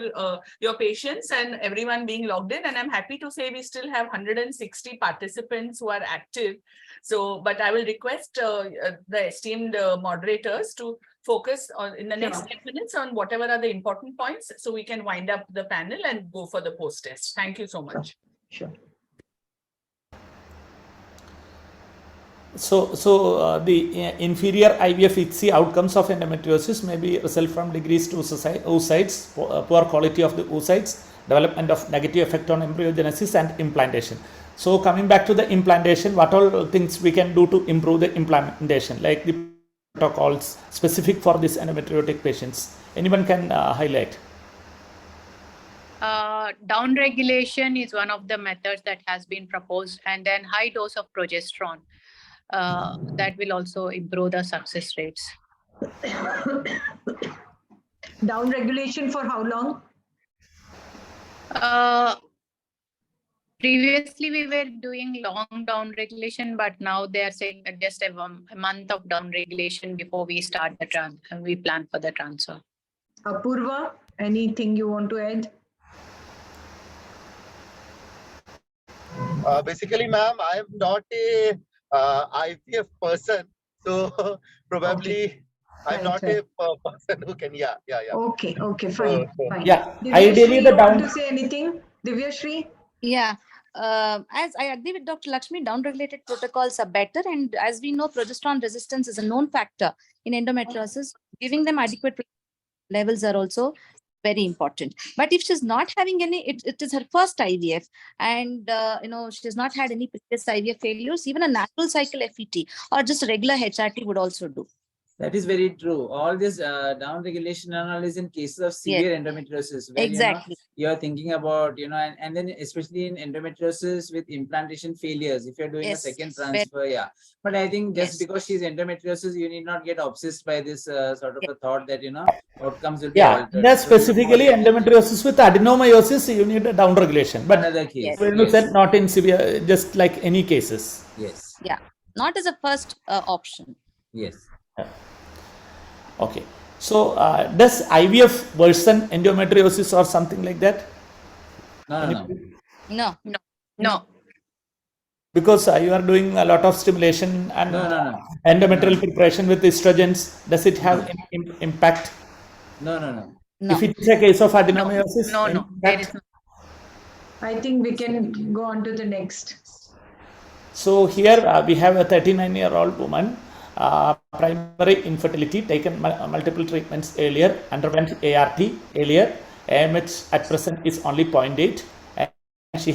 your patience and everyone being logged in, and I'm happy to say we still have 160 participants who are active. So, but I will request the esteemed moderators to focus on in the next 10 minutes on whatever are the important points, so we can wind up the panel and go for the post test. Thank you so much. Sure. So the inferior IVF FOGSI outcomes of endometriosis may be result from decreased oocytes, poor quality of the oocytes, development of negative effect on embryogenesis and implantation. So coming back to the implantation, what all things we can do to improve the implantation, like the protocols specific for this endometriotic patients? Anyone can highlight? Down regulation is one of the methods that has been proposed, and then high dose of progesterone. That will also improve the success rates. Down regulation for how long? Previously, we were doing long down regulation, but now they are saying just a month of down regulation before we start the we plan for the transfer. Apurva? anything you want to add? Basically, ma'am, I am not a IVF person, so probably I'm not a person who can. Yeah. Okay, fine, fine. Yeah, Divyashri, ideally the you want down. to say anything? Divyashri? Yeah. As I agree with Dr. Lakshmi, down-regulated protocols are better. And as we know, progesterone resistance is a known factor in endometriosis. Giving them adequate levels are also very important. But if she's not having any, it is her first IVF, and she's not had any previous IVF failures, even a natural cycle FET or just a regular HRT would also do. That is very true. All this down regulation and all is in cases of severe endometriosis, where Exactly. you are thinking about, and then especially in endometriosis with implantation failures, if you're doing a second transfer, But I think just because she's endometriosis, you need not get obsessed by this sort of a thought that, outcomes will be altered. That's specifically endometriosis with adenomyosis, you need a down regulation. But another case. when you said not in severe, just like any cases. Yes. Yeah, not as a first option. Yes. Okay. So does IVF worsen endometriosis or something like that? No. Because you are doing a lot of stimulation and endometrial preparation with estrogens. Does it have impact? No. If it is a case of adenomyosis? No. There is no. I think we can go on to the next. So here we have a 39-year-old woman. Primary infertility, taken multiple treatments earlier, underwent ART earlier. AMH at present is only 0.8, and she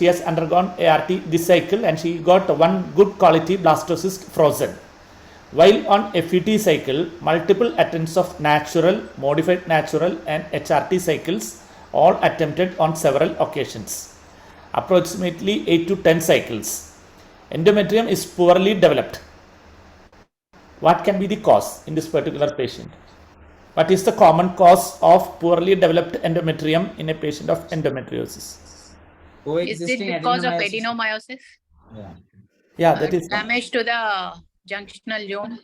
has undergone ART this cycle, and she got one good quality blastocyst frozen. While on FET cycle, multiple attempts of natural, modified natural, and HRT cycles, all attempted on several occasions, approximately 8 to 10 cycles. Endometrium is poorly developed. What can be the cause in this particular patient? What is the common cause of poorly developed endometrium in a patient of endometriosis? Is it because of adenomyosis? Yeah, that is damage to the junctional zone.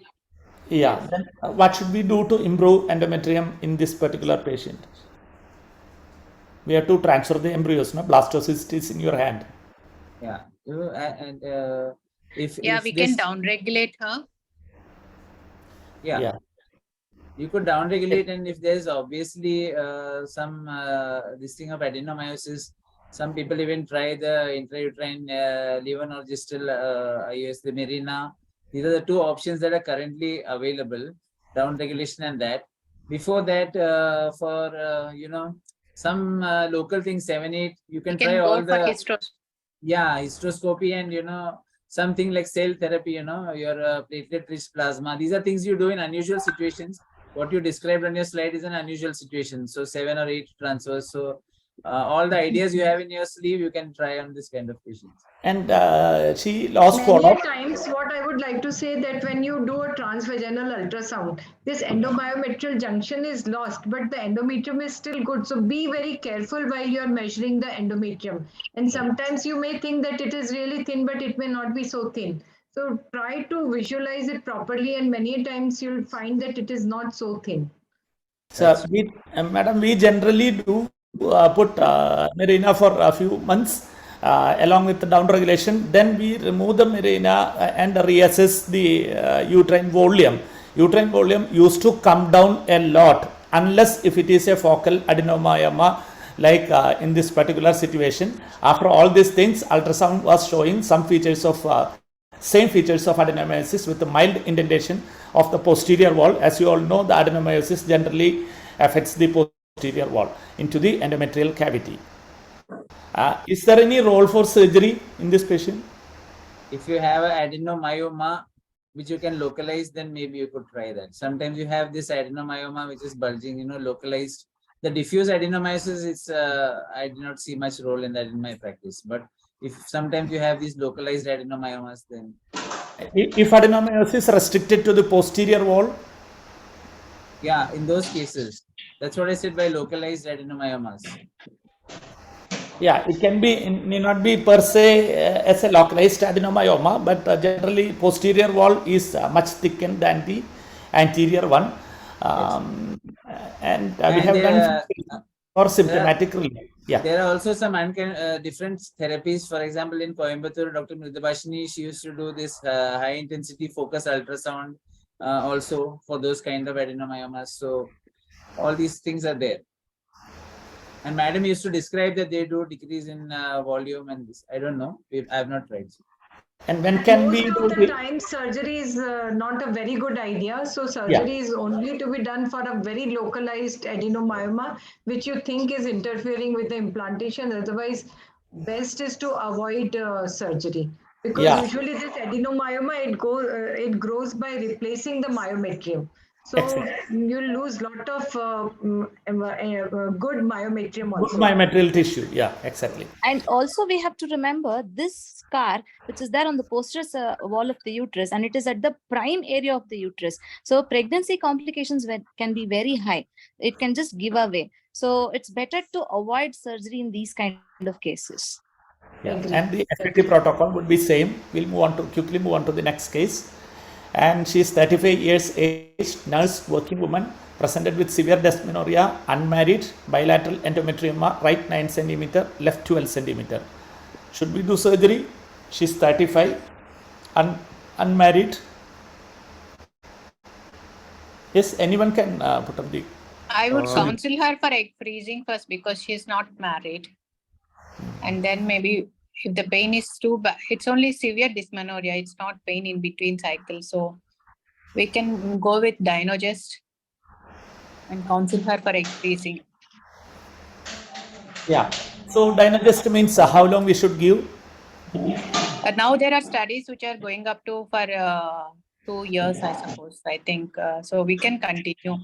Yeah. Then what should we do to improve endometrium in this particular patient? We have to transfer the embryos. No, blastocyst is in your hand. Yeah. And if we can down-regulate her. Yeah. You could down-regulate, and if there's obviously some this thing of adenomyosis, some people even try the intrauterine levonorgestrel IUS, the Mirena. These are the two options that are currently available, down-regulation and that. Before that, for some local things, 7-8, you can try all the hysteroscopy and something like cell therapy, your platelet-rich plasma. These are things you do in unusual situations. What you described on your slide is an unusual situation. So 7 or 8 transfers. So all the ideas you have in your sleeve, you can try on this kind of patients. And she lost Many follow-up. times, what I would like to say that when you do a transvaginal ultrasound, this endobiometrial junction is lost, but the endometrium is still good. So be very careful while you are measuring the endometrium. And sometimes you may think that it is really thin, but it may not be so thin. So try to visualize it properly, and many times you'll find that it is not so thin. So, madam, we generally do put Mirena for a few months along with the down regulation. Then we remove the Mirena and reassess the uterine volume. Uterine volume used to come down a lot unless if it is a focal adenomyoma, like in this particular situation. After all these things, ultrasound was showing some features of same features of adenomyosis with a mild indentation of the posterior wall. As you all know, the adenomyosis generally affects the posterior wall into the endometrial cavity. Is there any role for surgery in this patient? If you have an adenomyoma, which you can localize, then maybe you could try that. Sometimes you have this adenomyoma, which is bulging, localized. The diffuse adenomyosis, it's I do not see much role in that in my practice. But if sometimes you have these localized adenomyomas, then... If adenomyosis is restricted to the posterior wall? Yeah, in those cases. That's what I said by localized adenomyomas. Yeah, it can be, it may not be per se as a localized adenomyoma, but generally posterior wall is much thickened than the anterior one. And we have done for symptomatic relief. Yeah. There are also some different therapies. For example, in Coimbatore, Dr. Mridabashini, she used to do this high intensity focus ultrasound also for those kind of adenomyomas. So all these things are there. And madam used to describe that they do decrease in volume and this. I don't know. I have not tried. And when can we Most do of the the time, surgery is not a very good idea. So surgery is only to be done for a very localized adenomyoma, which you think is interfering with the implantation. Otherwise, best is to avoid surgery. Because usually this adenomyoma, it grows by replacing the myometrium. So you lose lot of good myometrium also. good myometrial tissue? Yeah, exactly. And also we have to remember this scar, which is there on the posterior wall of the uterus, and it is at the prime area of the uterus. So pregnancy complications can be very high. It can just give away. So it's better to avoid surgery in these kind of cases. Yeah, and the effective protocol would be same. We'll quickly move on to the next case. And she is 35 years aged, nurse, working woman, presented with severe dysmenorrhea, unmarried, bilateral endometrioma, right 9 centimeter, left 12 centimeter. Should we do surgery? She's 35, unmarried. Yes, anyone can put up the. I would counsel her for egg freezing first because she's not married. And then maybe if the pain is too bad, it's only severe dysmenorrhea, it's not pain in between cycles. So we can go with Dynogest and counsel her for egg freezing. Yeah. So Dynogest means how long we should give? Now there are studies which are going up to for 2 years, I suppose. I think so. We can continue.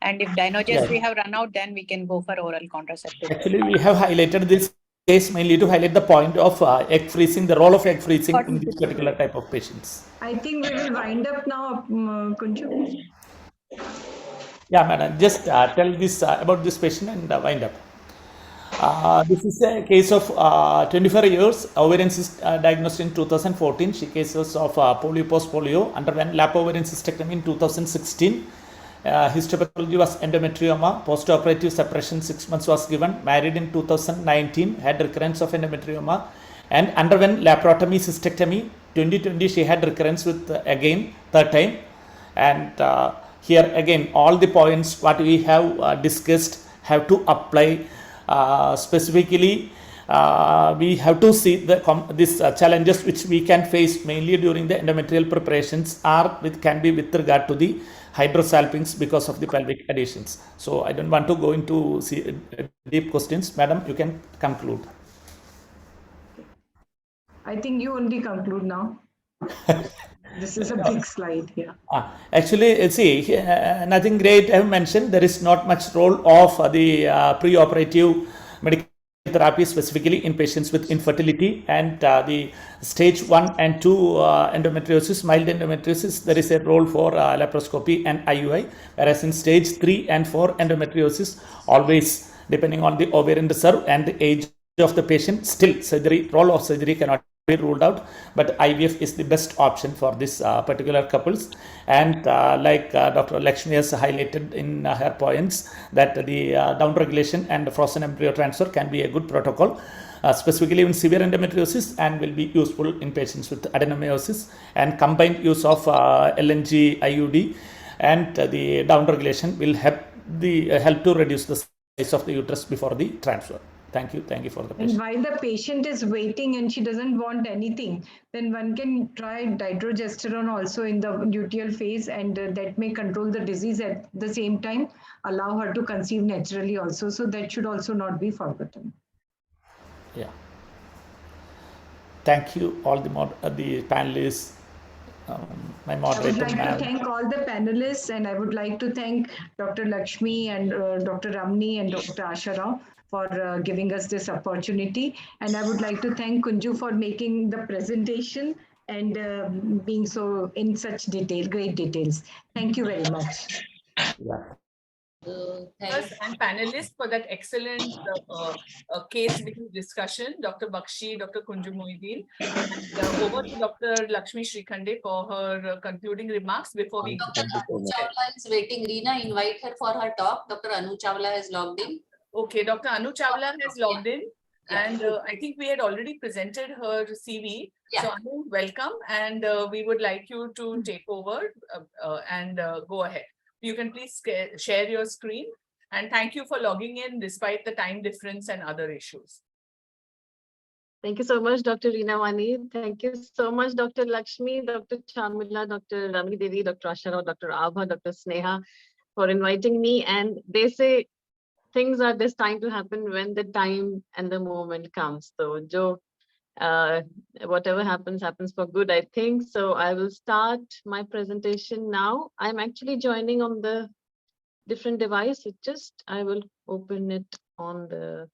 And if Dynogest we have run out, then we can go for oral contraceptive. Actually, we have highlighted this case mainly to highlight the point of egg freezing, the role of egg freezing in this particular type of patients. I think we will wind up now, Kunju. Yeah, madam, just tell this about this patient and wind up. This is a case of 24 years, ovarian cyst diagnosed in 2014. She cases of polio post-polio, underwent lapo-ovarian cystectomy in 2016. Histopathology was endometrioma, post-operative suppression 6 months was given, married in 2019, had recurrence of endometrioma and underwent laparotomy cystectomy. 2020 she had recurrence with again third time, and here again all the points what we have discussed have to apply. Specifically we have to see these challenges which we can face mainly during the endometrial preparations can be with regard to the hydrosalpinx because of the pelvic adhesions. So I don't want to go into deep questions. Madam, you can conclude. I think you only conclude now. This is a big slide here. Actually, see, nothing great I have mentioned. There is not much role of the pre-operative medical therapy specifically in patients with infertility, and the stage 1 and 2 endometriosis, mild endometriosis, there is a role for laparoscopy and IUI, whereas in stage 3 and 4 endometriosis, always depending on the ovarian reserve and the age of the patient, still role of surgery cannot be ruled out, but IVF is the best option for this particular couples. And like Dr. Lakshmi has highlighted in her points, that the downregulation and frozen embryo transfer can be a good protocol, specifically in severe endometriosis, and will be useful in patients with adenomyosis, and combined use of LNG IUD and the downregulation will help to reduce the size of the uterus before the transfer. Thank you for the patient. And while the patient is waiting and she doesn't want anything, then one can try dydrogesterone also in the luteal phase, and that may control the disease at the same time, allow her to conceive naturally also. So that should also not be forgotten. Yeah. Thank you all the panelists, my moderator. I would like to thank all the panelists, and I would like to thank Dr. Lakshmi and Dr. Ramani and Dr. Asha Rao for giving us this opportunity. And I would like to thank Kunju for making the presentation and being so in such great details. Thank you very much. Yeah. And panelists for that excellent case-based discussion, Dr. Bakshi, Dr. Kunjumuddin, and over to Dr. Lakshmi Srikhande for her concluding remarks before we. Dr. Anu Chawla is waiting. Reena, invite her for her talk. Dr. Anu Chawla has logged in. Okay, Dr. Anu Chawla has logged in, and I think we had already presented her CV. So Anu, welcome, and we would like you to take over and go ahead. You can please share your screen, and thank you for logging in despite the time difference and other issues. Thank you so much, Dr. Reena Wani. Thank you so much, Dr. Lakshmi, Dr. Chamila, Dr. Ramani Devi, Dr. Ashara, Dr. Abha, Dr. Sneha for inviting me. And they say things are destined to happen when the time and the moment comes. So, whatever happens, happens for good, I think. So I will start my presentation now. I'm actually joining on the different device. I will open it on the.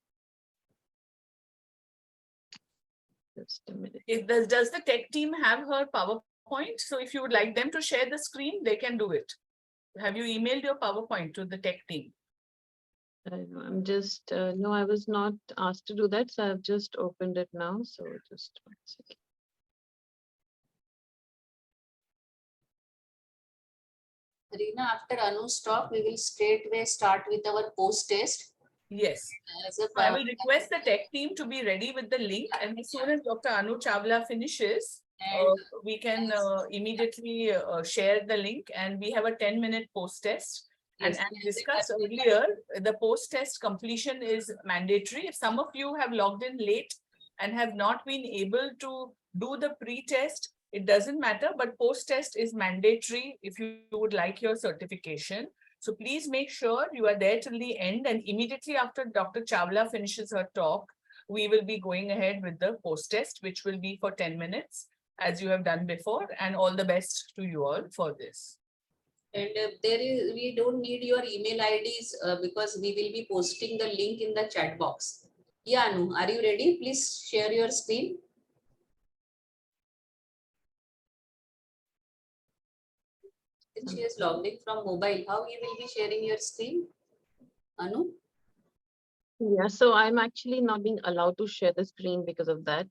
Just a minute. Does the tech team have her PowerPoint? So if you would like them to share the screen, they can do it. Have you emailed your PowerPoint to the tech team? I'm just, no, I was not asked to do that. So I've just opened it now. So just 1 second. Reena, after Anu's talk, we will straightway start with our post-test. Yes. I will request the tech team to be ready with the link, and as soon as Dr. Anu Chawla finishes, we can immediately share the link, and we have a 10-minute post-test. And as discussed earlier, the post-test completion is mandatory. If some of you have logged in late and have not been able to do the pre-test, it doesn't matter, but post-test is mandatory if you would like your certification. So please make sure you are there till the end, and immediately after Dr. Chawla finishes her talk, we will be going ahead with the post-test, which will be for 10 minutes, as you have done before, and all the best to you all for this. And we don't need your email IDs because we will be posting the link in the chat box. Yeah, Anu, are you ready? Please share your screen. Since she is logged in from mobile, how you will be sharing your screen? Anu? Yeah, so I'm actually not being allowed to share the screen because of that.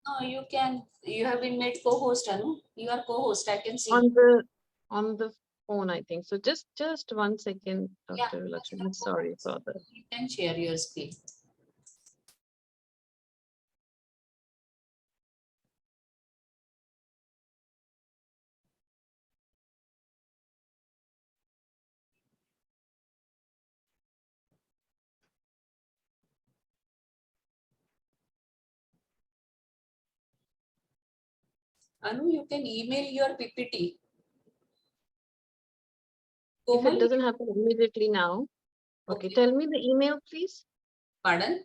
No, you can. You have been made co-host, Anu. You are co-host. I can see. On the phone, I think. So just 1 second, Dr. Lakshmi. Sorry for that. You can share your screen. Anu, you can email your PPT. If it doesn't happen immediately now. Okay, tell me the email, please. Pardon?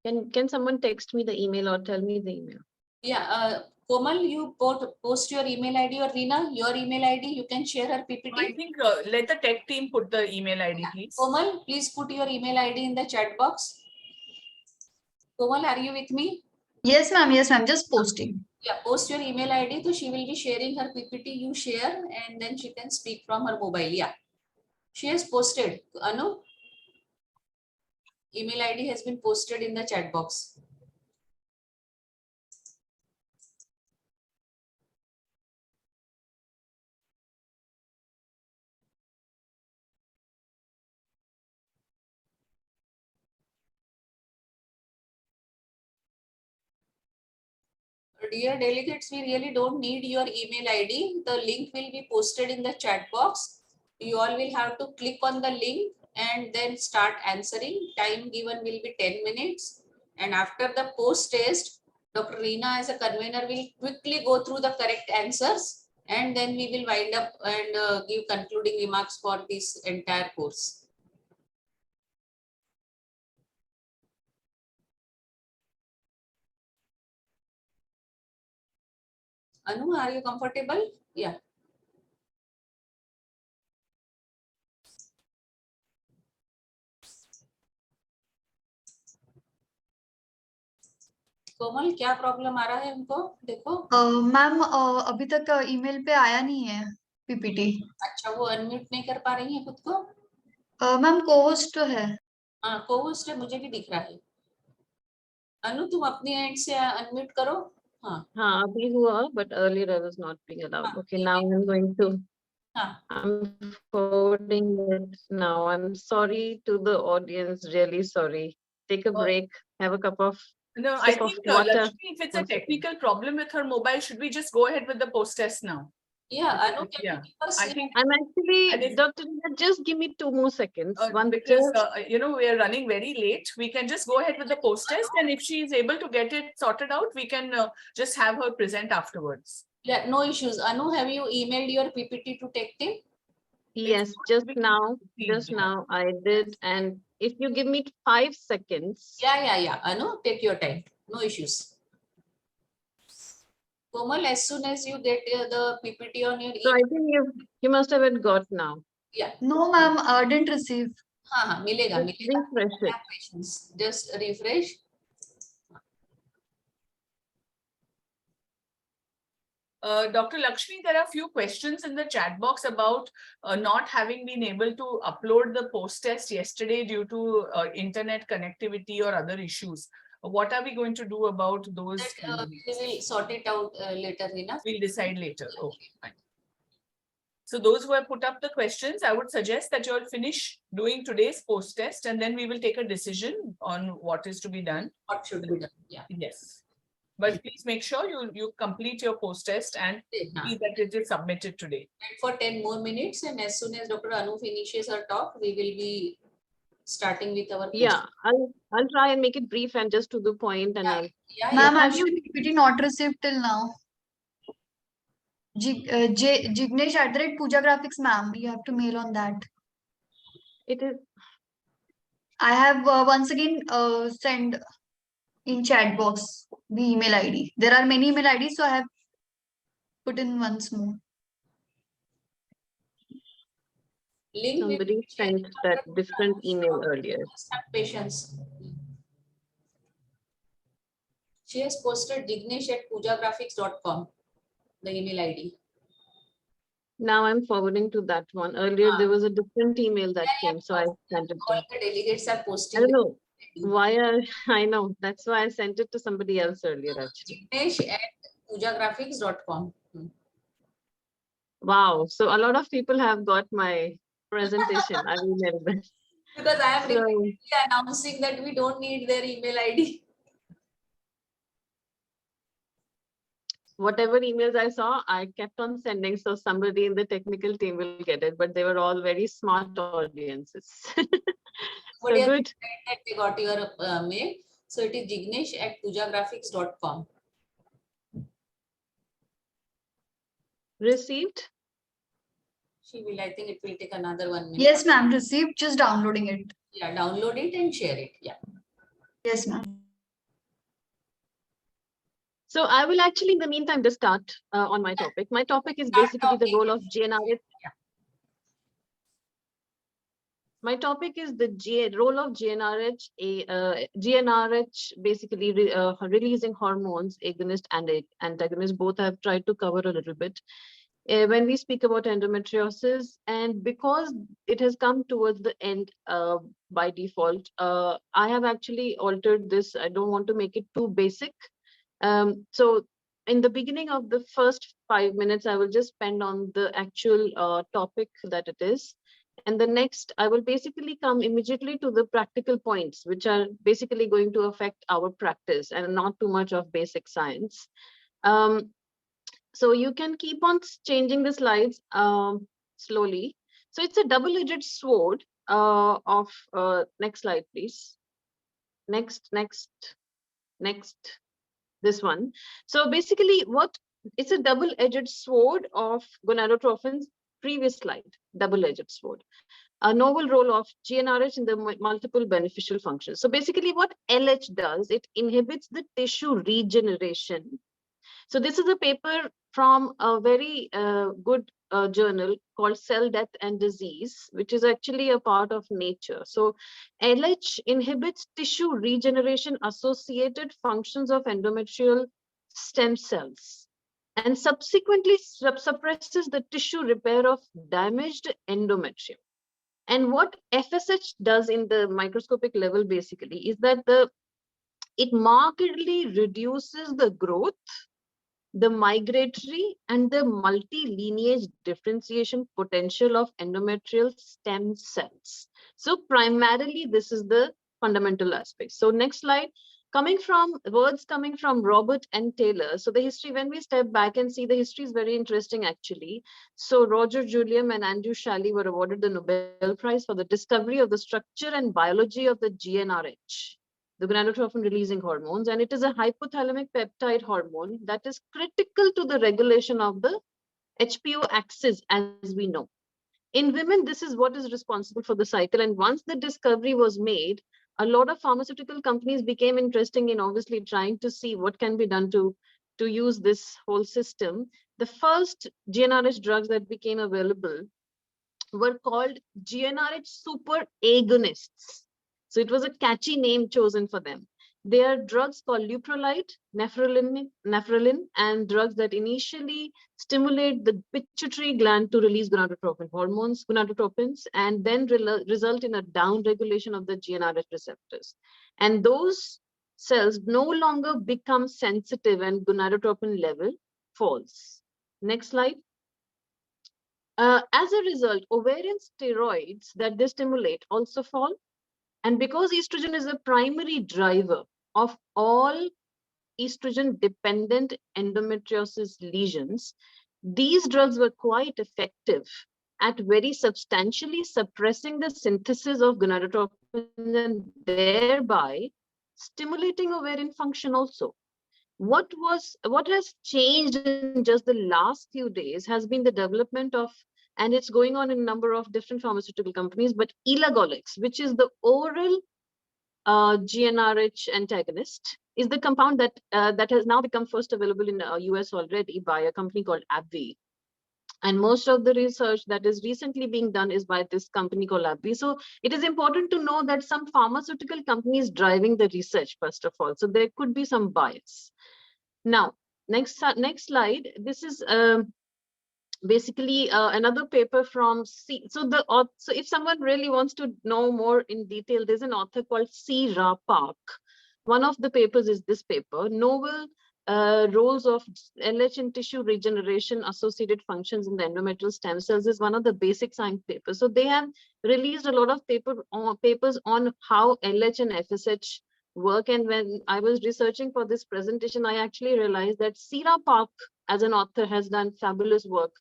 Can someone text me the email or tell me the email? Yeah, Komal, you post your email ID, or Reena, your email ID, you can share her PPT. I think let the tech team put the email ID, please. Komal, please put your email ID in the chat box. Komal, are you with me? Yes, ma'am. Yes, ma'am. Just posting. Yeah, post your email ID. So she will be sharing her PPT. You share, and then she can speak from her mobile. Yeah. She has posted. Anu? Email ID has been posted in the chat box. Dear delegates, we really don't need your email ID. The link will be posted in the chat box. You all will have to click on the link and then start answering. Time given will be 10 minutes. And after the post test, Dr. Reena as a convener will quickly go through the correct answers, and then we will wind up and give concluding remarks for this entire course. Anu, are you comfortable? Yeah. कोमल, क्या problem आ रहा है उनको? देखो ma'am अभी तक email पे आया नहीं है. पीपीटी। अच्छा, वो अनम्यूट नहीं कर पा रही है खुद को? मैम को-होस्ट तो है। हाँ, को-होस्ट है, मुझे भी दिख रहा है। अनु, तुम अपनी एंड से अनम्यूट करो। हाँ हाँ, अभी हुआ, but earlier I was not being allowed. Okay, now I'm going to. I'm forwarding it now. I'm sorry to the audience. Really sorry. Take a break. Have a cup of No, I sip of think water. Lakshmi, if it's a technical problem with her mobile, should we just go ahead with the post test now? Yeah, Anu, can you give us? I think I'm actually, and if- Dr. Just give me 2 more seconds. One because just. you know, we are running very late. We can just go ahead with the post test, and if she is able to get it sorted out, we can just have her present afterwards. Yeah, no issues. Anu, have you emailed your PPT to tech team? Yes, just now I did. And if you give me 5 seconds. Yeah. Anu, take your time. No issues. Komal, as soon as you get the PPT on your So I think you must have it got now. Yeah. No, ma'am, didn't receive. हाँ, मिलेगा. Refresh it. Have patience. Just refresh. Dr. Lakshmi, there are a few questions in the chat box about not having been able to upload the post test yesterday due to internet connectivity or other issues. What are we going to do about those? We will sort it out later, Rina. We'll decide later. Okay, fine. So those who have put up the questions, I would suggest that you all finish doing today's post test and then we will take a decision on what is to be done. What should be done? Yeah. Yes. But please make sure you complete your post test and see that it is submitted today. And for 10 more minutes, and as soon as Dr. Anu finishes her talk, we will be starting with our Yeah, I'll try and make it brief and just to the point. And Ma'am, have you PPT not received till now? Jignesh@Pooja ma'am, you have to mail on that. It is. I have once again send in chat box the email ID. There are many email IDs, so I have put in once more. Somebody sent that different email earlier. Have patience. She has posted Jignesh@poojagraphics.com, the email ID. Now I'm forwarding to that one. Earlier there was a different email that came, so I sent it. All the delegates are I posting. don't know why. I know that's why I sent it to somebody else earlier. Actually, Jignesh@poojagraphics.com. Wow. So a lot of people have got my presentation. I will mail them. Because I am So- repeatedly announcing that we don't need their email ID. Whatever emails I saw, I kept on sending. So somebody in the technical team will get it, but they were all very smart audiences. So What good. that they got your mail. So it is Jignesh@poojagraphics.com. Received? She will, I think it will take another 1 minute. Yes, ma'am, received, just downloading it. Yeah, download it and share it. Yeah. Yes, ma'am. So I will actually, in the meantime, just start on my topic. My topic is basically the role of GNRH. My topic is the role of GNRH. GNRH basically releasing hormones, agonist and antagonist. Both I've tried to cover a little bit. When we speak about endometriosis, and because it has come towards the end by default, I have actually altered this. I don't want to make it too basic. So in the beginning of the first 5 minutes, I will just spend on the actual topic that it is. And the next, I will basically come immediately to the practical points, which are basically going to affect our practice and not too much of basic science. So you can keep on changing the slides slowly. So it's a double-edged sword of, next slide, please. Next, this one. So basically it's a double-edged sword of gonadotrophins. Previous slide, double-edged sword. A novel role of GnRH in the multiple beneficial functions. So basically what LH does, it inhibits the tissue regeneration. So this is a paper from a very good journal called Cell Death and Disease, which is actually a part of Nature. So LH inhibits tissue regeneration associated functions of endometrial stem cells. and subsequently suppresses the tissue repair of damaged endometrium. And what FSH does in the microscopic level basically is that it markedly reduces the growth, the migratory and the multi-lineage differentiation potential of endometrial stem cells. So primarily, this is the fundamental aspect. So next slide, words coming from Robert and Taylor. So the history, when we step back and see, the history is very interesting actually. So Roger Julian and Andrew Shalley were awarded the Nobel Prize for the discovery of the structure and biology of the GnRH, the gonadotropin releasing hormones, and it is a hypothalamic peptide hormone that is critical to the regulation of the HPO axis, as we know. In women, this is what is responsible for the cycle. And once the discovery was made, a lot of pharmaceutical companies became interested in obviously trying to see what can be done to use this whole system. The first GnRH drugs that became available were called GnRH super agonists. So it was a catchy name chosen for them. They are drugs called leuprolide, nephrolin, and drugs that initially stimulate the pituitary gland to release gonadotropins, and then result in a downregulation of the GnRH receptors. And those cells no longer become sensitive and gonadotropin level falls. Next slide. As a result, ovarian steroids that they stimulate also fall. And because estrogen is a primary driver of all estrogen-dependent endometriosis lesions, these drugs were quite effective at very substantially suppressing the synthesis of gonadotropin and thereby stimulating ovarian function also. What has changed in just the last few days has been the development of, and it's going on in a number of different pharmaceutical companies, but elagolix, which is the oral GnRH antagonist, is the compound that has now become first available in US already by a company called AbbVie. And most of the research that is recently being done is by this company called AbbVie. So it is important to know that some pharmaceutical companies driving the research, first of all. So there could be some bias. Now, next slide. This is basically another paper from so if someone really wants to know more in detail, there's an author called C. Ra Park. One of the papers is this paper, Novel Roles of LH in Tissue Regeneration Associated Functions in the Endometrial Stem Cells, is one of the basic science papers. So they have released a lot of papers on how LH and FSH work. And when I was researching for this presentation, I actually realized that C. Ra Park as an author has done fabulous work.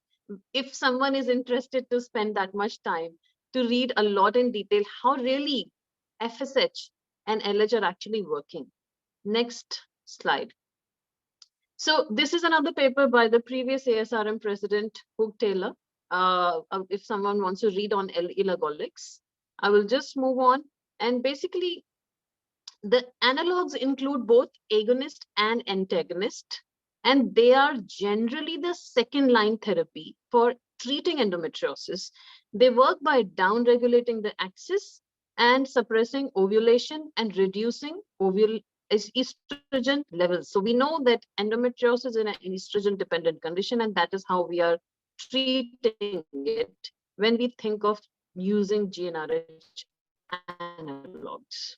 If someone is interested to spend that much time to read a lot in detail how really FSH and LH are actually working. Next slide. So this is another paper by the previous ASRM president, Hugh Taylor. If someone wants to read on elagolix, I will just move on. And basically, the analogs include both agonist and antagonist, and they are generally the second line therapy for treating endometriosis. They work by downregulating the axis and suppressing ovulation and reducing estrogen levels. So we know that endometriosis is an estrogen dependent condition, and that is how we are treating it when we think of using GnRH analogs.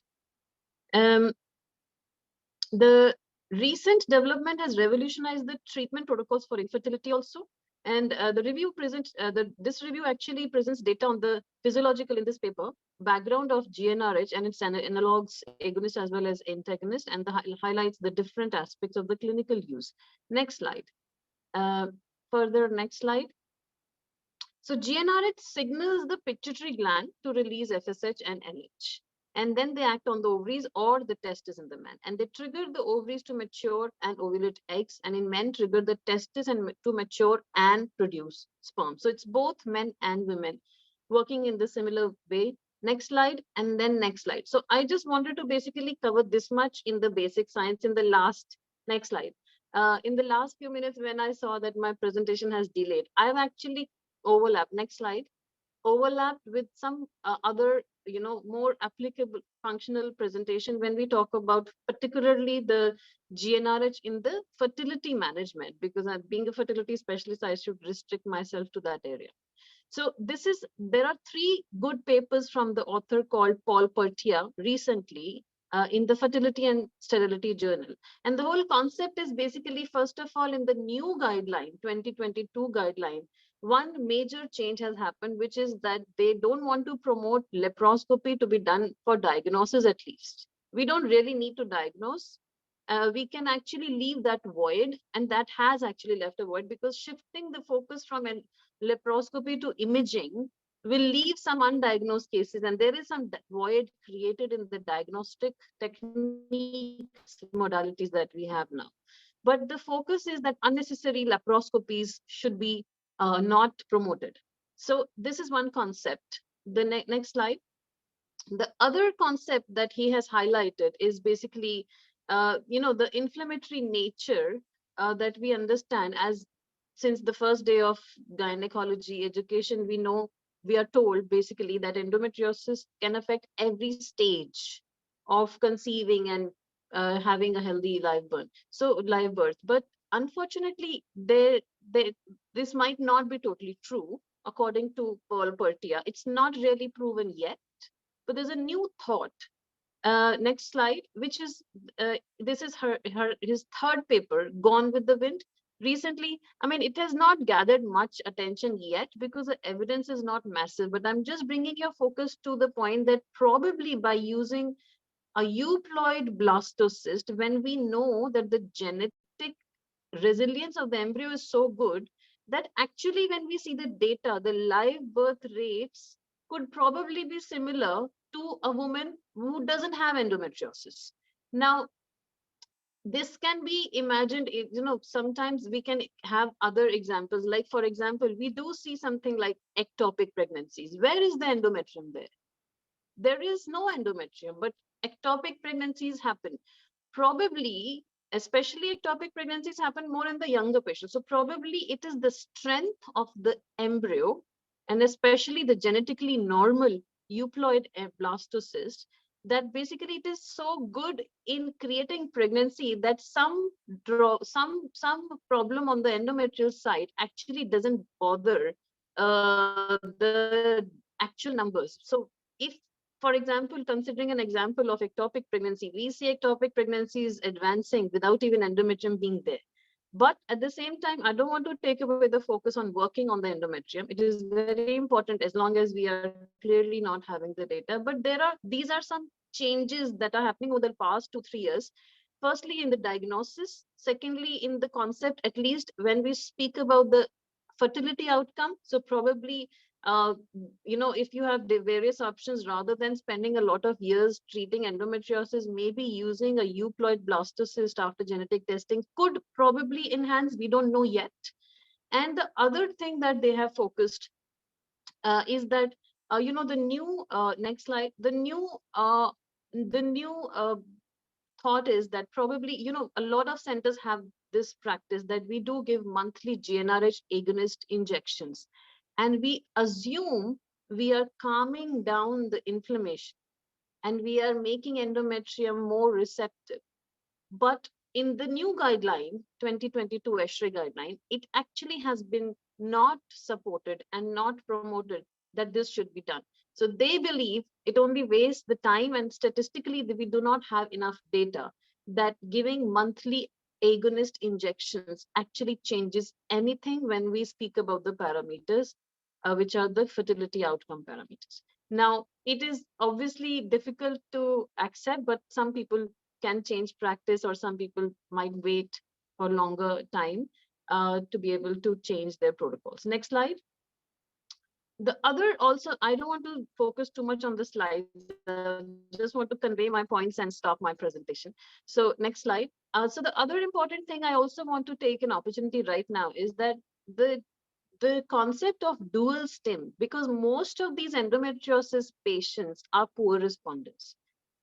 The recent development has revolutionized the treatment protocols for infertility also. And the review presents, this review actually presents data on the physiological in this paper, background of GnRH and its analogs, agonist as well as antagonist, and highlights the different aspects of the clinical use. Next slide. Further, next slide. So GnRH signals the pituitary gland to release FSH and LH. And then they act on the ovaries or the testes in the man. And they trigger the ovaries to mature and ovulate eggs. And in men, trigger the testes to mature and produce sperm. So it's both men and women working in the similar way. Next slide, and then next slide. So I just wanted to basically cover this much in the basic science in the last, next slide. In the last few minutes when I saw that my presentation has delayed, I've actually overlapped. Next slide. overlapped with some other, more applicable functional presentation when we talk about particularly the GnRH in the fertility management, because being a fertility specialist, I should restrict myself to that area. So there are 3 good papers from the author called Paul Pertia recently in the Fertility and Sterility Journal. And the whole concept is basically, first of all, in the new guideline, 2022 guideline, one major change has happened, which is that they don't want to promote laparoscopy to be done for diagnosis at least. We don't really need to diagnose. We can actually leave that void, and that has actually left a void, because shifting the focus from laparoscopy to imaging will leave some undiagnosed cases, and there is some void created in the diagnostic techniques modalities that we have now. But the focus is that unnecessary laparoscopies should be not promoted. So this is one concept. The next slide. The other concept that he has highlighted is basically, the inflammatory nature that we understand as since the first day of gynecology education, we are told basically that endometriosis can affect every stage of conceiving and having a healthy live birth. But unfortunately, this might not be totally true according to Paul Pertia. It's not really proven yet, but there's a new thought. Next slide, which is this is his 3rd paper, Gone with the Wind. Recently, it has not gathered much attention yet because the evidence is not massive, but I'm just bringing your focus to the point that probably by using a euploid blastocyst, when we know that the genetic resilience of the embryo is so good, that actually when we see the data, the live birth rates could probably be similar to a woman who doesn't have endometriosis. Now, this can be imagined, sometimes we can have other examples. Like, for example, we do see something like ectopic pregnancies. Where is the endometrium there? There is no endometrium, but ectopic pregnancies happen. Probably, especially ectopic pregnancies happen more in the younger patients. So probably it is the strength of the embryo, and especially the genetically normal euploid blastocyst, that basically it is so good in creating pregnancy that some problem on the endometrial side actually doesn't bother the actual numbers. So if, for example, considering an example of ectopic pregnancy, we see ectopic pregnancies advancing without even endometrium being there. But at the same time, I don't want to take away the focus on working on the endometrium. It is very important as long as we are clearly not having the data. But these are some changes that are happening over the past 2-3 years. Firstly, in the diagnosis. Secondly, in the concept, at least when we speak about the fertility outcome. So probably, if you have the various options, rather than spending a lot of years treating endometriosis, maybe using a euploid blastocyst after genetic testing could probably enhance. We don't know yet. And the other thing that they have focused is that, the new, next slide, the new thought is that probably, a lot of centers have this practice that we do give monthly GnRH agonist injections. And we assume we are calming down the inflammation and we are making endometrium more receptive. But in the new guideline, 2022 ESHRE guideline, it actually has been not supported and not promoted that this should be done. So they believe it only wastes the time, and statistically we do not have enough data that giving monthly agonist injections actually changes anything when we speak about the parameters, which are the fertility outcome parameters. Now, it is obviously difficult to accept, but some people can change practice, or some people might wait for longer time to be able to change their protocols. Next slide. The other also, I don't want to focus too much on the slides. Just want to convey my points and stop my presentation. So next slide. So the other important thing I also want to take an opportunity right now is that the concept of dual stim, because most of these endometriosis patients are poor responders.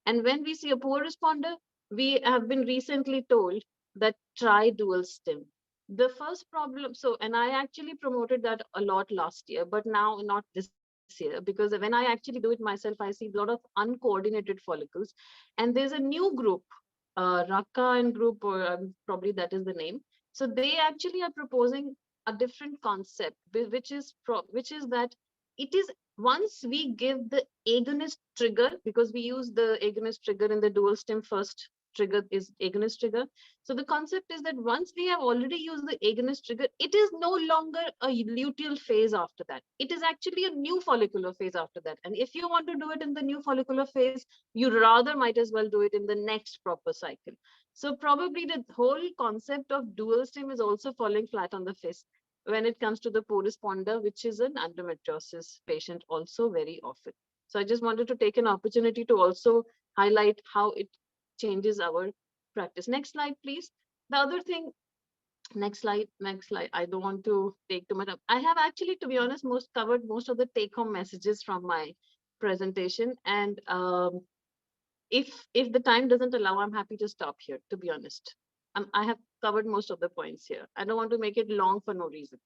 And when we see a poor responder, we have been recently told that try dual stim. The first problem, and I actually promoted that a lot last year, but now not this here, because when I actually do it myself, I see a lot of uncoordinated follicles. And there's a new group, Raka and group, or probably that is the name. So they actually are proposing a different concept, which is that it is once we give the agonist trigger, because we use the agonist trigger in the dual stem, first trigger is agonist trigger. So the concept is that once we have already used the agonist trigger, it is no longer a luteal phase after that. It is actually a new follicular phase after that. And if you want to do it in the new follicular phase, you rather might as well do it in the next proper cycle. So probably the whole concept of dual stem is also falling flat on the face when it comes to the porous ponder, which is an endometriosis patient also very often. So I just wanted to take an opportunity to also highlight how it changes our practice. Next slide, please. The other thing, next slide. I don't want to take too much up. I have actually, to be honest, covered most of the take-home messages from my presentation. And if the time doesn't allow, I'm happy to stop here, to be honest. I have covered most of the points here. I don't want to make it long for no reason.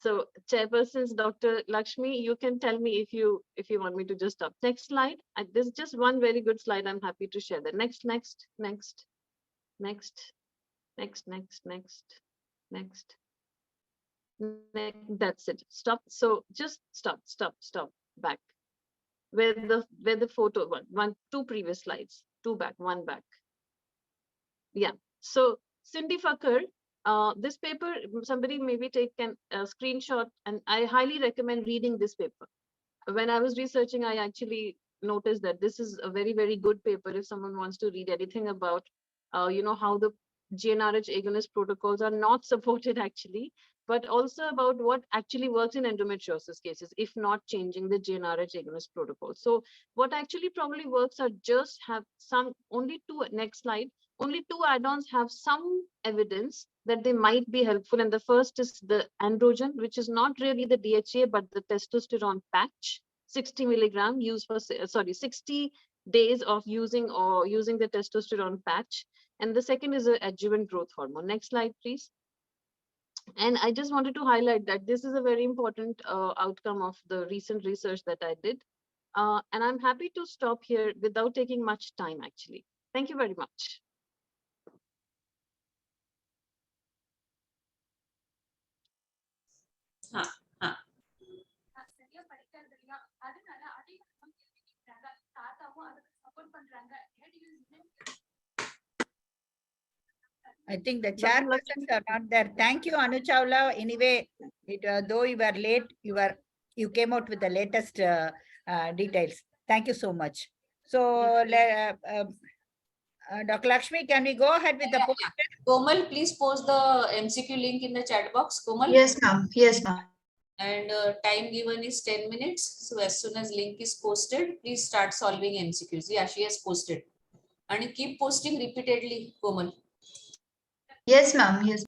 So chairpersons, Dr. Lakshmi, you can tell me if you want me to just stop. Next slide. This is just one very good slide. I'm happy to share that. Next. That's it. Stop. So just stop. Back. Where the photo two previous slides. Two back, one back. Yeah. So Cindy Fakir. This paper, somebody maybe take a screenshot, and I highly recommend reading this paper. When I was researching, I actually noticed that this is a very, very good paper if someone wants to read anything about, how the GnRH agonist protocols are not supported actually, but also about what actually works in endometriosis cases, if not changing the GnRH agonist protocol. So what actually probably works are just have only two, next slide, only two add-ons have some evidence that they might be helpful. And the first is the androgen, which is not really the DHA, but the testosterone patch, 60 milligram used for, 60 days of using the testosterone patch. And the second is an adjuvant growth hormone. Next slide, please. And I just wanted to highlight that this is a very important outcome of the recent research that I did. And I'm happy to stop here without taking much time, actually. Thank you very much. I think the chairpersons are not there. Thank you, Anu Chawla. Anyway, though you were late, you came out with the latest details. Thank you so much. So, Dr. Lakshmi, can we go ahead with the post? Komal, please post the MCQ link in the chat box. Komal? Yes, ma'am. Yes, ma'am. And time given is 10 minutes. So as soon as link is posted, please start solving MCQs. Yeah, she has posted. And keep posting repeatedly, Komal. Yes, ma'am. Yes.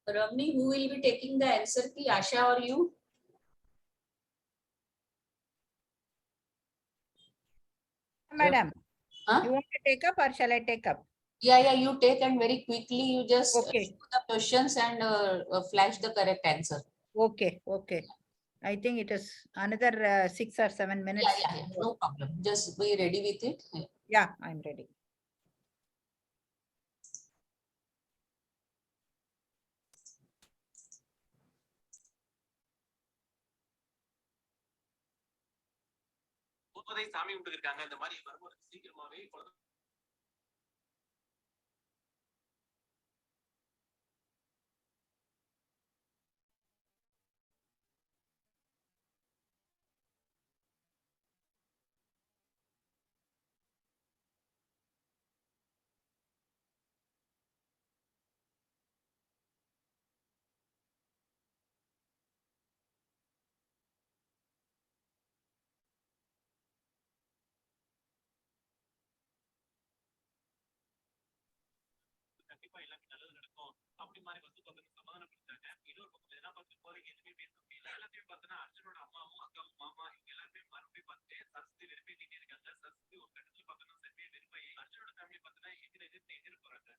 Ramni, who will be taking the answer key, Asha or you? Madam, Huh? you want to take up or shall I take up? Yeah, you take and very quickly you just Okay. show the questions and flash the correct answer. Okay. I think it is another 6 or 7 minutes. Yeah, no problem. Just be ready with it. Yeah, I'm ready. சாமி கும்பிட்டு இந்த மாதிரி வரும்போது சீக்கிரமாவே கண்டிப்பா எல்லாமே நல்லது நடக்கும் அப்படி மாதிரி வந்து கொஞ்சம் சமாதானப்படுத்தாங்க. இன்னொரு பக்கம் என்ன பார்த்து போறீங்க எதுவுமே பேச முடியல. எல்லாத்தையும் பார்த்தோன்னா அர்ஜுனோட அம்மாவும் அக்காவும் மாமா இவங்க எல்லாருமே மறுபடியும் பார்த்துட்டு சரஸ்வதி வெறுப்பேற்றிட்டே இருக்காங்க. சரஸ்வதி ஒரு கட்டத்துல பார்த்தோன்னா சத்திய வெறுப்பாயி அர்ஜுனோட ஃபேமிலி பார்த்தோன்னா எதிர்த்து போறாங்க.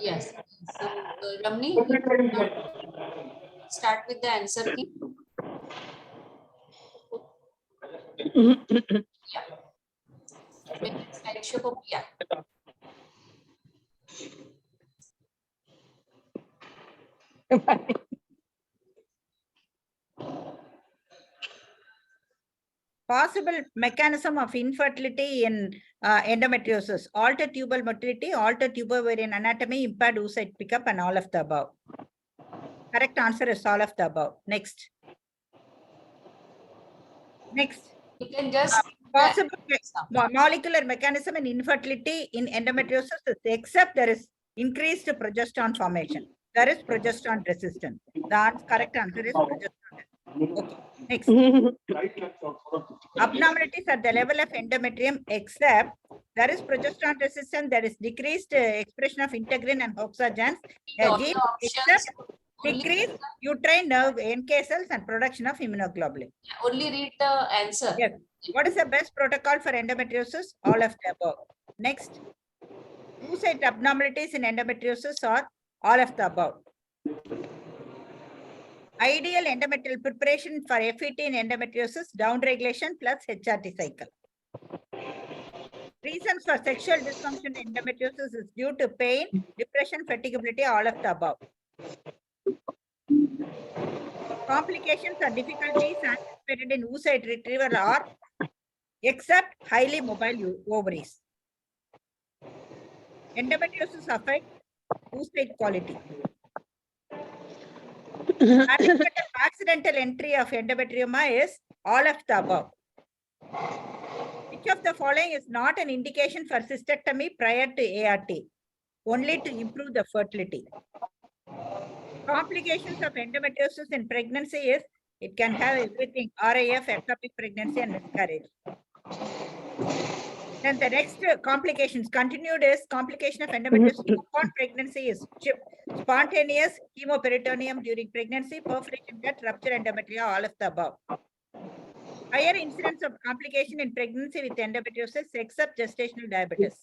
Yes. So, Ramni, start with the answer key. Yeah. Slideshow को yeah. Possible mechanism of infertility in endometriosis: altered tubal motility, altered tubovarian anatomy, impaired oocyte pickup, and all of the above. Correct answer is all of the above. Next. Next. You can just possible molecular mechanism in infertility in endometriosis is except there is increased progesterone formation. There is progesterone resistance. The correct answer is progesterone. Okay. Next. Abnormalities at the level of endometrium except there is progesterone resistance, there is decreased expression of integrin and FOGSI genes, except decreased uterine nerve NK cells and production of immunoglobulin. Only read the answer. Yes. What is the best protocol for endometriosis? All of the above. Next. Oocyte abnormalities in endometriosis are all of the above. Ideal endometrial preparation for FET in endometriosis: downregulation plus HRT cycle. Reasons for sexual dysfunction in endometriosis is due to pain, depression, fatigability, all of the above. Complications or difficulties anticipated in oocyte retrieval are except highly mobile ovaries. Endometriosis affects oocyte quality. Management of accidental entry of endometrioma is all of the above. Which of the following is not an indication for cystectomy prior to ART? Only to improve the fertility. Complications of endometriosis in pregnancy is it can have everything: RAF, ectopic pregnancy, and miscarriage. Then the next complications continued is complication of endometriosis upon pregnancy is spontaneous hemoperitoneum during pregnancy, perforation gut, rupture endometria, all of the above. Higher incidence of complication in pregnancy with endometriosis except gestational diabetes.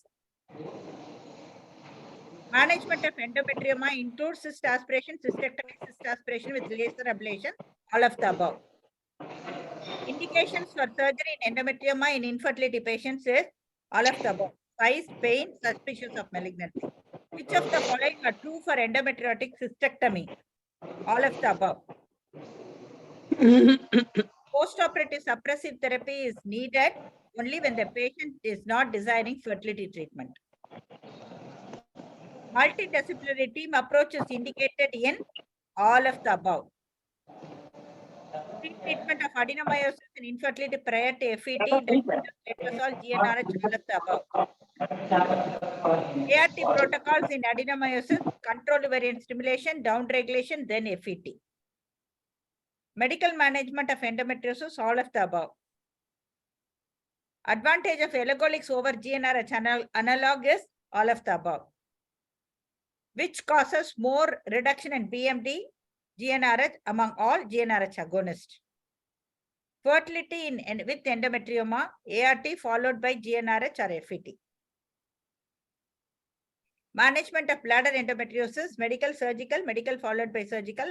Management of endometrioma includes cyst aspiration, cystectomy, cyst aspiration with laser ablation, all of the above. Indications for surgery in endometrioma in infertility patients is all of the above. Size, pain, suspicious of malignancy. Which of the following are true for endometriotic cystectomy? All of the above. Postoperative suppressive therapy is needed only when the patient is not desiring fertility treatment. Multidisciplinary team approach is indicated in all of the above. Treatment of adenomyosis and infertility prior to FET, letrozole, GnRH, all of the above. ART protocols in adenomyosis: controlled ovarian stimulation, downregulation, then FET. Medical management of endometriosis, all of the above. Advantage of elagolix over GnRH analog is all of the above. Which causes more reduction in BMD, GnRH among all GnRH agonists? Fertility with endometrioma, ART followed by GnRH or FET. Management of bladder endometriosis: medical, surgical, medical followed by surgical,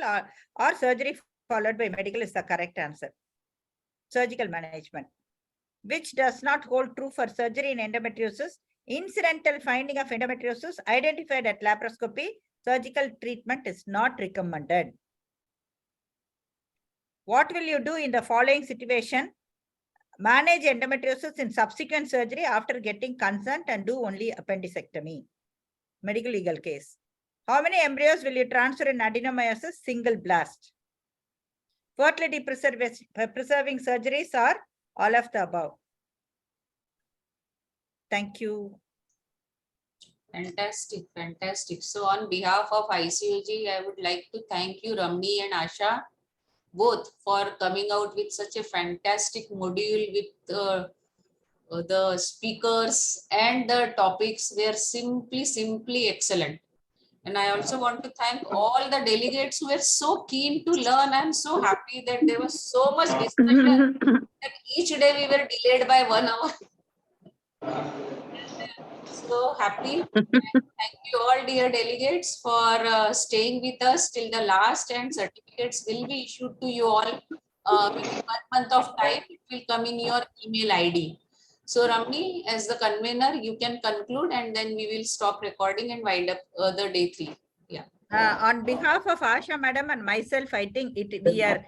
or surgery followed by medical is the correct answer. Surgical management. Which does not hold true for surgery in endometriosis: incidental finding of endometriosis identified at laparoscopy, surgical treatment is not recommended. What will you do in the following situation? Manage endometriosis in subsequent surgery after getting consent and do only appendicectomy. Medical legal case. How many embryos will you transfer in adenomyosis? Single blast. Fertility preserving surgeries are all of the above. Thank you. Fantastic, fantastic. So on behalf of ICOG, I would like to thank you, Ramni and Asha, both for coming out with such a fantastic module with the speakers, and the topics were simply excellent. And I also want to thank all the delegates who were so keen to learn. I'm so happy that there was so much discussion that each day we were delayed by 1 hour. So happy. Thank you all, dear delegates, for staying with us till the last, and certificates will be issued to you all within 1 month of time. It will come in your email ID. So Ramni, as the convener, you can conclude, and then we will stop recording and wind up the day 3. Yeah. On behalf of Asha Madam and myself, I think we are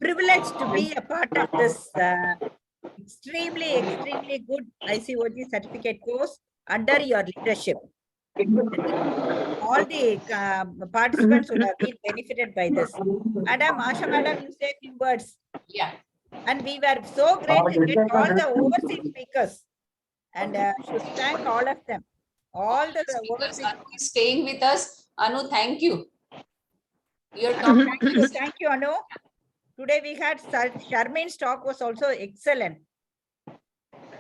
privileged to be a part of this extremely good ICOG certificate course under your leadership. All the participants would have been benefited by this. Madam, Asha Madam, you say a few words. Yeah. And we were so great to get all the overseas speakers, and should thank all of them. All the speakers. Anu is staying with us. Anu, thank you. Your talk. Thank you, Anu. Today we had Sharmin's talk was also excellent.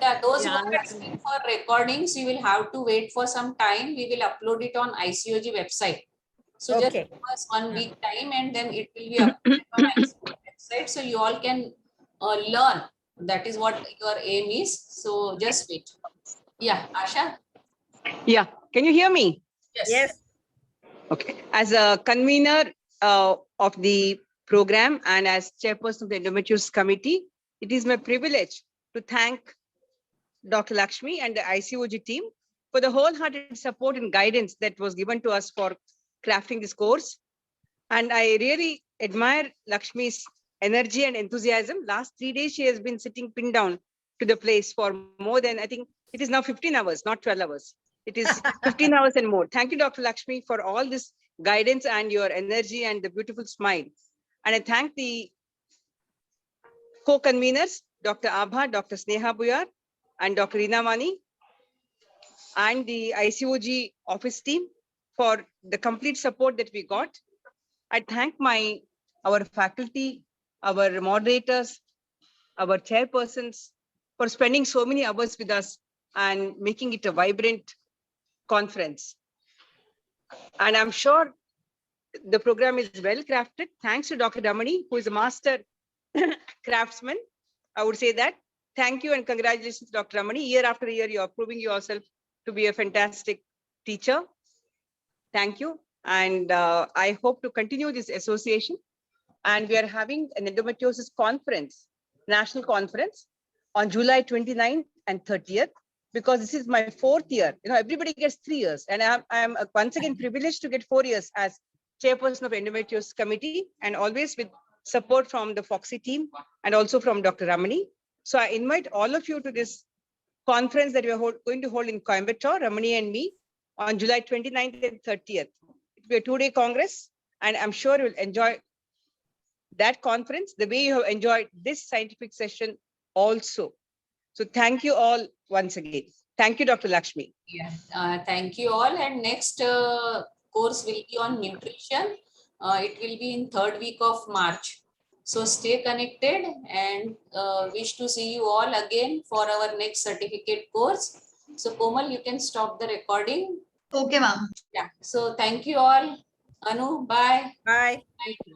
Yeah, those who are asking for recordings, you will have to wait for some time. We will upload it on ICOG website. So just give us 1 week time, and then it will be uploaded on ICOG website. So you all can learn. That is what your aim is. So just wait. Yeah, Asha. Yeah, can you hear me? Yes. Okay. As a convener of the program and as chairperson of the Endometriosis Committee, it is my privilege to thank Dr. Lakshmi and the ICOG team for the wholehearted support and guidance that was given to us for crafting this course. And I really admire Lakshmi's energy and enthusiasm. Last 3 days, she has been sitting pinned down to the place for more than, I think it is now 15 hours, not 12 hours. It is 15 hours and more. Thank you, Dr. Lakshmi, for all this guidance and your energy and the beautiful smile. And I thank the co-conveners, Dr. Abha, Dr. Sneha Buyar, and Dr. Reena Mani, and the ICOG office team for the complete support that we got. I thank our faculty, our moderators, our chairpersons for spending so many hours with us and making it a vibrant conference. And I'm sure the program is well crafted. Thanks to Dr. Ramani, who is a master craftsman. I would say that. Thank you and congratulations, Dr. Ramani. Year after year, you are proving yourself to be a fantastic teacher. Thank you. And I hope to continue this association. And we are having an endometriosis conference, national conference, on July 29th and 30th, because this is my 4th year. You know, everybody gets 3 years. And I'm once again privileged to get 4 years as chairperson of Endometriosis Committee, and always with support from the FOGSI team and also from Dr. Ramani. So I invite all of you to this conference that we are going to hold in Coimbatore, Ramani and me, on July 29th and 30th. It will be a 2-day Congress, and I'm sure you'll enjoy that conference the way you have enjoyed this scientific session also. So thank you all once again. Thank you, Dr. Lakshmi. Yeah, thank you all. And next course will be on nutrition. It will be in 3rd week of March. So stay connected, and wish to see you all again for our next certificate course. So Komal, you can stop the recording. Okay, ma'am. Yeah. So thank you all. Anu, bye. Bye. Bye.